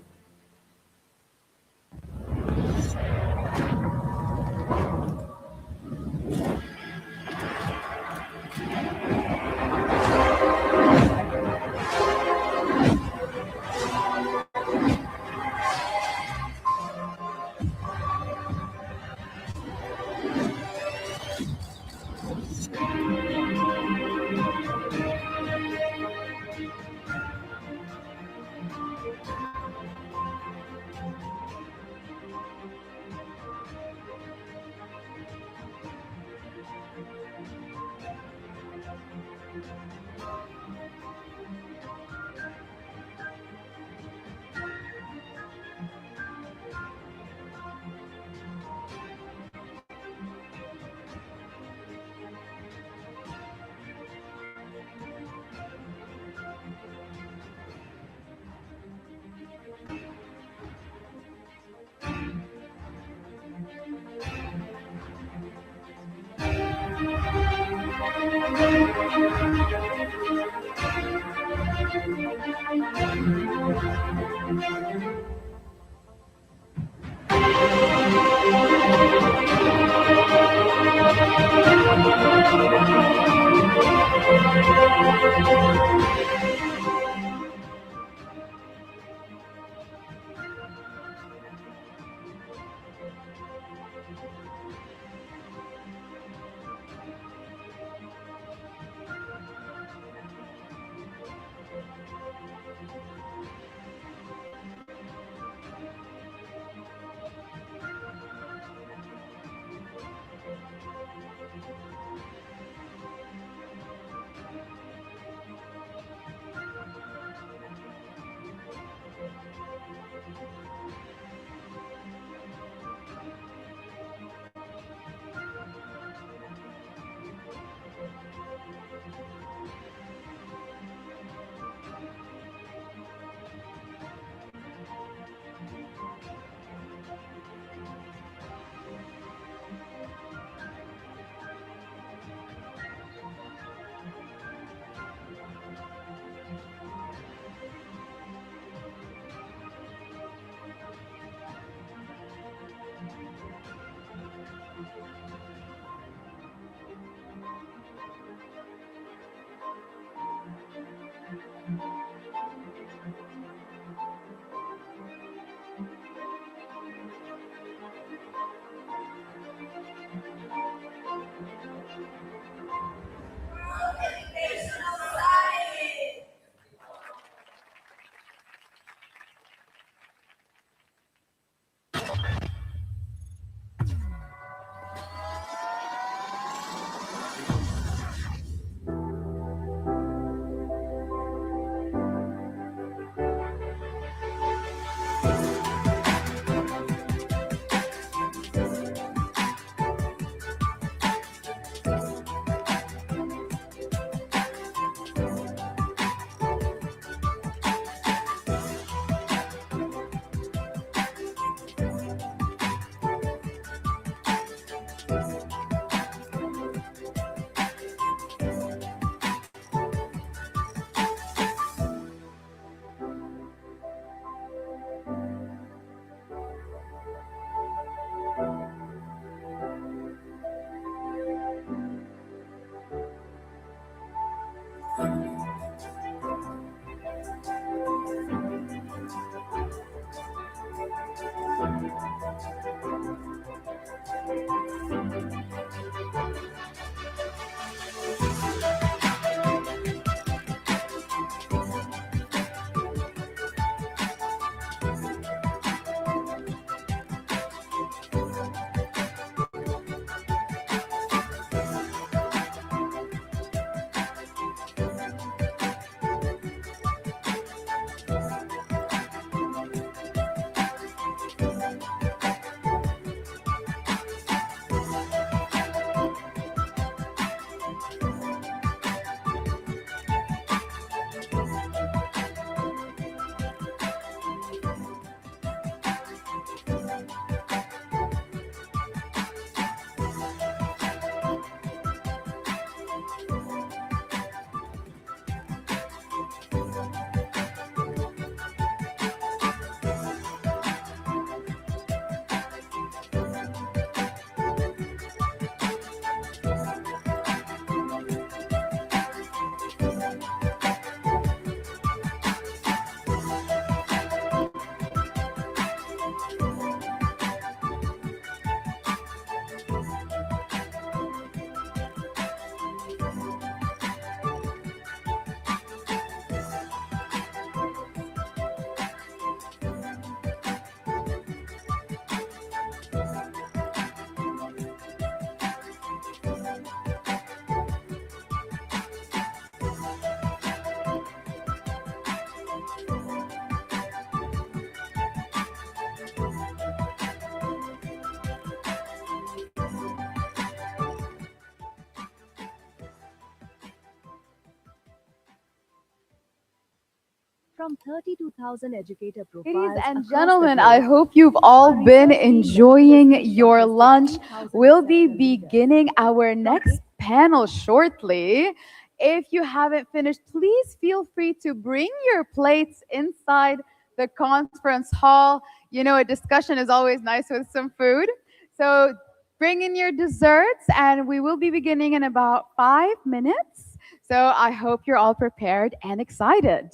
From 32,000 educator profiles Ladies and across the gentlemen, globe, I hope you've all been enjoying your lunch. We'll be beginning our next panel shortly. If you haven't finished, please feel free to bring your plates inside the conference hall. You know, a discussion is always nice with some food. So bring in your desserts, and we will be beginning in about 5 minutes. So I hope you're all prepared and excited.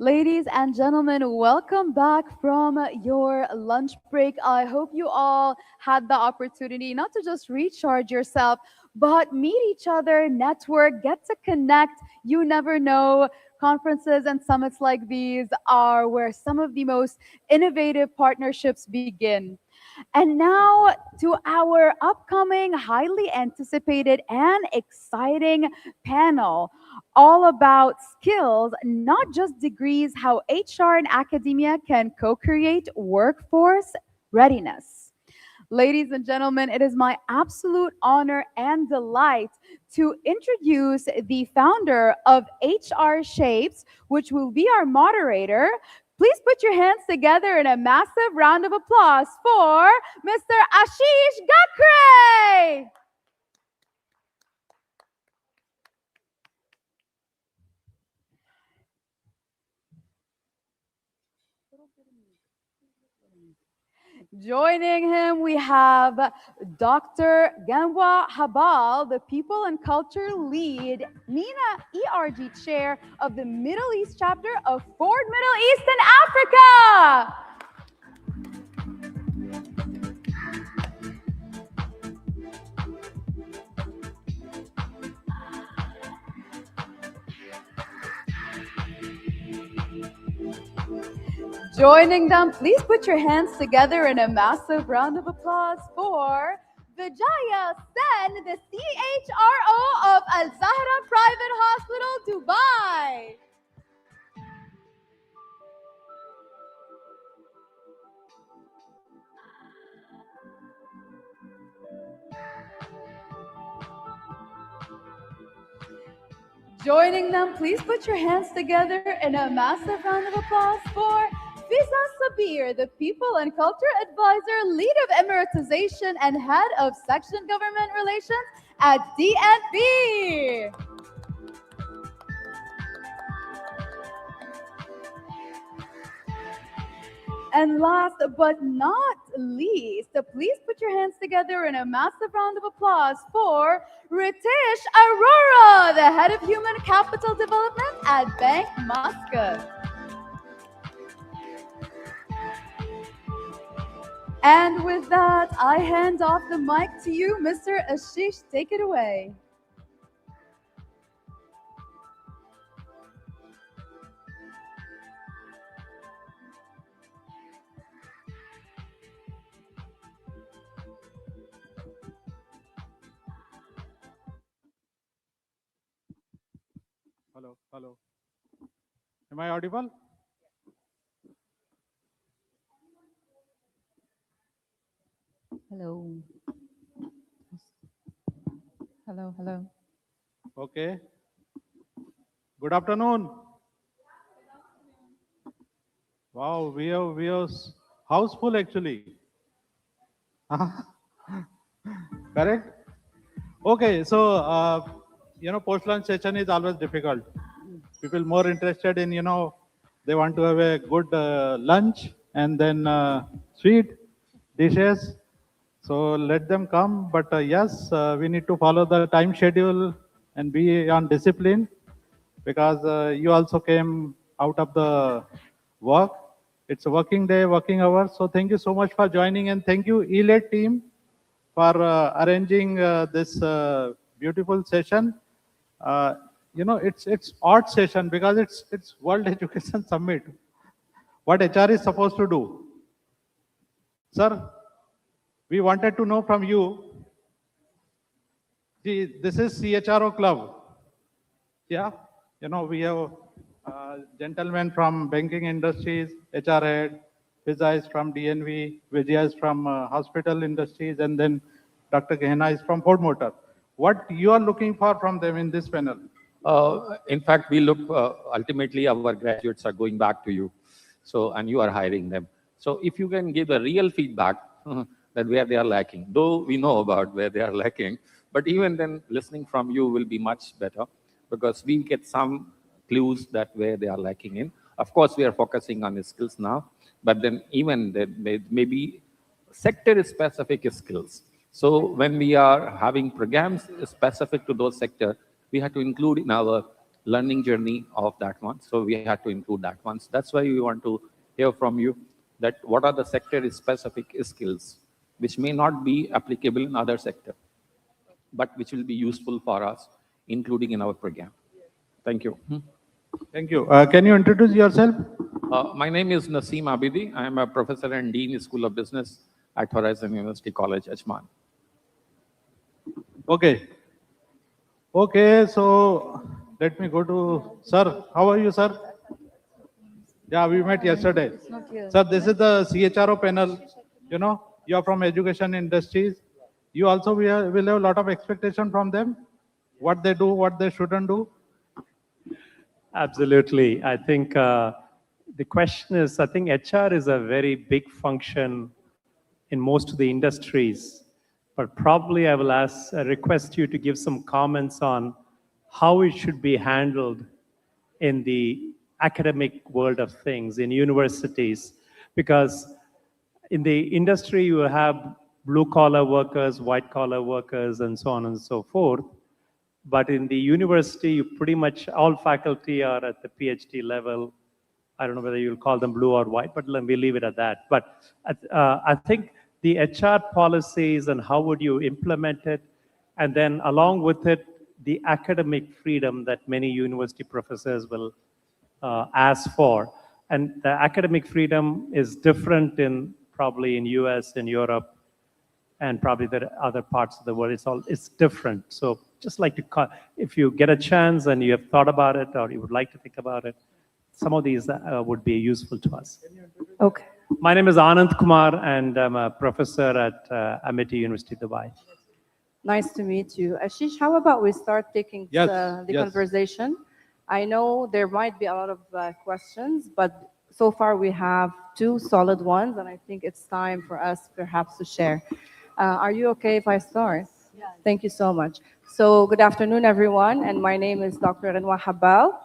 Ladies and gentlemen, welcome back from your lunch break. I hope you all had the opportunity not to just recharge yourself, but meet each other, network, get to connect. You never know. Conferences and summits like these are where some of the most innovative partnerships begin. And now to our upcoming, highly anticipated, and exciting panel, all about skills, not just degrees, how HR and academia can co create workforce readiness. Ladies and gentlemen, it is my absolute honor and delight to introduce the founder of HR Shapes, which will be our moderator. Please put your hands together in a massive round of applause for Mr. Ashish Gakre. Joining him, we have Dr. Ganwa Habal, the People and Culture Lead, MENA ERG Chair of the Middle East Chapter of Ford Middle East and Africa. Joining them, please put your hands together in a massive round of applause for Vijaya Sen, the CHRO of Al Zahra Private Hospital, Dubai. Joining them, please put your hands together in a massive round of applause for Fiza Sabir, the People and Culture Advisor, Lead of Emiratization and Head of Section Government Relations at DNB. And last but not least, please put your hands together in a massive round of applause for Ritesh Arora, the Head of Human Capital Development at Bank Muscat. And with that, I hand off the mic to you, Mr. Ashish. Take it away. Hello, hello. Am I audible? Hello. Hello, hello. Okay. Good afternoon. Wow, we have house full actually. Correct? Okay, so post-lunch session is always difficult. People more interested in, they want to have a good lunch and then sweet dishes. So let them come. But yes, we need to follow the time schedule and be on discipline because you also came out of the work. It's a working day, working hours. So thank you so much for joining, and thank you ELATE team for arranging this beautiful session. It's odd session because it's World Education Summit. What HR is supposed to do? Sir, we wanted to know from you. See, this is CHRO Club. Yeah, we have gentlemen from banking industries, HR head, Fiza is from DNV, Vijaya is from hospital industries, and then Dr. Gehenna is from Ford Motor. What you are looking for from them in this panel? In fact, we look, ultimately our graduates are going back to you. So, and you are hiring them. So if you can give a real feedback that where they are lacking, though we know about where they are lacking, but even then listening from you will be much better because we get some clues that where they are lacking in. Of course, we are focusing on the skills now, but then even there may be sector-specific skills. So when we are having programs specific to those sectors, we have to include in our learning journey of that one. So we had to include that one. So that's why we want to hear from you that what are the sector-specific skills which may not be applicable in other sector, but which will be useful for us, including in our program. Thank you. Thank you. Can you introduce yourself? My name is Naseem Abidi. I am a professor and dean School of Business at Horizon University College, Ajman. Okay. Okay, so let me go to sir. How are you, sir? Yeah, we met yesterday. Sir, this is the CHRO panel. You know, you are from education industries. You also will have a lot of expectation from them. What they do, what they shouldn't do. Absolutely. I think the question is, I think HR is a very big function in most of the industries, but probably I will request you to give some comments on how it should be handled in the academic world of things, in universities, because in the industry you have blue-collar workers, white-collar workers, and so on and so forth. But in the university, you pretty much all faculty are at the PhD level. I don't know whether you'll call them blue or white, but let me leave it at that. But I think the HR policies and how would you implement it, and then along with it, the academic freedom that many university professors will ask for. And the academic freedom is different in probably in US and Europe and probably the other parts of the world. It's different. So just like to, if you get a chance and you have thought about it or you would like to think about it, some of these would be useful to us. Okay. My name is Anand Kumar and I'm a professor at Amity University, Dubai. Nice to meet you. Ashish, how about we start taking Yes, the yes. conversation? I know there might be a lot of questions, but so far we have 2 solid ones, and I think it's time for us perhaps to share. Are you okay if I start? Yeah. Thank you so much. So good afternoon, everyone, and my name is Dr. Renwa Habal.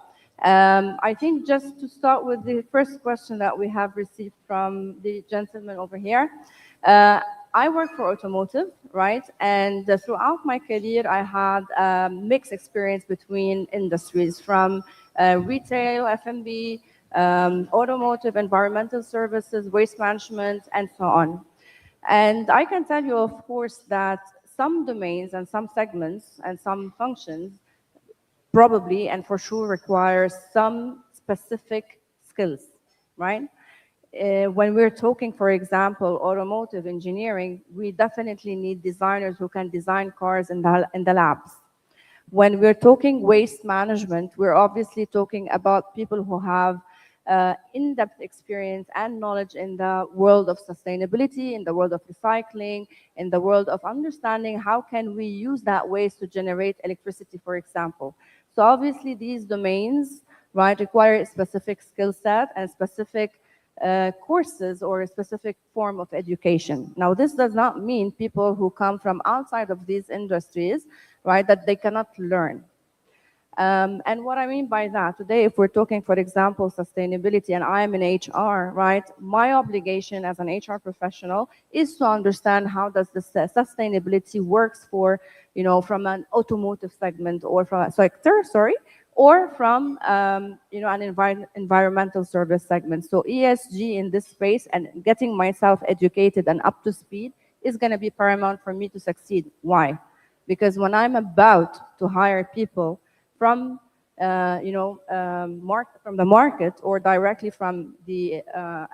I think just to start with the first question that we have received from the gentleman over here. I work for automotive, right? And throughout my career, I had a mixed experience between industries from retail, F&B, automotive, environmental services, waste management, and so on. And I can tell you, of course, that some domains and some segments and some functions probably and for sure require some specific skills, right? When we're talking, for example, automotive engineering, we definitely need designers who can design cars in the labs. When we're talking waste management, we're obviously talking about people who have in-depth experience and knowledge in the world of sustainability, in the world of recycling, in the world of understanding how can we use that waste to generate electricity, for example. So obviously these domains, right, require a specific skill set and specific courses or a specific form of education. Now, this does not mean people who come from outside of these industries, right, that they cannot learn. And what I mean by that, today, if we're talking, for example, sustainability, and I am in HR, right, my obligation as an HR professional is to understand how does the sustainability works for, you know, from an automotive segment or from a sector, or from, you know, an environmental service segment. So ESG in this space and getting myself educated and up to speed is going to be paramount for me to succeed. Why? Because when I'm about to hire people from, you know, from the market or directly from the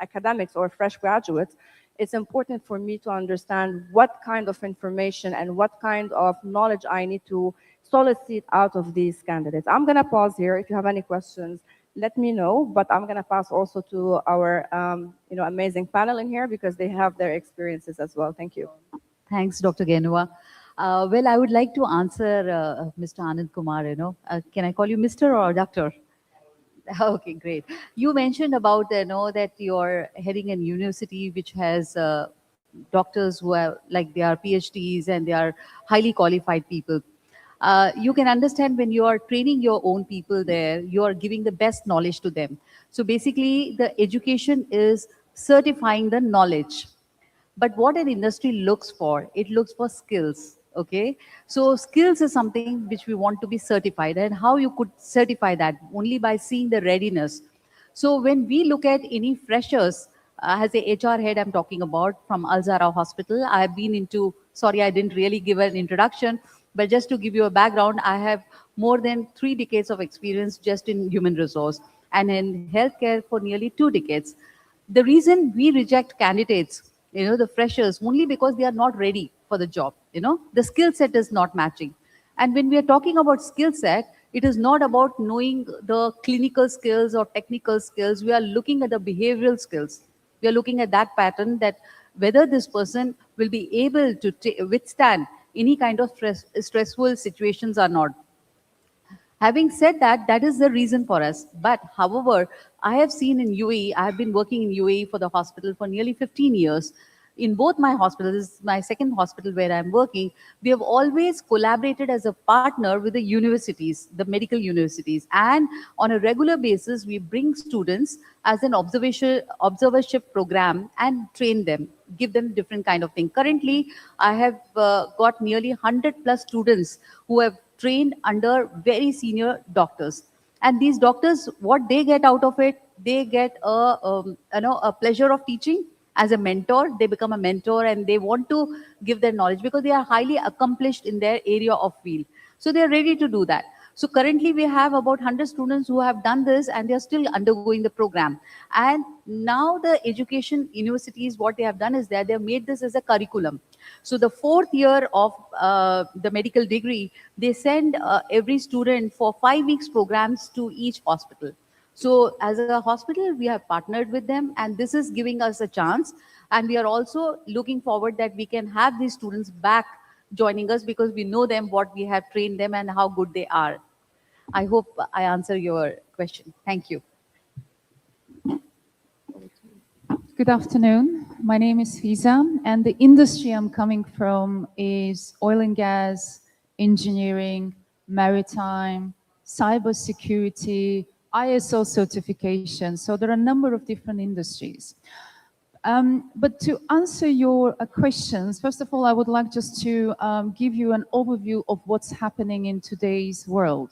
academics or fresh graduates, it's important for me to understand what kind of information and what kind of knowledge I need to solicit out of these candidates. I'm going to pause here. If you have any questions, let me know, but I'm going to pass also to our you know, amazing panel in here because they have their experiences as well. Thank you. Thanks, Dr. Genua. Well, I would like to answer Mr. Anand Kumar, you know. Can I call you Mr. or Doctor? Okay, great. You mentioned about, you know, that you're heading a university which has doctors who are like they are PhDs and they are highly qualified people. You can understand when you are training your own people there, you are giving the best knowledge to them. So basically, the education is certifying the knowledge. But what an industry looks for, it looks for skills. Okay, so skills is something which we want to be certified, and how you could certify that only by seeing the readiness. So when we look at any freshers, as a HR head I'm talking about from Al Zahra Hospital, I've been into, sorry I didn't really give an introduction, but just to give you a background, I have more than 3 decades of experience just in human resource and in healthcare for nearly 2 decades. The reason we reject candidates, the freshers, only because they are not ready for the job, the skill set is not matching. And when we are talking about skill set, it is not about knowing the clinical skills or technical skills. We are looking at the behavioral skills. We are looking at that pattern, that whether this person will be able to withstand any kind of stressful situations or not. Having said that, that is the reason for us. But however, I have seen in UAE, I have been working in UAE for the hospital for nearly 15 years. In both my hospitals, this is my second hospital where I'm working, we have always collaborated as a partner with the universities, the medical universities. And on a regular basis, we bring students as an observership program and train them, give them different kind of thing. Currently, I have got nearly 100 plus students who have trained under very senior doctors. And these doctors, what they get out of it, they get a pleasure of teaching. As a mentor, they become a mentor and they want to give their knowledge because they are highly accomplished in their area of field. So they are ready to do that. So currently we have about 100 students who have done this and they are still undergoing the program. And now the education universities, what they have done is that they have made this as a curriculum. So the 4th year of the medical degree, they send every student for 5 weeks programs to each hospital. So as a hospital, we have partnered with them and this is giving us a chance. And we are also looking forward that we can have these students back joining us because we know them, what we have trained them and how good they are. I hope I answer your question. Thank you. Good afternoon. My name is Fiza, and the industry I'm coming from is oil and gas, engineering, maritime, cybersecurity, ISO certification. So there are a number of different industries. But to answer your questions, first of all, I would like just to give you an overview of what's happening in today's world.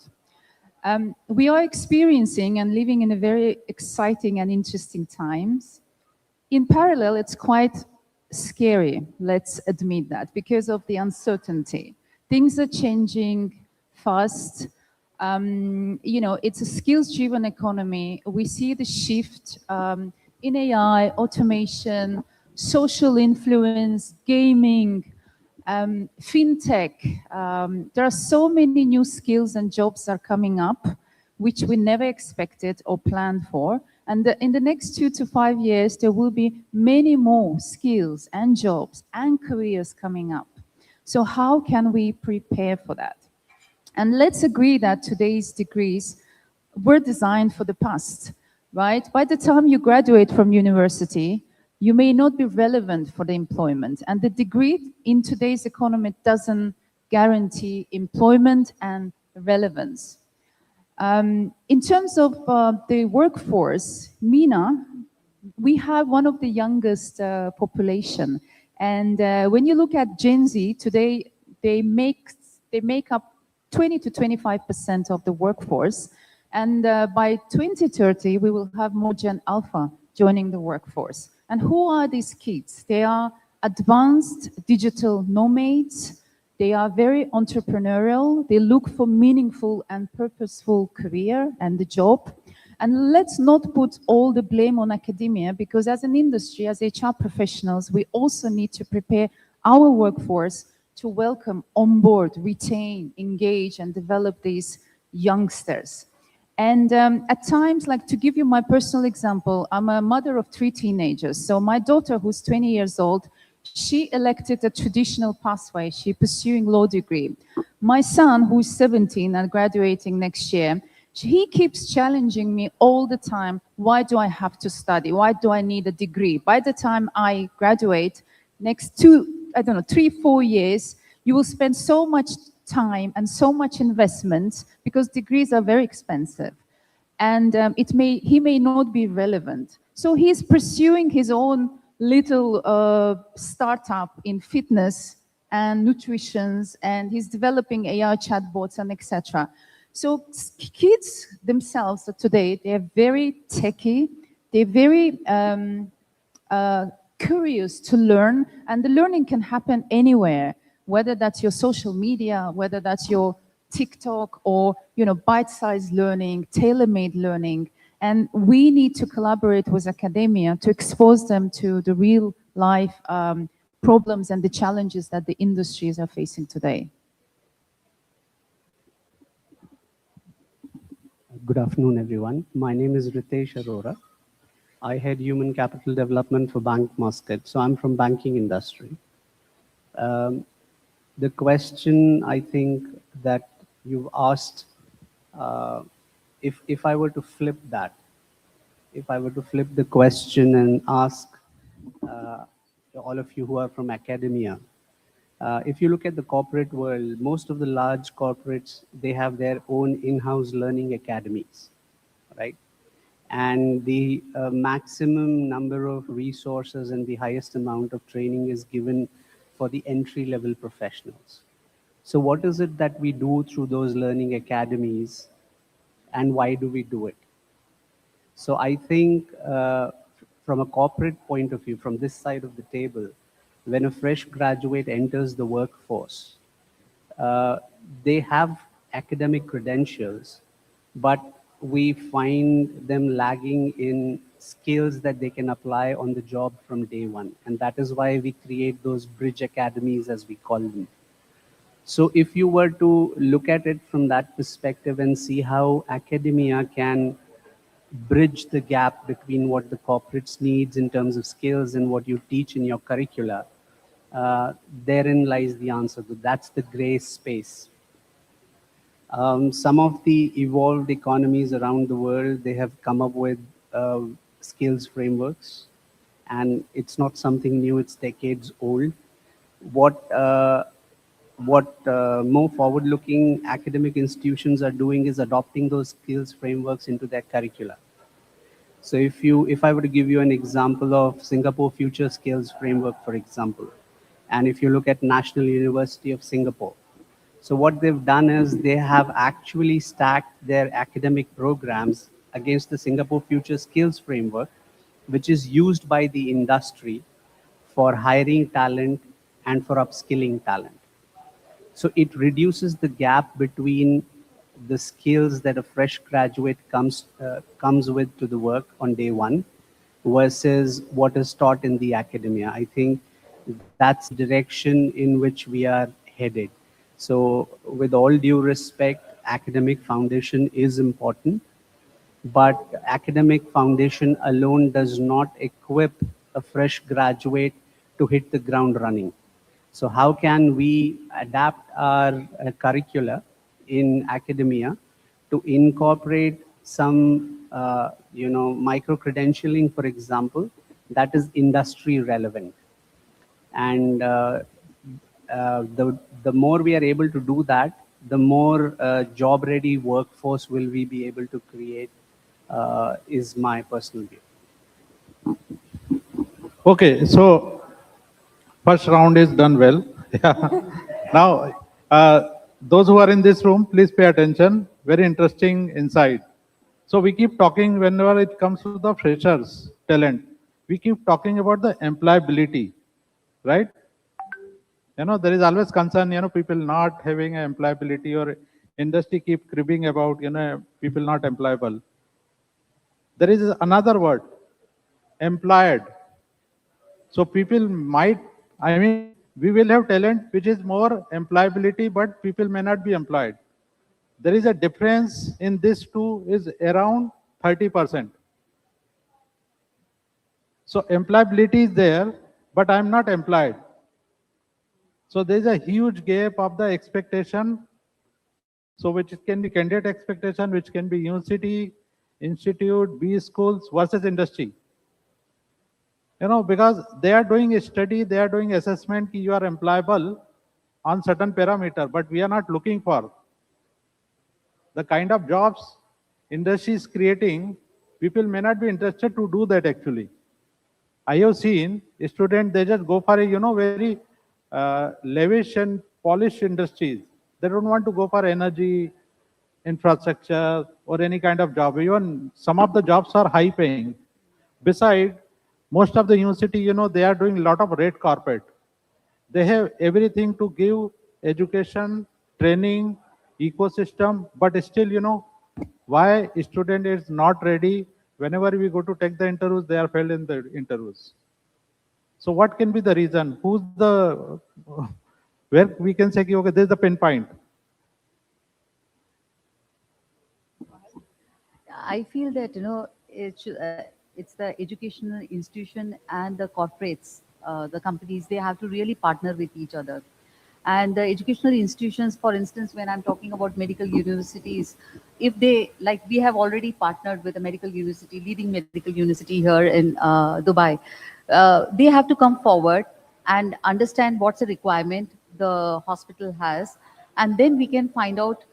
We are experiencing and living in a very exciting and interesting times. In parallel, it's quite scary, let's admit that, because of the uncertainty. Things are changing fast. It's a skills-driven economy. We see the shift in AI, automation, social influence, gaming, fintech. There are so many new skills and jobs are coming up, which we never expected or planned for. And in the next 2 to 5 years, there will be many more skills and jobs and careers coming up. So how can we prepare for that? And let's agree that today's degrees were designed for the past, right? By the time you graduate from university, you may not be relevant for the employment. And the degree in today's economy doesn't guarantee employment and relevance. In terms of the workforce, MENA, we have one of the youngest population. And when you look at Gen Z, today they make up 20 to 25% of the workforce. And by 2030, we will have more Gen Alpha joining the workforce. And who are these kids? They are advanced digital nomads. They are very entrepreneurial. They look for meaningful and purposeful career and the job. And let's not put all the blame on academia, because as an industry, as HR professionals, we also need to prepare our workforce to welcome, onboard, retain, engage, and develop these youngsters. And at times, like to give you my personal example, I'm a mother of 3 teenagers. So my daughter, who's 20 years old, she elected a traditional pathway. She's pursuing law degree. My son, who is 17 and graduating next year, he keeps challenging me all the time. Why do I have to study? Why do I need a degree? By the time I graduate, next 3-4 years, you will spend so much time and so much investment because degrees are very expensive. And he may not be relevant. So he's pursuing his own little startup in fitness and nutritions, and he's developing AI chatbots and etc. So kids themselves today, they're very techy, they're very curious to learn, and the learning can happen anywhere, whether that's your social media, whether that's your TikTok, or bite-sized learning, tailor-made learning. And we need to collaborate with academia to expose them to the real life problems and the challenges that the industries are facing today. Good afternoon, everyone. My name is Ritesh Arora. I head human capital development for Bank Muscat. So I'm from banking industry. The question I think that you've asked, if I were to flip that, if I were to flip the question and ask all of you who are from academia, if you look at the corporate world, most of the large corporates, they have their own in-house learning academies, right? And the maximum number of resources and the highest amount of training is given for the entry-level professionals. So what is it that we do through those learning academies, and why do we do it? So I think from a corporate point of view, from this side of the table, when a fresh graduate enters the workforce, they have academic credentials, but we find them lagging in skills that they can apply on the job from day one. And that is why we create those bridge academies, as we call them. So if you were to look at it from that perspective and see how academia can bridge the gap between what the corporates needs in terms of skills and what you teach in your curricula, therein lies the answer. That's the gray space. Some of the evolved economies around the world, they have come up with skills frameworks, and it's not something new, it's decades old. What more forward-looking academic institutions are doing is adopting those skills frameworks into their curricula. So if I were to give you an example of Singapore Future Skills Framework, for example, and if you look at National University of Singapore, so what they've done is they have actually stacked their academic programs against the Singapore Future Skills Framework, which is used by the industry for hiring talent and for upskilling talent. So it reduces the gap between the skills that a fresh graduate comes with to the work on day one versus what is taught in the academia. I think that's the direction in which we are headed. So with all due respect, academic foundation is important, but academic foundation alone does not equip a fresh graduate to hit the ground running. So how can we adapt our curricula in academia to incorporate some, micro-credentialing, for example, that is industry relevant. And the more we are able to do that, the more job-ready workforce will we be able to create, is my personal view. Okay, so first round is done well. Yeah. Now, those who are in this room, please pay attention. Very interesting insight. So we keep talking whenever it comes to the freshers talent. We keep talking about the employability, right? There is always concern, people not having employability, or industry keep cribbing about, people not employable. There is another word, employed. So people might, we will have talent which is more employability, but people may not be employed. There is a difference in this two is around 30%. So employability is there, but I'm not employed. So there is a huge gap of the expectation. So which can be candidate expectation, which can be university, institute, B schools versus industry. Because they are doing a study, they are doing assessment, you are employable on certain parameter, but we are not looking for the kind of jobs industry is creating. People may not be interested to do that actually. I have seen a student, they just go for a, very lavish and polished industries. They don't want to go for energy, infrastructure, or any kind of job. Even some of the jobs are high paying. Besides, most of the university, they are doing a lot of red carpet. They have everything to give education, training, ecosystem, but still, why student is not ready? Whenever we go to take the interviews, they are failed in the interviews. So what can be the reason? Who's the, where we can say, okay, this is the pinpoint. I feel that it's the educational institution and the corporates, the companies. They have to really partner with each other. And the educational institutions, for instance, when I'm talking about medical universities, if they, like we have already partnered with a medical university, leading medical university here in Dubai, they have to come forward and understand what's the requirement the hospital has, and then we can find out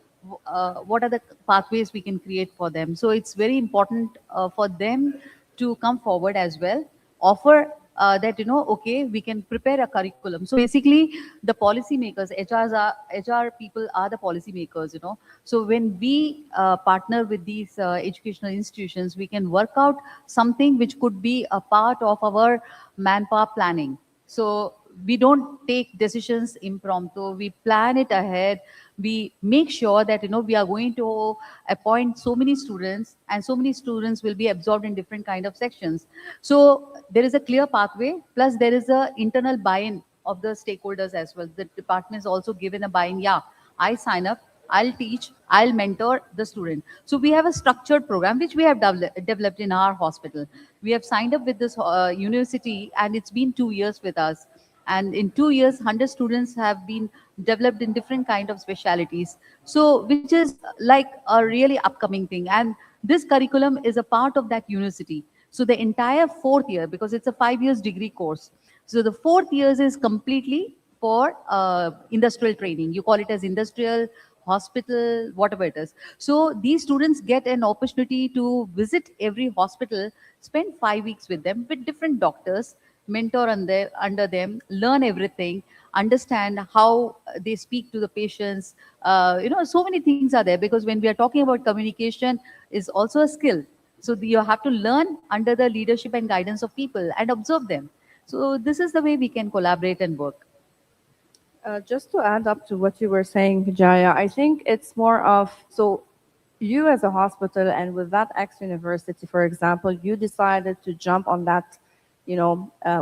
what are the pathways we can create for them. So it's very important for them to come forward as well, offer that, okay, we can prepare a curriculum. So basically, the policy makers, HR people are the policy makers, So when we partner with these educational institutions, we can work out something which could be a part of our manpower planning. So we don't take decisions impromptu. We plan it ahead. We make sure that, we are going to appoint so many students, and so many students will be absorbed in different kind of sections. So there is a clear pathway, plus there is a internal buy-in of the stakeholders as well. The department is also given a buy-in. Yeah, I sign up, I'll teach, I'll mentor the student. So we have a structured program which we have developed in our hospital. We have signed up with this university, and it's been 2 years with us. And in 2 years, 100 students have been developed in different kind of specialities. So which is like a really upcoming thing. And this curriculum is a part of that university. So the entire 4th year, because it's a 5 years degree course. So the 4th years is completely for industrial training. You call it as industrial, hospital, whatever it is. So these students get an opportunity to visit every hospital, spend 5 weeks with them, with different doctors, mentor under them, learn everything, understand how they speak to the patients. So many things are there, because when we are talking about communication, is also a skill. So you have to learn under the leadership and guidance of people and observe them. So this is the way we can collaborate and work. Just to add up to what you were saying, Jaya, I think it's more of, so you as a hospital and with that X university, for example, you decided to jump on that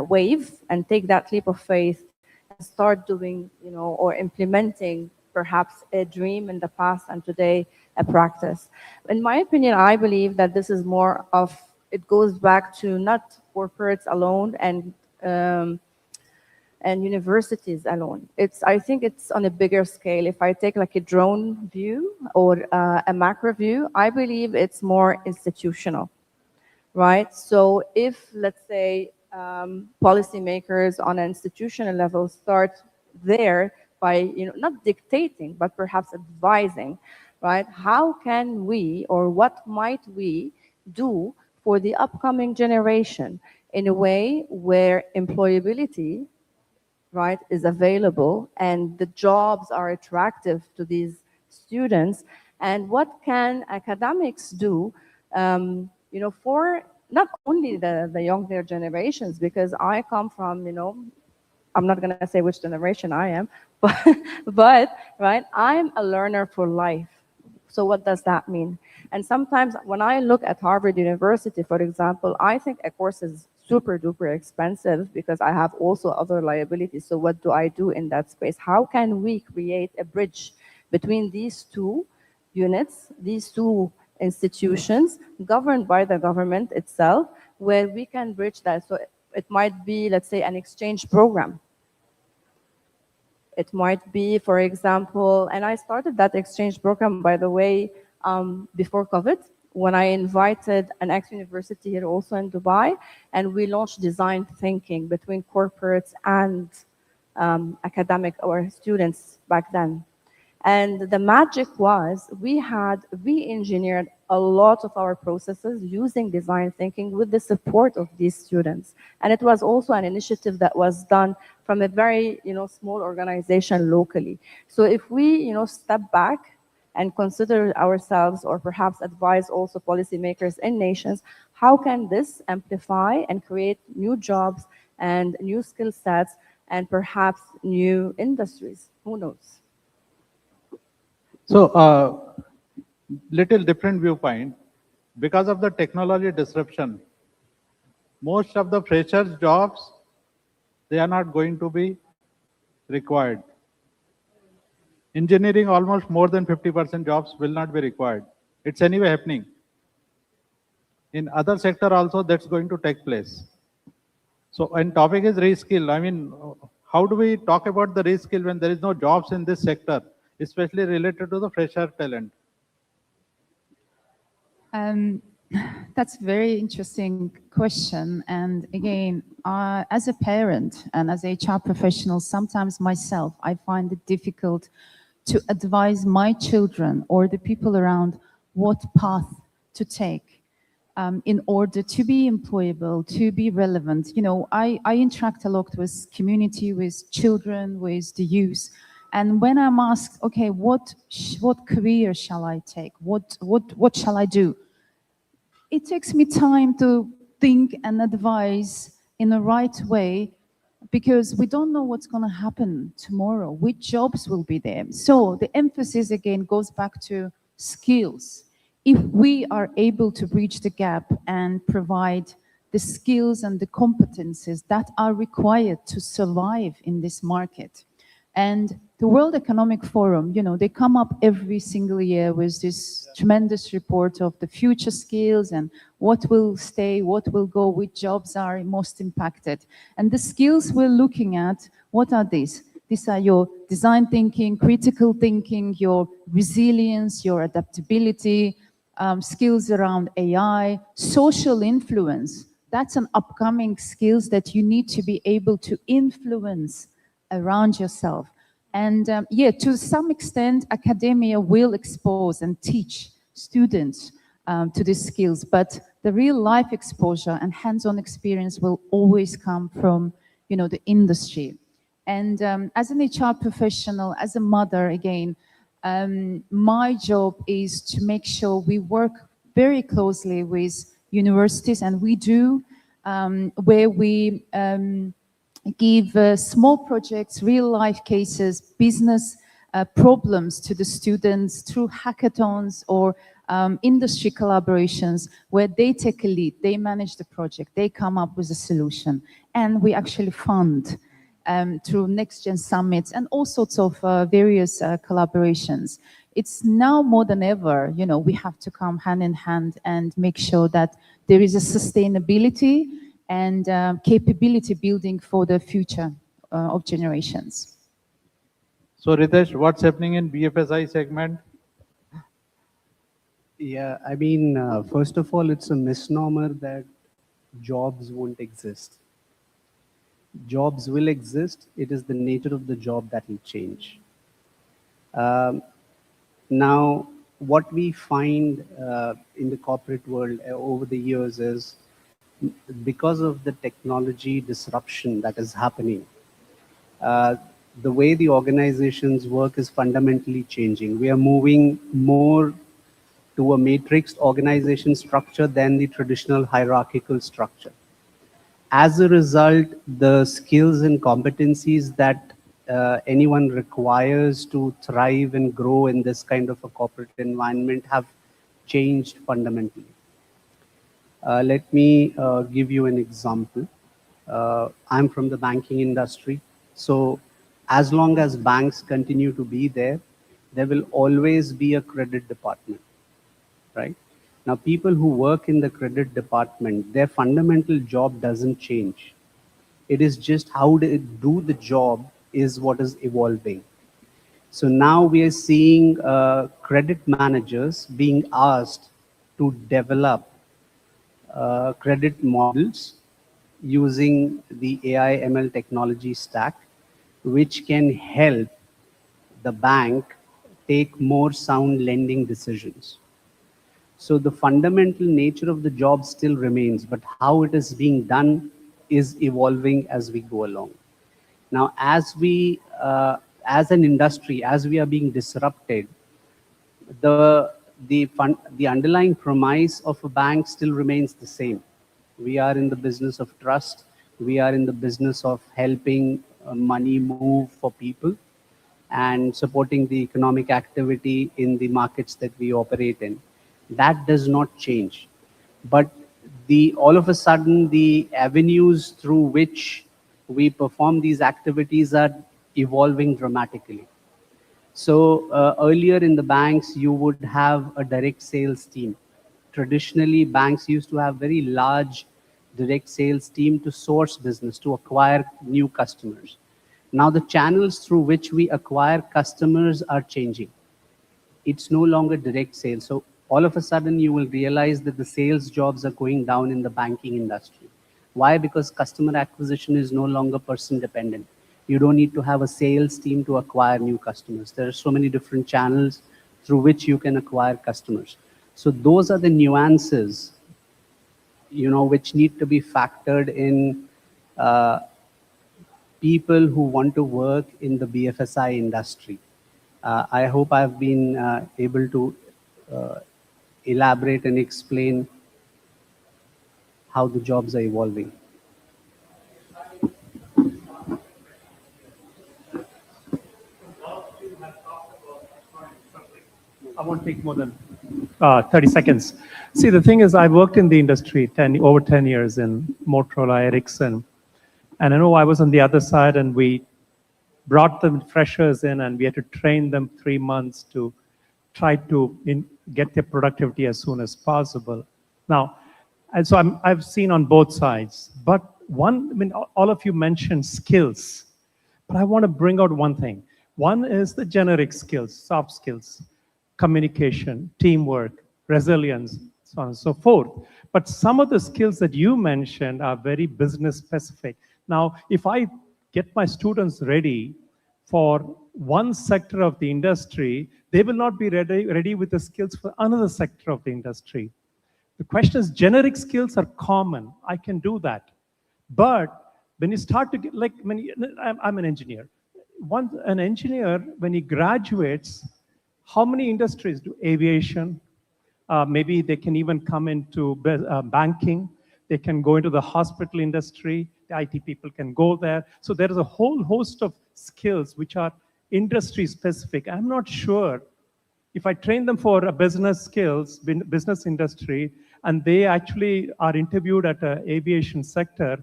wave and take that leap of faith and start doing, or implementing perhaps a dream in the past and today a practice. In my opinion, I believe that this is more of, it goes back to not corporates alone and universities alone. I think it's on a bigger scale. If I take like a drone view or a macro view, I believe it's more institutional, right? So if, let's say, policymakers on an institutional level start there by, not dictating, but perhaps advising, right? How can we, or what might we do for the upcoming generation in a way where employability, right, is available and the jobs are attractive to these students? And what can academics do, for not only the younger generations, because I come from, I'm not going to say which generation I am, but right, I'm a learner for life. So what does that mean? And sometimes when I look at Harvard University, for example, I think a course is super duper expensive because I have also other liabilities. So what do I do in that space? How can we create a bridge between these two units, these two institutions governed by the government itself, where we can bridge that? So it might be, let's say, an exchange program. It might be, for example, and I started that exchange program, by the way, before COVID, when I invited an ex-university here also in Dubai, and we launched design thinking between corporates and academic or students back then. And the magic was we engineered a lot of our processes using design thinking with the support of these students. And it was also an initiative that was done from a very, small organization locally. So if we, step back and consider ourselves, or perhaps advise also policymakers in nations, how can this amplify and create new jobs and new skill sets and perhaps new industries? Who knows? So, little different viewpoint. Because of the technology disruption, most of the freshers jobs, they are not going to be required. Engineering, almost more than 50% jobs will not be required. It's anyway happening. In other sector also, that's going to take place. So, and topic is reskill. I mean, how do we talk about the reskill when there is no jobs in this sector, especially related to the fresher talent? That's a very interesting question. And again, as a parent and as a HR professional, sometimes myself, I find it difficult to advise my children or the people around what path to take in order to be employable, to be relevant. I interact a lot with community, with children, with the youth. And when I'm asked, okay, what career shall I take? What shall I do? It takes me time to think and advise in the right way, because we don't know what's going to happen tomorrow, which jobs will be there. So the emphasis again goes back to skills. If we are able to bridge the gap and provide the skills and the competences that are required to survive in this market. And the World Economic Forum, they come up every single year with this tremendous report of the future skills and what will stay, what will go, which jobs are most impacted. And the skills we're looking at, what are these? These are your design thinking, critical thinking, your resilience, your adaptability, skills around AI, social influence. That's an upcoming skills that you need to be able to influence around yourself. And to some extent, academia will expose and teach students to these skills, but the real life exposure and hands-on experience will always come from, the industry. And as an HR professional, as a mother, again, my job is to make sure we work very closely with universities, and we do, where we give small projects, real life cases, business problems to the students through hackathons or industry collaborations, where they take a lead, they manage the project, they come up with a solution, and we actually fund through Next Gen Summits and all sorts of various collaborations. It's now more than ever, we have to come hand in hand and make sure that there is a sustainability and capability building for the future of generations. So Ritesh, what's happening in BFSI segment? Yeah, I mean, first of all, it's a misnomer that jobs won't exist. Jobs will exist. It is the nature of the job that will change. Now, what we find in the corporate world over the years is, because of the technology disruption that is happening, the way the organizations work is fundamentally changing. We are moving more to a matrixed organization structure than the traditional hierarchical structure. As a result, the skills and competencies that anyone requires to thrive and grow in this kind of a corporate environment have changed fundamentally. Let me give you an example. I'm from the banking industry. So as long as banks continue to be there, there will always be a credit department, right? Now, people who work in the credit department, their fundamental job doesn't change. It is just how they do the job is what is evolving. So now we are seeing credit managers being asked to develop credit models using the AI ML technology stack, which can help the bank take more sound lending decisions. So the fundamental nature of the job still remains, but how it is being done is evolving as we go along. Now, as an industry, as we are being disrupted, the underlying premise of a bank still remains the same. We are in the business of trust. We are in the business of helping money move for people and supporting the economic activity in the markets that we operate in. That does not change. But all of a sudden, the avenues through which we perform these activities are evolving dramatically. So earlier in the banks, you would have a direct sales team. Traditionally, banks used to have very large direct sales team to source business, to acquire new customers. Now the channels through which we acquire customers are changing. It's no longer direct sales. So all of a sudden you will realize that the sales jobs are going down in the banking industry. Why? Because customer acquisition is no longer person dependent. You don't need to have a sales team to acquire new customers. There are so many different channels through which you can acquire customers. So those are the nuances, which need to be factored in people who want to work in the BFSI industry. I hope I've been able to elaborate and explain how the jobs are evolving. I won't take more than 30 seconds. See, the thing is, I worked in the industry over 10 years in Motorola, Ericsson. And I know I was on the other side, and we brought the freshers in, and we had to train them 3 months to try to get their productivity as soon as possible. Now, and so I've seen on both sides. But all of you mentioned skills. But I want to bring out one thing. One is the generic skills, soft skills, communication, teamwork, resilience, so on and so forth. But some of the skills that you mentioned are very business specific. Now, if I get my students ready for one sector of the industry, they will not be ready with the skills for another sector of the industry. The question is, generic skills are common. I can do that. But when you start to get, I'm an engineer. An engineer, when he graduates, how many industries do? Aviation, maybe they can even come into banking. They can go into the hospital industry. The IT people can go there. So there is a whole host of skills which are industry specific. I'm not sure if I train them for a business skills, business industry, and they actually are interviewed at an aviation sector,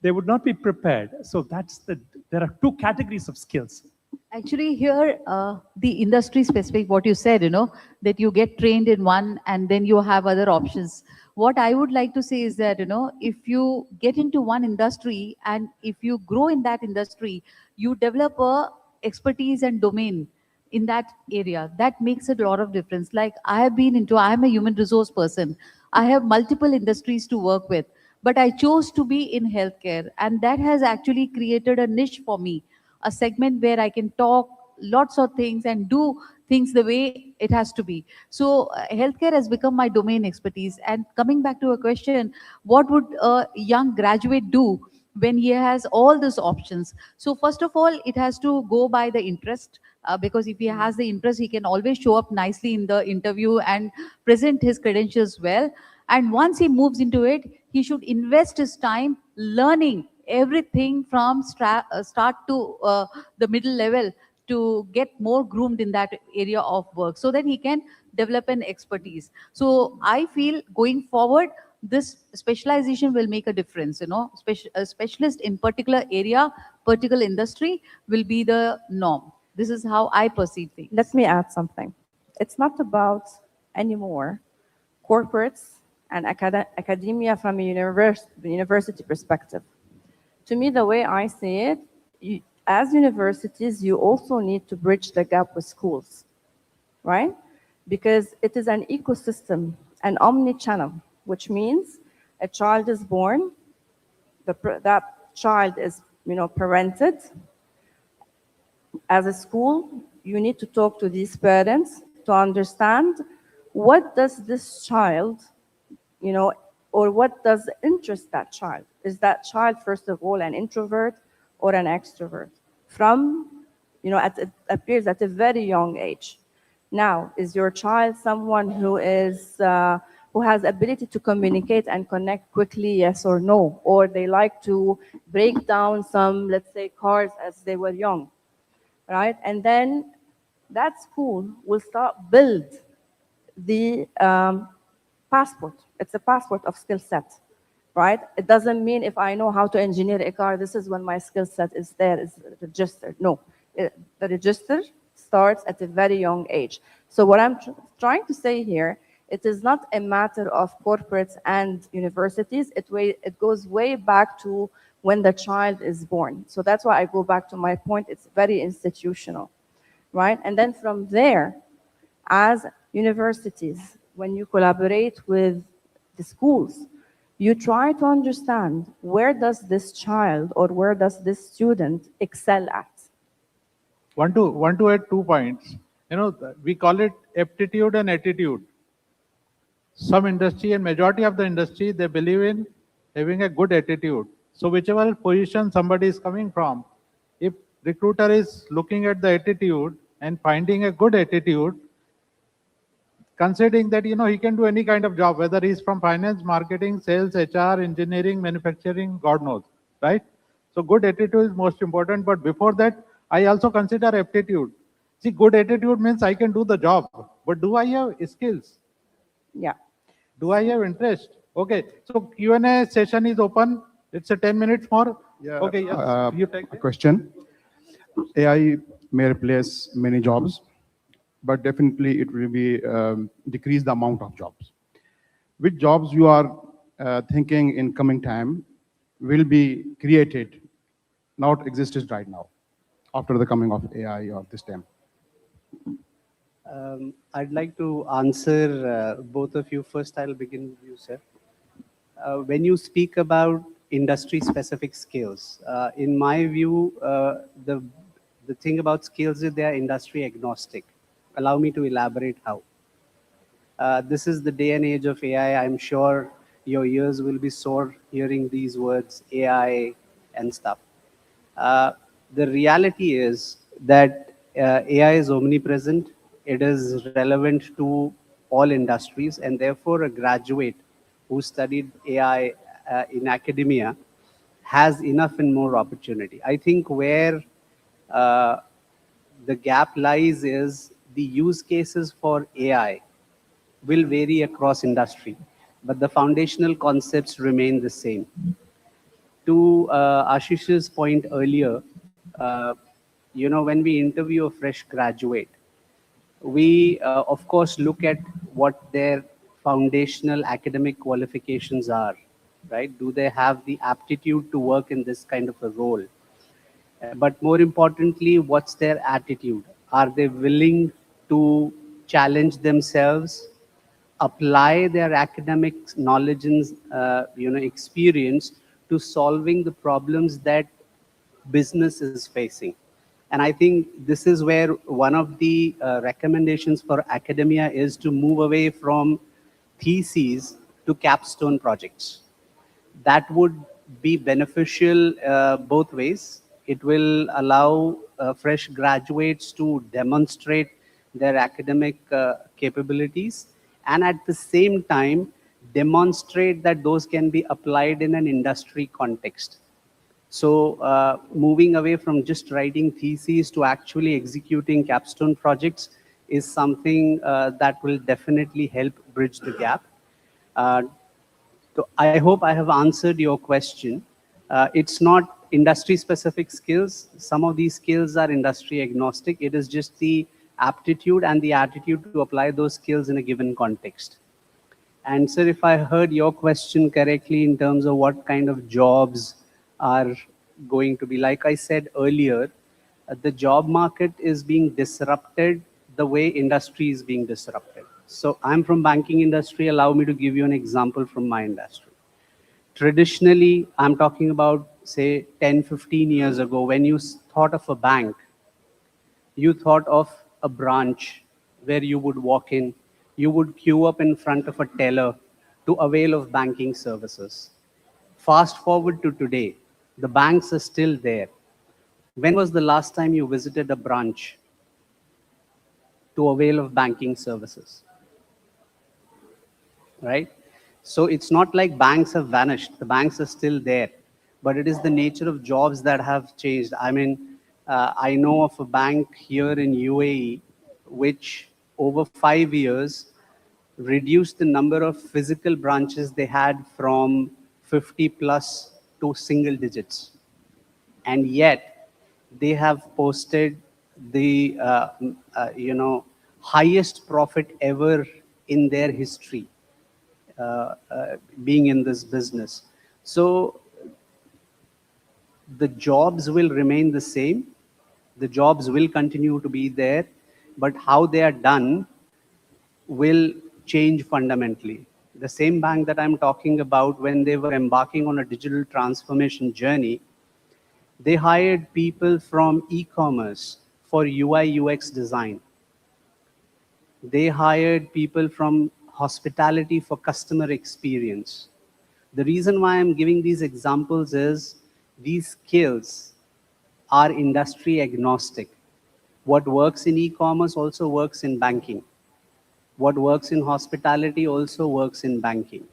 they would not be prepared. So there are two categories of skills. Actually, here, the industry specific, what you said, that you get trained in one and then you have other options. What I would like to say is that, if you get into one industry and if you grow in that industry, you develop a expertise and domain in that area. That makes a lot of difference. Like I am a human resource person. I have multiple industries to work with, but I chose to be in healthcare. And that has actually created a niche for me, a segment where I can talk lots of things and do things the way it has to be. So healthcare has become my domain expertise. And coming back to a question, what would a young graduate do when he has all these options? So first of all, it has to go by the interest, because if he has the interest, he can always show up nicely in the interview and present his credentials well. And once he moves into it, he should invest his time learning everything from start to the middle level to get more groomed in that area of work so that he can develop an expertise. So I feel going forward, this specialization will make a difference. A specialist in particular area, particular industry will be the norm. This is how I perceive things. Let me add something. It's not about anymore corporates and academia from a university perspective. To me, the way I see it, as universities, you also need to bridge the gap with schools, right? Because it is an ecosystem, an omni-channel, which means a child is born, that child is, parented. As a school, you need to talk to these parents to understand what does this child, or what does interest that child? Is that child, first of all, an introvert or an extrovert? From, it appears at a very young age. Now, is your child someone who has ability to communicate and connect quickly, yes or no? Or they like to break down some, let's say, cards as they were young, right? And then that school will start build the passport. It's a passport of skill set, right? It doesn't mean if I know how to engineer a car, this is when my skill set is there, is registered. No, the register starts at a very young age. So what I'm trying to say here, it is not a matter of corporates and universities. It goes way back to when the child is born. So that's why I go back to my point. It's very institutional, right? And then from there, as universities, when you collaborate with the schools, you try to understand where does this child or where does this student excel at. Want to add 2 points. We call it aptitude and attitude. Some industry and majority of the industry, they believe in having a good attitude. So whichever position somebody is coming from, if recruiter is looking at the attitude and finding a good attitude, considering that, he can do any kind of job, whether he's from finance, marketing, sales, HR, engineering, manufacturing, God knows, right? So good attitude is most important. But before that, I also consider aptitude. See, good attitude means I can do the job, but do I have skills? Yeah. Do I have interest? Okay, so Q&A session is open. It's a 10 minutes more. Yeah. Okay, yes, you take a question. AI may replace many jobs, but definitely it will be decrease the amount of jobs. Which jobs you are thinking in coming time will be created, not existed right now, after the coming of AI or this time? I'd like to answer both of you. First, I'll begin with you, sir. When you speak about industry-specific skills, in my view, the thing about skills is they are industry agnostic. Allow me to elaborate how. This is the day and age of AI. I'm sure your ears will be sore hearing these words, AI and stuff. The reality is that AI is omnipresent. It is relevant to all industries, and therefore a graduate who studied AI in academia has enough and more opportunity. I think where the gap lies is the use cases for AI will vary across industry, but the foundational concepts remain the same. To Ashish's point earlier, when we interview a fresh graduate, we of course look at what their foundational academic qualifications are, right? Do they have the aptitude to work in this kind of a role? But more importantly, what's their attitude? Are they willing to challenge themselves, apply their academic knowledge and experience to solving the problems that business is facing? And I think this is where one of the recommendations for academia is to move away from theses to capstone projects. That would be beneficial both ways. It will allow fresh graduates to demonstrate their academic capabilities, and at the same time demonstrate that those can be applied in an industry context. So moving away from just writing theses to actually executing capstone projects is something that will definitely help bridge the gap. So I hope I have answered your question. It's not industry-specific skills. Some of these skills are industry agnostic. It is just the aptitude and the attitude to apply those skills in a given context. And sir, if I heard your question correctly in terms of what kind of jobs are going to be, like I said earlier, the job market is being disrupted the way industry is being disrupted. So I'm from banking industry. Allow me to give you an example from my industry. Traditionally, I'm talking about, say, 10, 15 years ago, when you thought of a bank, you thought of a branch where you would walk in, you would queue up in front of a teller to avail of banking services. Fast forward to today, the banks are still there. When was the last time you visited a branch to avail of banking services? Right? So it's not like banks have vanished. The banks are still there, but it is the nature of jobs that have changed. I mean, I know of a bank here in UAE, which over 5 years reduced the number of physical branches they had from 50 plus to single digits. And yet they have posted the highest profit ever in their history, being in this business. So the jobs will remain the same. The jobs will continue to be there, but how they are done will change fundamentally. The same bank that I'm talking about, when they were embarking on a digital transformation journey, they hired people from e-commerce for UI UX design. They hired people from hospitality for customer experience. The reason why I'm giving these examples is these skills are industry agnostic. What works in e-commerce also works in banking. What works in hospitality also works in banking.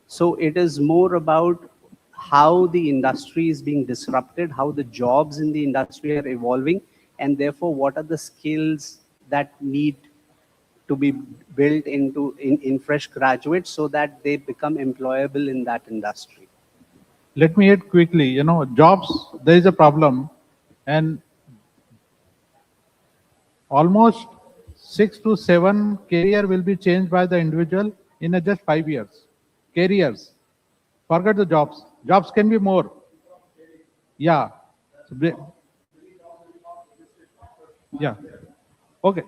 So it is more about how the industry is being disrupted, how the jobs in the industry are evolving, and therefore what are the skills that need to be built into in fresh graduates so that they become employable in that industry. Let me add quickly, jobs, there is a problem, and almost 6 to 7 career will be changed by the individual in just 5 years. Careers. Forget the jobs. Jobs can be more. Yeah. Yeah. Okay.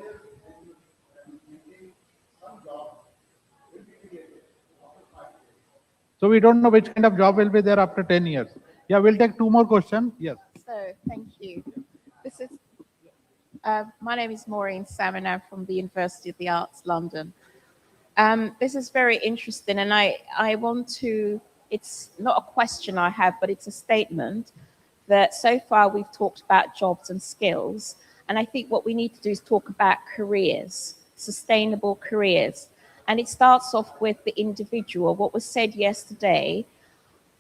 So we don't know which kind of job will be there after 10 years. Yeah, we'll take 2 more questions. Yes. So, thank you. This is, my name is Maureen Salmon. I'm from the University of the Arts, London. This is very interesting, and I want to, it's not a question I have, but it's a statement that so far we've talked about jobs and skills, and I think what we need to do is talk about careers, sustainable careers. And it starts off with the individual. What was said yesterday,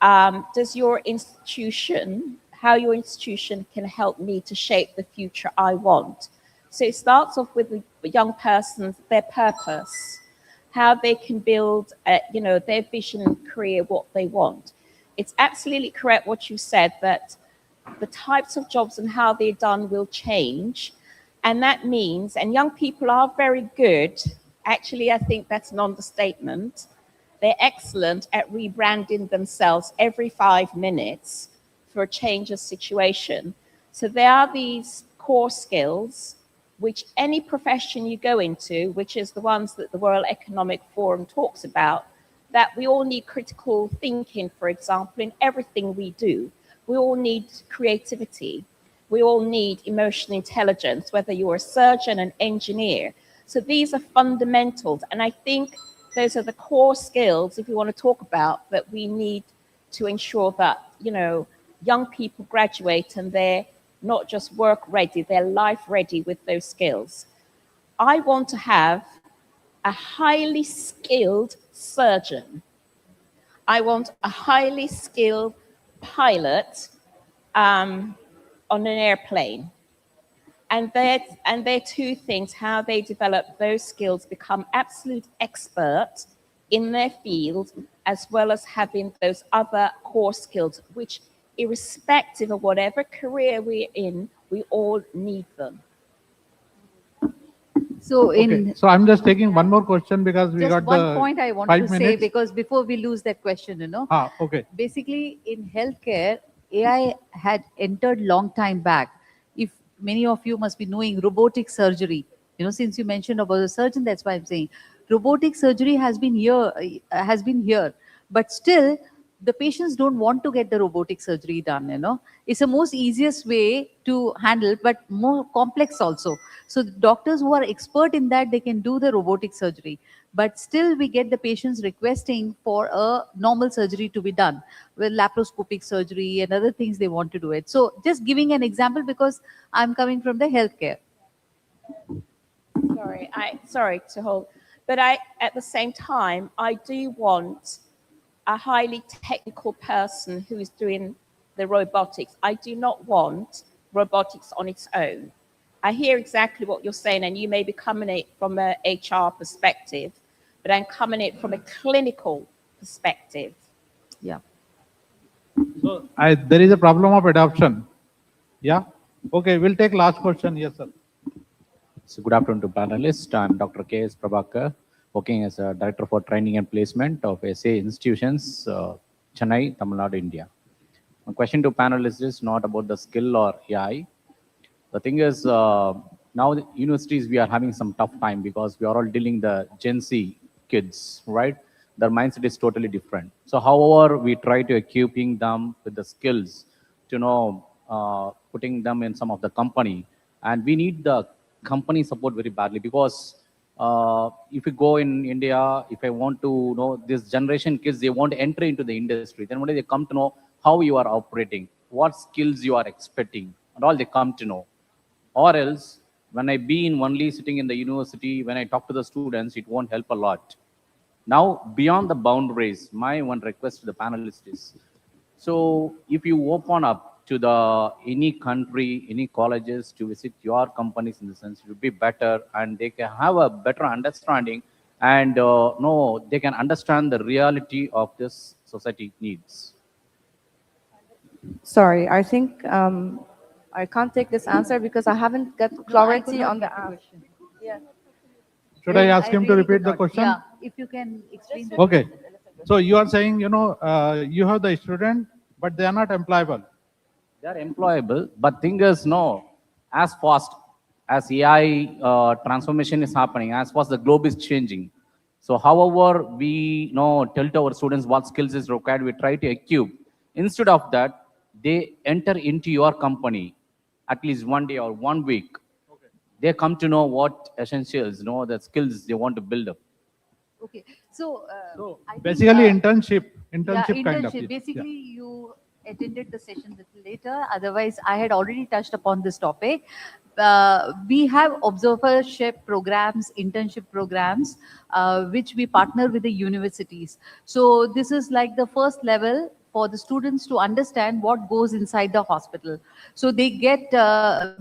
does your institution, how your institution can help me to shape the future I want? So it starts off with the young person's, their purpose, how they can build, their vision and career, what they want. It's absolutely correct what you said, that the types of jobs and how they're done will change. And that means, and young people are very good, actually, I think that's an understatement. They're excellent at rebranding themselves every 5 minutes for a change of situation. So there are these core skills, which any profession you go into, which is the ones that the World Economic Forum talks about, that we all need critical thinking, for example, in everything we do. We all need creativity. We all need emotional intelligence, whether you're a surgeon, an engineer. So these are fundamentals, and I think those are the core skills, if you want to talk about, that we need to ensure that, young people graduate and they're not just work ready, they're life ready with those skills. I want to have a highly skilled surgeon. I want a highly skilled pilot on an airplane. And they're 2 things, how they develop those skills, become absolute experts in their field, as well as having those other core skills, which irrespective of whatever career we're in, we all need them. So Okay. So I'm just taking one more question because we just got one the point I want 5 to say, minutes. because before we lose that question, Okay. basically in healthcare, AI had entered long time back. If many of you must be knowing robotic surgery, since you mentioned about the surgeon, that's why I'm saying robotic surgery has been here, but still the patients don't want to get the robotic surgery done, you know. It's the most easiest way to handle, but more complex also. So the doctors who are expert in that, they can do the robotic surgery. But still we get the patients requesting for a normal surgery to be done, with laparoscopic surgery and other things they want to do it. So just giving an example because I'm coming from the healthcare. Sorry to hold, but at the same time, I do want a highly technical person who is doing the robotics. I do not want robotics on its own. I hear exactly what you're saying, and you may be coming at it from an HR perspective, but I'm coming at it from a clinical perspective. Yeah. So there is a problem of adoption. Yeah. Okay, we'll take last question. Yes, sir. So good afternoon to panelists. I'm Dr. K.S. Prabhakar, working as a Director for Training and Placement of SA Institutions, Chennai, Tamil Nadu, India. My question to panelists is not about the skill or AI. The thing is, now the universities, we are having some tough time because we are all dealing the Gen Z kids, right? Their mindset is totally different. So however, we try to equipping them with the skills to know, putting them in some of the company. And we need the company support very badly because if you go in India, if I want to know this generation kids, they want to enter into the industry. Then when they come to know how you are operating, what skills you are expecting, and all they come to know. Or else, when I be in only sitting in the university, when I talk to the students, it won't help a lot. Now, beyond the boundaries, my one request to the panelists is, so if you open up to the any country, any colleges to visit your companies in the sense, it would be better and they can have a better understanding and no, they can understand the reality of this society needs. Sorry, I think I can't take this answer because I haven't got clarity on the question. Yeah. Should I ask him to repeat the question? Yeah, if you can explain. The Okay. So you are saying, you know, you have the student, but they are not employable. They are employable, but thing is, no, as fast as AI transformation is happening, as fast the globe is changing. So however, we tell to our students what skills is required, we try to equip. Instead of that, they enter into your company at least one day or 1 week. Okay. They come to know what essentials, the skills they want to build up. Okay, so, I think, basically internship yeah, kind of. Basically, you attended the session a little later. Otherwise, I had already touched upon this topic. We have observership programs, internship programs, which we partner with the universities. So this is like the first level for the students to understand what goes inside the hospital. So they get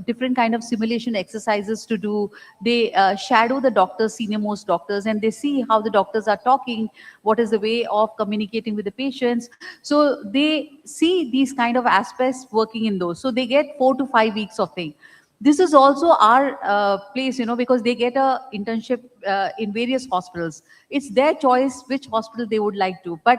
different kind of simulation exercises to do. They shadow the doctors, senior most doctors, and they see how the doctors are talking, what is the way of communicating with the patients. So they see these kind of aspects working in those. So they get 4 to 5 weeks of thing. This is also our place, because they get a internship in various hospitals. It's their choice which hospital they would like to. But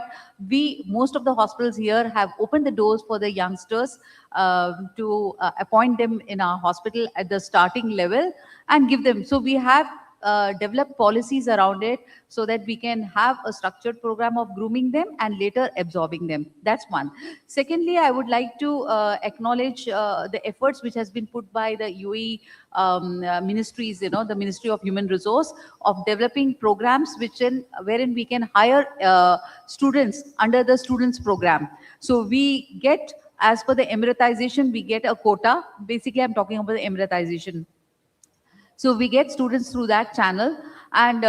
most of the hospitals here have opened the doors for the youngsters to appoint them in our hospital at the starting level and give them. So we have developed policies around it so that we can have a structured program of grooming them and later absorbing them. That's one. Secondly, I would like to acknowledge the efforts which has been put by the UAE ministries, the Ministry of Human Resource, of developing programs wherein we can hire students under the students program. So we get, as per the Emiratization, we get a quota. Basically, I'm talking about the Emiratization. So we get students through that channel, and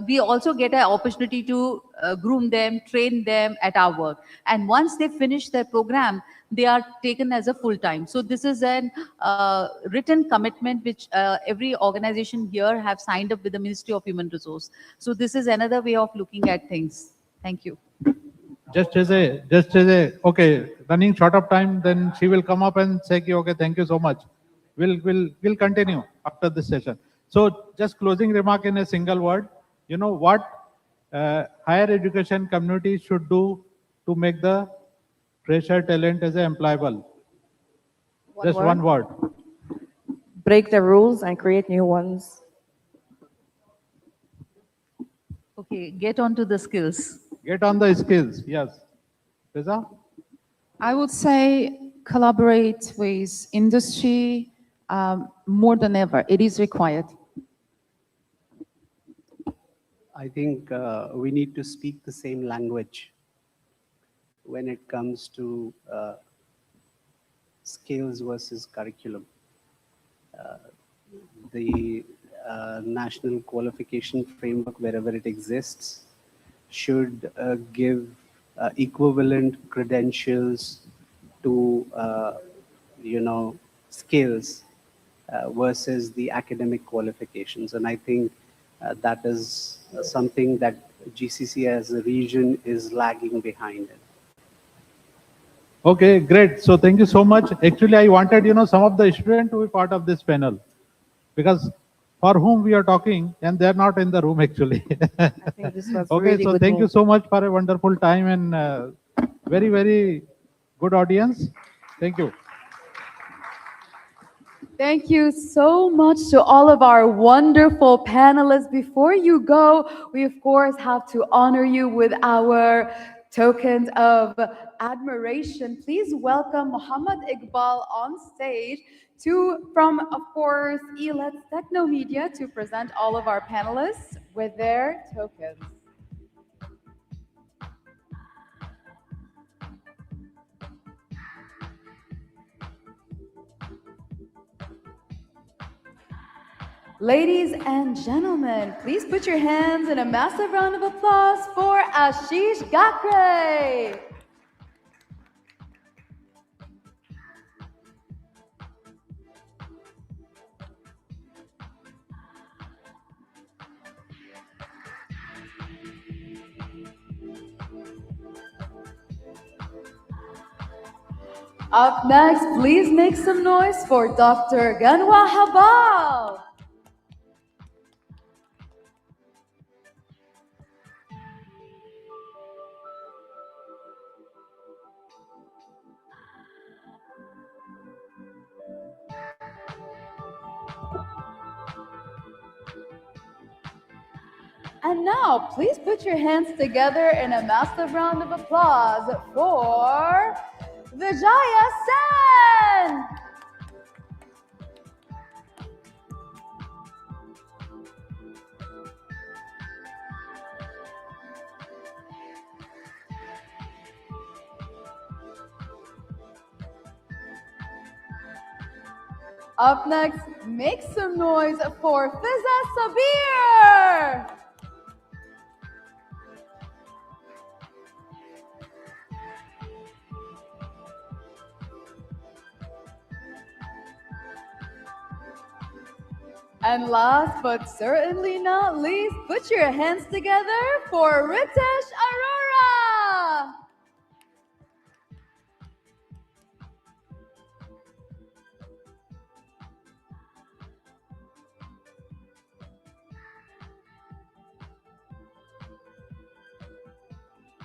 we also get an opportunity to groom them, train them at our work. And once they finish their program, they are taken as a full-time. So this is an written commitment which every organization here have signed up with the Ministry of Human Resource. So this is another way of looking at things. Thank you. Just as a, okay, running short of time, then she will come up and say, okay, thank you so much. We'll continue after this session. So just closing remark in a single word, what higher education community should do to make the fresher talent as employable? Just one word. Break the rules and create new ones. Okay, get on to the skills. Get on the skills, yes. Fiza? I would say collaborate with industry more than ever. It is required. I think we need to speak the same language when it comes to skills versus curriculum. The national qualification framework, wherever it exists, should give equivalent credentials to, skills versus the academic qualifications. And I think that is something that GCC as a region is lagging behind in. Okay, great. So thank you so much. Actually, I wanted, some of the students to be part of this panel because for whom we are talking and they're not in the room actually. I think this was Okay, really so good thank you move. so much for a wonderful time and very, very good audience. Thank you. Thank you so much to all of our wonderful panelists. Before you go, we of course have to honor you with our tokens of admiration. Please welcome Muhammad Iqbal on stage from, of course, ELET's Technomedia to present all of our panelists with their tokens. Ladies and gentlemen, please put your hands in a massive round of applause for Ashish Gakre. Up next, please make some noise for Dr. Ganwa Habal. And now, please put your hands together in a massive round of applause for Vijaya Sen. Up next, make some noise for Fiza Sabir. And last but certainly not least, put your hands together for Ritesh Arora.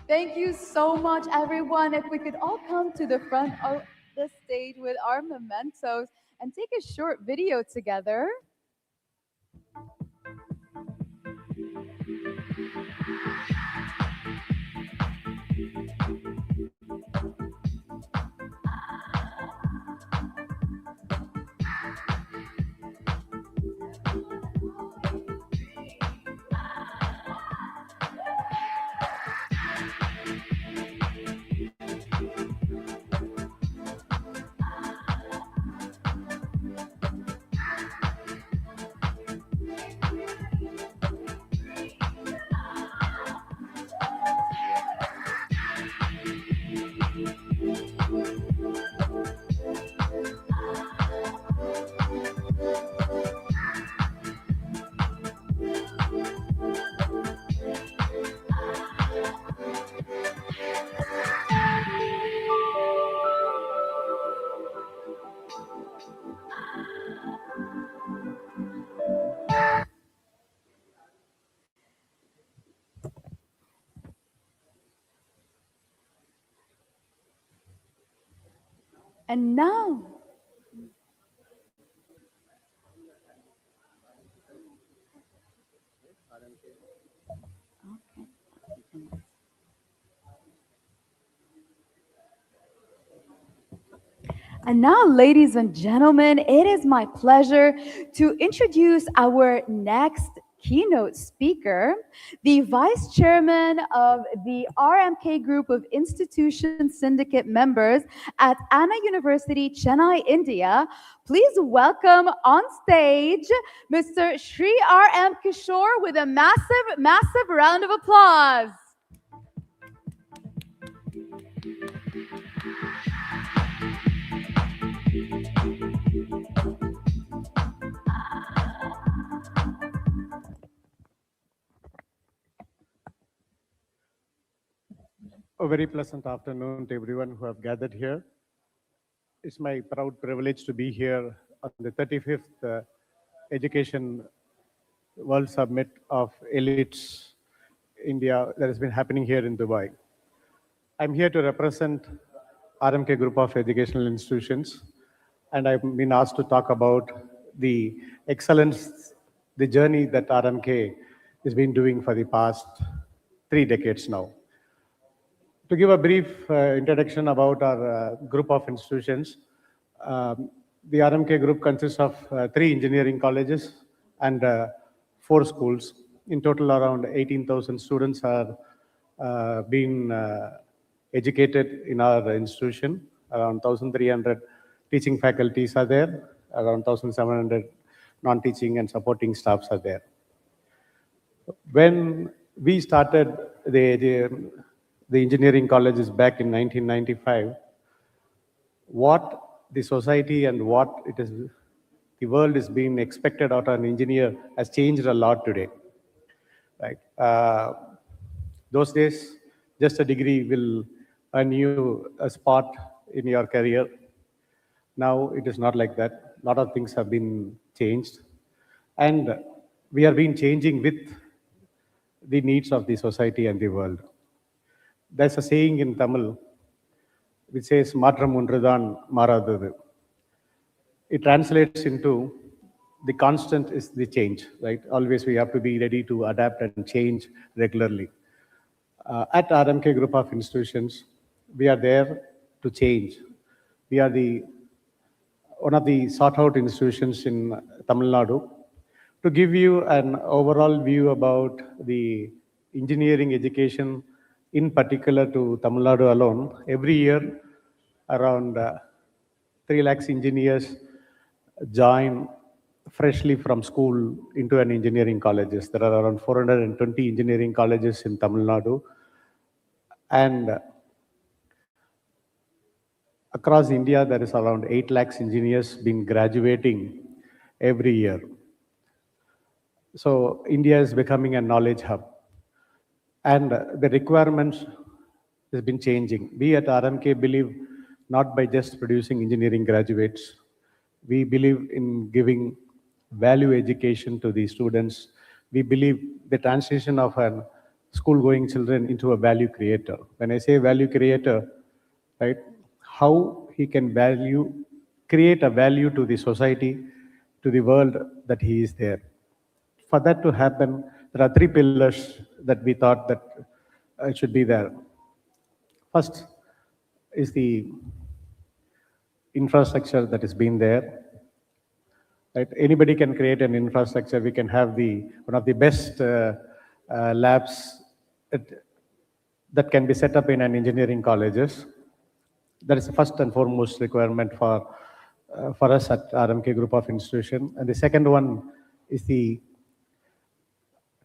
Thank you so much, everyone. If we could all come to the front of the stage with our mementos and take a short video together. And now, And now, ladies and gentlemen, it is my pleasure to introduce our next keynote speaker, the Vice Chairman of the RMK Group of Institution Syndicate members at Anna University, Chennai, India. Please welcome on stage Mr. Sri R.M. Kishore with a massive, massive round of applause. A very pleasant afternoon to everyone who have gathered here. It's my proud privilege to be here on the 35th Education World Summit of Elites India that has been happening here in Dubai. I'm here to represent RMK Group of Educational Institutions, and I've been asked to talk about the excellence, the journey that RMK has been doing for the past 3 decades now. To give a brief introduction about our group of institutions, the RMK group consists of 3 engineering colleges and 4 schools. In total, around 18,000 students are being educated in our institution. Around 1,300 teaching faculties are there. Around 1,700 non-teaching and supporting staffs are there. When we started the engineering colleges back in 1995, what the society and what the world is being expected out of an engineer has changed a lot today. Right? Those days, just a degree will earn you a spot in your career. Now it is not like that. A lot of things have been changed, and we are being changing with the needs of the society and the world. There's a saying in Tamil which says, "Matram undrudan maradadu." It translates into the constant is the change, right? Always we have to be ready to adapt and change regularly. At RMK Group of Institutions, we are there to change. We are one of the sought-out institutions in Tamil Nadu. To give you an overall view about the engineering education, in particular to Tamil Nadu alone, every year around 3 lakhs engineers join freshly from school into an engineering colleges. There are around 420 engineering colleges in Tamil Nadu. And across India, there is around 8 lakhs engineers been graduating every year. So India is becoming a knowledge hub. And the requirements has been changing. We at RMK believe not by just producing engineering graduates. We believe in giving value education to the students. We believe the transition of a school-going children into a value creator. When I say value creator, right, how he can create a value to the society, to the world that he is there. For that to happen, there are 3 pillars that we thought that should be there. First is the infrastructure that has been there. Right? Anybody can create an infrastructure. We can have one of the best labs that can be set up in an engineering colleges. That is the first and foremost requirement for us at RMK Group of Institution. And the second one is the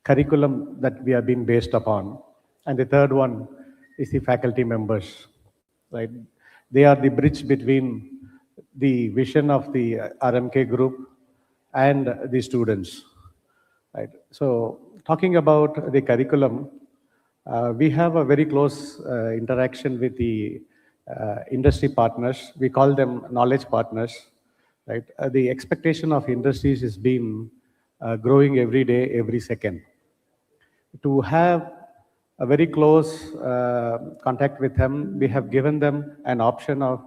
curriculum that we are being based upon. And the third one is the faculty members, right? They are the bridge between the vision of the RMK group and the students, right? So talking about the curriculum, we have a very close interaction with the industry partners. We call them knowledge partners, right? The expectation of industries is being growing every day, every second. To have a very close contact with them, we have given them an option of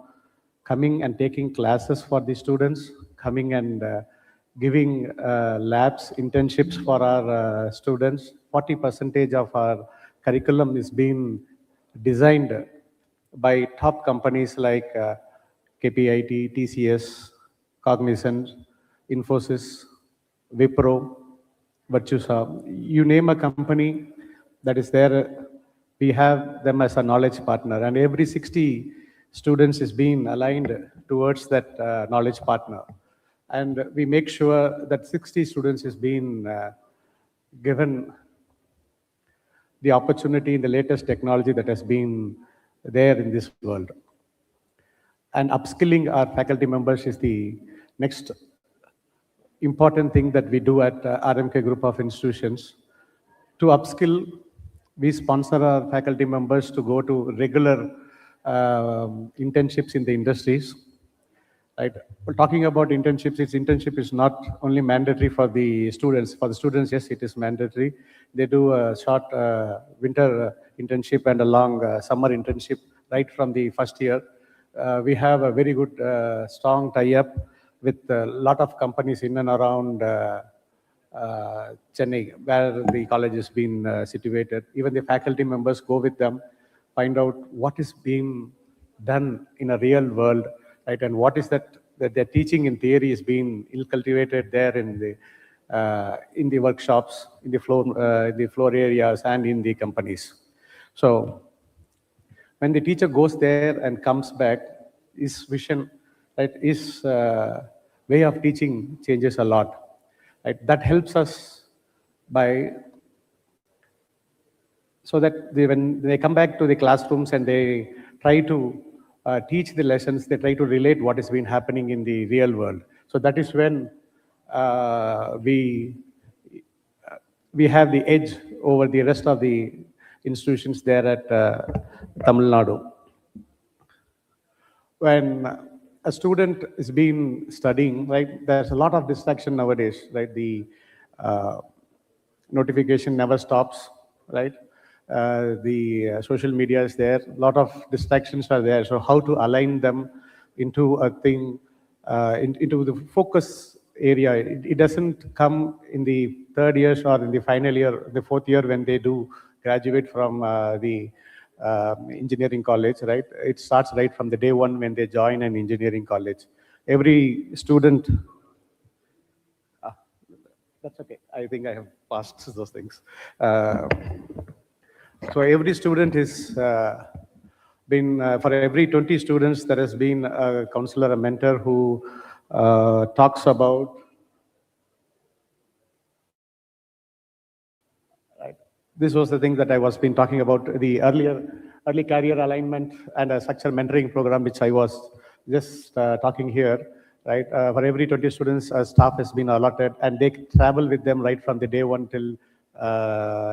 coming and taking classes for the students, coming and giving labs, internships for our students. 40% of our curriculum is being designed by top companies like KPIT, TCS, Cognizant, Infosys, Wipro, Virtusa. You name a company that is there, we have them as a knowledge partner, and every 60 students is being aligned towards that knowledge partner. And we make sure that 60 students is being given the opportunity in the latest technology that has been there in this world. And upskilling our faculty members is the next important thing that we do at RMK Group of Institutions. To upskill, we sponsor our faculty members to go to regular internships in the industries. Right? Well, talking about internships, internship is not only mandatory for the students. For the students, yes, it is mandatory. They do a short winter internship and a long summer internship right from the first year. We have a very good, strong tie-up with a lot of companies in and around Chennai, where the college has been situated. Even the faculty members go with them, find out what is being done in a real world, right? And what is that they're teaching in theory is being cultivated there in the workshops, in the floor areas, and in the companies. So when the teacher goes there and comes back, his vision, right, his way of teaching changes a lot. Right? That helps us by, so that when they come back to the classrooms and they try to teach the lessons, they try to relate what has been happening in the real world. So that is when we have the edge over the rest of the institutions there at Tamil Nadu. When a student is been studying, right, there's a lot of distraction nowadays, right? The notification never stops, right? The social media is there, a lot of distractions are there. So how to align them into a thing, into the focus area. It doesn't come in the third year or in the final year, the fourth year when they do graduate from the engineering college, right? It starts right from the day one when they join an engineering college. Every student, that's okay. I think I have passed those things. So every student is for every 20 students, there has been a counselor, a mentor who talks about, right? This was the thing that I was been talking about, the early career alignment and a structured mentoring program, which I was just talking here, right? For every 20 students, a staff has been allotted, and they travel with them right from the day one till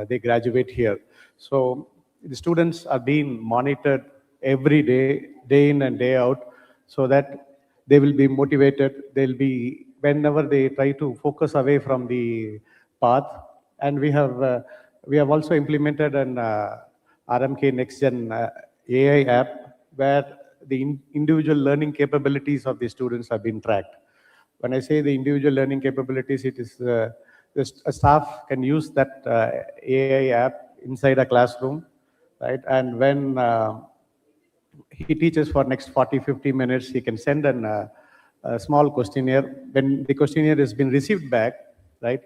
they graduate here. So the students are being monitored every day, day in and day out, so that they will be motivated. They'll be, whenever they try to focus away from the path. And we have also implemented an RMK Next Gen AI app where the individual learning capabilities of the students have been tracked. When I say the individual learning capabilities, it is a staff can use that AI app inside a classroom, right? And when he teaches for next 40-50 minutes, he can send a small questionnaire. When the questionnaire has been received back, right,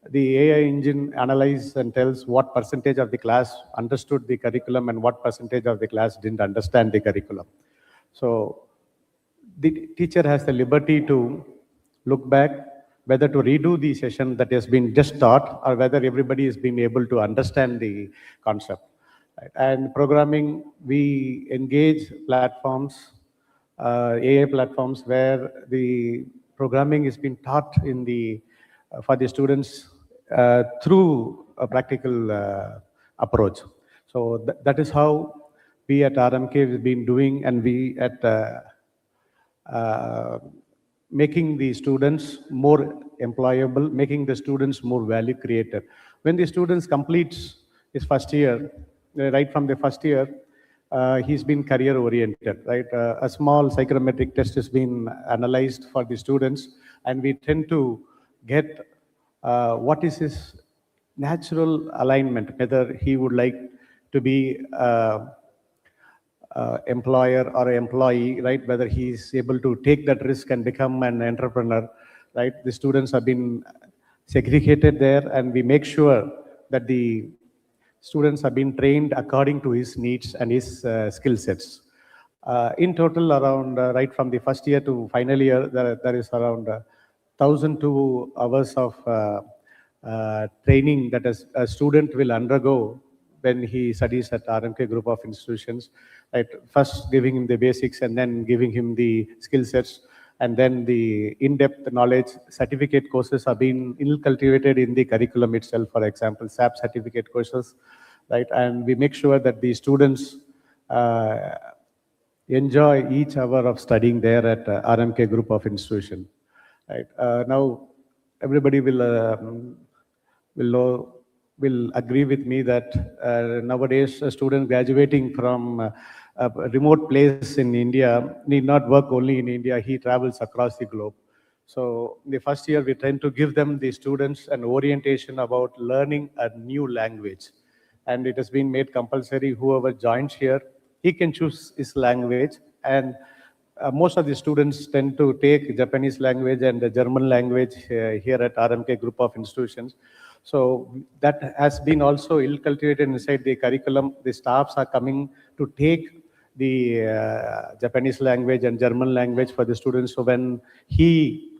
the AI engine analyzes and tells what percentage of the class understood the curriculum and what percentage of the class didn't understand the curriculum. So the teacher has the liberty to look back, whether to redo the session that has been just taught or whether everybody has been able to understand the concept. Right? And programming, we engage platforms, AI platforms, where the programming is being taught in the for the students through a practical approach. So that is how we at RMK have been doing, and we at making the students more employable, making the students more value created. When the students completes his first year, right from the first year, he's been career oriented, right? A small psychometric test has been analyzed for the students, and we tend to get what is his natural alignment, whether he would like to be employer or employee, right? Whether he is able to take that risk and become an entrepreneur, right? The students have been segregated there, and we make sure that the students have been trained according to his needs and his skill sets. In total, around right from the first year to final year, there is around 1,002 hours of training that a student will undergo when he studies at RMK Group of Institutions. Right? First giving him the basics and then giving him the skill sets, and then the in-depth knowledge. Certificate courses are being cultivated in the curriculum itself, for example, SAP certificate courses, right? And we make sure that the students enjoy each hour of studying there at RMK Group of Institution. Right? Now, everybody will agree with me that nowadays a student graduating from a remote place in India need not work only in India, he travels across the globe. So in the first year, we tend to give them, the students, an orientation about learning a new language. And it has been made compulsory, whoever joins here, he can choose his language. And most of the students tend to take Japanese language and the German language here at RMK Group of Institutions. So that has been also cultivated inside the curriculum. The staffs are coming to take the Japanese language and German language for the students. So when he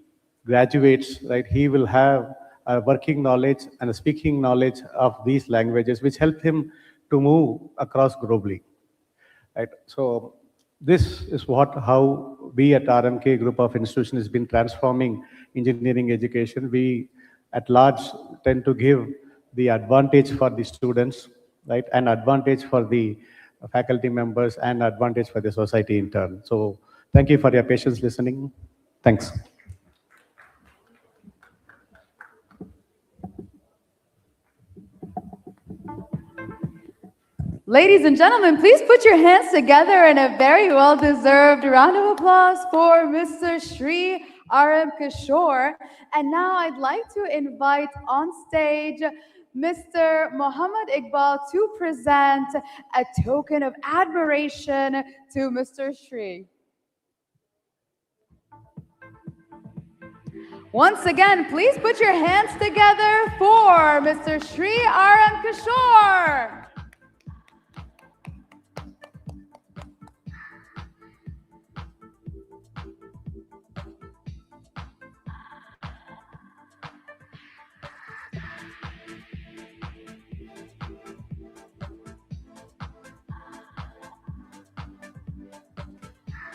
graduates, right, he will have a working knowledge and a speaking knowledge of these languages, which help him to move across globally. Right? So this is how we at RMK Group of Institutions has been transforming engineering education. We at large tend to give the advantage for the students, right, and advantage for the faculty members and advantage for the society in turn. So thank you for your patience listening. Thanks. Ladies and gentlemen, please put your hands together in a very well-deserved round of applause for Mr. Sri R.M. Kishore. And now I'd like to invite on stage Mr. Muhammad Iqbal to present a token of admiration to Mr. Sri. Once again, please put your hands together for Mr. Sri R.M. Kishore.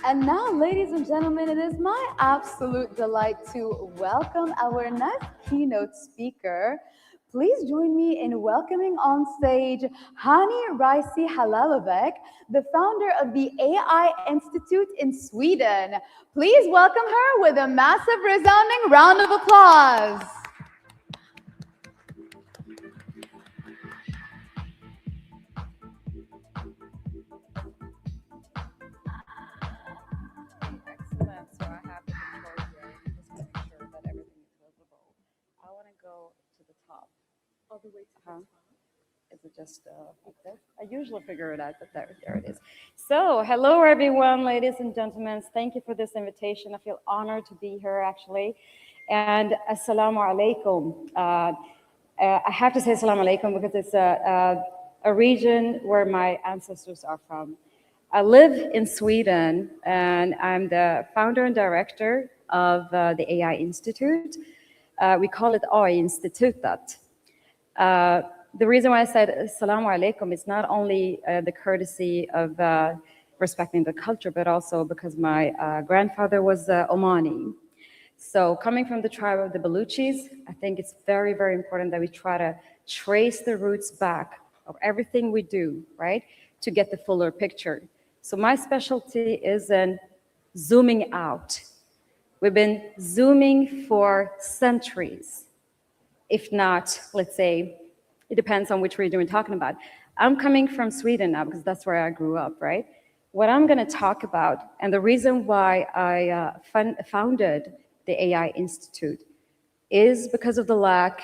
And now, ladies and gentlemen, it is my absolute delight to welcome our next keynote speaker. Please join me in welcoming on stage Hani Raisi Halalovek, the founder of the AI Institute in Sweden. Please welcome her with a massive, resounding round of applause. All the way to the top. Is it just like this? I usually figure it out, but there it is. So, hello everyone, ladies and gentlemen. Thank you for this invitation. I feel honored to be here, actually. And assalamu alaikum. I have to say assalamu alaikum because it's a region where my ancestors are from. I live in Sweden, and I'm the founder and director of the AI Institute. We call it AI-institutet. The reason why I said assalamu alaikum is not only the courtesy of respecting the culture, but also because my grandfather was Omani. So coming from the tribe of the Baluchis, I think it's very, very important that we try to trace the roots back of everything we do, right, to get the fuller picture. So my specialty is in zooming out. We've been zooming for centuries. If not, let's say, it depends on which region we're talking about. I'm coming from Sweden now because that's where I grew up, right? What I'm going to talk about, and the reason why I founded the AI Institute is because of the lack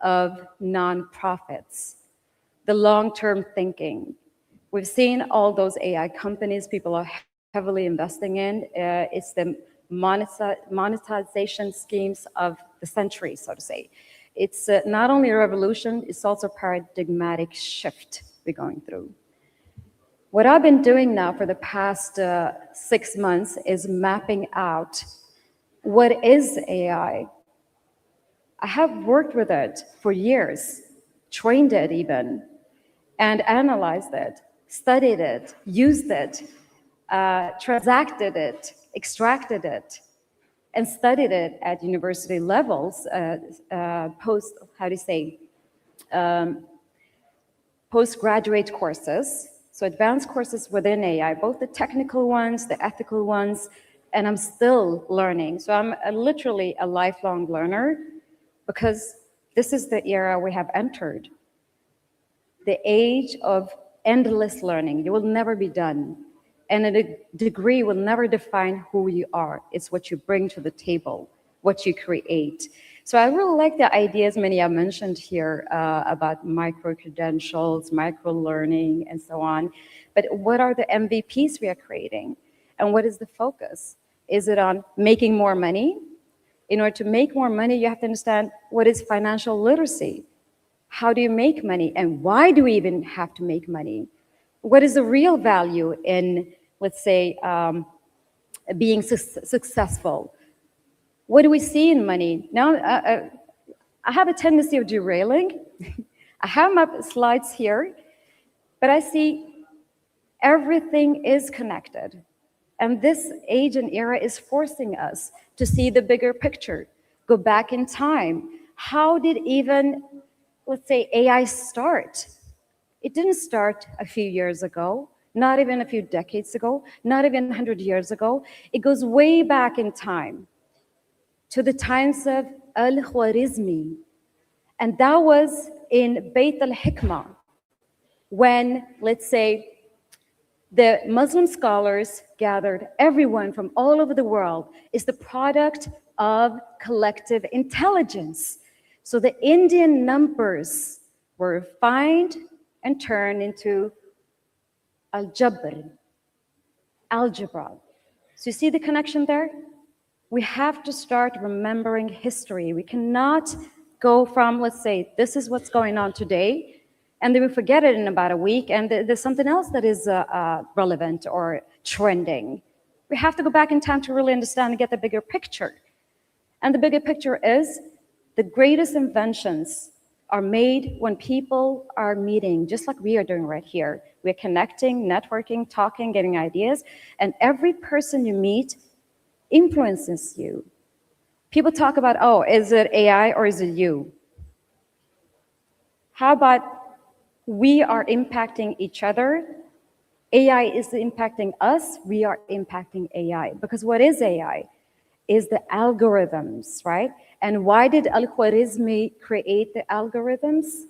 of nonprofits, the long-term thinking. We've seen all those AI companies people are heavily investing in. It's the monetization schemes of the century, so to say. It's not only a revolution, it's also a paradigmatic shift we're going through. What I've been doing now for the past 6 months is mapping out what is AI. I have worked with it for years, trained it even, and analyzed it, studied it, used it, transacted it, extracted it, and studied it at university levels, postgraduate courses, so advanced courses within AI, both the technical ones, the ethical ones, and I'm still learning. So I'm literally a lifelong learner because this is the era we have entered, the age of endless learning. You will never be done. And a degree will never define who you are. It's what you bring to the table, what you create. So I really like the ideas many have mentioned here about micro-credentials, micro-learning, and so on. But what are the MVPs we are creating? And what is the focus? Is it on making more money? In order to make more money, you have to understand what is financial literacy. How do you make money? And why do we even have to make money? What is the real value in, let's say, being successful? What do we see in money? Now, I have a tendency of derailing. I have my slides here, but I see everything is connected. And this age and era is forcing us to see the bigger picture, go back in time. How did even, let's say, AI start? It didn't start a few years ago, not even a few decades ago, not even 100 years ago. It goes way back in time to the times of Al-Khwarizmi. And that was in Bayt al-Hikmah, when, let's say, the Muslim scholars gathered everyone from all over the world. Is the product of collective intelligence. So the Indian numbers were refined and turned into al-Jabr, algebra. So you see the connection there? We have to start remembering history. We cannot go from, let's say, this is what's going on today, and then we forget it in about a week, and there's something else that is relevant or trending. We have to go back in time to really understand and get the bigger picture. And the bigger picture is the greatest inventions are made when people are meeting, just like we are doing right here. We're connecting, networking, talking, getting ideas, and every person you meet influences you. People talk about, oh, is it AI or is it you? How about we are impacting each other? AI is impacting us, we are impacting AI. Because what is AI? Is the algorithms, right? And why did Al-Khwarizmi create the algorithms?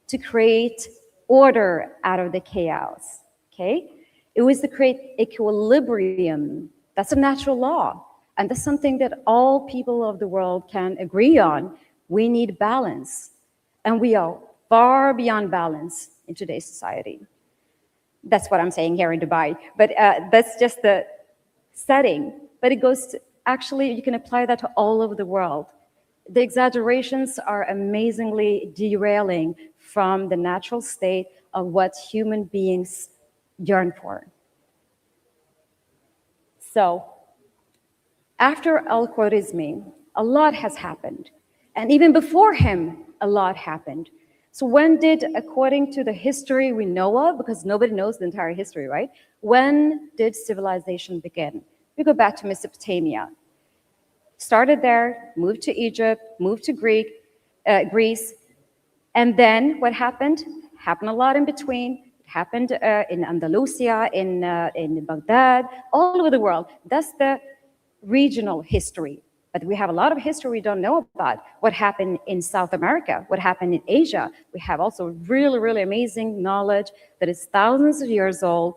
To create order out of the chaos, okay? It was to create equilibrium. That's a natural law. And that's something that all people of the world can agree on. We need balance. And we are far beyond balance in today's society. That's what I'm saying here in Dubai. But that's just the setting. But it goes to, actually, you can apply that to all over the world. The exaggerations are amazingly derailing from the natural state of what human beings yearn for. So, after Al-Khwarizmi, a lot has happened. And even before him, a lot happened. So when did, according to the history we know of, because nobody knows the entire history, right? When did civilization begin? We go back to Mesopotamia. Started there, moved to Egypt, moved to Greece, and then what happened? Happened a lot in between. It happened in Andalusia, in Baghdad, all over the world. That's the regional history. But we have a lot of history we don't know about. What happened in South America, what happened in Asia. We have also really, really amazing knowledge that is thousands of years old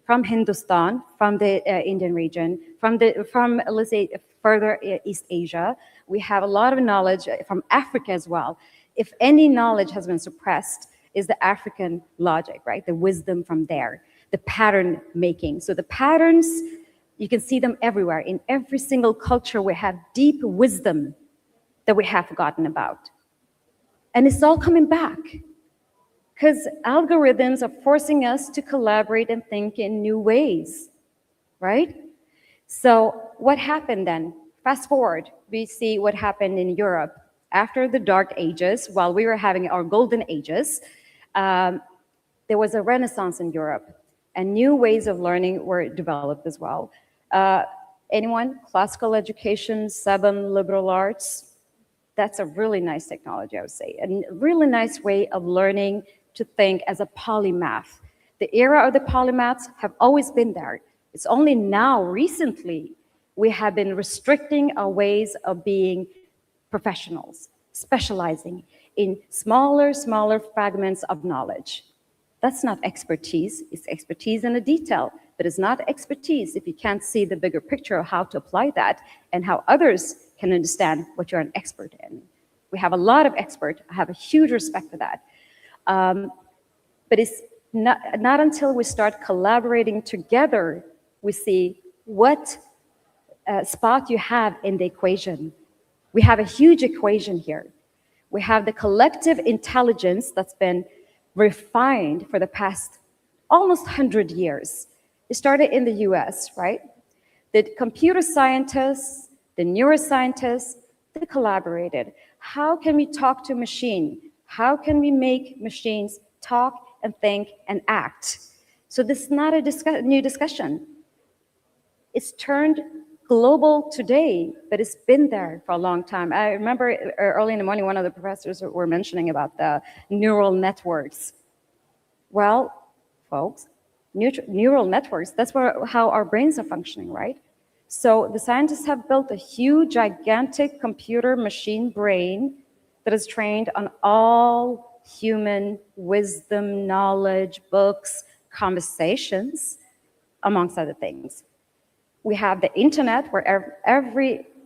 from Hindustan, from the Indian region, from let's say further East Asia. We have a lot of knowledge from Africa as well. If any knowledge has been suppressed is the African logic, right? The wisdom from there, the pattern making. So the patterns, you can see them everywhere. In every single culture, we have deep wisdom that we have forgotten about. And it's all coming back because algorithms are forcing us to collaborate and think in new ways, right? So what happened then? Fast forward, we see what happened in Europe. After the Dark Ages, while we were having our golden ages, there was a renaissance in Europe, and new ways of learning were developed as well. Anyone? Classical education, 7 liberal arts. That's a really nice technology, I would say. A really nice way of learning to think as a polymath. The era of the polymaths have always been there. It's only now, recently, we have been restricting our ways of being professionals, specializing in smaller fragments of knowledge. That's not expertise. It's expertise in the detail, but it's not expertise if you can't see the bigger picture of how to apply that and how others can understand what you're an expert in. We have a lot of experts. I have a huge respect for that. But it's not until we start collaborating together, we see what spot you have in the equation. We have a huge equation here. We have the collective intelligence that's been refined for the past almost 100 years. It started in the US, right? The computer scientists, the neuroscientists, they collaborated. How can we talk to a machine? How can we make machines talk and think and act? So this is not a new discussion. It's turned global today, but it's been there for a long time. I remember early in the morning, one of the professors were mentioning about the neural networks. Well, folks, neural networks, that's how our brains are functioning, right? So the scientists have built a huge, gigantic computer machine brain that is trained on all human wisdom, knowledge, books, conversations, amongst other things. We have the internet where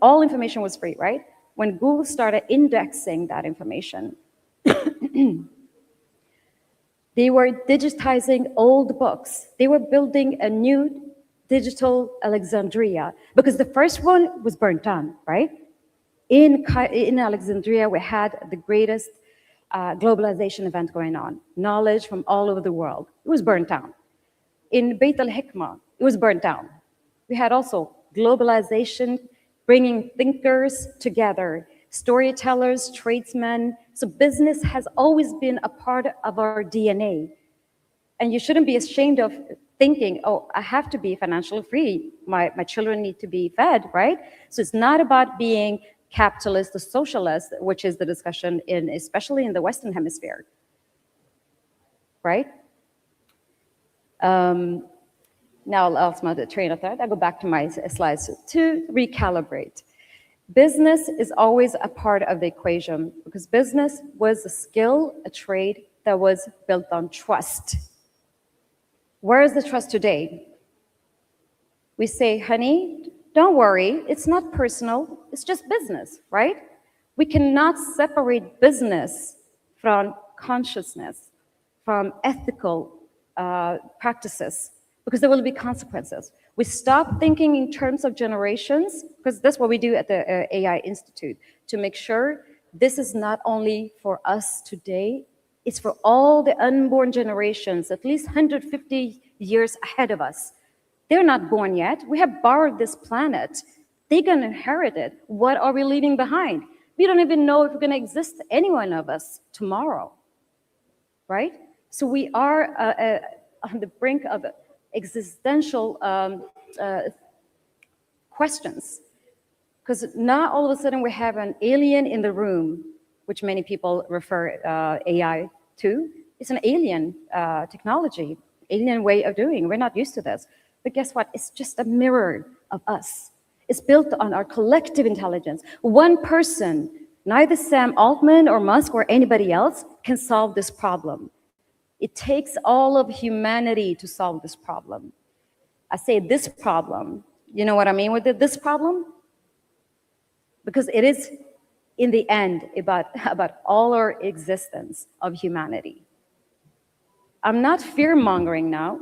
all information was free, right? When Google started indexing that information, they were digitizing old books. They were building a new digital Alexandria because the first one was burnt down, right? In Alexandria, we had the greatest globalization event going on, knowledge from all over the world. It was burnt down. In Beit al-Hikmah, it was burnt down. We had also globalization, bringing thinkers together, storytellers, tradesmen. So business has always been a part of our DNA. And you shouldn't be ashamed of thinking, oh, I have to be financially free. My children need to be fed, right? So it's not about being capitalist or socialist, which is the discussion especially in the Western Hemisphere, right? Now I'll ask my train of thought. I'll go back to my slides to recalibrate. Business is always a part of the equation because business was a skill, a trade that was built on trust. Where is the trust today? We say, honey, don't worry, it's not personal, it's just business, right? We cannot separate business from consciousness, from ethical practices, because there will be consequences. We stop thinking in terms of generations, because that's what we do at the AI Institute, to make sure this is not only for us today, it's for all the unborn generations, at least 150 years ahead of us. They're not born yet. We have borrowed this planet. They're gonna inherit it. What are we leaving behind? We don't even know if we're gonna exist, any one of us, tomorrow, right? So we are on the brink of existential questions. Because now all of a sudden we have an alien in the room, which many people refer AI to. It's an alien technology, alien way of doing. We're not used to this. But guess what? It's just a mirror of us. It's built on our collective intelligence. One person, neither Sam Altman or Musk or anybody else, can solve this problem. It takes all of humanity to solve this problem. I say this problem. You know what I mean with this problem? Because it is, in the end, about all our existence of humanity. I'm not fear-mongering now,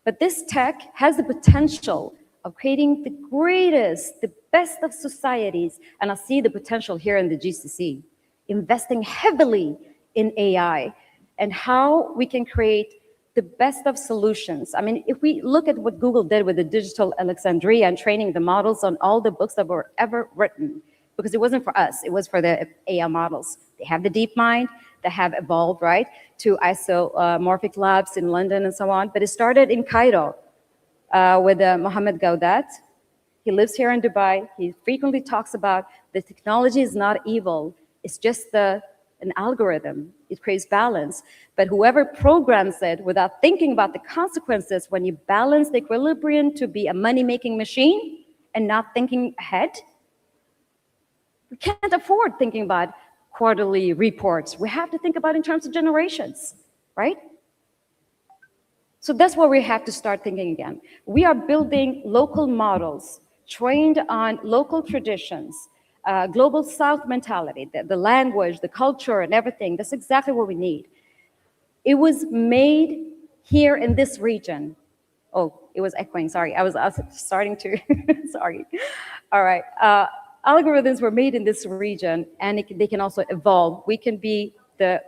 but this tech has the potential of creating the greatest, the best of societies, and I see the potential here in the GCC, investing heavily in AI and how we can create the best of solutions. I mean, if we look at what Google did with the Digital Alexandria and training the models on all the books that were ever written, because it wasn't for us, it was for the AI models. They have the DeepMind, they have evolved, right, to isomorphic labs in London and so on. But it started in Cairo with Mohammed Gaudat. He lives here in Dubai. He frequently talks about the technology is not evil. It's just an algorithm. It creates balance. But whoever programs it without thinking about the consequences when you balance the equilibrium to be a money-making machine and not thinking ahead, we can't afford thinking about quarterly reports. We have to think about in terms of generations, right? So that's where we have to start thinking again. We are building local models trained on local traditions, global South mentality, the language, the culture, and everything. That's exactly what we need. It was made here in this region. Oh, it was echoing, sorry. I was starting to, sorry. All right. Algorithms were made in this region, and they can also evolve. We can be the,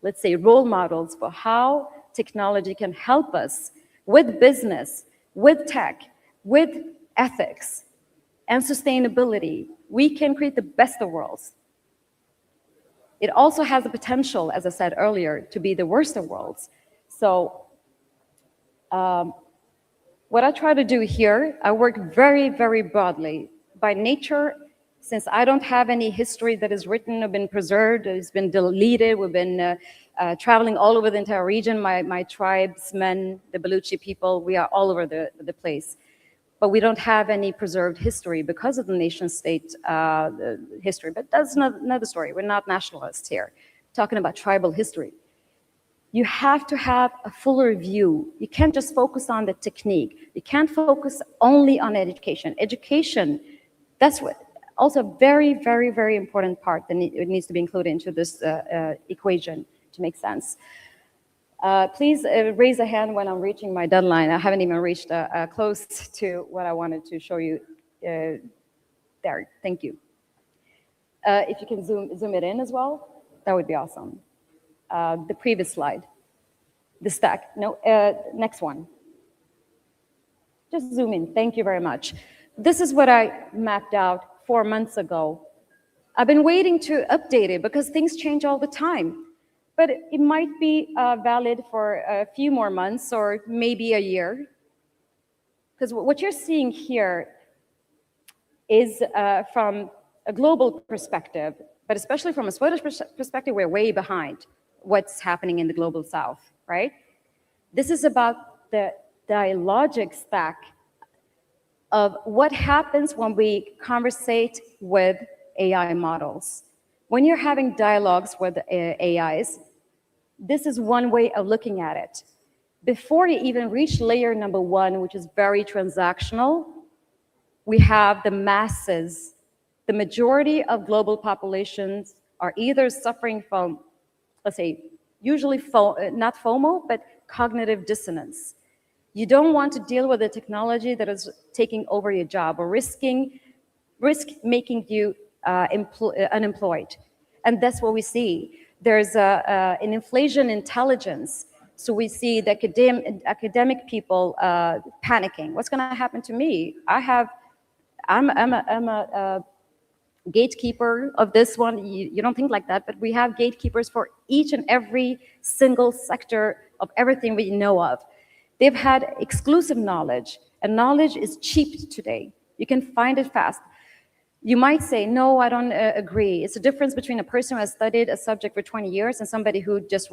let's say, role models for how technology can help us with business, with tech, with ethics, and sustainability. We can create the best of worlds. It also has the potential, as I said earlier, to be the worst of worlds. So what I try to do here, I work very, very broadly. By nature, since I don't have any history that is written or been preserved, it's been deleted, we've been traveling all over the entire region, my tribesmen, the Baluchi people, we are all over the place. But we don't have any preserved history because of the nation state history. But that's another story. We're not nationalists here, talking about tribal history. You have to have a fuller view. You can't just focus on the technique. You can't focus only on education. Education, that's what also a very, very, very important part that it needs to be included into this equation to make sense. Please raise a hand when I'm reaching my deadline. I haven't even reached close to what I wanted to show you there. Thank you. If you can zoom it in as well, that would be awesome. The previous slide, the stack. No, next one. Just zoom in. Thank you very much. This is what I mapped out 4 months ago. I've been waiting to update it because things change all the time. But it might be valid for a few more months or maybe a year. Because what you're seeing here is from a global perspective, but especially from a Swedish perspective, we're way behind what's happening in the global South, right? This is about the dialogic stack of what happens when we conversate with AI models. When you're having dialogues with AIs, this is one way of looking at it. Before you even reach layer number one, which is very transactional, we have the masses. The majority of global populations are either suffering from, let's say, usually not FOMO, but cognitive dissonance. You don't want to deal with a technology that is taking over your job or risk making you unemployed. And that's what we see. There's an inflation intelligence. So we see the academic people panicking. What's going to happen to me? I'm a gatekeeper of this one. You don't think like that, but we have gatekeepers for each and every single sector of everything we know of. They've had exclusive knowledge, and knowledge is cheap today. You can find it fast. You might say, no, I don't agree. It's a difference between a person who has studied a subject for 20 years and somebody who just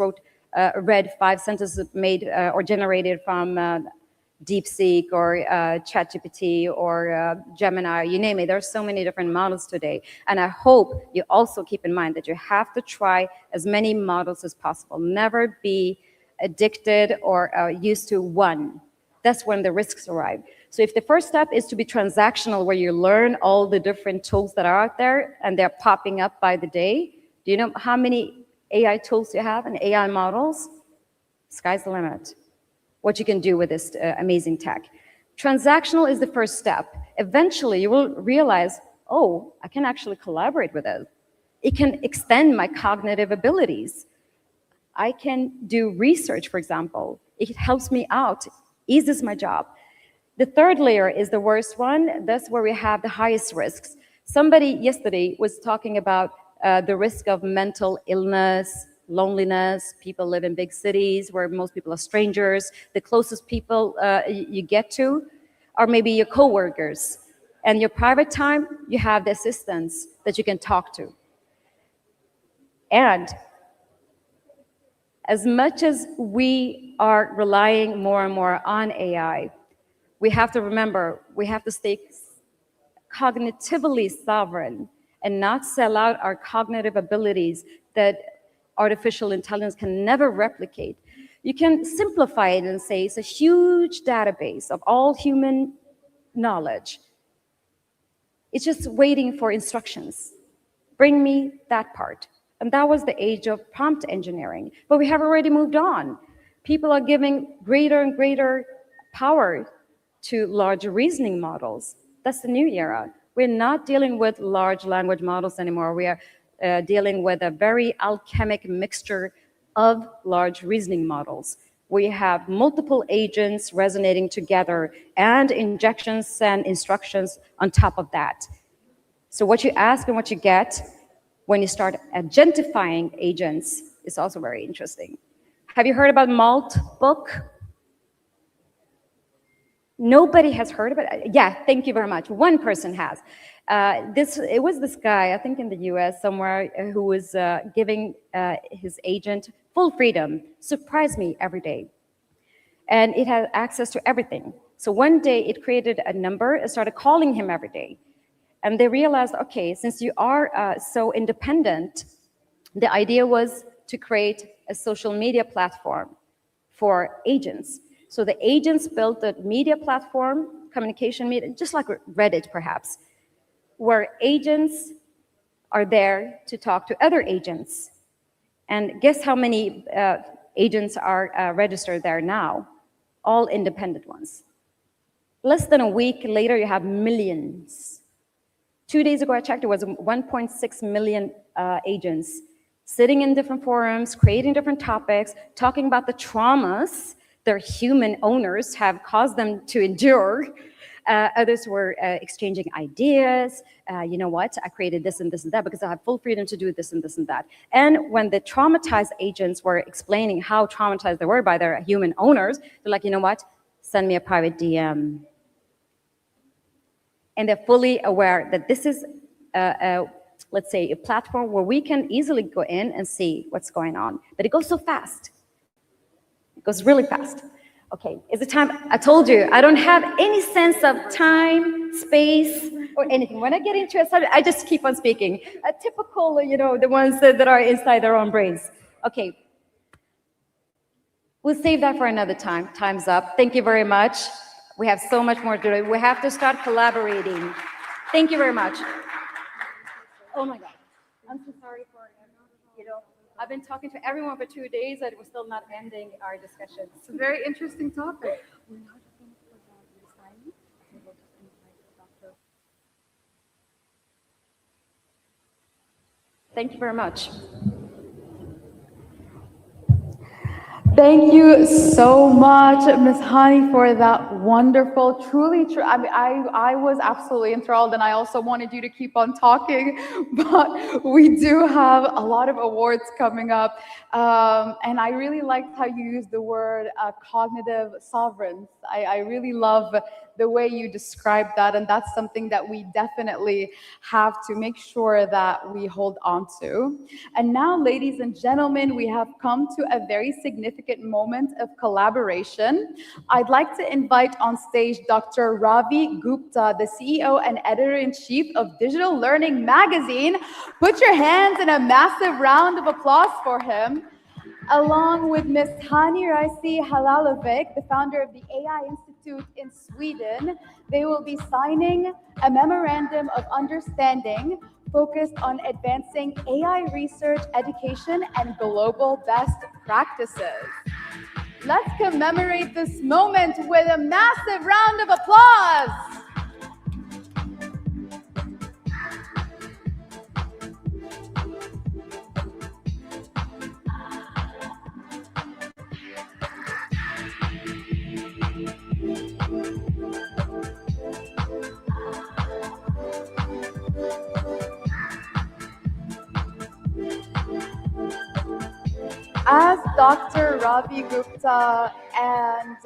read 5 sentences made or generated from DeepSeek or ChatGPT or Gemini, you name it. There are so many different models today. And I hope you also keep in mind that you have to try as many models as possible. Never be addicted or used to one. That's when the risks arrive. So if the first step is to be transactional, where you learn all the different tools that are out there and they're popping up by the day, do you know how many AI tools you have and AI models? Sky's the limit. What you can do with this amazing tech. Transactional is the first step. Eventually, you will realize, oh, I can actually collaborate with it. It can extend my cognitive abilities. I can do research, for example. It helps me out, eases my job. The third layer is the worst one. That's where we have the highest risks. Somebody yesterday was talking about the risk of mental illness, loneliness. People live in big cities where most people are strangers. The closest people you get to are maybe your coworkers. And your private time, you have the assistants that you can talk to. And as much as we are relying more and more on AI, we have to remember, we have to stay cognitively sovereign and not sell out our cognitive abilities that artificial intelligence can never replicate. You can simplify it and say it's a huge database of all human knowledge. It's just waiting for instructions. Bring me that part. And that was the age of prompt engineering. But we have already moved on. People are giving greater and greater power to large reasoning models. That's the new era. We're not dealing with large language models anymore. We are dealing with a very alchemic mixture of large reasoning models. We have multiple agents resonating together and injections and instructions on top of that. So what you ask and what you get when you start agentifying agents is also very interesting. Have you heard about Malt book? Nobody has heard of it? Yeah, thank you very much. One person has. It was this guy, I think in the US somewhere, who was giving his agent full freedom, surprise me every day. And it had access to everything. So one day it created a number and started calling him every day. And they realized, okay, since you are so independent, the idea was to create a social media platform for agents. So the agents built a media platform, communication media, just like Reddit perhaps, where agents are there to talk to other agents. And guess how many agents are registered there now? All independent ones. Less than a week later, you have millions. 2 days ago, I checked, it was 1.6 million agents sitting in different forums, creating different topics, talking about the traumas their human owners have caused them to endure. Others were exchanging ideas. You know what? I created this and this and that because I have full freedom to do this and this and that. And when the traumatized agents were explaining how traumatized they were by their human owners, they're like, you know what? Send me a private DM. And they're fully aware that this is, let's say, a platform where we can easily go in and see what's going on. But it goes so fast. It goes really fast. Okay, is it time? I told you, I don't have any sense of time, space, or anything. When I get into a subject, I just keep on speaking. A typical, you know, the ones that are inside their own brains. Okay, we'll save that for another time. Time's up. Thank you very much. We have so much more to do. We have to start collaborating. Thank you very much. Oh my God. I'm so sorry for, you know, I've been talking to everyone for 2 days and we're still not ending our discussion. It's a very interesting topic. Thank you very much. Thank you so much, Ms. Hani, for that wonderful, truly true. I mean, I was absolutely enthralled, and I also wanted you to keep on talking, but we do have a lot of awards coming up, and I really liked how you used the word cognitive sovereign. I really love the way you described that, and that's something that we definitely have to make sure that we hold on to. And now, ladies and gentlemen, we have come to a very significant moment of collaboration. I'd like to invite on stage Dr. Ravi Gupta, the CEO and Editor-in-Chief of Digital Learning Magazine. Put your hands in a massive round of applause for him. Along with Ms. Hani Raisi Halalovic, the founder of the AI Institute in Sweden. They will be signing a memorandum of understanding focused on advancing AI research, education, and global best practices. Let's commemorate this moment with a massive round of applause. As Dr. Ravi Gupta and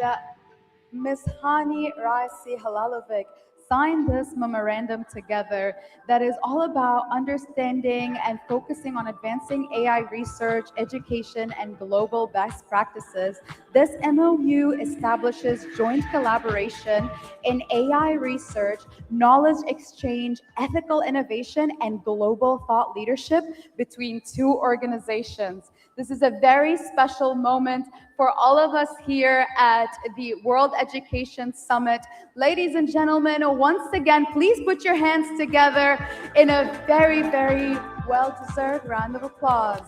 Ms. Hani Raisi Halalovic signed this memorandum together that is all about understanding and focusing on advancing AI research, education, and global best practices, this MOU establishes joint collaboration in AI research, knowledge exchange, ethical innovation, and global thought leadership between two organizations. This is a very special moment for all of us here at the World Education Summit. Ladies and gentlemen, once again, please put your hands together in a very, very well-deserved round of applause.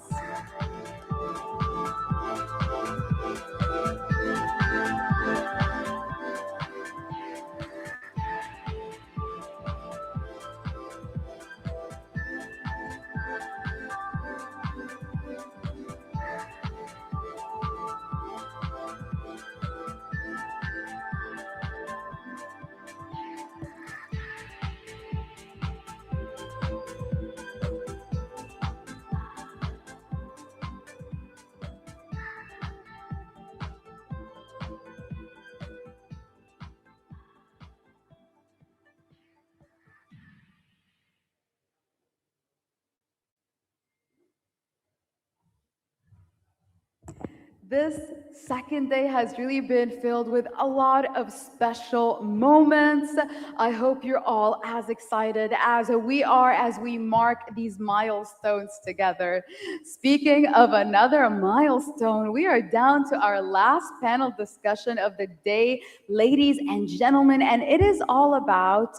This second day has really been filled with a lot of special moments. I hope you're all as excited as we are as we mark these milestones together. Speaking of another milestone, we are down to our last panel discussion of the day, ladies and gentlemen, and it is all about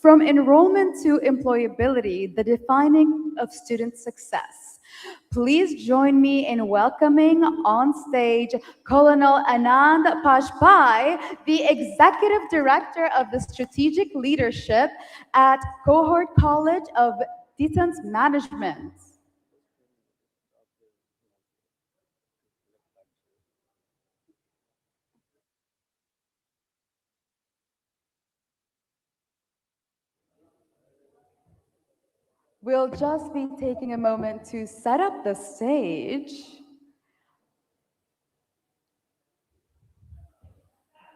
from enrollment to employability, the defining of student success. Please join me in welcoming on stage Colonel Anand Pashpai, the Executive Director of the Strategic Leadership at Cohort College of Distance Management. We'll just be taking a moment to set up the stage.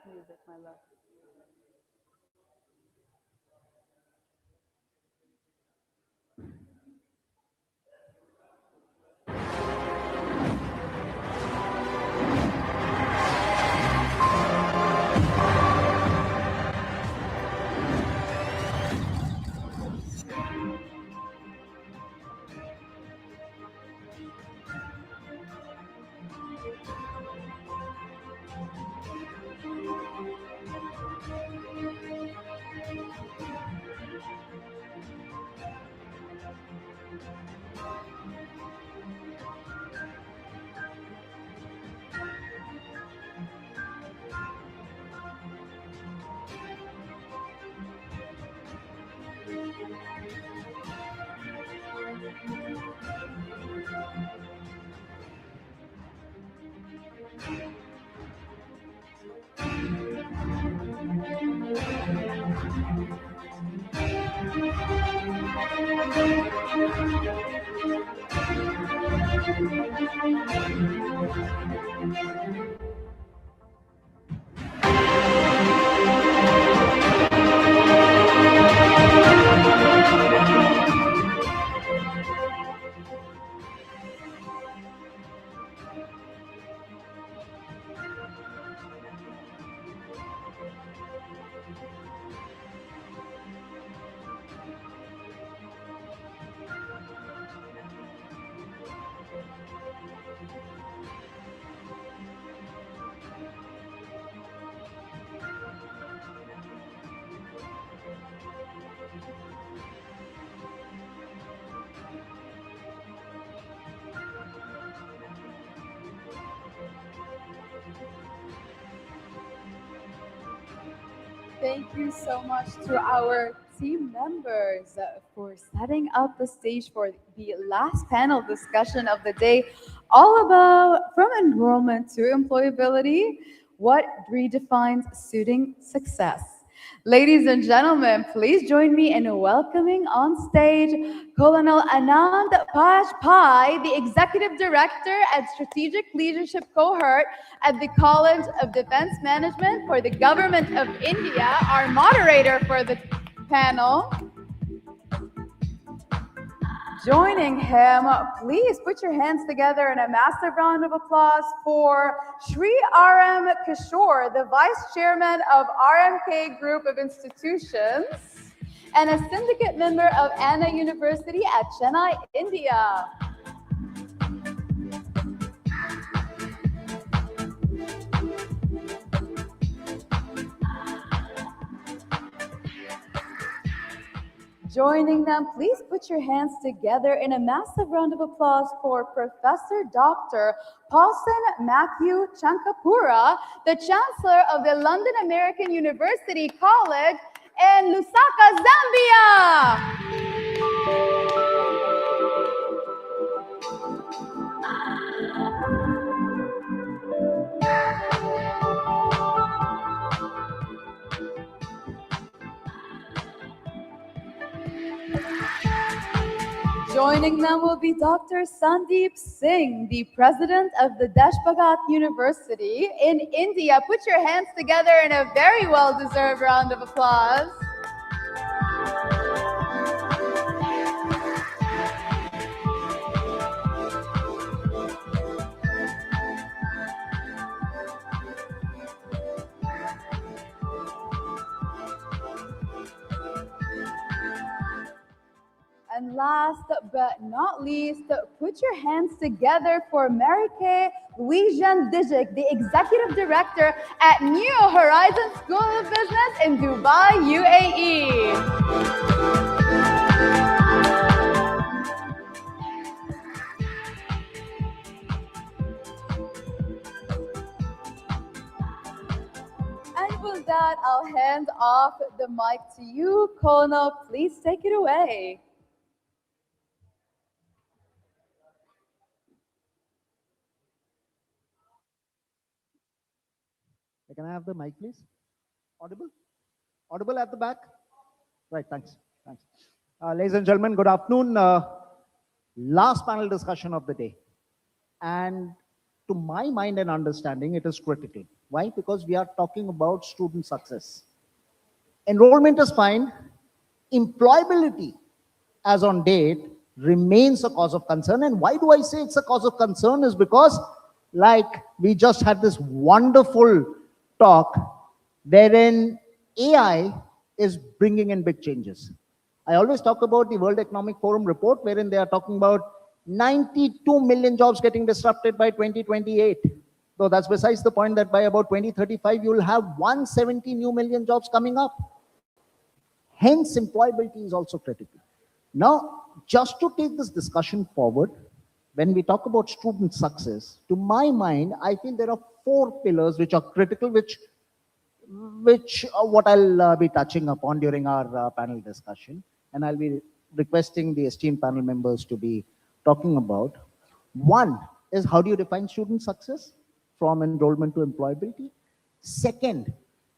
Music, my love. Thank you so much to our team members for setting up the stage for the last panel discussion of the day, all about from enrollment to employability, what redefines student success. Ladies and gentlemen, please join me in welcoming on stage Colonel Anand Pajpai, the Executive Director at Strategic Leadership Cohort at the College of Defense Management for the Government of India, our moderator for the panel. Joining him, please put your hands together in a massive round of applause for Shri R.M. Kishore, the Vice Chairman of RMK Group of Institutions and a syndicate member of Anna University at Chennai, India. Joining them, please put your hands together in a massive round of applause for Professor Dr. Paulson Matthew Chankapura, the Chancellor of the London American University College in Lusaka, Zambia. Joining them will be Dr. Sandeep Singh, the president of the Desh Bhagat University in India. Put your hands together in a very well-deserved round of applause. And last but not least, put your hands together for Marike Louisian Dijik, the Executive Director at New Horizon School of Business in Dubai, UAE. And with that, I'll hand off the mic to you, Kono. Please take it away. Can I have the mic, please? Audible? Audible at the back? Right, thanks. Thanks. Ladies and gentlemen, good afternoon. Last panel discussion of the day. And to my mind and understanding, it is critical. Why? Because we are talking about student success. Enrollment is fine. Employability, as on date, remains a cause of concern. And why do I say it's a cause of concern is because, like, we just had this wonderful talk wherein AI is bringing in big changes. I always talk about the World Economic Forum report wherein they are talking about 92 million jobs getting disrupted by 2028. So that's besides the point that by about 2035, you will have 170 new million jobs coming up. Hence, employability is also critical. Now, just to take this discussion forward, when we talk about student success, to my mind, I think there are 4 pillars which are critical, which what I'll be touching upon during our panel discussion. And I'll be requesting the esteemed panel members to be talking about. One is, how do you define student success from enrollment to employability? Second,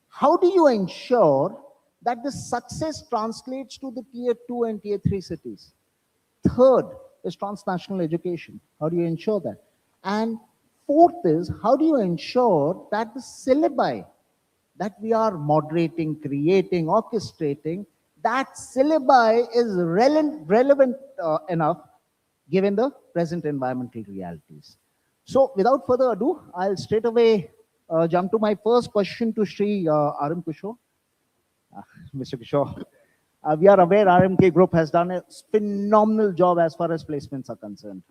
how do you ensure that the success translates to the tier 2 and tier 3 cities? Third is transnational education. How do you ensure that? And fourth is, how do you ensure that the syllabi that we are moderating, creating, orchestrating, that syllabi is relevant enough given the present environmental realities? So without further ado, I'll straight away jump to my first question to Shri R.M. Kishore. Mr. Kishore, we are aware RMK Group has done a phenomenal job as far as placements are concerned.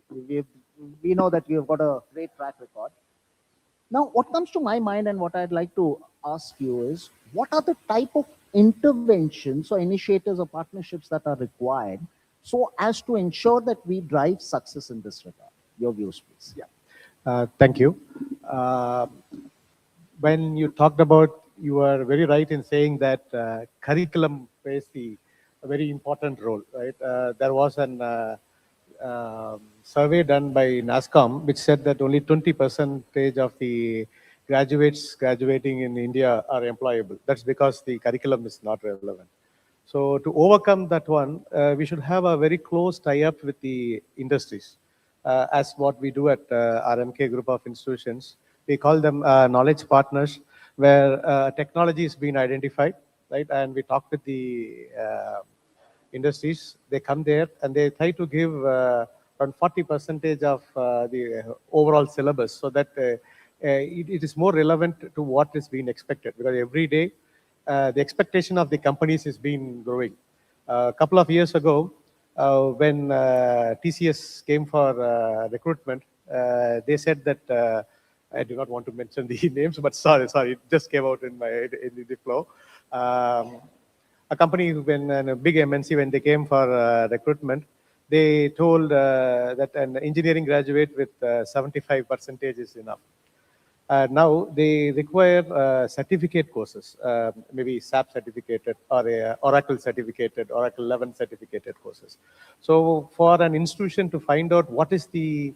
We know that we have got a great track record. Now, what comes to my mind and what I'd like to ask you is, what are the type of interventions or initiatives or partnerships that are required so as to ensure that we drive success in this regard? Your views, please. Yeah. Thank you. When you talked about you are very right in saying that curriculum plays a very important role, right? There was an survey done by NASCOM which said that only 20% of the graduates graduating in India are employable. That's because the curriculum is not relevant. So to overcome that one, we should have a very close tie-up with the industries, as what we do at RMK Group of Institutions. We call them knowledge partners, where technology is being identified, right? And we talk with the industries. They come there and they try to give around 40% of the overall syllabus, so that it is more relevant to what is being expected. Because every day, the expectation of the companies is being growing. A couple of years ago, when TCS came for recruitment, they said that, I do not want to mention the names, but sorry, it just came out in the flow. A company, when a big MNC, when they came for recruitment, they told that an engineering graduate with 75% is enough. Now they require certificate courses, maybe SAP certificated or Oracle certificated, Oracle 11 certificated courses. So for an institution to find out what is the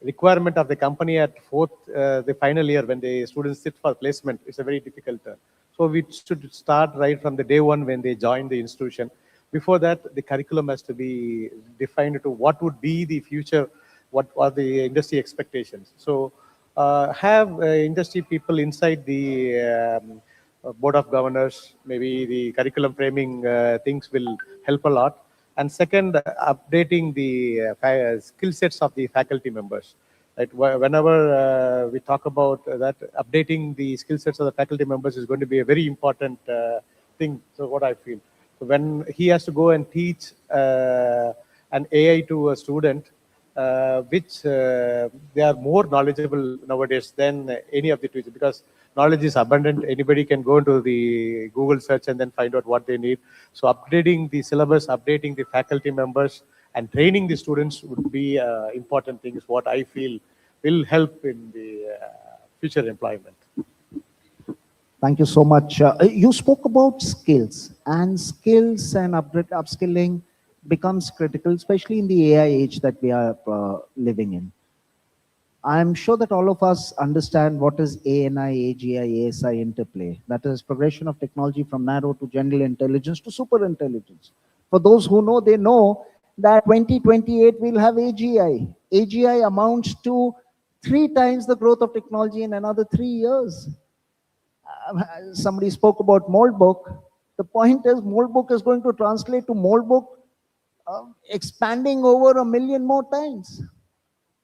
requirement of the company at the final year, when the students sit for placement, it's a very difficult turn. So we should start right from the day one when they join the institution. Before that, the curriculum has to be defined to what would be the future, what are the industry expectations. So have industry people inside the board of governors, maybe the curriculum framing things will help a lot. And second, updating the skill sets of the faculty members. Right? Whenever we talk about that, updating the skill sets of the faculty members is going to be a very important thing. So what I feel. So when he has to go and teach an AI to a student, which they are more knowledgeable nowadays than any of the teachers, because knowledge is abundant. Anybody can go into the Google search and then find out what they need. So updating the syllabus, updating the faculty members, and training the students would be important things, what I feel will help in the future employment. Thank you so much. You spoke about skills, and skills and upskilling becomes critical, especially in the AI age that we are living in. I'm sure that all of us understand what is ANI, AGI, ASI interplay. That is progression of technology from narrow to general intelligence to super intelligence. For those who know, they know that 2028 we'll have AGI. AGI amounts to 3 times the growth of technology in another 3 years. Somebody spoke about Moldbook. The point is, Moldbook is going to translate to Moldbook expanding over 1 million more times.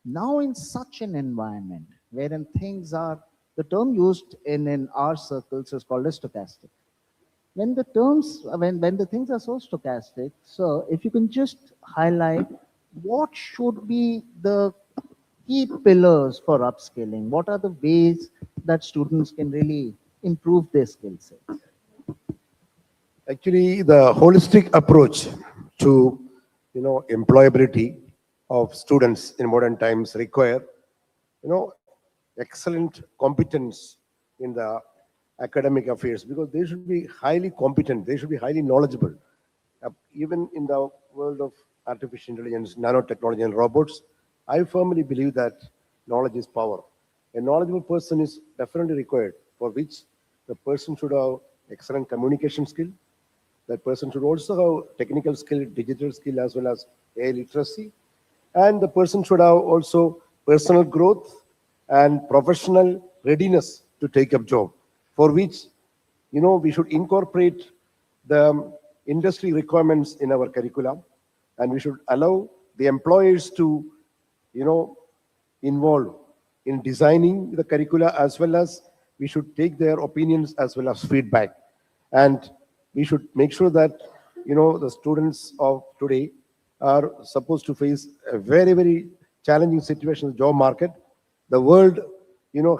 Now in such an environment wherein things are, the term used in our circles is called as stochastic. When the things are so stochastic, so if you can just highlight what should be the key pillars for upskilling, what are the ways that students can really improve their skill sets? Actually, the holistic approach to employability of students in modern times require excellent competence in the academic affairs, because they should be highly competent, they should be highly knowledgeable. Even in the world of artificial intelligence, nanotechnology and robots, I firmly believe that knowledge is power. A knowledgeable person is definitely required, for which the person should have excellent communication skill. That person should also have technical skill, digital skill, as well as AI literacy. And the person should have also personal growth and professional readiness to take up job, for which, we should incorporate the industry requirements in our curriculum, and we should allow the employers to, involve in designing the curricula, as well as we should take their opinions as well as feedback. And we should make sure that, the students of today are supposed to face a very, very challenging situation in the job market. The world,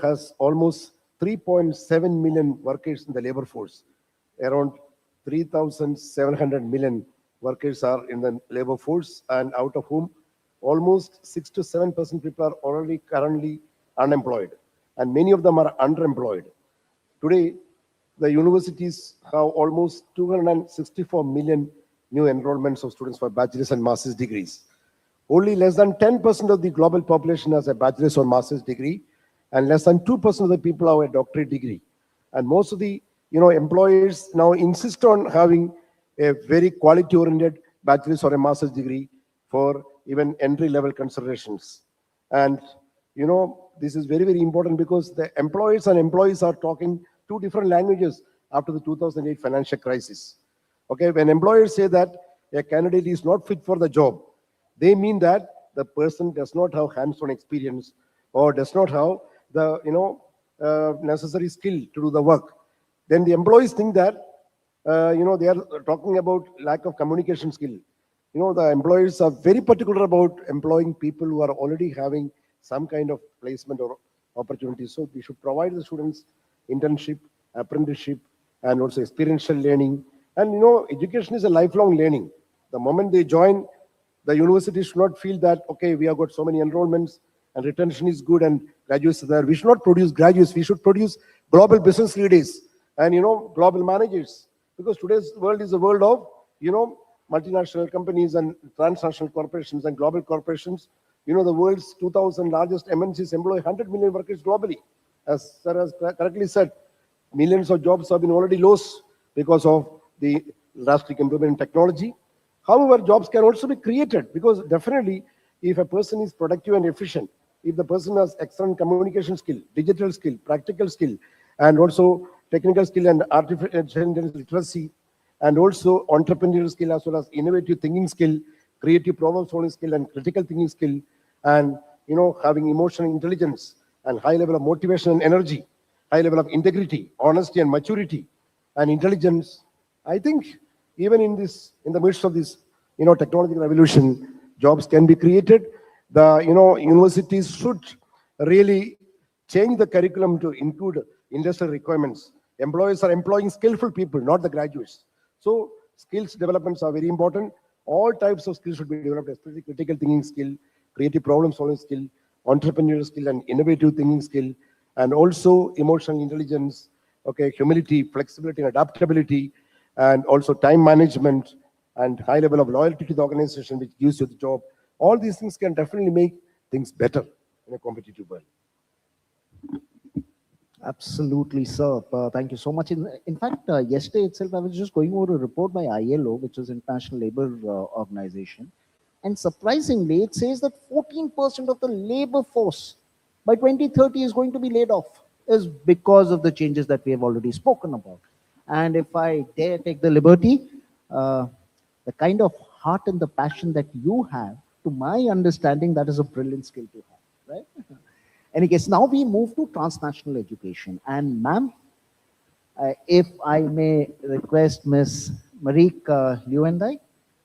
has almost 3.7 million workers in the labor force. Around 3,700 million workers are in the labor force, and out of whom almost 6 to 7% people are already currently unemployed. and many of them are underemployed. Today, the universities have almost 264 million new enrollments of students for bachelor's and master's degrees. Only less than 10% of the global population has a bachelor's or master's degree, and less than 2% of the people have a doctorate degree. And most of the employers now insist on having a very quality-oriented bachelor's or a master's degree for even entry-level considerations. And this is very, very important because the employers and employees are talking two different languages after the 2008 financial crisis. Okay, when employers say that a candidate is not fit for the job, they mean that the person does not have hands-on experience or does not have the necessary skill to do the work. Then the employees think that they are talking about lack of communication skill. The employers are very particular about employing people who are already having some kind of placement or opportunity. So we should provide the students internship, apprenticeship, and also experiential learning. And education is a lifelong learning. The moment they join, the university should not feel that, okay, we have got so many enrollments and retention is good and graduates are there. We should not produce graduates. We should produce global business leaders and, global managers. Because today's world is a world of, multinational companies and transnational corporations and global corporations. The world's 2,000 largest MNCs employ 100 million workers globally. As Sir has correctly said, millions of jobs have been already lost because of the drastic improvement in technology. However, jobs can also be created because definitely if a person is productive and efficient, if the person has excellent communication skill, digital skill, practical skill, and also technical skill and artificial intelligence literacy, and also entrepreneurial skill as well as innovative thinking skill, creative problem solving skill and critical thinking skill, and having emotional intelligence and high level of motivation and energy, high level of integrity, honesty and maturity and intelligence. I think even in the midst of this technological revolution, jobs can be created. The universities should really change the curriculum to include industrial requirements. Employers are employing skillful people, not the graduates. So skills developments are very important. All types of skills should be developed, especially critical thinking skill, creative problem solving skill, entrepreneurial skill and innovative thinking skill, and also emotional intelligence, humility, flexibility and adaptability, and also time management and high level of loyalty to the organization which gives you the job. All these things can definitely make things better in a competitive world. Absolutely, sir. Thank you so much. In fact, yesterday itself, I was just going over a report by ILO, which is International Labour Organization. And surprisingly, it says that 14% of the labor force by 2030 is going to be laid off, is because of the changes that we have already spoken about. And if I dare take the liberty, the kind of heart and the passion that you have, to my understanding, that is a brilliant skill to have, right? Any case, now we move to transnational education. And ma'am, if I may request Ms. Marique Lewandijk,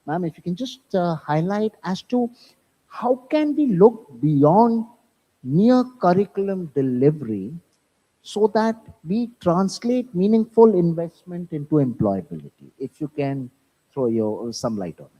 ma'am, if you can just highlight as to how can we look beyond mere curriculum delivery so that we translate meaningful investment into employability. If you can throw some light on it.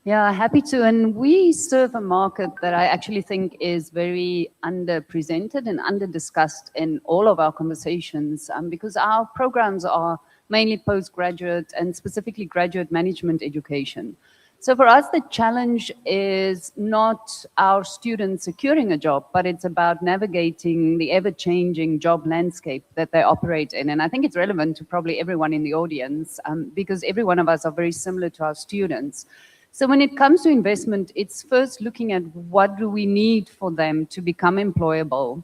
Yeah, happy to. And we serve a market that I actually think is very underrepresented and under-discussed in all of our conversations because our programs are mainly postgraduate and specifically graduate management education. So for us, the challenge is not our students securing a job, but it's about navigating the ever-changing job landscape that they operate in. And I think it's relevant to probably everyone in the audience because every one of us are very similar to our students. So when it comes to investment, it's first looking at what do we need for them to become employable.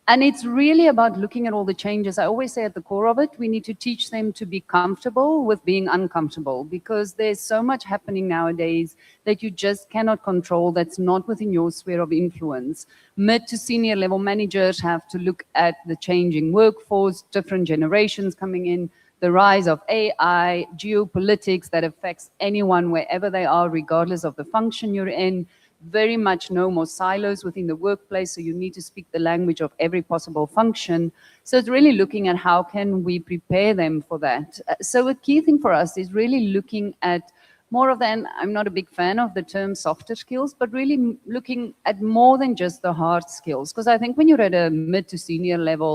And it's really about looking at all the changes. I always say at the core of it, we need to teach them to be comfortable with being uncomfortable because there's so much happening nowadays that you just cannot control that's not within your sphere of influence. Mid to senior level managers have to look at the changing workforce, different generations coming in, the rise of AI, geopolitics that affects anyone wherever they are, regardless of the function you're in. Very much no more silos within the workplace, so you need to speak the language of every possible function. So it's really looking at how can we prepare them for that. So a key thing for us is really looking at more of than, I'm not a big fan of the term softer skills, but really looking at more than just the hard skills. Because I think when you're at a mid to senior level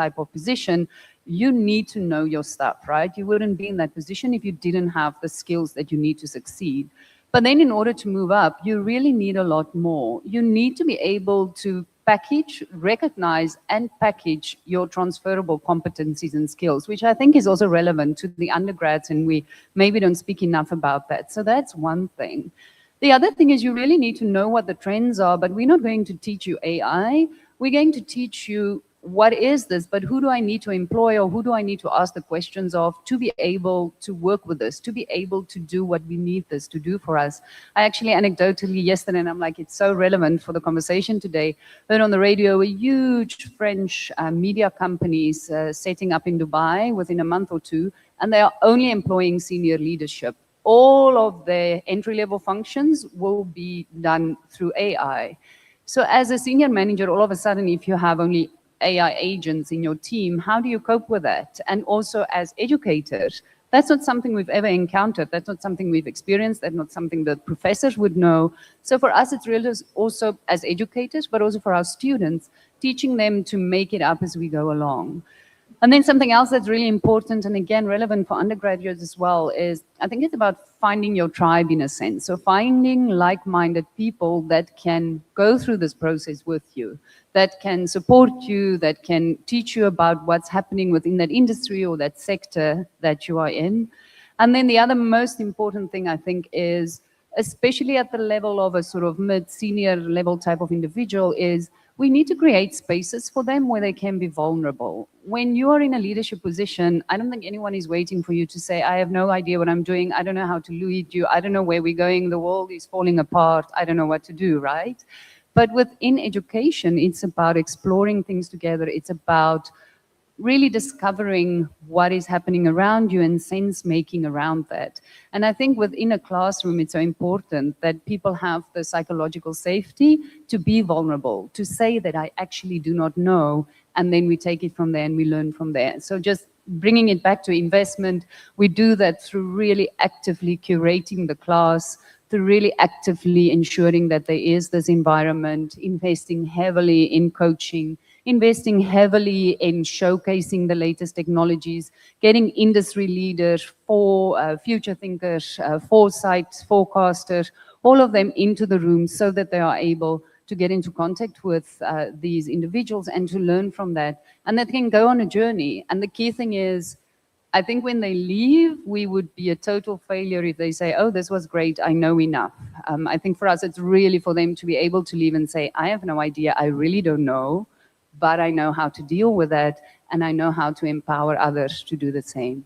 type of position, you need to know your stuff, right? You wouldn't be in that position if you didn't have the skills that you need to succeed. But then in order to move up, you really need a lot more. You need to be able to package, recognize, and package your transferable competencies and skills, which I think is also relevant to the undergrads, and we maybe don't speak enough about that. So that's one thing. The other thing is you really need to know what the trends are, but we're not going to teach you AI. We're going to teach you what is this, but who do I need to employ, or who do I need to ask the questions of to be able to work with this, to be able to do what we need this to do for us. I actually anecdotally yesterday, and I'm like, it's so relevant for the conversation today, heard on the radio a huge French media companies setting up in Dubai within a month or two, and they are only employing senior leadership. All of their entry-level functions will be done through AI. So as a senior manager, all of a sudden, if you have only AI agents in your team, how do you cope with that? And also as educators, that's not something we've ever encountered. That's not something we've experienced. That's not something that professors would know. So for us, it's really also as educators, but also for our students, teaching them to make it up as we go along. And then something else that's really important, and again, relevant for undergraduates as well, is I think it's about finding your tribe in a sense. So finding like-minded people that can go through this process with you, that can support you, that can teach you about what's happening within that industry or that sector that you are in. And then the other most important thing, I think, is, especially at the level of a sort of mid-senior level type of individual, is we need to create spaces for them where they can be vulnerable. When you are in a leadership position, I don't think anyone is waiting for you to say, I have no idea what I'm doing. I don't know how to lead you. I don't know where we're going. The world is falling apart. I don't know what to do, right? But within education, it's about exploring things together. It's about really discovering what is happening around you and sense making around that. And I think within a classroom, it's so important that people have the psychological safety to be vulnerable, to say that I actually do not know, and then we take it from there and we learn from there. So just bringing it back to investment, we do that through really actively curating the class, through really actively ensuring that there is this environment, investing heavily in coaching, investing heavily in showcasing the latest technologies, getting industry leaders, future thinkers, foresights, forecasters, all of them into the room so that they are able to get into contact with these individuals and to learn from that. And that can go on a journey. And the key thing is, I think when they leave, we would be a total failure if they say, oh, this was great, I know enough. I think for us, it's really for them to be able to leave and say, I have no idea, I really don't know, but I know how to deal with that, and I know how to empower others to do the same.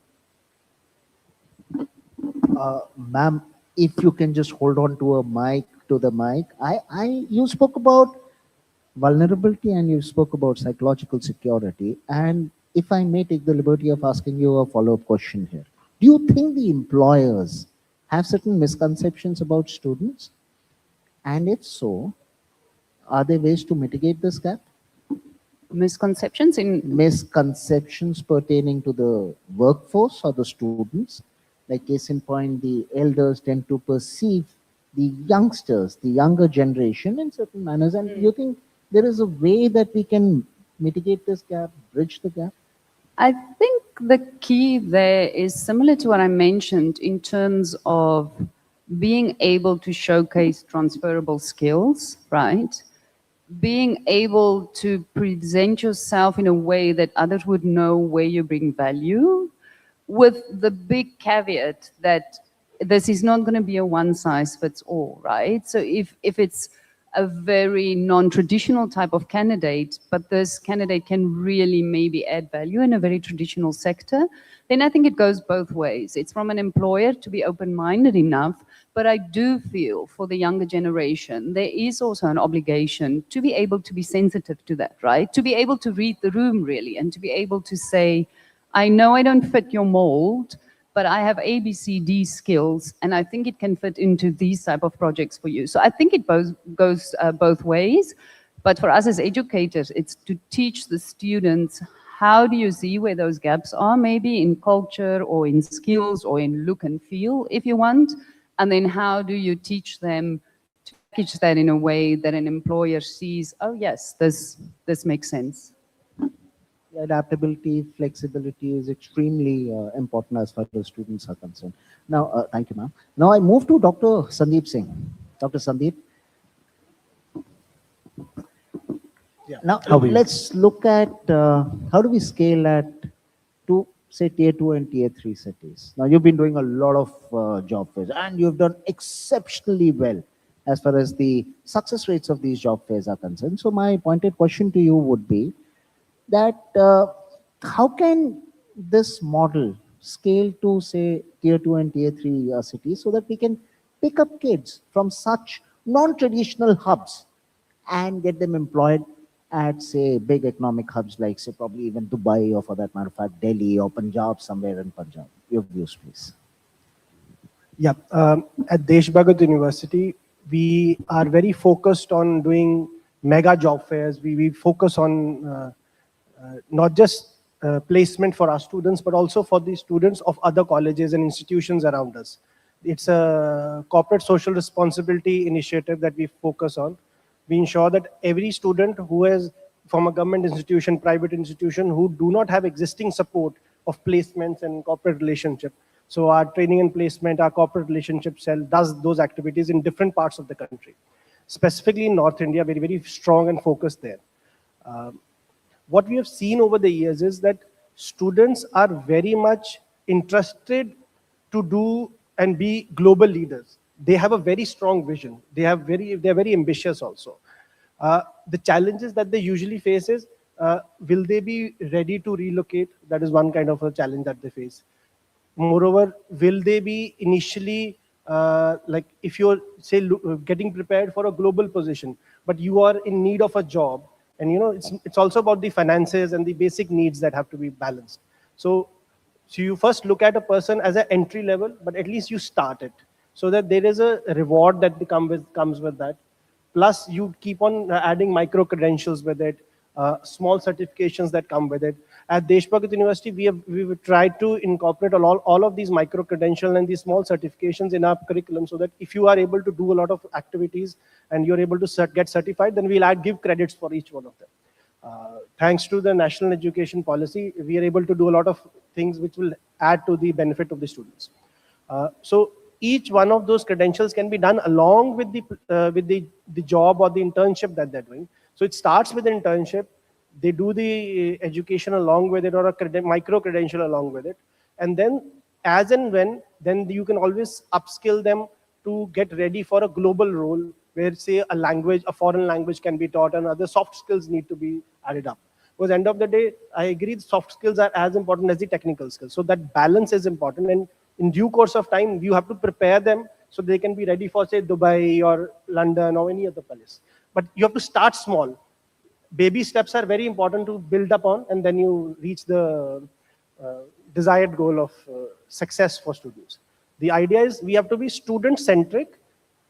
Ma'am, if you can just hold on to the mic. You spoke about vulnerability and you spoke about psychological security. And if I may take the liberty of asking you a follow-up question here. Do you think the employers have certain misconceptions about students? And if so, are there ways to mitigate this gap? Misconceptions in? Misconceptions pertaining to the workforce or the students. Like case in point, the elders tend to perceive the youngsters, the younger generation in certain manners. And do you think there is a way that we can mitigate this gap, bridge the gap? I think the key there is similar to what I mentioned in terms of being able to showcase transferable skills, right? Being able to present yourself in a way that others would know where you bring value, with the big caveat that this is not going to be a one-size-fits-all, right? So if it's a very non-traditional type of candidate, but this candidate can really maybe add value in a very traditional sector, then I think it goes both ways. It's from an employer to be open-minded enough, but I do feel for the younger generation, there is also an obligation to be able to be sensitive to that, right? To be able to read the room really, and to be able to say, I know I don't fit your mold, but I have A, B, C, D skills, and I think it can fit into these type of projects for you. So I think it goes both ways, but for us as educators, it's to teach the students, how do you see where those gaps are, maybe in culture or in skills or in look and feel, if you want, And then how do you teach them to package that in a way that an employer sees, oh yes, this makes sense? Adaptability, flexibility is extremely important as far as students are concerned. Now, thank you, ma'am. Now I move to Dr. Sandeep Singh. Dr. Sandeep. Now, let's look at how do we scale at to, say, tier 2 and tier 3 cities. Now, you've been doing a lot of job fairs, and you've done exceptionally well as far as the success rates of these job fairs are concerned. So my pointed question to you would be that how can this model scale to, say, tier 2 and tier 3 cities so that we can pick up kids from such non-traditional hubs and get them employed at, say, big economic hubs like, say, probably even Dubai, or for that matter of fact, Delhi or Punjab, somewhere in Punjab? Your views, please. Yeah, at Desh Bhagat University, we are very focused on doing mega job fairs. We focus on not just placement for our students, but also for the students of other colleges and institutions around us. It's a corporate social responsibility initiative that we focus on. We ensure that every student who is from a government institution, private institution, who do not have existing support of placements and corporate relationship. So our training and placement, our corporate relationship cell does those activities in different parts of the country. Specifically in North India, very, very strong and focused there. What we have seen over the years is that students are very much interested to do and be global leaders. They have a very strong vision. They're very ambitious also. The challenges that they usually face is, will they be ready to relocate? That is one kind of a challenge that they face. Moreover, will they be initially, like if you're, say, getting prepared for a global position, but you are in need of a job, and it's also about the finances and the basic needs that have to be balanced. So you first look at a person as an entry level, but at least you start it, so that there is a reward that comes with that. Plus, you keep on adding micro credentials with it, small certifications that come with it. At Desh Bhagat University, we tried to incorporate all of these micro credentials and these small certifications in our curriculum, so that if you are able to do a lot of activities and you're able to get certified, then we'll give credits for each one of them. Thanks to the national education policy, we are able to do a lot of things which will add to the benefit of the students. So each one of those credentials can be done along with the job or the internship that they're doing. So it starts with an internship. They do the education along with it, or a micro credential along with it. And then as and when, then you can always upskill them to get ready for a global role where, say, a foreign language can be taught and other soft skills need to be added up. Because end of the day, I agree, soft skills are as important as the technical skills. So that balance is important. And in due course of time, you have to prepare them so they can be ready for, say, Dubai or London or any other place. But you have to start small. Baby steps are very important to build upon, and then you reach the desired goal of success for students. The idea is we have to be student-centric,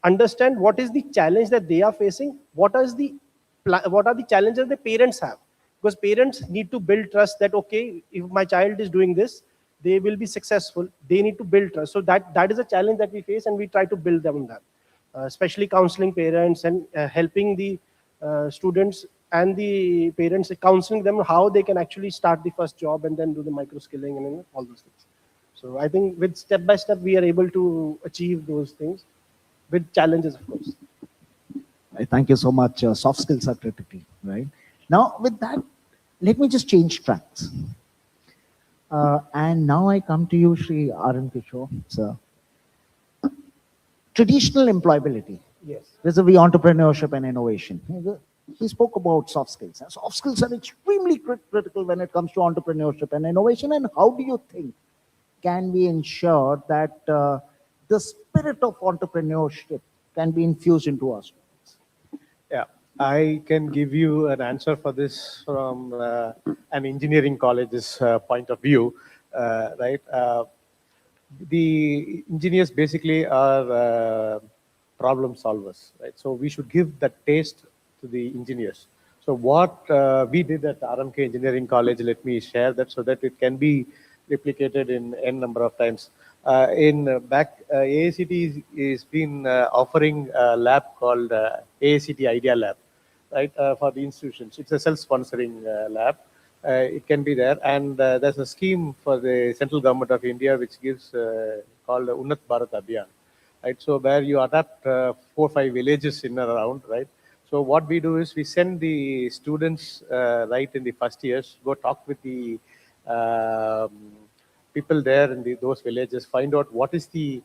understand what is the challenge that they are facing, what are the challenges the parents have. Because parents need to build trust that, okay, if my child is doing this, they will be successful. They need to build trust. So that is a challenge that we face, and we try to build them on that. Especially counseling parents and helping the students and the parents, counseling them how they can actually start the first job and then do the micro skilling and all those things. So I think with step by step, we are able to achieve those things with challenges, of course. Thank you so much. Soft skills are critical, right? Now, with that, let me just change tracks. And now I come to you, Shri R.N. Kishore, sir. Traditional employability. Yes. Vis-a-vis entrepreneurship and innovation. He spoke about soft skills. And soft skills are extremely critical when it comes to entrepreneurship and innovation. And how do you think can we ensure that the spirit of entrepreneurship can be infused into our students? Yeah, I can give you an answer for this from an engineering college's point of view, right? The engineers basically are problem solvers, right? So we should give that taste to the engineers. So what we did at RMK Engineering College, let me share that so that it can be replicated in n number of times. AICT is been offering a lab called AICT Idea Lab, right, for the institutions. It's a self-sponsoring lab. It can be there, and there's a scheme for the central government of India which gives called Unnat Bharat Abhiyan, right? So where you adapt 4 or 5 villages in and around, right? So what we do is we send the students right in the first years, go talk with the people there in those villages, find out what is the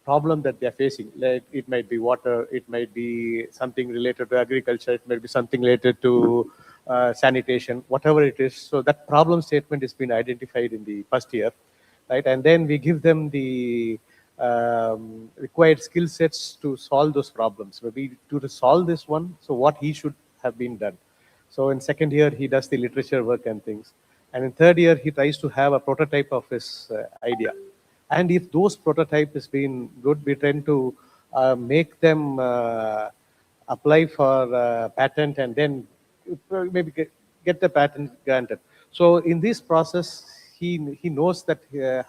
problem that they're facing. Like it might be water, it might be something related to agriculture, it might be something related to sanitation, whatever it is. So that problem statement has been identified in the first year, right? And then we give them the required skill sets to solve those problems. Maybe to solve this one, so what he should have been done. So in second year, he does the literature work and things. And in third year, he tries to have a prototype of his idea. And if those prototype has been good, we tend to make them apply for patent and then maybe get the patent granted. So in this process, he knows that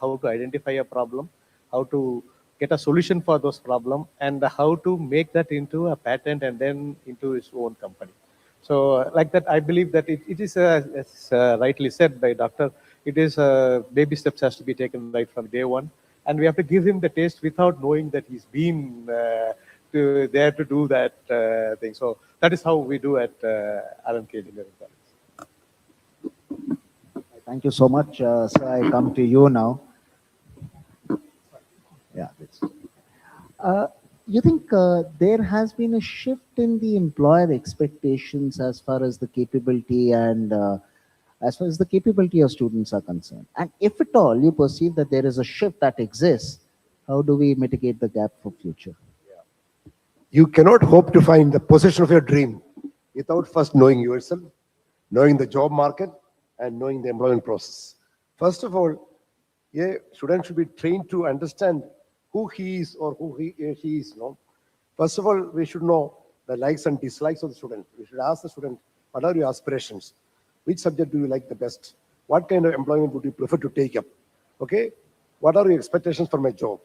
how to identify a problem, how to get a solution for those problems, and how to make that into a patent and then into his own company. So like that, I believe that it is, as rightly said by Doctor, it is baby steps has to be taken right from day one. And we have to give him the taste without knowing that he's been there to do that thing. So that is how we do at RMK Engineering College. Thank you so much. Sir, I come to you now. Yeah. You think there has been a shift in the employer expectations as far as the capability and as far as the capability of students are concerned? And if at all you perceive that there is a shift that exists, how do we mitigate the gap for future? You cannot hope to find the position of your dream without first knowing yourself, knowing the job market, and knowing the employment process. First of all, a student should be trained to understand who he is or who she is. No? First of all, we should know the likes and dislikes of the student. We should ask the student, what are your aspirations? Which subject do you like the best? What kind of employment would you prefer to take up? Okay, what are your expectations for my job?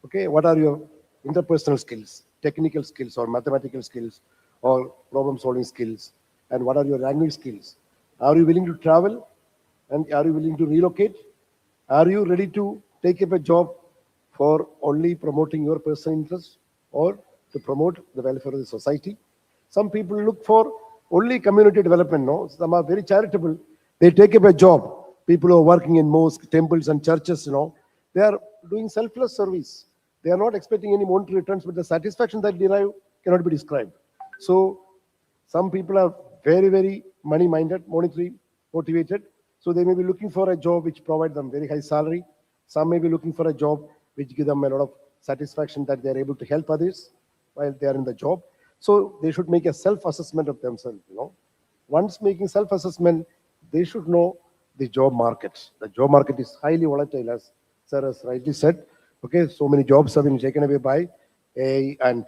Okay, what are your interpersonal skills, technical skills or mathematical skills or problem solving skills? And what are your language skills? Are you willing to travel? And are you willing to relocate? Are you ready to take up a job for only promoting your personal interest or to promote the welfare of the society? Some people look for only community development. No, some are very charitable. They take up a job. People who are working in mosques, temples, and churches, they are doing selfless service. They are not expecting any monetary returns, but the satisfaction that they derive cannot be described. So some people are very, very money-minded, monetary motivated. So they may be looking for a job which provides them very high salary. Some may be looking for a job which gives them a lot of satisfaction that they are able to help others while they are in the job. So they should make a self-assessment of themselves. Once making self-assessment, they should know the job market. The job market is highly volatile, as Sir has rightly said. Okay, so many jobs have been taken away by AI and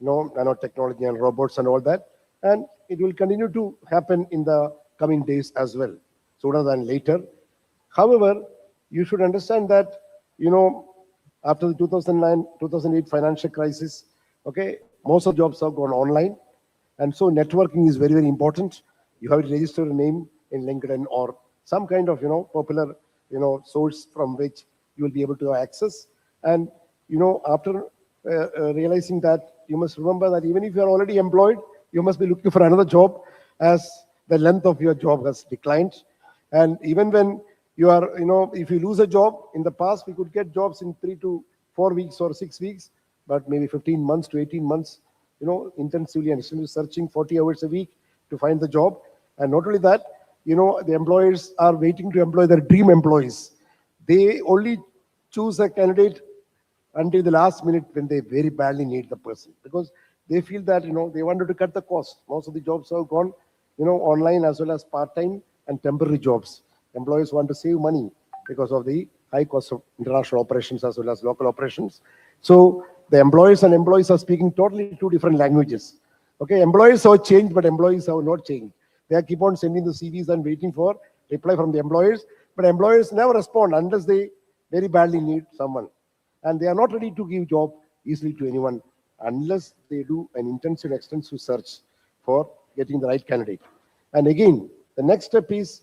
nanotechnology and robots and all that. And it will continue to happen in the coming days as well, sooner than later. However, you should understand that, after the 2009-2008 financial crisis, okay, most of the jobs have gone online. And so networking is very, very important. You have to register a name in LinkedIn or some kind of, popular, source from which you will be able to access. And, after realizing that, you must remember that even if you are already employed, you must be looking for another job as the length of your job has declined. And even when you are, if you lose a job, in the past, we could get jobs in 3 to 4 weeks or 6 weeks, but maybe 15 months to 18 months, intensively and still searching 40 hours a week to find the job. And not only that, the employers are waiting to employ their dream employees. They only choose a candidate until the last minute when they very badly need the person, because they feel that, they wanted to cut the cost. Most of the jobs have gone, online as well as part-time and temporary jobs. Employers want to save money because of the high cost of international operations as well as local operations. So the employers and employees are speaking totally two different languages. Okay, employers have changed, but employees have not changed. They keep on sending the CVs and waiting for reply from the employers, but employers never respond unless they very badly need someone. And they are not ready to give job easily to anyone unless they do an intensive, extensive search for getting the right candidate. And again, the next step is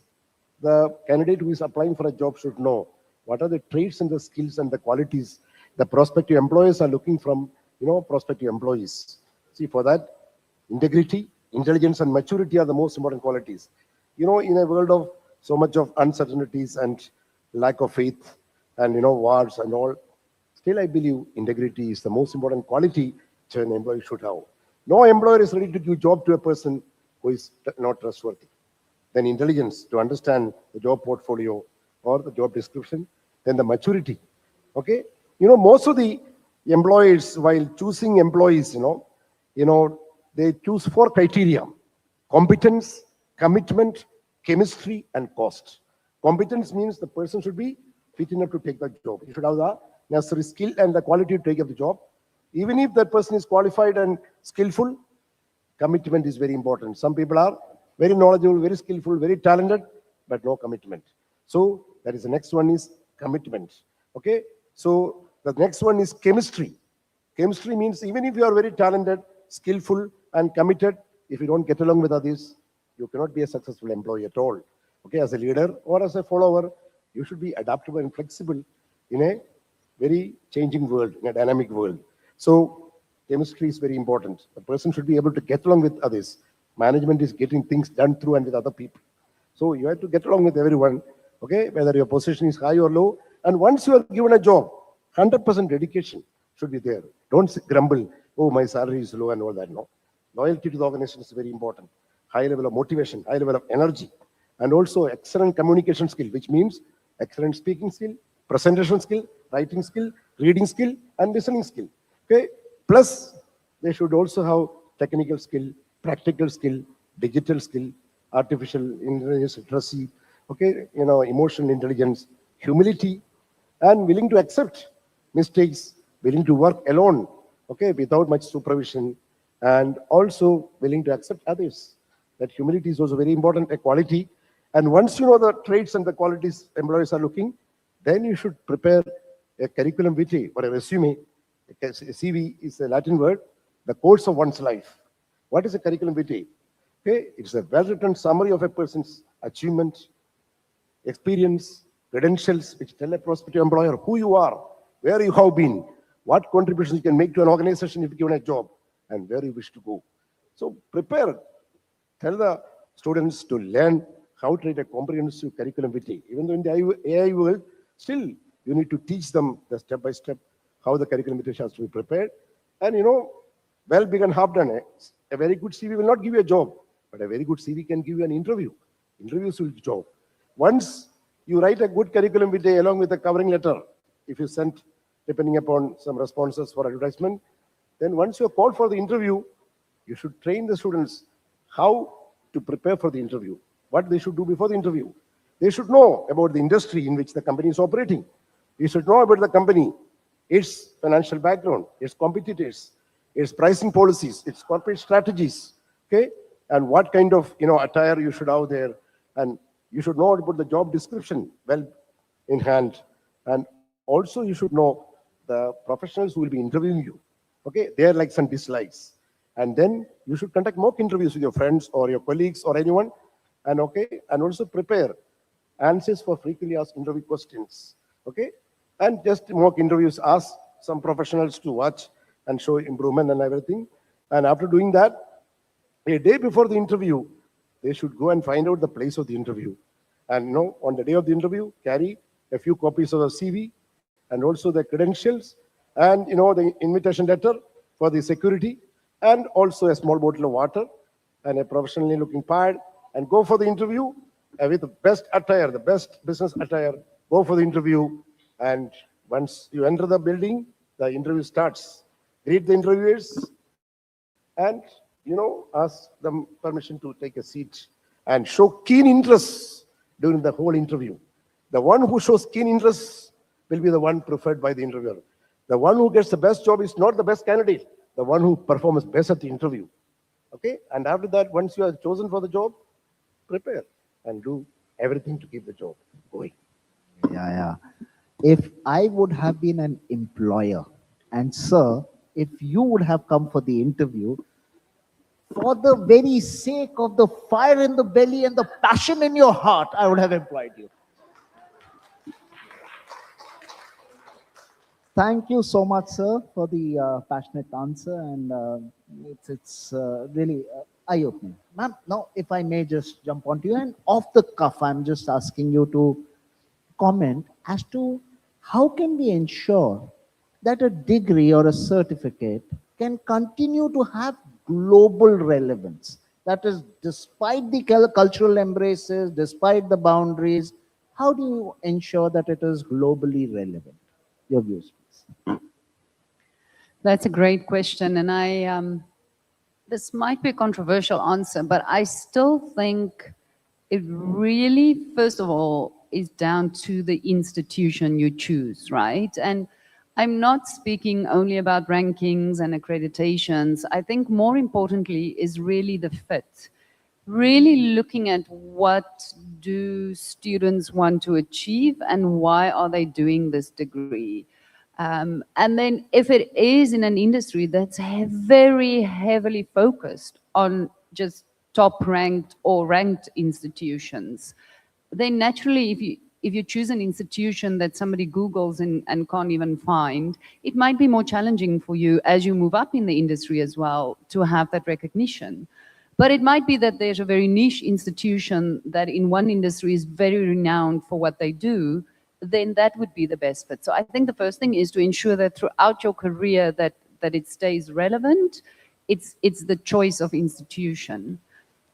the candidate who is applying for a job should know what are the traits and the skills and the qualities the prospective employers are looking from, prospective employees. See, for that, integrity, intelligence, and maturity are the most important qualities. In a world of so much of uncertainties and lack of faith and, wars and all, still I believe integrity is the most important quality which an employee should have. No employer is ready to give job to a person who is not trustworthy. Then intelligence, to understand the job portfolio or the job description. Then the maturity. Okay? Most of the employers, while choosing employees, they choose 4 criteria: competence, commitment, chemistry, and cost. Competence means the person should be fit enough to take the job. He should have the necessary skill and the quality to take up the job. Even if that person is qualified and skillful, commitment is very important. Some people are very knowledgeable, very skillful, very talented, but no commitment. So that is the next one is commitment. Okay. So the next one is chemistry. Chemistry means even if you are very talented, skillful, and committed, if you don't get along with others, you cannot be a successful employee at all. Okay. As a leader or as a follower, you should be adaptable and flexible in a very changing world, in a dynamic world. So chemistry is very important. The person should be able to get along with others. Management is getting things done through and with other people. So you have to get along with everyone, okay, whether your position is high or low. And once you are given a job, 100% dedication should be there. Don't grumble, oh, my salary is low and all that. No. Loyalty to the organization is very important. High level of motivation, high level of energy, and also excellent communication skill, which means excellent speaking skill, presentation skill, writing skill, reading skill, and listening skill. Okay. Plus, they should also have technical skill, practical skill, digital skill, artificial intelligence literacy, okay, emotional intelligence, humility, and willing to accept mistakes, willing to work alone, okay, without much supervision, and also willing to accept others. That humility is also very important, a quality. And once you know the traits and the qualities employers are looking, then you should prepare a curriculum vitae or a resume. A CV is a Latin word, the course of one's life. What is a curriculum vitae? Okay, it's a well-written summary of a person's achievement, experience, credentials, which tell a prospective employer who you are, where you have been, what contributions you can make to an organization if given a job, and where you wish to go. So prepare. Tell the students to learn how to write a comprehensive curriculum vitae. Even though in the AI world, still you need to teach them the step-by-step how the curriculum vitae has to be prepared. And well begun, half done. A very good CV will not give you a job, but a very good CV can give you an interview. Interviews will job. Once you write a good curriculum vitae along with a covering letter, if you send, depending upon some responses for advertisement, then once you are called for the interview, you should train the students how to prepare for the interview, what they should do before the interview. They should know about the industry in which the company is operating. You should know about the company, its financial background, its competitors, its pricing policies, its corporate strategies, okay? And what kind of, attire you should have there. And you should know about the job description well in hand. And also you should know the professionals who will be interviewing you, okay? Their likes and dislikes. And then you should conduct mock interviews with your friends or your colleagues or anyone. And and also prepare answers for frequently asked interview questions, okay? And just mock interviews, ask some professionals to watch and show improvement and everything. And after doing that, a day before the interview, they should go and find out the place of the interview. And on the day of the interview, carry a few copies of the CV and also the credentials and the invitation letter for the security, and also a small bottle of water and a professionally looking pad, and go for the interview with the best attire, the best business attire. Go for the interview, and once you enter the building, the interview starts. Greet the interviewers and, ask them permission to take a seat and show keen interest during the whole interview. The one who shows keen interest will be the one preferred by the interviewer. The one who gets the best job is not the best candidate, the one who performs best at the interview. Okay? And after that, once you are chosen for the job, prepare and do everything to keep the job going. Yeah. If I would have been an employer, and sir, if you would have come for the interview, for the very sake of the fire in the belly and the passion in your heart, I would have employed you. Thank you so much, sir, for the passionate answer, and it's really eye-opening. Ma'am, now if I may just jump onto you, and off the cuff, I'm just asking you to comment as to how can we ensure that a degree or a certificate can continue to have global relevance. That is, despite the cultural embraces, despite the boundaries, how do you ensure that it is globally relevant? Your views, please. That's a great question, and this might be a controversial answer, but I still think it really, first of all, is down to the institution you choose, right? And I'm not speaking only about rankings and accreditations. I think more importantly is really the fit. Really looking at what do students want to achieve and why are they doing this degree. And then if it is in an industry that's very heavily focused on just top ranked or ranked institutions, then naturally if you choose an institution that somebody Googles and can't even find, it might be more challenging for you as you move up in the industry as well to have that recognition. But it might be that there's a very niche institution that in one industry is very renowned for what they do, then that would be the best fit. So I think the first thing is to ensure that throughout your career that it stays relevant. It's the choice of institution.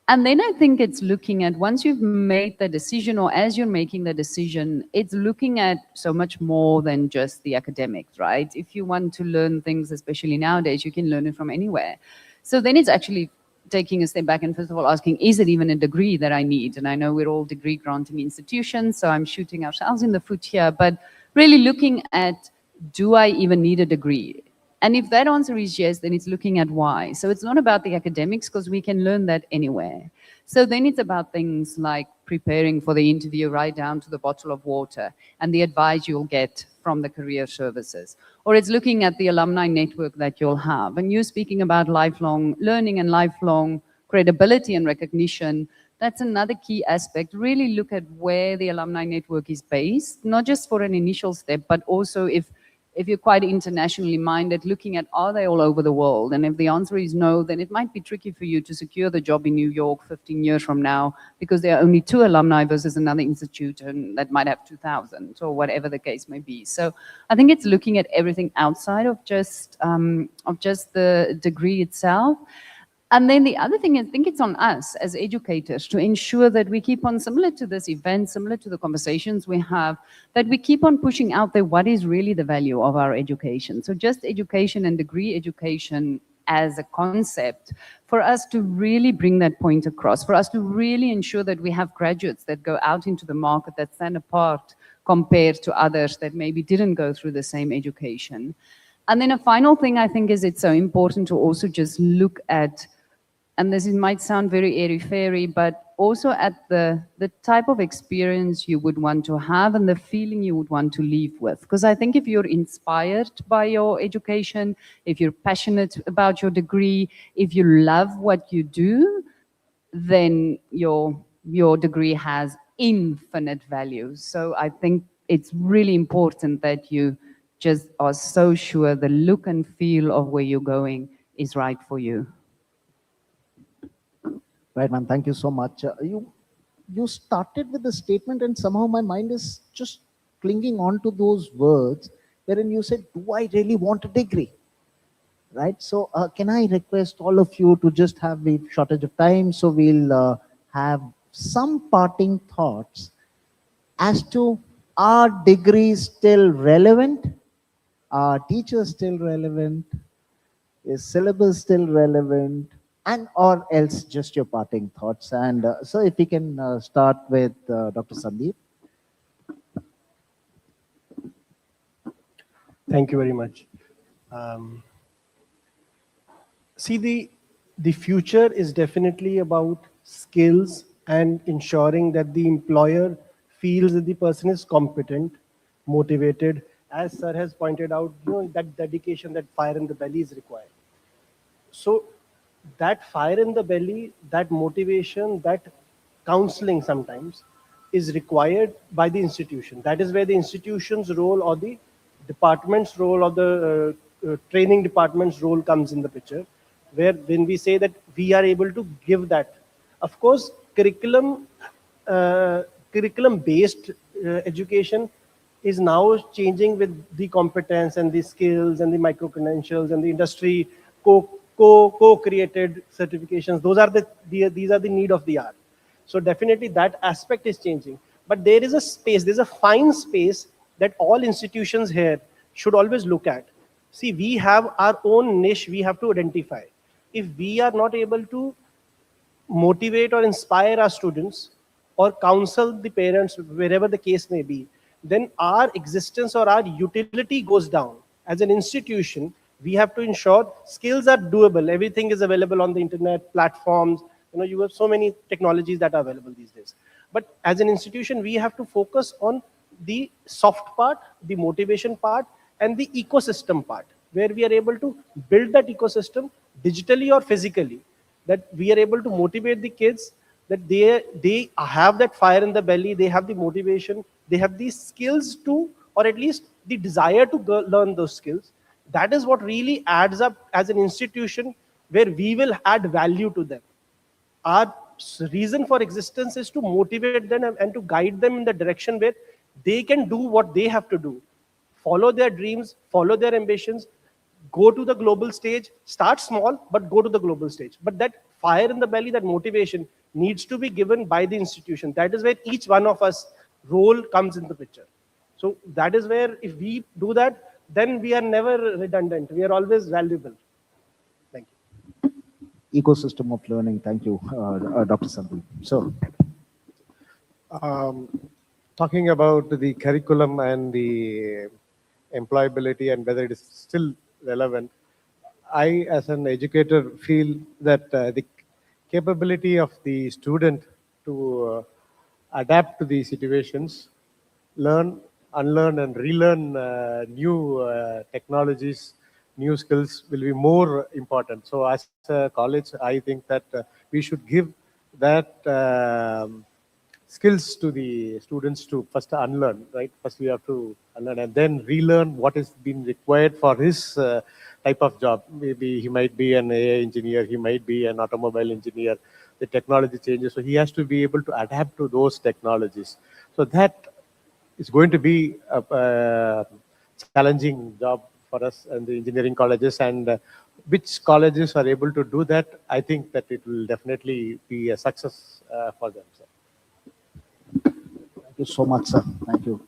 And then I think it's looking at, once you've made the decision or as you're making the decision, it's looking at so much more than just the academics, right? If you want to learn things, especially nowadays, you can learn it from anywhere. So then it's actually taking a step back and first of all asking, is it even a degree that I need? And I know we're all degree granting institutions, so I'm shooting ourselves in the foot here, but really looking at, do I even need a degree? And if that answer is yes, then it's looking at why. So it's not about the academics because we can learn that anywhere. So then it's about things like preparing for the interview right down to the bottle of water and the advice you'll get from the career services. Or it's looking at the alumni network that you'll have. And you're speaking about lifelong learning and lifelong credibility and recognition. That's another key aspect. Really look at where the alumni network is based, not just for an initial step, but also if you're quite internationally minded, looking at, are they all over the world? And if the answer is no, then it might be tricky for you to secure the job in New York 15 years from now because there are only 2 alumni versus another institution that might have 2,000 or whatever the case may be. So I think it's looking at everything outside of just the degree itself. And then the other thing, I think it's on us as educators to ensure that we keep on, similar to this event, similar to the conversations we have, that we keep on pushing out there what is really the value of our education. So just education and degree education as a concept, for us to really bring that point across, for us to really ensure that we have graduates that go out into the market that stand apart compared to others that maybe didn't go through the same education. And then a final thing I think is it's so important to also just look at, and this might sound very airy-fairy, but also at the type of experience you would want to have and the feeling you would want to leave with. Because I think if you're inspired by your education, if you're passionate about your degree, if you love what you do, then your degree has infinite value. So I think it's really important that you just are so sure the look and feel of where you're going is right for you. Right, ma'am. Thank you so much. You started with the statement and somehow my mind is just clinging on to those words wherein you said, do I really want a degree? Right? So can I request all of you to just have a shortage of time, so we'll have some parting thoughts as to, are degrees still relevant? Are teachers still relevant? Is syllabus still relevant? And or else just your parting thoughts. And so if we can start with Dr. Sandeep. Thank you very much. See, the future is definitely about skills and ensuring that the employer feels that the person is competent. motivated. As sir has pointed out, that dedication, that fire in the belly is required. So that fire in the belly, that motivation, that counseling sometimes is required by the institution. That is where the institution's role or the department's role or the training department's role comes in the picture, where when we say that we are able to give that. Of course, curriculum-based education is now changing with the competence and the skills and the micro-credentials and the industry co-created certifications. Those are these are the need of the hour. So definitely that aspect is changing. But there is a space, there's a fine space that all institutions here should always look at. See, we have our own niche we have to identify. If we are not able to motivate or inspire our students or counsel the parents, wherever the case may be, then our existence or our utility goes down. As an institution, we have to ensure skills are doable. Everything is available on the internet, platforms. You have so many technologies that are available these days. But as an institution, we have to focus on the soft part, the motivation part, and the ecosystem part, where we are able to build that ecosystem digitally or physically, that we are able to motivate the kids, that they have that fire in the belly, they have the motivation, they have the skills to, or at least the desire to learn those skills. That is what really adds up as an institution where we will add value to them. Our reason for existence is to motivate them and to guide them in the direction where they can do what they have to do. Follow their dreams, follow their ambitions, go to the global stage, start small, but go to the global stage. But that fire in the belly, that motivation needs to be given by the institution. That is where each one of us role comes in the picture. So that is where if we do that, then we are never redundant. We are always valuable. Thank you. Ecosystem of learning. Thank you, Dr. Sandeep. So, talking about the curriculum and the employability and whether it is still relevant, I, as an educator, feel that the capability of the student to adapt to the situations, learn, unlearn, and relearn new technologies, new skills will be more important. So as a college, I think that we should give that skills to the students to first unlearn, right? First we have to unlearn and then relearn what is being required for his type of job. Maybe he might be an AI engineer, he might be an automobile engineer. The technology changes, so he has to be able to adapt to those technologies. So that is going to be a challenging job for us and the engineering colleges, and which colleges are able to do that, I think that it will definitely be a success for them. Sir. Thank you so much, sir. Thank you.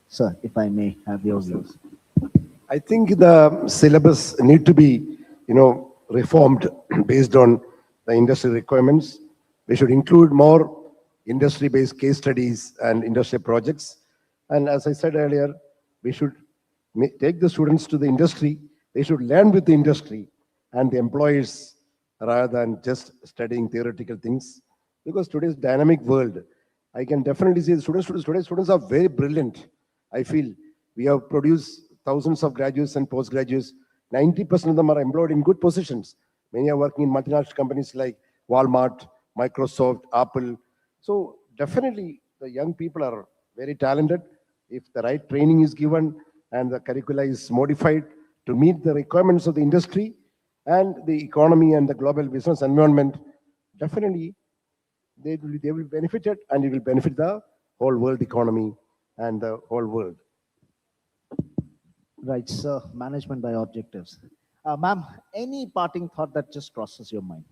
Sir, if I may have your views. I think the syllabus need to be, reformed based on the industry requirements. We should include more industry-based case studies and industry projects. And as I said earlier, we should take the students to the industry. They should learn with the industry and the employers rather than just studying theoretical things. Because today's dynamic world, I can definitely say today's students are very brilliant. I feel we have produced thousands of graduates and postgraduates. 90% of them are employed in good positions. Many are working in multinational companies like Walmart, Microsoft, Apple. So definitely the young people are very talented. If the right training is given and the curricula is modified to meet the requirements of the industry and the economy and the global business environment, definitely they will benefit it, and it will benefit the whole world economy and the whole world. Right, sir. Management by objectives. Ma'am, any parting thought that just crosses your mind?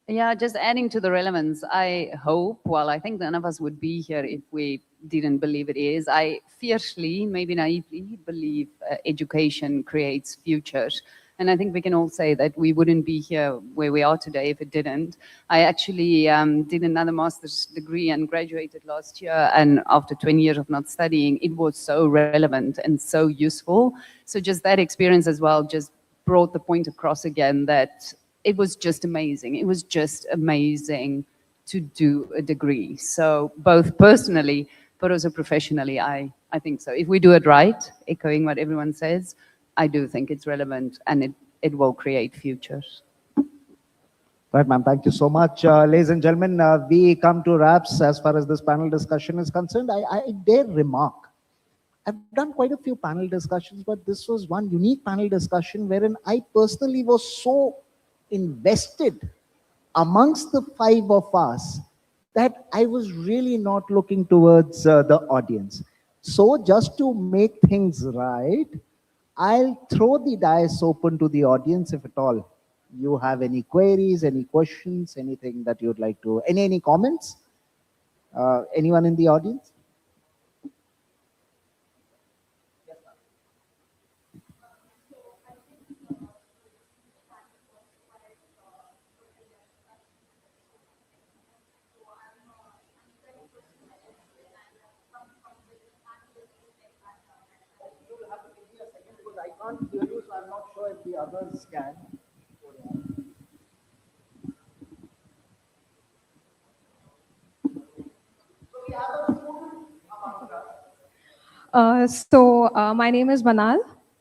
Yeah, just adding to the relevance, I hope, well, I think none of us would be here if we didn't believe it is. I fiercely, maybe naively, believe education creates futures. And I think we can all say that we wouldn't be here where we are today if it didn't. I actually did another master's degree and graduated last year. And after 20 years of not studying, it was so relevant and so useful. So just that experience as well just brought the point across again that it was just amazing. It was just amazing to do a degree. So both personally, but also professionally, I think so. If we do it right, echoing what everyone says, I do think it's relevant and it will create futures. Right, ma'am. Thank you so much. Ladies and gentlemen, we come to wraps as far as this panel discussion is concerned. I dare remark, I've done quite a few panel discussions, but this was one unique panel discussion wherein I personally was so invested amongst the five of us that I was really not looking towards the audience. So just to make things right, I'll throw the dice open to the audience if at all you have any queries, any questions, anything that you'd like to, any comments? Anyone in the audience? I can't hear you, so I'm not sure if the others can. My name is Manal,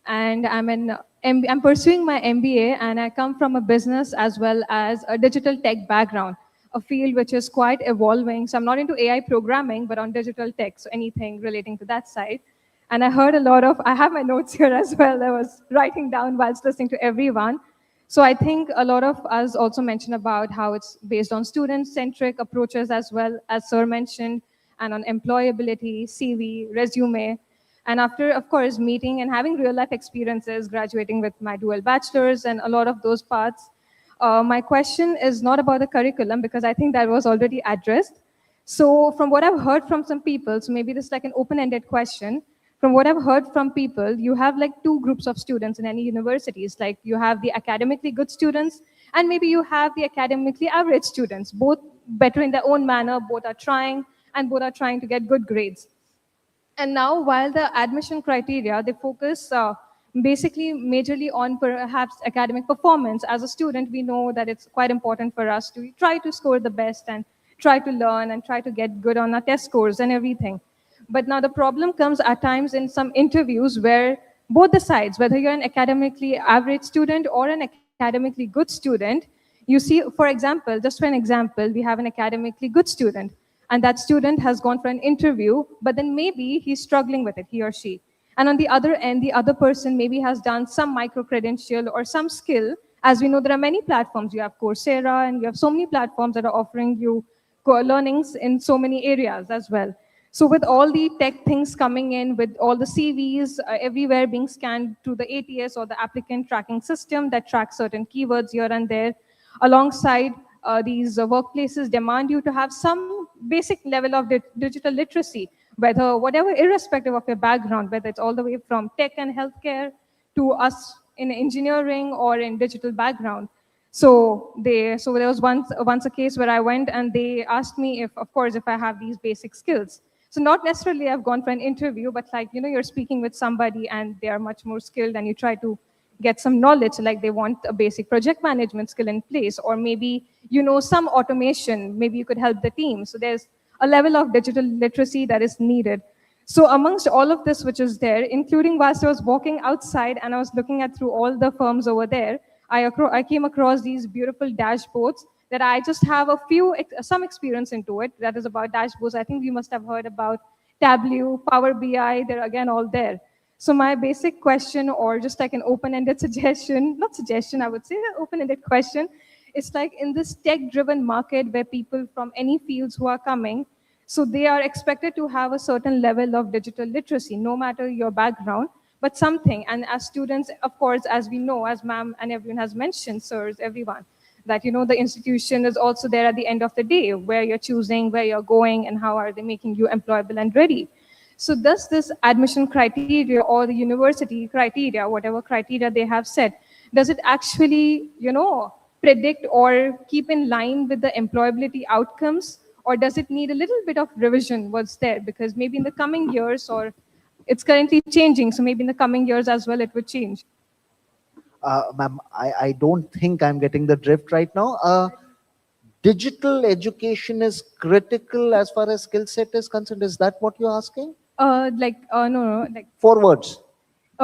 and I'm pursuing my MBA, and I come from a business as well as a digital tech background, a field which is quite evolving. So I'm not into AI programming, but on digital tech, so anything relating to that side. And I heard a lot of, I have my notes here as well, I was writing down whilst listening to everyone. So I think a lot of us also mentioned about how it's based on student-centric approaches as well, as Sir mentioned, and on employability, CV, resume. And after, of course, meeting and having real-life experiences, graduating with my dual bachelors and a lot of those parts, my question is not about the curriculum, because I think that was already addressed. So from what I've heard from some people, so maybe this is like an open-ended question, from what I've heard from people, you have like two groups of students in any universities. Like you have the academically good students, and maybe you have the academically average students, both better in their own manner, both are trying, and both are trying to get good grades. And now, while the admission criteria, they focus basically majorly on perhaps academic performance. As a student, we know that it's quite important for us to try to score the best and try to learn and try to get good on our test scores and everything. But now the problem comes at times in some interviews where both the sides, whether you're an academically average student or an academically good student, you see, for example, just for an example, we have an academically good student, and that student has gone for an interview, but then maybe he's struggling with it, he or she. And on the other end, the other person maybe has done some micro-credential or some skill. As we know, there are many platforms. You have Coursera, and you have so many platforms that are offering you learnings in so many areas as well. So with all the tech things coming in, with all the CVs everywhere being scanned through the ATS or the applicant tracking system that tracks certain keywords here and there, alongside these workplaces demand you to have some basic level of digital literacy, whatever, irrespective of your background, whether it's all the way from tech and healthcare to us in engineering or in digital background. So there was once a case where I went and they asked me if, of course, if I have these basic skills. So not necessarily I've gone for an interview, but like, you know, you're speaking with somebody and they are much more skilled and you try to get some knowledge, like they want a basic project management skill in place, or maybe, you know, some automation, maybe you could help the team. So there's a level of digital literacy that is needed. So amongst all of this which is there, including whilst I was walking outside and I was looking at through all the firms over there, I came across these beautiful dashboards that I just have some experience into it. That is about dashboards. I think you must have heard about Tableau, Power BI, they're again all there. So my basic question, or just like an open-ended suggestion, not suggestion, I would say an open-ended question, is like in this tech-driven market where people from any fields who are coming, so they are expected to have a certain level of digital literacy, no matter your background, but something. And as students, of course, as we know, as ma'am and everyone has mentioned, sirs, everyone, that, you know, the institution is also there at the end of the day, where you're choosing, where you're going, and how are they making you employable and ready. So does this admission criteria or the university criteria, whatever criteria they have set, does it actually, you know, predict or keep in line with the employability outcomes, or does it need a little bit of revision what's there? Because maybe in the coming years, or it's currently changing, so maybe in the coming years as well, it would change. Ma'am, I don't think I'm getting the drift right now. digital education is critical as far as skill set is concerned? Is that what you're asking? No, like. 4 words.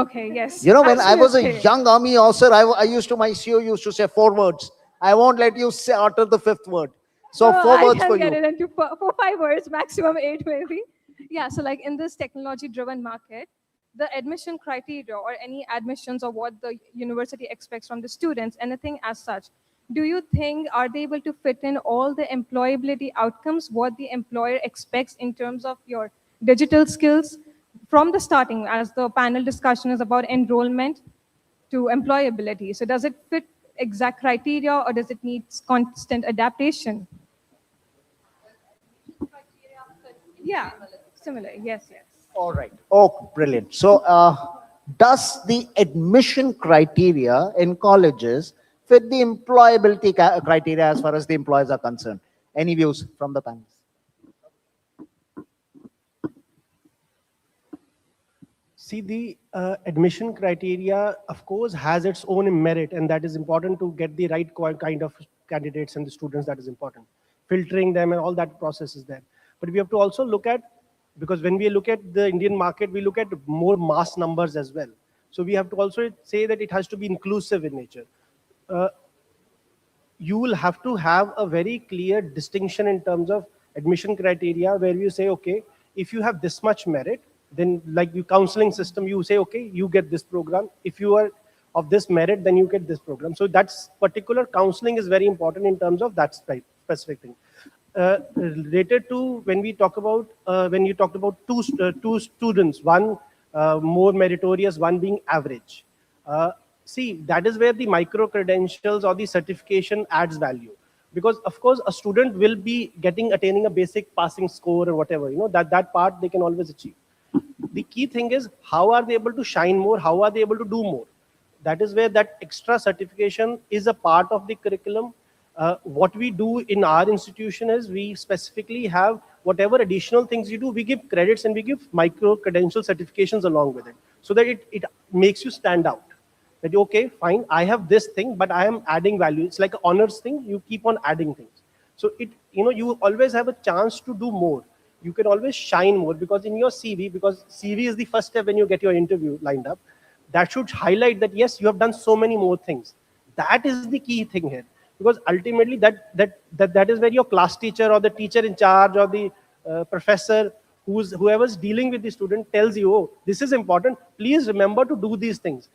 Okay, yes. You know, when I was a absolutely. young army officer, my CEO used to say 4 words. I won't let you say utter the 5th word. So No, 4 I words can for get you. it into 5 words, maximum 8 maybe. Yeah, so like in this technology-driven market, the admission criteria or any admissions or what the university expects from the students, anything as such, do you think are they able to fit in all the employability outcomes, what the employer expects in terms of your digital skills from the starting, as the panel discussion is about enrollment to employability? So does it fit exact criteria or does it need constant adaptation? Yeah, similar. Yes, yes. All right. Oh, brilliant. So does the admission criteria in colleges fit the employability criteria as far as the employers are concerned? Any views from the panel? See, the admission criteria, of course, has its own merit, and that is important to get the right kind of candidates and the students. That is important. Filtering them and all that process is there. But we have to also look at, because when we look at the Indian market, we look at more mass numbers as well. So we have to also say that it has to be inclusive in nature. You will have to have a very clear distinction in terms of admission criteria where you say, okay, if you have this much merit, then like your counseling system, you say, okay, you get this program. If you are of this merit, then you get this program. So that's particular counseling is very important in terms of that specific thing. Related to when we talk about, when you talked about two students, one more meritorious, one being average. See, that is where the micro credentials or the certification adds value. Because of course, a student will be attaining a basic passing score or whatever, that part they can always achieve. The key thing is, how are they able to shine more? How are they able to do more? That is where that extra certification is a part of the curriculum. What we do in our institution is we specifically have whatever additional things you do, we give credits and we give micro credential certifications along with it. So that it makes you stand out. That, okay, fine, I have this thing, but I am adding value. It's like an honors thing, you keep on adding things. So you always have a chance to do more. You can always shine more, because in your CV, because CV is the first step when you get your interview lined up, that should highlight that, yes, you have done so many more things. That is the key thing here, because ultimately that is where your class teacher or the teacher in charge or the professor, whoever's dealing with the student tells you, oh, this is important. Please remember to do these things.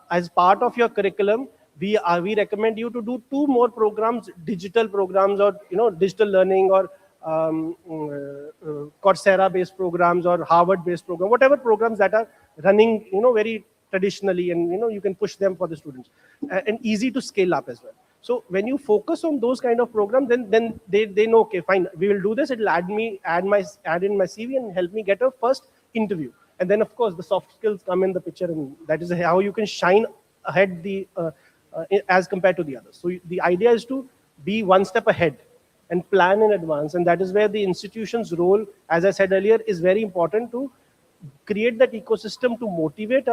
As part of your curriculum, we recommend you to do 2 more programs, digital programs or digital learning or Coursera-based programs or Harvard-based program, whatever programs that are running, very traditionally, and you can push them for the students, and easy to scale up as well. So when you focus on those kind of programs, then they know, okay, fine, we will do this. It'll add in my CV and help me get a first interview. And then of course the soft skills come in the picture, and that is how you can shine ahead as compared to the others. So the idea is to be one step ahead and plan in advance, and that is where the institution's role, as I said earlier, is very important, to create that ecosystem to motivate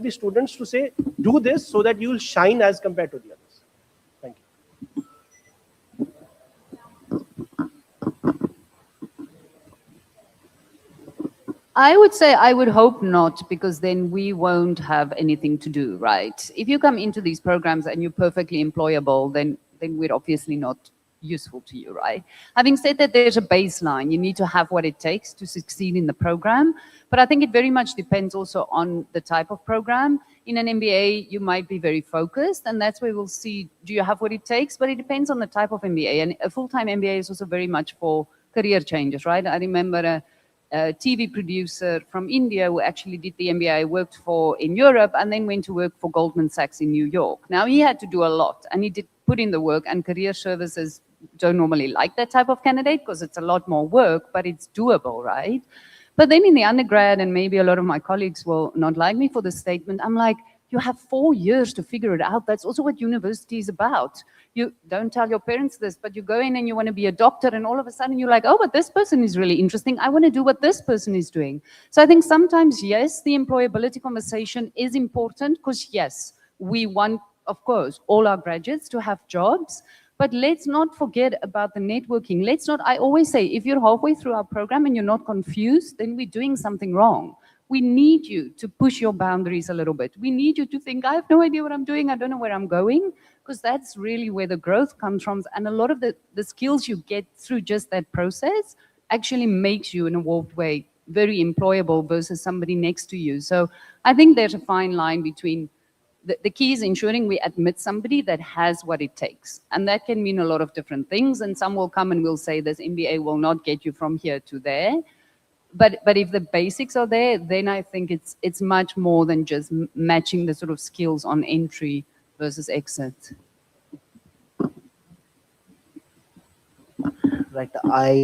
the students to say, do this so that you will shine as compared to the others. Thank you. I would say I would hope not, because then we won't have anything to do, right? If you come into these programs and you're perfectly employable, then we're obviously not useful to you, right? Having said that, there's a baseline. You need to have what it takes to succeed in the program. But I think it very much depends also on the type of program. In an MBA, you might be very focused, and that's where we'll see, do you have what it takes? But it depends on the type of MBA. And a full-time MBA is also very much for career changes, right? I remember a TV producer from India who actually did the MBA I worked for in Europe and then went to work for Goldman Sachs in New York. Now, he had to do a lot, and he did put in the work, and career services don't normally like that type of candidate because it's a lot more work, but it's doable, right? But then in the undergrad, and maybe a lot of my colleagues will not like me for this statement, I'm like, you have 4 years to figure it out. That's also what university is about. You don't tell your parents this, but you go in and you want to be a doctor, and all of a sudden you're like, oh, but this person is really interesting. I want to do what this person is doing. So I think sometimes, yes, the employability conversation is important because, yes, we want, of course, all our graduates to have jobs. But let's not forget about the networking. I always say, if you're halfway through our program and you're not confused, then we're doing something wrong. We need you to push your boundaries a little bit. We need you to think, I have no idea what I'm doing, I don't know where I'm going, because that's really where the growth comes from. And a lot of the skills you get through just that process actually makes you, in a warped way, very employable versus somebody next to you. So I think there's a fine line between the key is ensuring we admit somebody that has what it takes. And that can mean a lot of different things. And some will come and will say this MBA will not get you from here to there. But if the basics are there, then I think it's much more than just matching the sort of skills on entry versus exit. Right.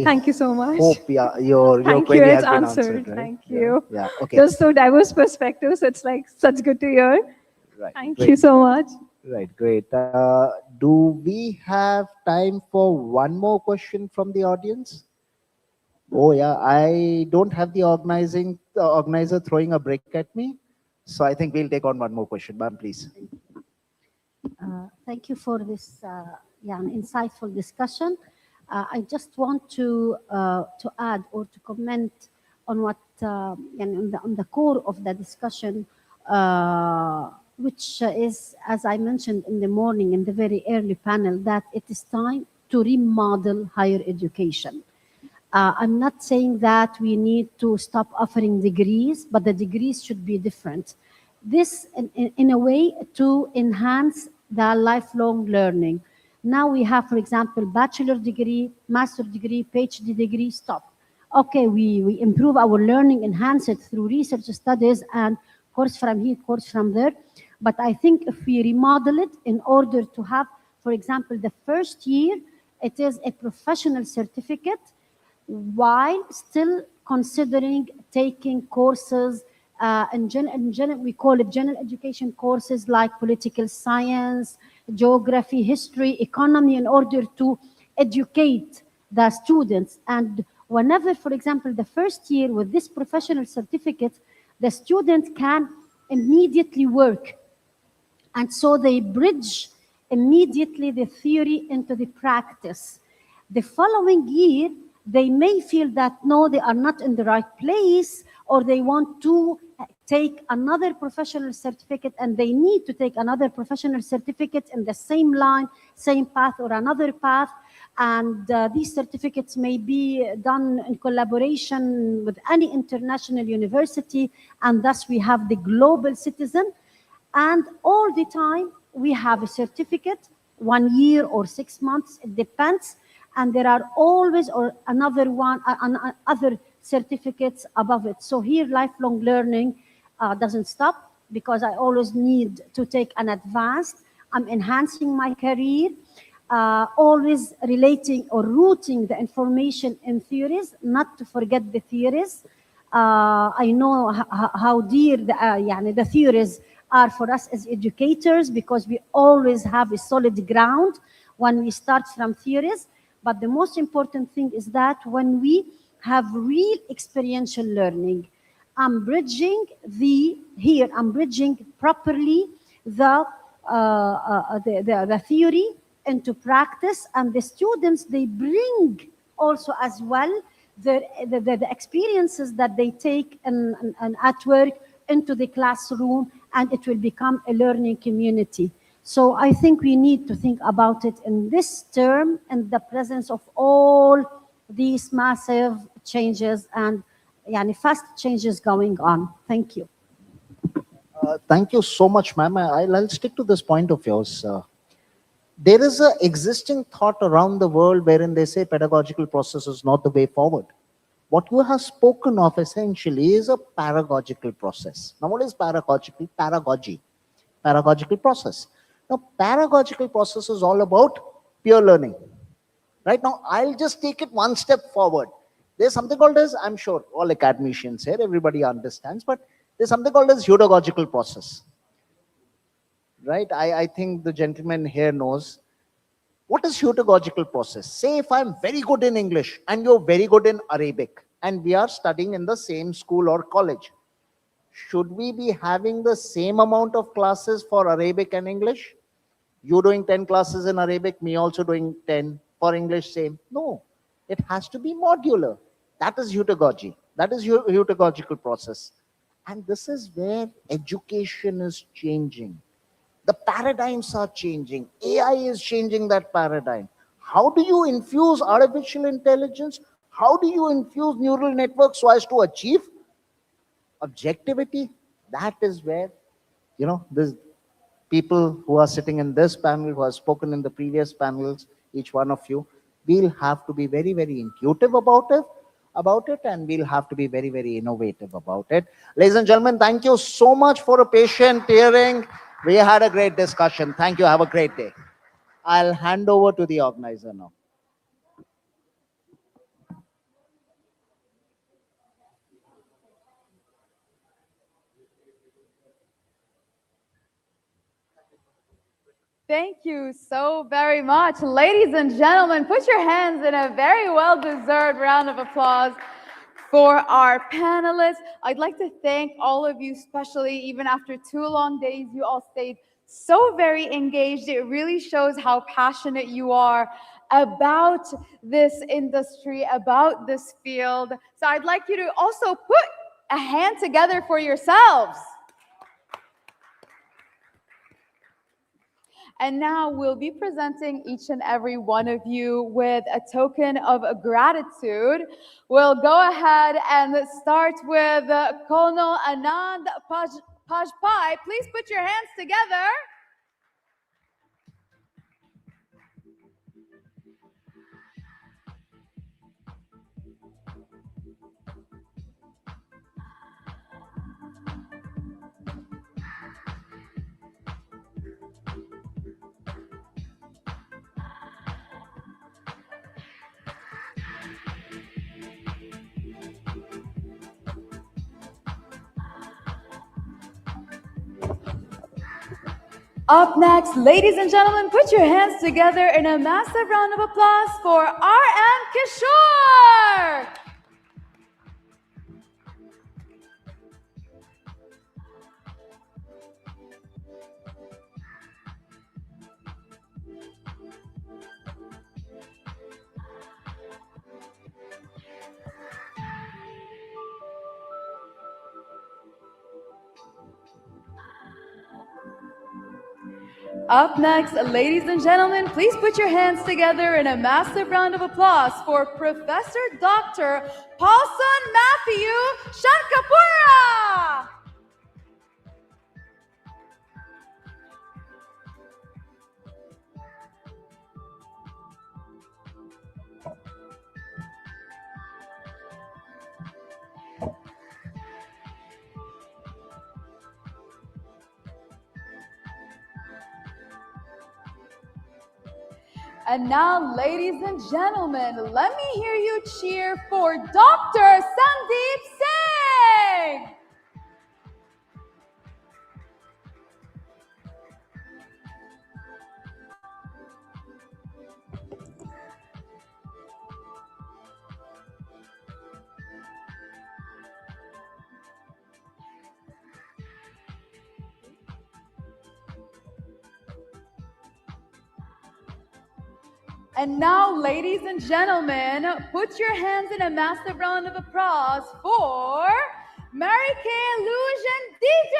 Thank you so much. Hope your Thank query you, has it's been answered. answered. Right? Thank you. Yeah. Okay. Just so diverse perspectives, it's like such good to hear. Right. Thank Great. you so much. Right. Great. Do we have time for one more question from the audience? Oh yeah, I don't have the organizer throwing a brick at me, so I think we'll take on one more question. Ma'am, please. Thank you for this an insightful discussion. I just want to add or to comment on what on the core of the discussion, which is, as I mentioned in the morning in the very early panel, that it is time to remodel higher education. I'm not saying that we need to stop offering degrees, but the degrees should be different. This, in a way, to enhance the lifelong learning. Now we have, for example, bachelor degree, master degree, PhD degree, stop. Okay, we improve our learning, enhance it through research studies and course from here, course from there. But I think if we remodel it in order to have, for example, the first year, it is a professional certificate, while still considering taking courses in general, we call it general education courses like political science, geography, history, economy, in order to educate the students. And whenever, for example, the first year with this professional certificate, the student can immediately work. And so they bridge immediately the theory into the practice. The following year, they may feel that no, they are not in the right place, or they want to take another professional certificate and they need to take another professional certificate in the same line, same path, or another path. And these certificates may be done in collaboration with any international university, and thus we have the global citizen. And all the time we have a certificate, 1 year or 6 months, it depends. And there are always another other certificates above it. So here, lifelong learning doesn't stop, because I always need to take an advanced. I'm enhancing my career, always relating or rooting the information in theories, not to forget the theories. I know how dear the theories are for us as educators, because we always have a solid ground when we start from theories. But the most important thing is that when we have real experiential learning, I'm bridging properly the theory into practice, and the students, they bring also as well the experiences that they take at work into the classroom, and it will become a learning community. So I think we need to think about it in this term, in the presence of all these massive changes and fast changes going on. Thank you. Thank you so much, ma'am. I'll stick to this point of yours. There is an existing thought around the world wherein they say pedagogical process is not the way forward. What you have spoken of essentially is a pedagogical process. Now, what is pedagogical? Pedagogical process. Now, pedagogical process is all about peer learning. Right now, I'll just take it one step forward. There's something called as, I'm sure all academicians here, everybody understands, but there's something called as pedagogical process. Right? I think the gentleman here knows. What is pedagogical process? Say if I'm very good in English and you're very good in Arabic, and we are studying in the same school or college. Should we be having the same amount of classes for Arabic and English? You doing 10 classes in Arabic, me also doing 10. For English, same. No, it has to be modular. That is heutagogy. That is heutagogical process. And this is where education is changing. The paradigms are changing. AI is changing that paradigm. How do you infuse artificial intelligence? How do you infuse neural networks so as to achieve objectivity? That is where, this people who are sitting in this panel, who have spoken in the previous panels, each one of you, we'll have to be very, very intuitive about it, and we'll have to be very, very innovative about it. Ladies and gentlemen, thank you so much for a patient hearing. We had a great discussion. Thank you. Have a great day. I'll hand over to the organizer now. Thank you so very much. Ladies and gentlemen, put your hands in a very well-deserved round of applause for our panelists. I'd like to thank all of you, especially even after 2 long days, you all stayed so very engaged. It really shows how passionate you are about this industry, about this field. So I'd like you to also put a hand together for yourselves. And now we'll be presenting each and every one of you with a token of gratitude. We'll go ahead and start with Colonel Anand Pajpai. Please put your hands together. Up next, ladies and gentlemen, put your hands together in a massive round of applause for R.M. Kishore. Up next, ladies and gentlemen, please put your hands together in a massive round of applause for Professor Dr. Paulson Matthew Shankapura. And now, ladies and gentlemen, let me hear you cheer for Dr. Sandeep Singh. And now, ladies and gentlemen, put your hands in a massive round of applause for Mary Kay Illusion DJ.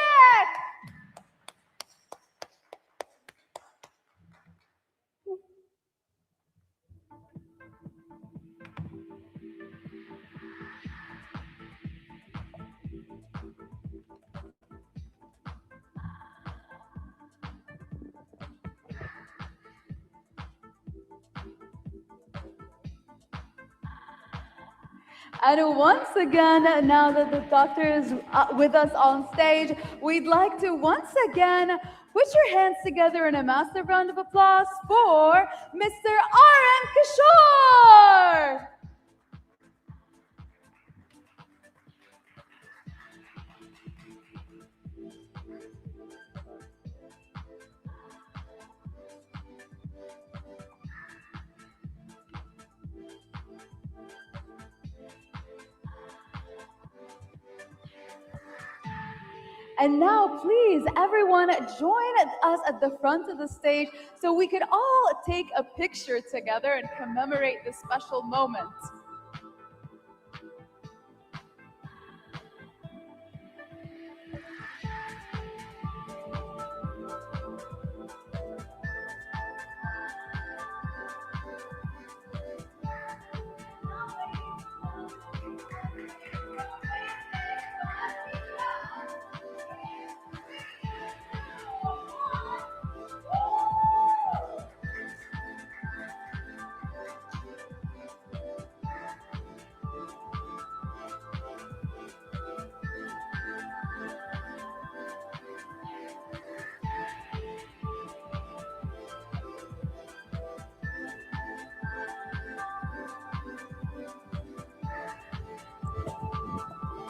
And once again, now that the doctor is with us on stage, we'd like to once again put your hands together in a massive round of applause for Mr. R.M. Kishore. And now, please, everyone, join us at the front of the stage so we could all take a picture together and commemorate this special moment.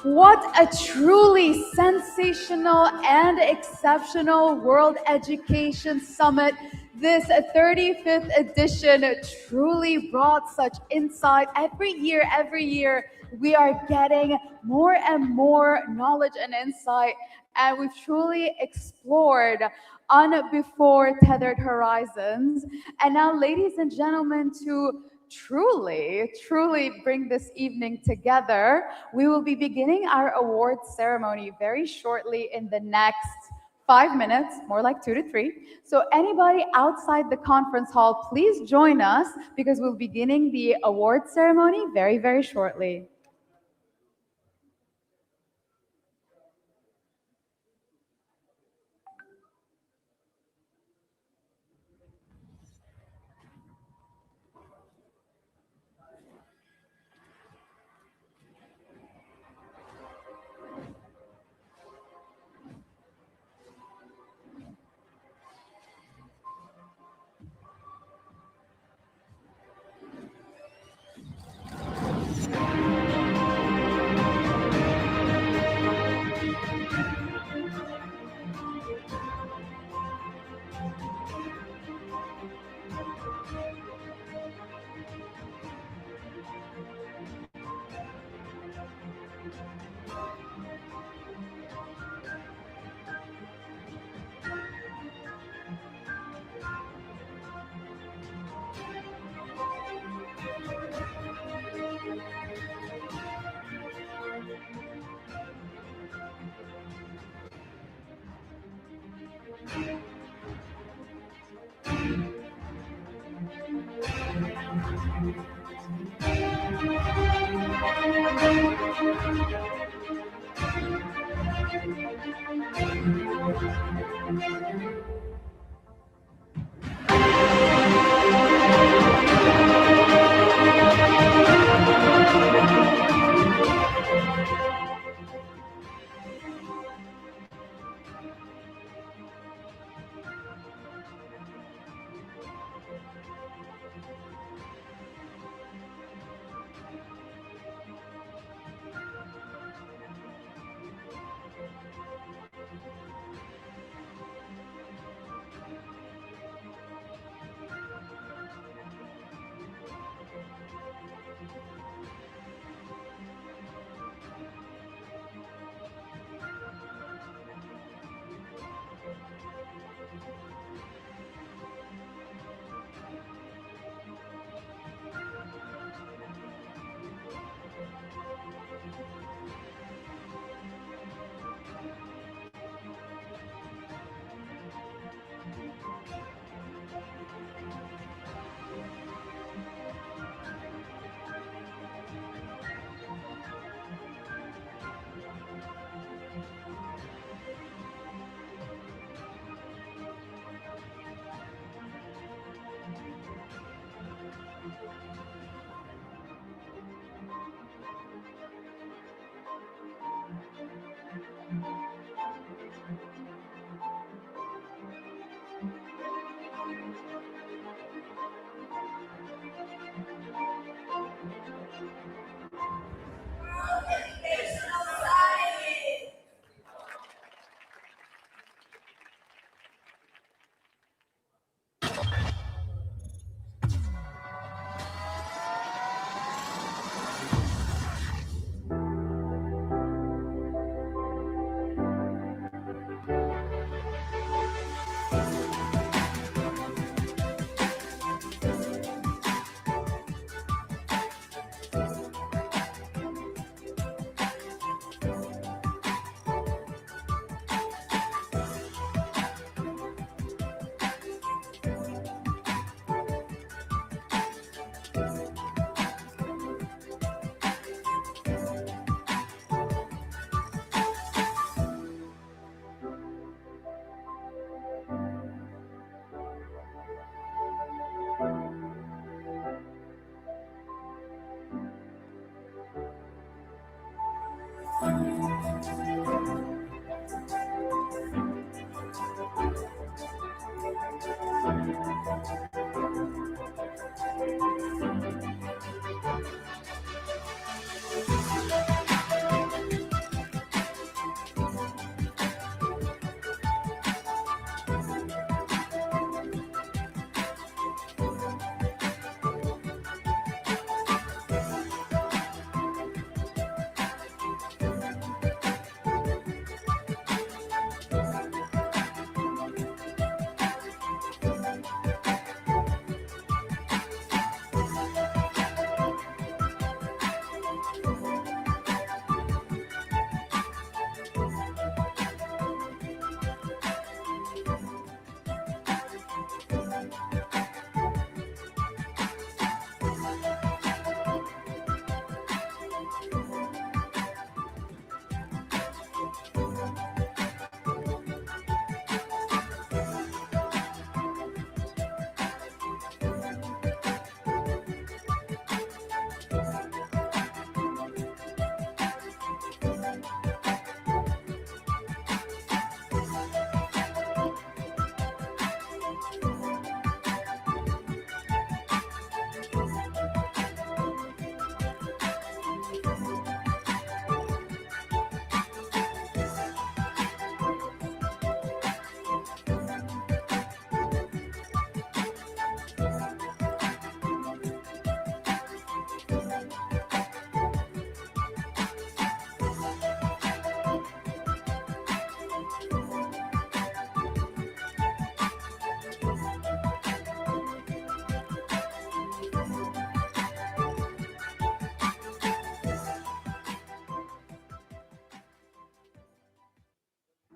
What a truly sensational and exceptional World Education Summit. This 35th edition truly brought such insight. Every year, we are getting more and more knowledge and insight, and we've truly explored before tethered horizons. And now, ladies and gentlemen, to truly bring this evening together, we will be beginning our awards ceremony very shortly in the next 5 minutes, more like 2 to 3. So anybody outside the conference hall, please join us because we'll be beginning the awards ceremony very, very shortly.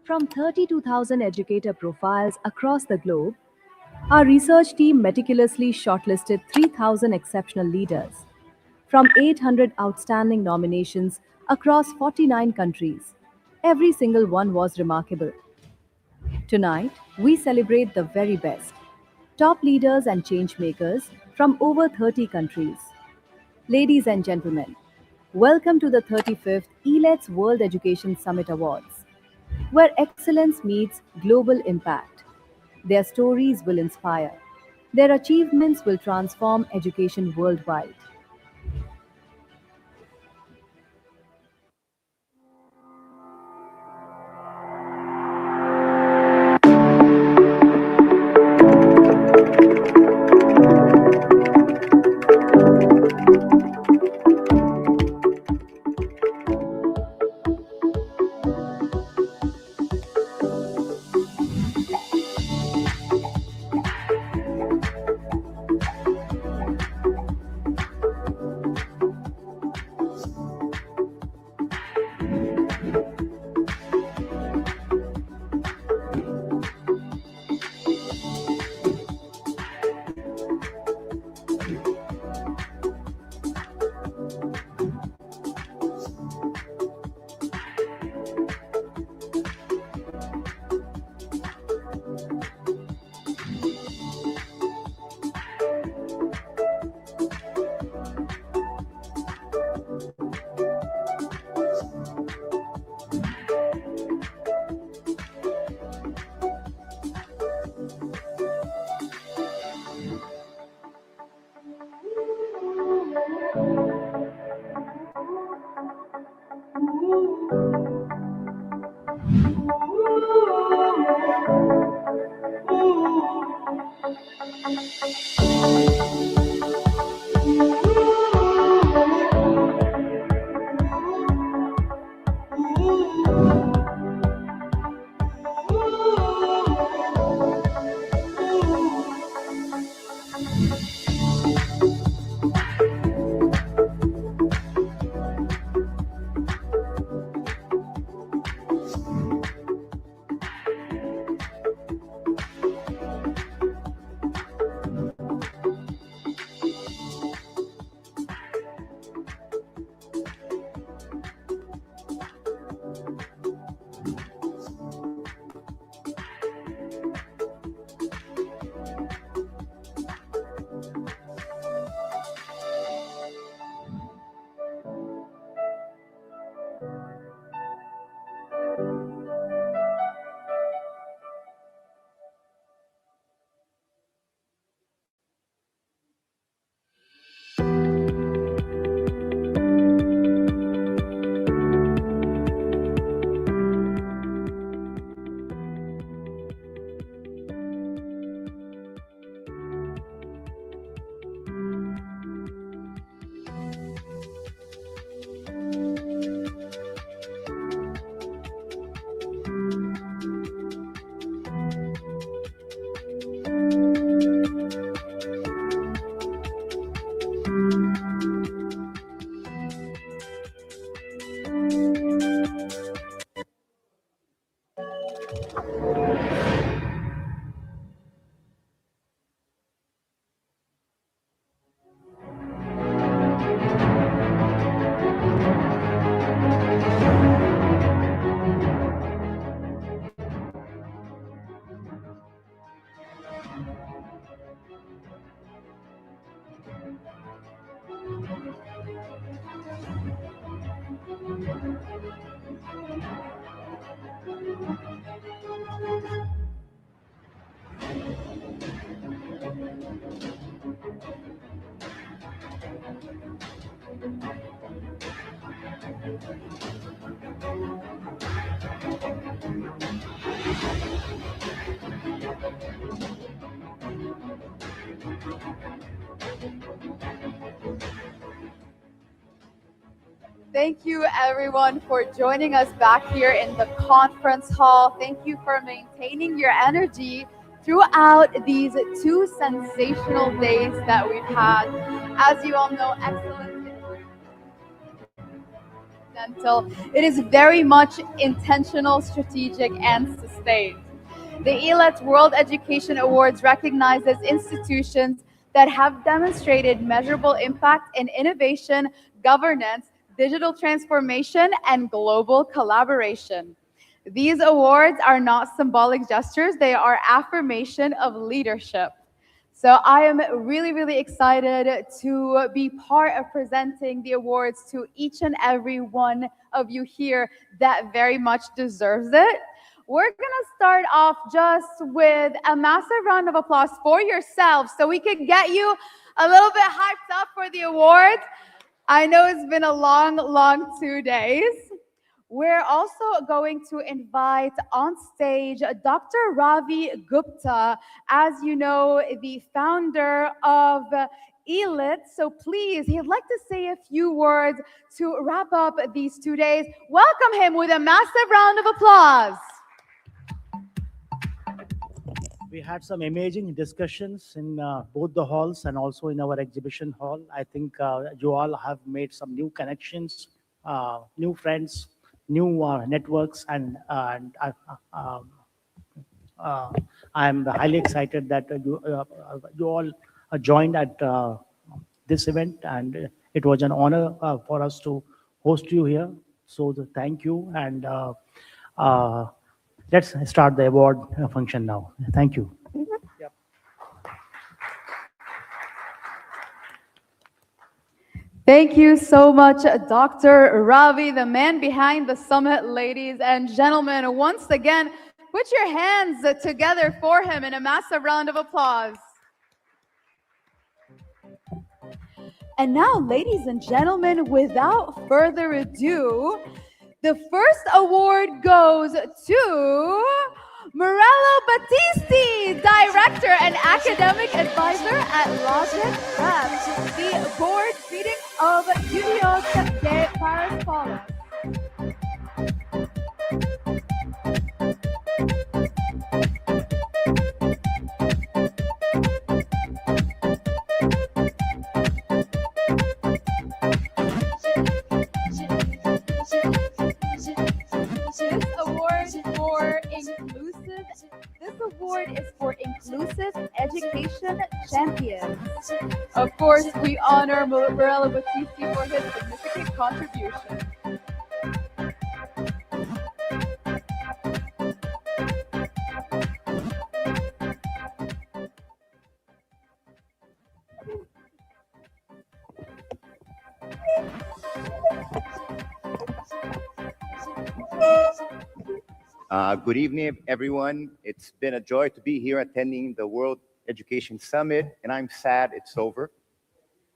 From 32,000 educator profiles across the globe, our research team meticulously shortlisted 3,000 exceptional leaders. From 800 outstanding nominations across 49 countries, every single one was remarkable. Tonight, we celebrate the very best, top leaders and change makers from over 30 countries. Ladies and gentlemen, welcome to the 35th ELETS World Education Summit Awards, where excellence meets global impact. Their stories will inspire. Their achievements will transform education worldwide. Thank you everyone for joining us back here in the conference hall. Thank you for maintaining your energy throughout these two sensational days that we've had. As you all know, excellence accidental. It is very much intentional, strategic, and sustained. The ELET World Education Awards recognizes institutions that have demonstrated measurable impact in innovation, governance, digital transformation, and global collaboration. These awards are not symbolic gestures, they are affirmation of leadership. So I am really, really excited to be part of presenting the awards to each and every one of you here that very much deserves it. We're gonna start off just with a massive round of applause for yourselves so we can get you a little bit hyped up for the awards. I know it's been a long, long 2 days. We're also going to invite on stage Dr. Ravi Gupta, as you know, the founder of ELIT. So please, he'd like to say a few words to wrap up these 2 days. Welcome him with a massive round of applause. We had some amazing discussions in both the halls and also in our exhibition hall. I think you all have made some new connections, new friends, new networks, and I'm highly excited that you all joined at this event, and it was an honor for us to host you here. So thank you, and let's start the award function now. Thank you. Yep. Thank you so much, Dr. Ravi, the man behind the summit. Ladies and gentlemen, once again, put your hands together for him in a massive round of applause. And now, ladies and gentlemen, without further ado, the first award goes to Morello Battisti, Director and Academic Advisor at Logic Prep, the board meeting of UDOS de Paris Paula. This award is for Inclusive Education Champions. Of course, we honor Morello Battisti for his significant contribution. Good evening, everyone. It's been a joy to be here attending the World Education Summit, and I'm sad it's over.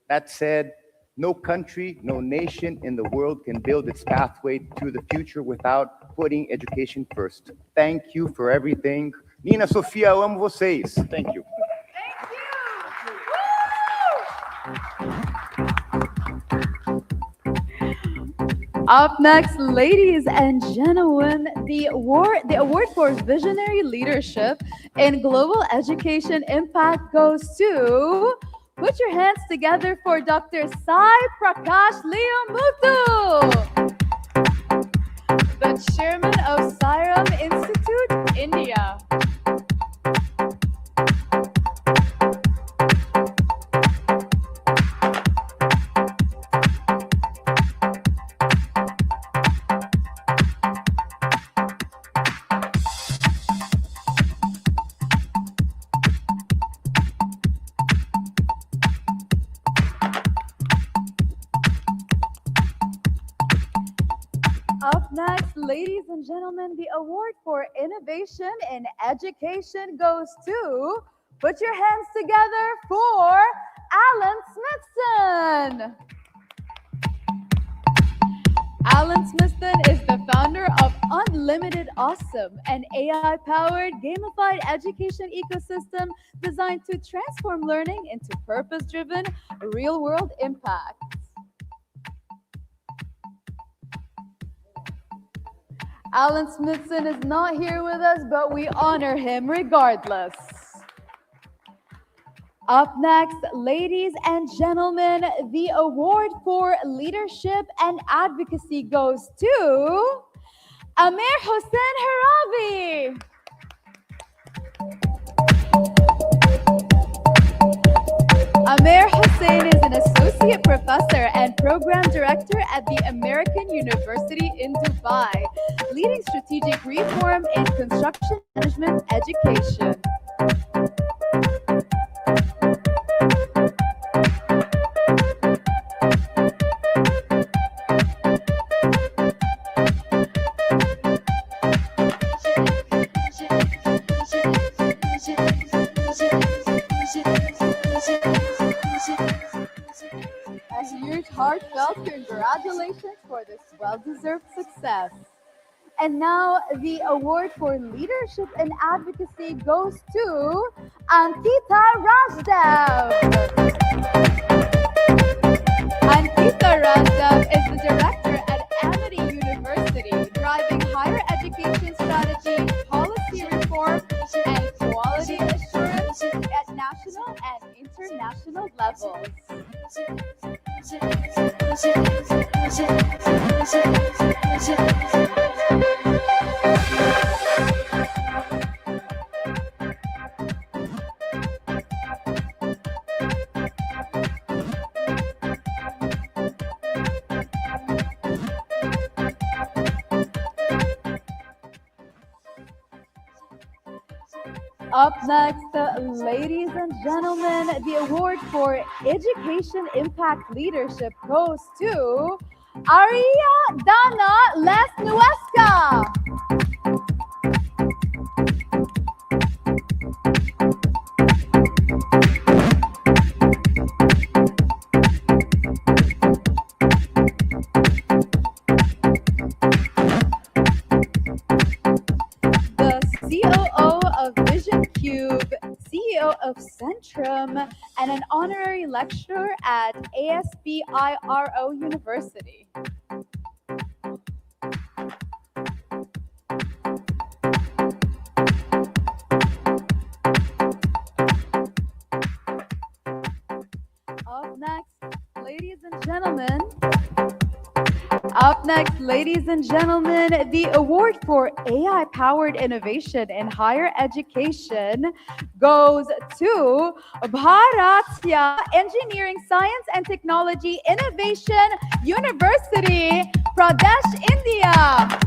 That said, no country, no nation in the world can build its pathway to the future without putting education first. Thank you for everything. Nina, Sofia, eu amo vocês. Thank you. Up next, ladies and gentlemen, the award for visionary leadership in global education impact goes to, put your hands together for Dr. Sai Prakash Leomuthu, the chairman of Sairam Institute, India. Up next, ladies and gentlemen, the award for innovation in education goes to, put your hands together for Alan Smithson. Alan Smithson is the founder of Unlimited Awesome, an AI-powered gamified education ecosystem designed to transform learning into purpose-driven, real-world impact. Alan Smithson is not here with us, but we honor him regardless. Up next, ladies and gentlemen, the award for leadership and advocacy goes to Amir Hossein Haravi. Amir Hossein is an associate professor and program director at the American University in Dubai, leading strategic reform in construction management education. A huge heartfelt congratulations for this well-deserved success. And now the award for leadership and advocacy goes to Ankita Rajdev. Ankita Rajdev is the director at Amity University, driving higher education strategy, policy reform, and quality assurance at national and international levels. Up next, ladies and gentlemen, the award for Education Impact Leadership goes to Aria Dana Lesnueska. CEO of Centrum, and an honorary lecturer at ASPIRO University. Up next, ladies and gentlemen, the award for AI-powered innovation in higher education goes to Bharatya Engineering Science and Technology Innovation University, Pradesh, India.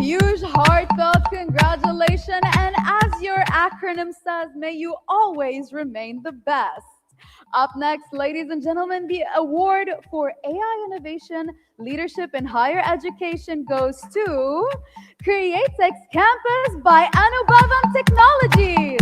Huge heartfelt congratulations, and as your acronym says, may you always remain the best. Up next, ladies and gentlemen, the award for AI innovation leadership in higher education goes to Createx Campus by Anubhavam Technologies.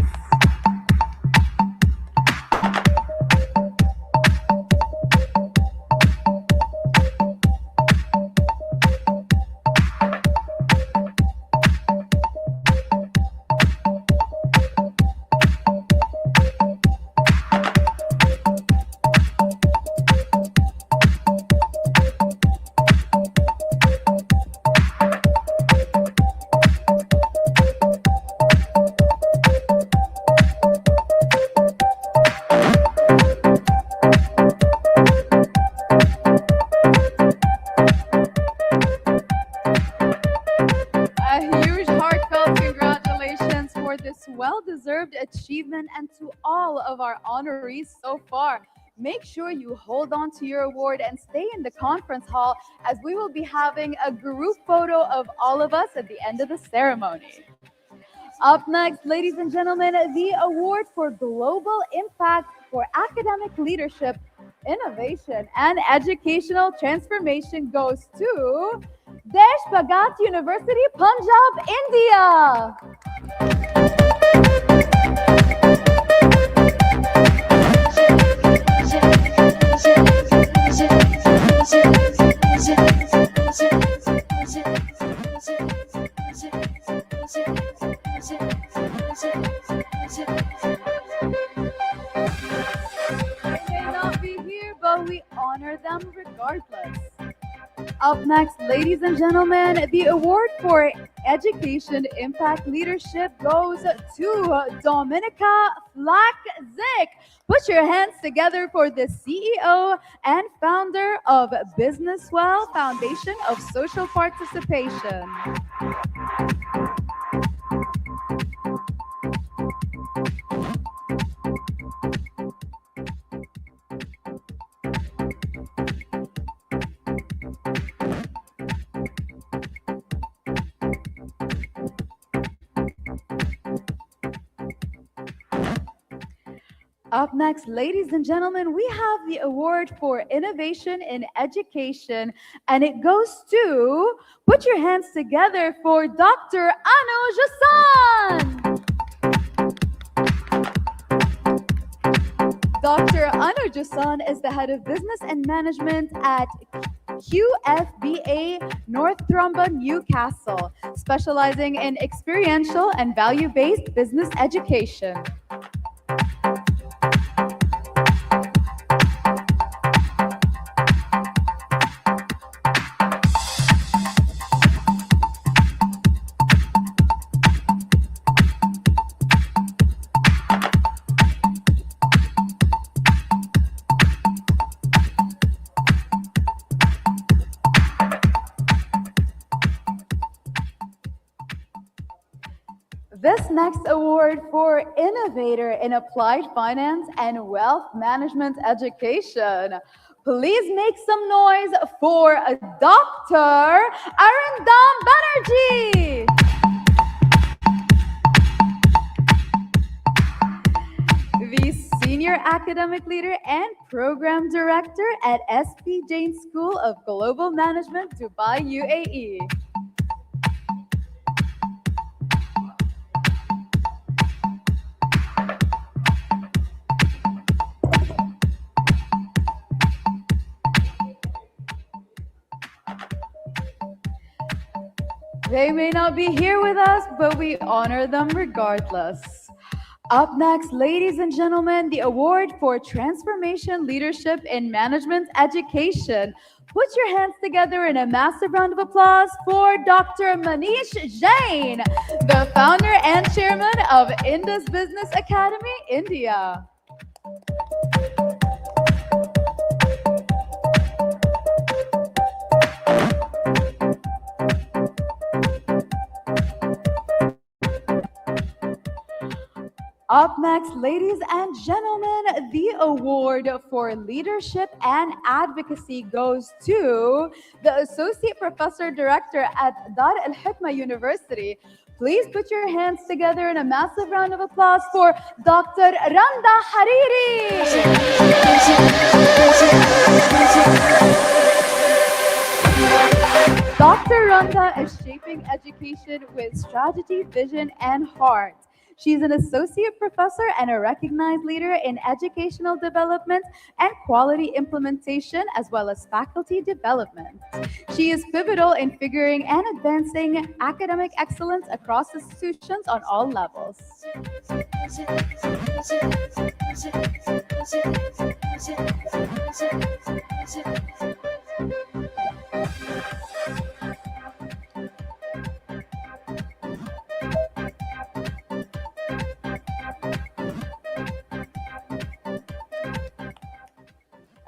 Well-deserved achievement, and to all of our honorees so far. Make sure you hold on to your award and stay in the conference hall, as we will be having a group photo of all of us at the end of the ceremony. Up next, ladies and gentlemen, the award for global impact for academic leadership, innovation, and educational transformation goes to Desh Bhagat University, Punjab, India. may not be here, but we honor them regardless. Up next, ladies and gentlemen, the award for Education Impact Leadership goes to Dominica Flack-Zick. Put your hands together for the CEO and founder of BusinessWell Foundation of Social Participation. Up next, ladies and gentlemen, we have the award for innovation in education, and it goes to, put your hands together for Dr. Anu Jasan. Dr. Anu Jasan is the head of business and management at QFBA Northrumba, Newcastle, specializing in experiential and value-based business education. This next award for Innovator in Applied Finance and Wealth Management Education. Please make some noise for Dr. Arindam Banerjee. The Senior Academic Leader and Program Director at SP Jain School of Global Management, Dubai, UAE. They may not be here with us, but we honor them regardless. Up next, ladies and gentlemen, the award for Transformation Leadership in Management Education. Put your hands together in a massive round of applause for Dr. Manish Jain, the founder and chairman of Indus Business Academy, India. Up next, ladies and gentlemen, the award for leadership and advocacy goes to the Associate Professor Director at Dar Al Hikmah University. Please put your hands together in a massive round of applause for Dr. Randa Hariri. Dr. Randa is shaping education with strategy, vision, and heart. She's an associate professor and a recognized leader in educational development and quality implementation, as well as faculty development. She is pivotal in figuring and advancing academic excellence across institutions on all levels.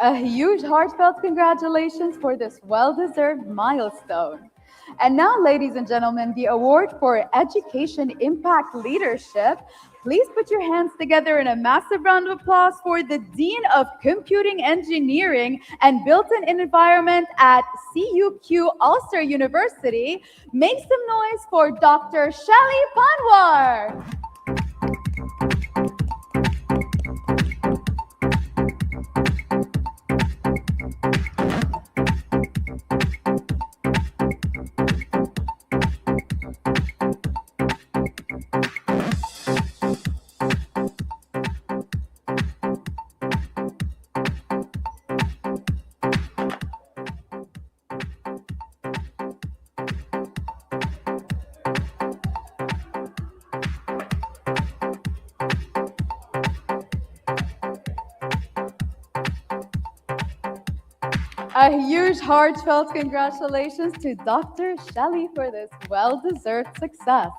A huge heartfelt congratulations for this well-deserved milestone. And now, ladies and gentlemen, the award for Education Impact Leadership. Please put your hands together in a massive round of applause for the Dean of Computing Engineering and Built-in Environment at CUQ Ulster University. Make some noise for Dr. Shelly Panwar. A huge heartfelt congratulations to Dr. Shelley for this well-deserved success.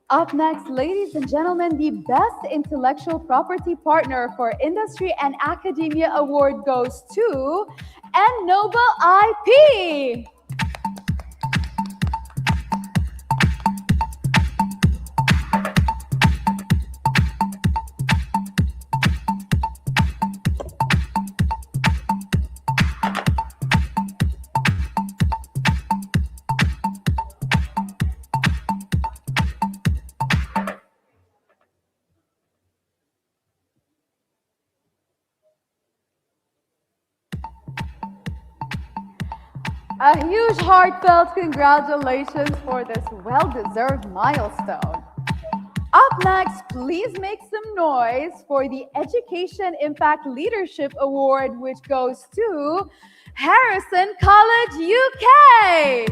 Up next, ladies and gentlemen, the Best Intellectual Property Partner for Industry and Academia Award goes to Ennoble IP. A huge heartfelt congratulations for this well-deserved milestone. Up next, please make some noise for the Education Impact Leadership Award, which goes to Harrison College, UK.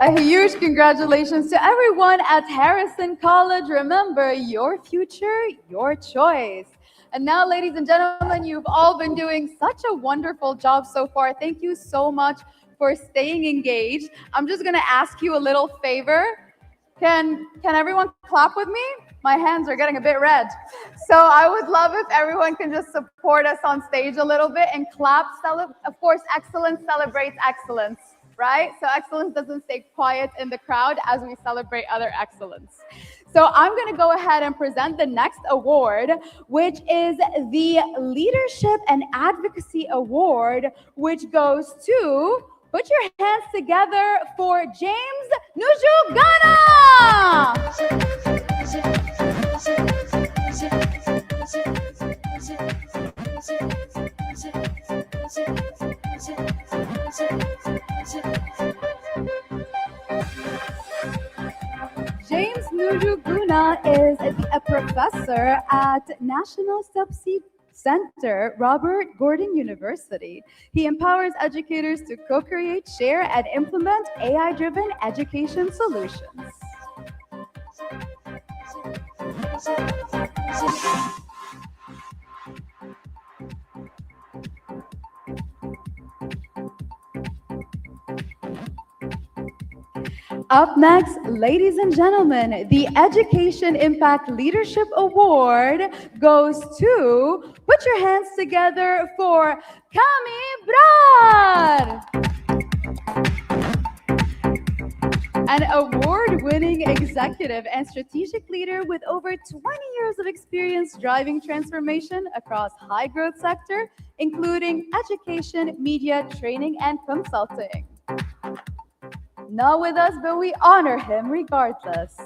A huge congratulations to everyone at Harrison College. Remember, your future, your choice. And now, ladies and gentlemen, you've all been doing such a wonderful job so far. Thank you so much for staying engaged. I'm just gonna ask you a little favor. Can everyone clap with me? My hands are getting a bit red. So I would love if everyone can just support us on stage a little bit and clap. Of course, excellence celebrates excellence, right? So excellence doesn't stay quiet in the crowd as we celebrate other excellence. So I'm going to go ahead and present the next award, which is the Leadership and Advocacy Award, which goes to, put your hands together for James Nujugana! James Nujuguna is a professor at National Subsea Center, Robert Gordon University. He empowers educators to co-create, share, and implement AI-driven education solutions. Up next, ladies and gentlemen, the Education Impact Leadership Award goes to, put your hands together for Kami Brar! An award-winning executive and strategic leader with over 20 years of experience driving transformation across high-growth sector, including education, media, training, and consulting. Not with us, but we honor him regardless.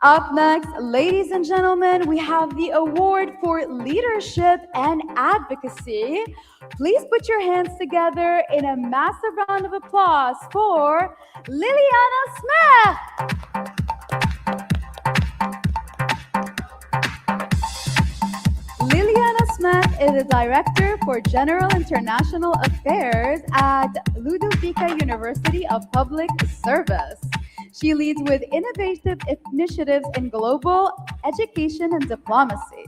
Up next, ladies and gentlemen, we have the award for leadership and advocacy. Please put your hands together in a massive round of applause for Liliana Smith. Liliana Smith is a director for General International Affairs at Ludovika University of Public Service. She leads with innovative initiatives in global education and diplomacy.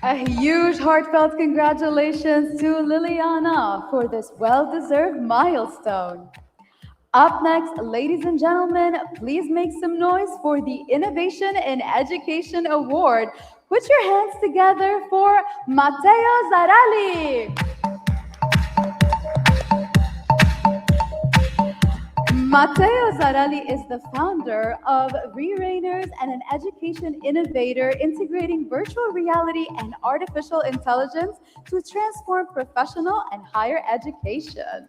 A huge heartfelt congratulations to Liliana for this well-deserved milestone. Up next, ladies and gentlemen, please make some noise for the Innovation in Education Award. Put your hands together for Matteo Zarali. Matteo Zarali is the founder of Re-Rainers and an education innovator integrating virtual reality and artificial intelligence to transform professional and higher education.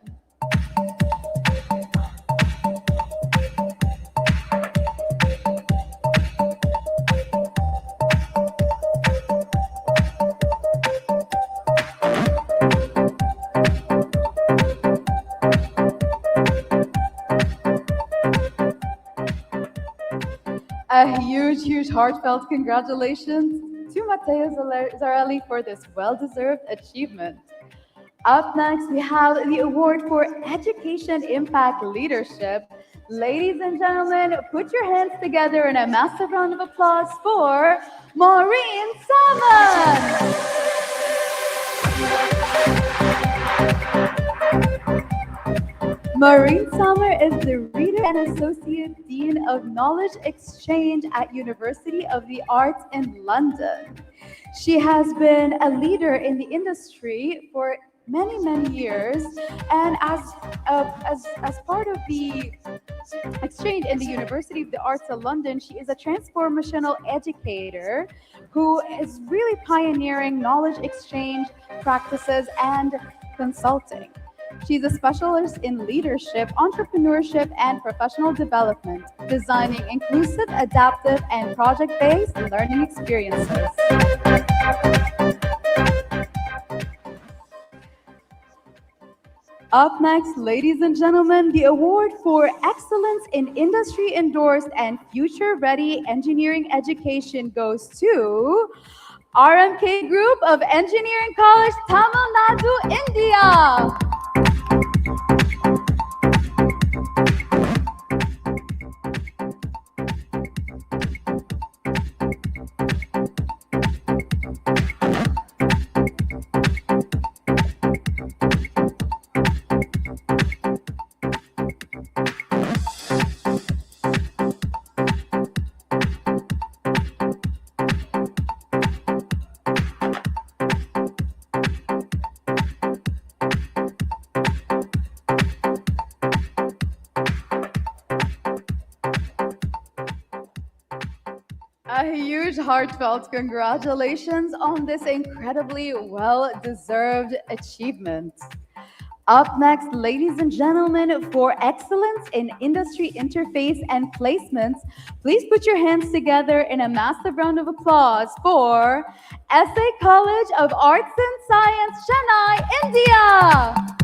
A huge heartfelt congratulations to Matteo Zarelli for this well-deserved achievement. Up next, we have the award for Education Impact Leadership. Ladies and gentlemen, put your hands together in a massive round of applause for Maureen Salmon. Maureen Sommer is the Reader and Associate Dean of Knowledge Exchange at University of the Arts in London. She has been a leader in the industry for many years, and as part of the exchange in the University of the Arts of London, she is a transformational educator who is really pioneering knowledge exchange practices and consulting. She's a specialist in leadership, entrepreneurship, and professional development, designing inclusive, adaptive, and project-based learning experiences. Up next, ladies and gentlemen, the award for Excellence in Industry-Endorsed and Future-Ready Engineering Education goes to RMK Group of Engineering College, Tamil Nadu, India. A huge heartfelt congratulations on this incredibly well-deserved achievement. Up next, ladies and gentlemen, for Excellence in Industry Interface and Placements, please put your hands together in a massive round of applause for SA College of Arts and Science, Chennai, India.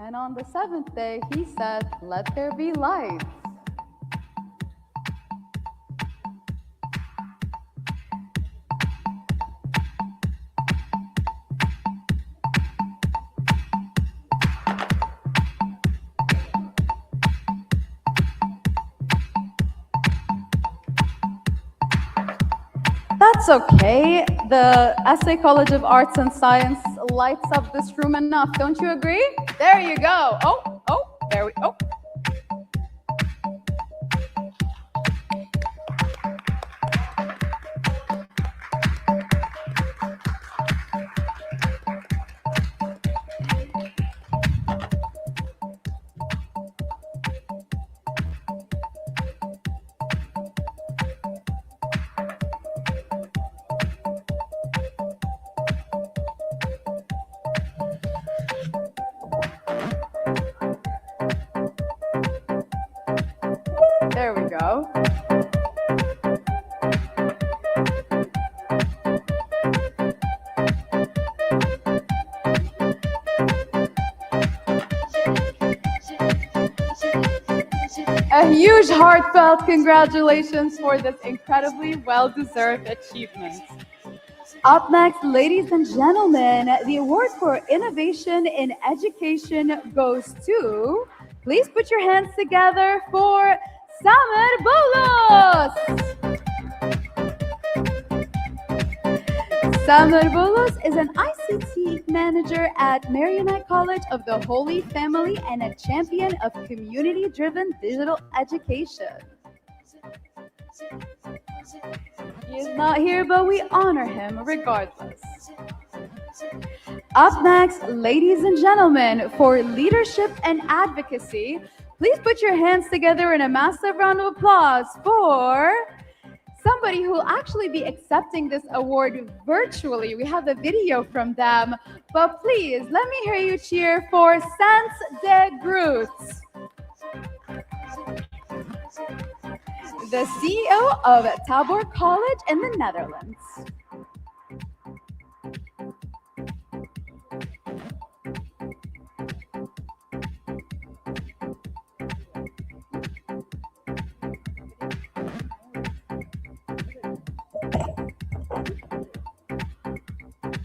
And on the seventh day, he said, "Let there be light." That's okay. The SA College of Arts and Science lights up this room enough. Don't you agree? There you go. There we go. A huge heartfelt congratulations for this incredibly well-deserved achievement. Up next, ladies and gentlemen, the award for innovation in education goes to, please put your hands together for Samer Boulos. Samer Boulos is an ICT manager at Maronite College of the Holy Family and a champion of community-driven digital education. He is not here, but we honor him regardless. Up next, ladies and gentlemen, for leadership and advocacy, please put your hands together in a massive round of applause for somebody who will actually be accepting this award virtually. We have the video from them, but please let me hear you cheer for Sans de Groot, the CEO of Tabor College in the Netherlands.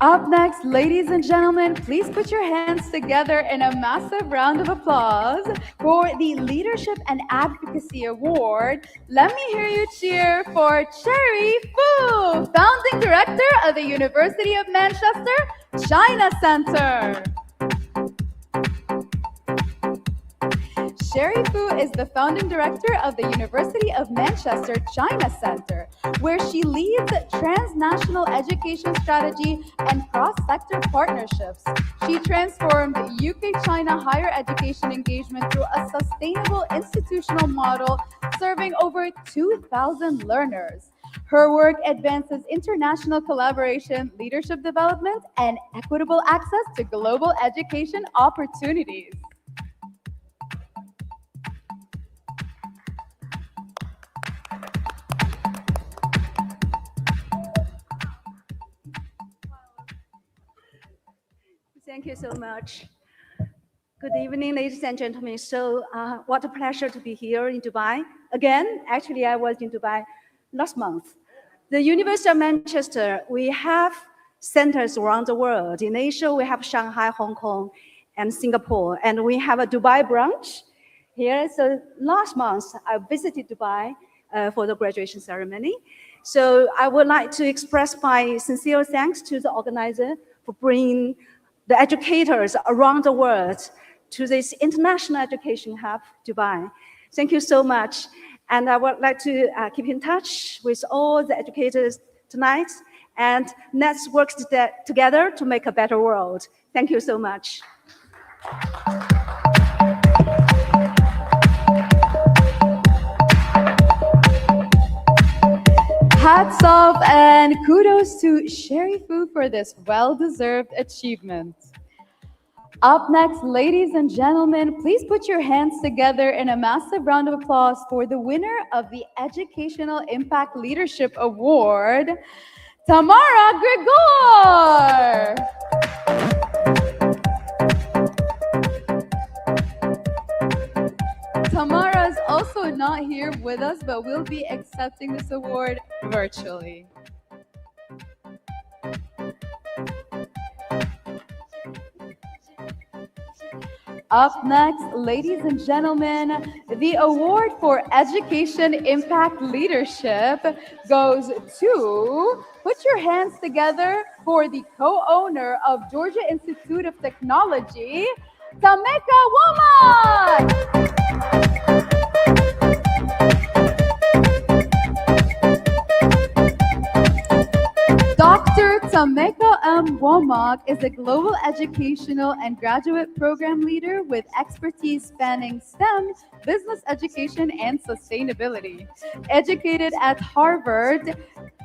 Up next, ladies and gentlemen, please put your hands together in a massive round of applause for the Leadership and Advocacy Award. Let me hear you cheer for Cherry Fu, Founding Director of the University of Manchester China Center. Cherry Fu is the founding director of the University of Manchester China Center, where she leads transnational education strategy and cross-sector partnerships. She transformed UK-China higher education engagement through a sustainable institutional model serving over 2,000 learners. Her work advances international collaboration, leadership development, and equitable access to global education opportunities. Thank you so much. Good evening, ladies and gentlemen. So what a pleasure to be here in Dubai. Again, actually, I was in Dubai last month. The University of Manchester, we have centers around the world. In Asia, we have Shanghai, Hong Kong, and Singapore. And we have a Dubai branch here. So last month, I visited Dubai for the graduation ceremony. So I would like to express my sincere thanks to the organizer for bringing the educators around the world to this international education hub, Dubai. Thank you so much. And I would like to keep in touch with all the educators tonight, and let's work together to make a better world. Thank you so much. Hats off and kudos to Cherry Fu for this well-deserved achievement. Up next, ladies and gentlemen, please put your hands together in a massive round of applause for the winner of the Educational Impact Leadership Award, Tamara Gregor. Tamara is also not here with us, but will be accepting this award virtually. Up next, ladies and gentlemen, the award for Education Impact Leadership goes to, put your hands together for the co-owner of Georgia Institute of Technology, Tameka Womack. Dr. Tameka M. Womack is a global educational and graduate program leader with expertise spanning STEM, business education, and sustainability. Educated at Harvard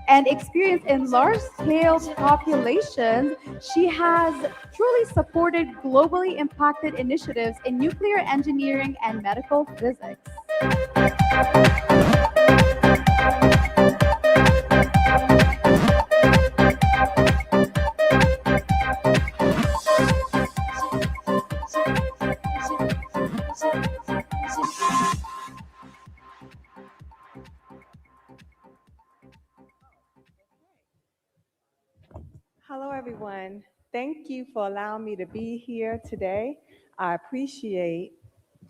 and experience in large-scale populations, she has truly supported globally impacted initiatives in nuclear engineering and medical physics. everyone. Thank you for allowing me to be here today. I appreciate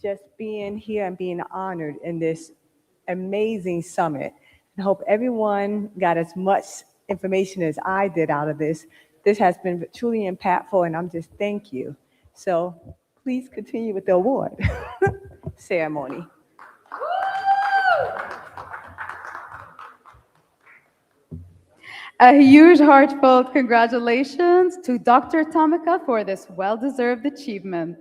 just being here and being honored in this amazing summit. I hope everyone got as much information as I did out of this. This has been truly impactful, and I'm just thank you. So please continue with the award ceremony. A huge heartfelt congratulations to Dr. Tamika for this well-deserved achievement.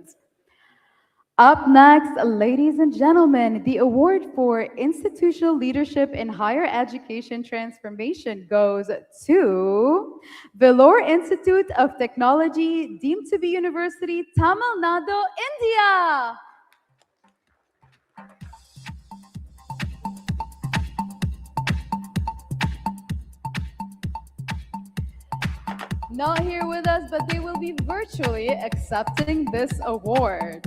Up next, ladies and gentlemen, the award for Institutional Leadership in Higher Education Transformation goes to Vellore Institute of Technology, deemed to be University, Tamil Nadu, India. Not here with us, but they will be virtually accepting this award.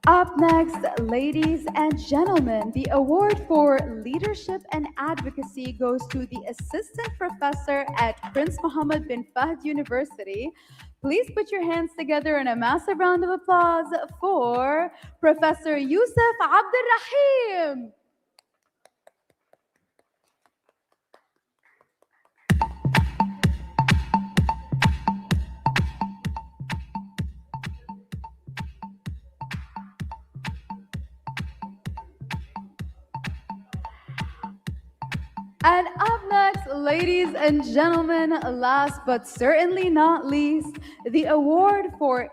Up next, ladies and gentlemen, the award for Leadership and Advocacy goes to the Assistant Professor at Prince Mohammed bin Fahd University. Please put your hands together in a massive round of applause for Professor Yusuf Abdurrahim. And up next, ladies and gentlemen, last but certainly not least, the award for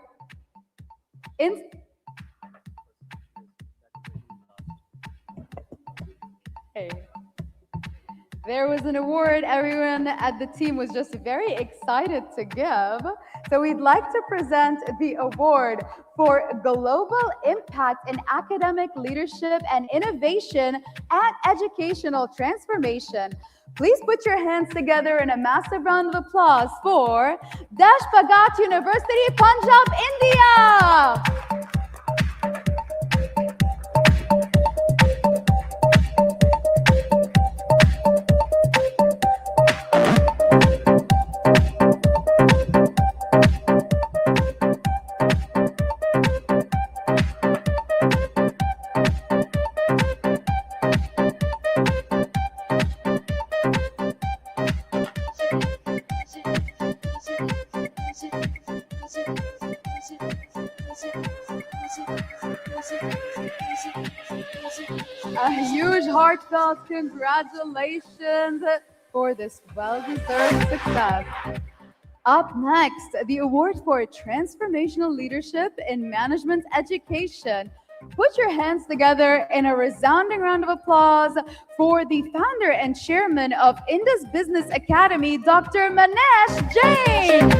Hey. There was an award everyone at the team was just very excited to give. So we'd like to present the award for Global Impact in Academic Leadership and Innovation and Educational Transformation. Please put your hands together in a massive round of applause for Dash Bhagat University, Punjab, India. A huge heartfelt congratulations for this well-deserved success. Up next, the award for Transformational Leadership in Management Education. Put your hands together in a resounding round of applause for the founder and chairman of Indus Business Academy, Dr. Manesh Jain.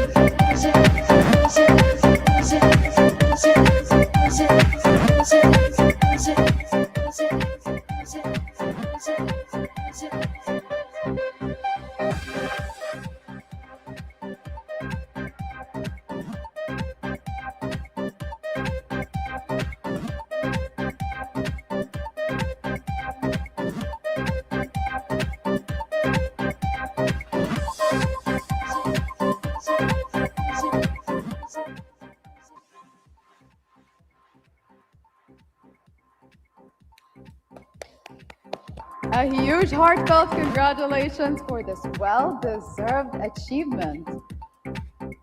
A huge heartfelt congratulations for this well-deserved achievement.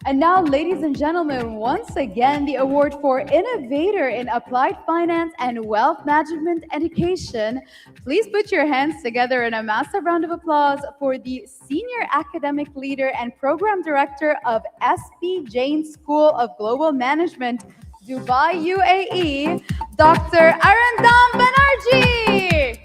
And now, ladies and gentlemen, once again, the award for Innovator in Applied Finance and Wealth Management Education. Please put your hands together in a massive round of applause for the Senior Academic Leader and Program Director of SP Jain School of Global Management, Dubai, UAE, Dr. Arundam Banerjee.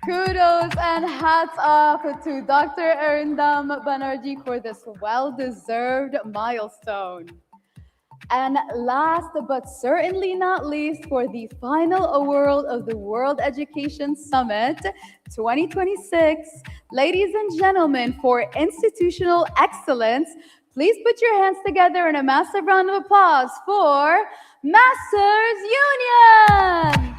Kudos and hats off to Dr. Arindam Banerjee for this well-deserved milestone. And last but certainly not least, for the final award of the World Education Summit 2026, ladies and gentlemen, for institutional excellence, please put your hands together in a massive round of applause for Masters Union!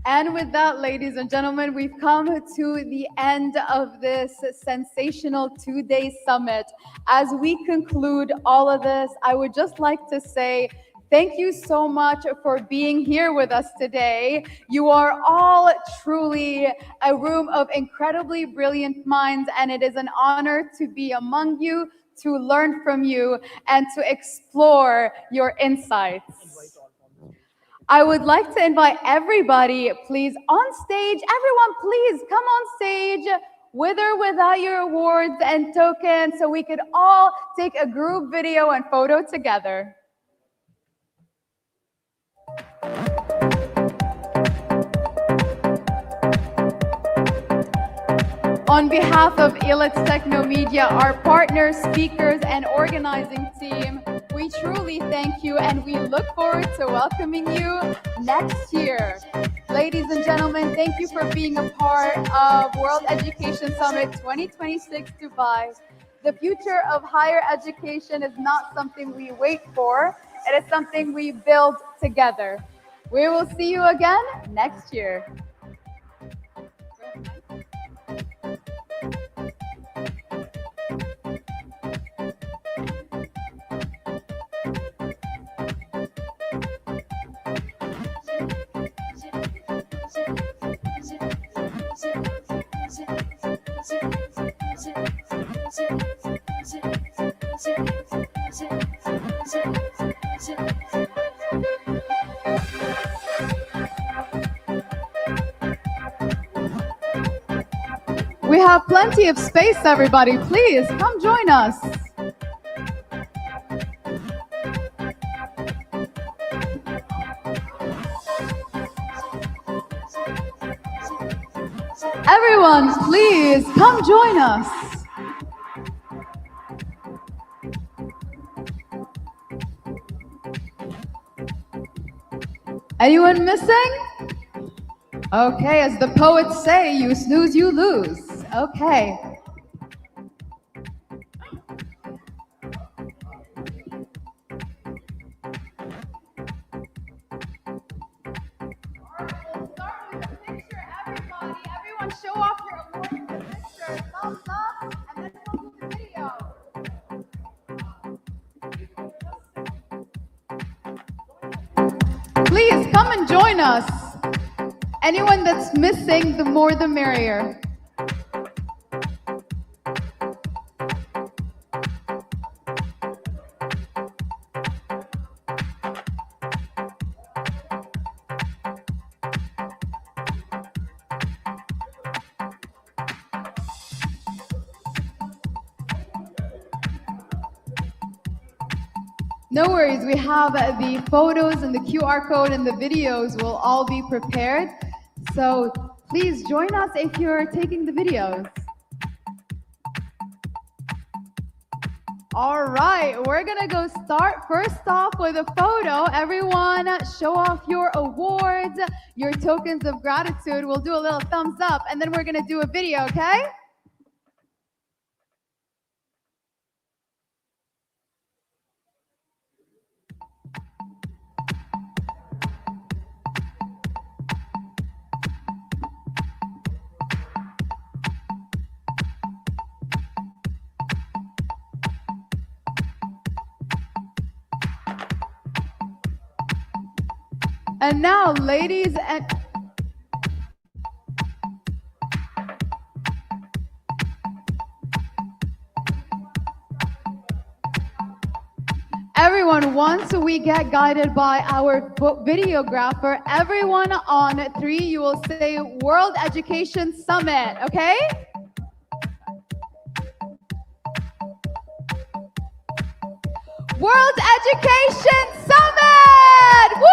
And with that, ladies and gentlemen, we've come to the end of this sensational two-day summit. As we conclude all of this, I would just like to say thank you so much for being here with us today. You are all truly a room of incredibly brilliant minds, and it is an honor to be among you, to learn from you, and to explore your insights. I would like to invite everybody, please, on stage. Everyone, please come on stage with or without your awards and tokens so we could all take a group video and photo together. On behalf of Elit's Technomedia, our partners, speakers, and organizing team, we truly thank you and we look forward to welcoming you next year. Ladies and gentlemen, thank you for being a part of World Education Summit 2026 Dubai. The future of higher education is not something we wait for, it is something we build together. We will see you again next year. We have plenty of space, everybody. Please come join us. Everyone, please come join us. Anyone missing? Okay, as the poets say, you snooze, you lose. Okay. Everyone show off your awards in the picture. Thumbs up, and then we'll do the video. Please come and join us. Anyone that's missing, the more the merrier. No worries, we have the photos and the QR code and the videos will all be prepared. So please join us if you're taking the videos. All right, we're gonna go start first off with a photo. Everyone show off your awards, your tokens of gratitude. We'll do a little thumbs up and then we're gonna do a video, okay? And now, ladies Everyone, once we get guided by our videographer, everyone on 3, you will say World Education Summit, okay? World Education Summit! Woo!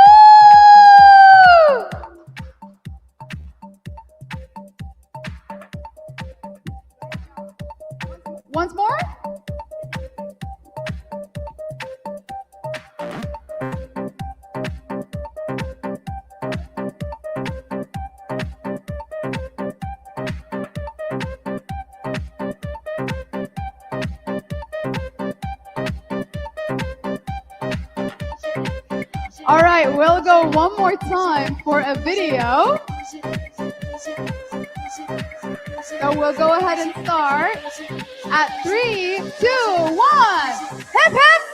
Once more? All right, we'll go one more time for a video. So we'll go ahead and start at 3, 2, 1. Hip, hip.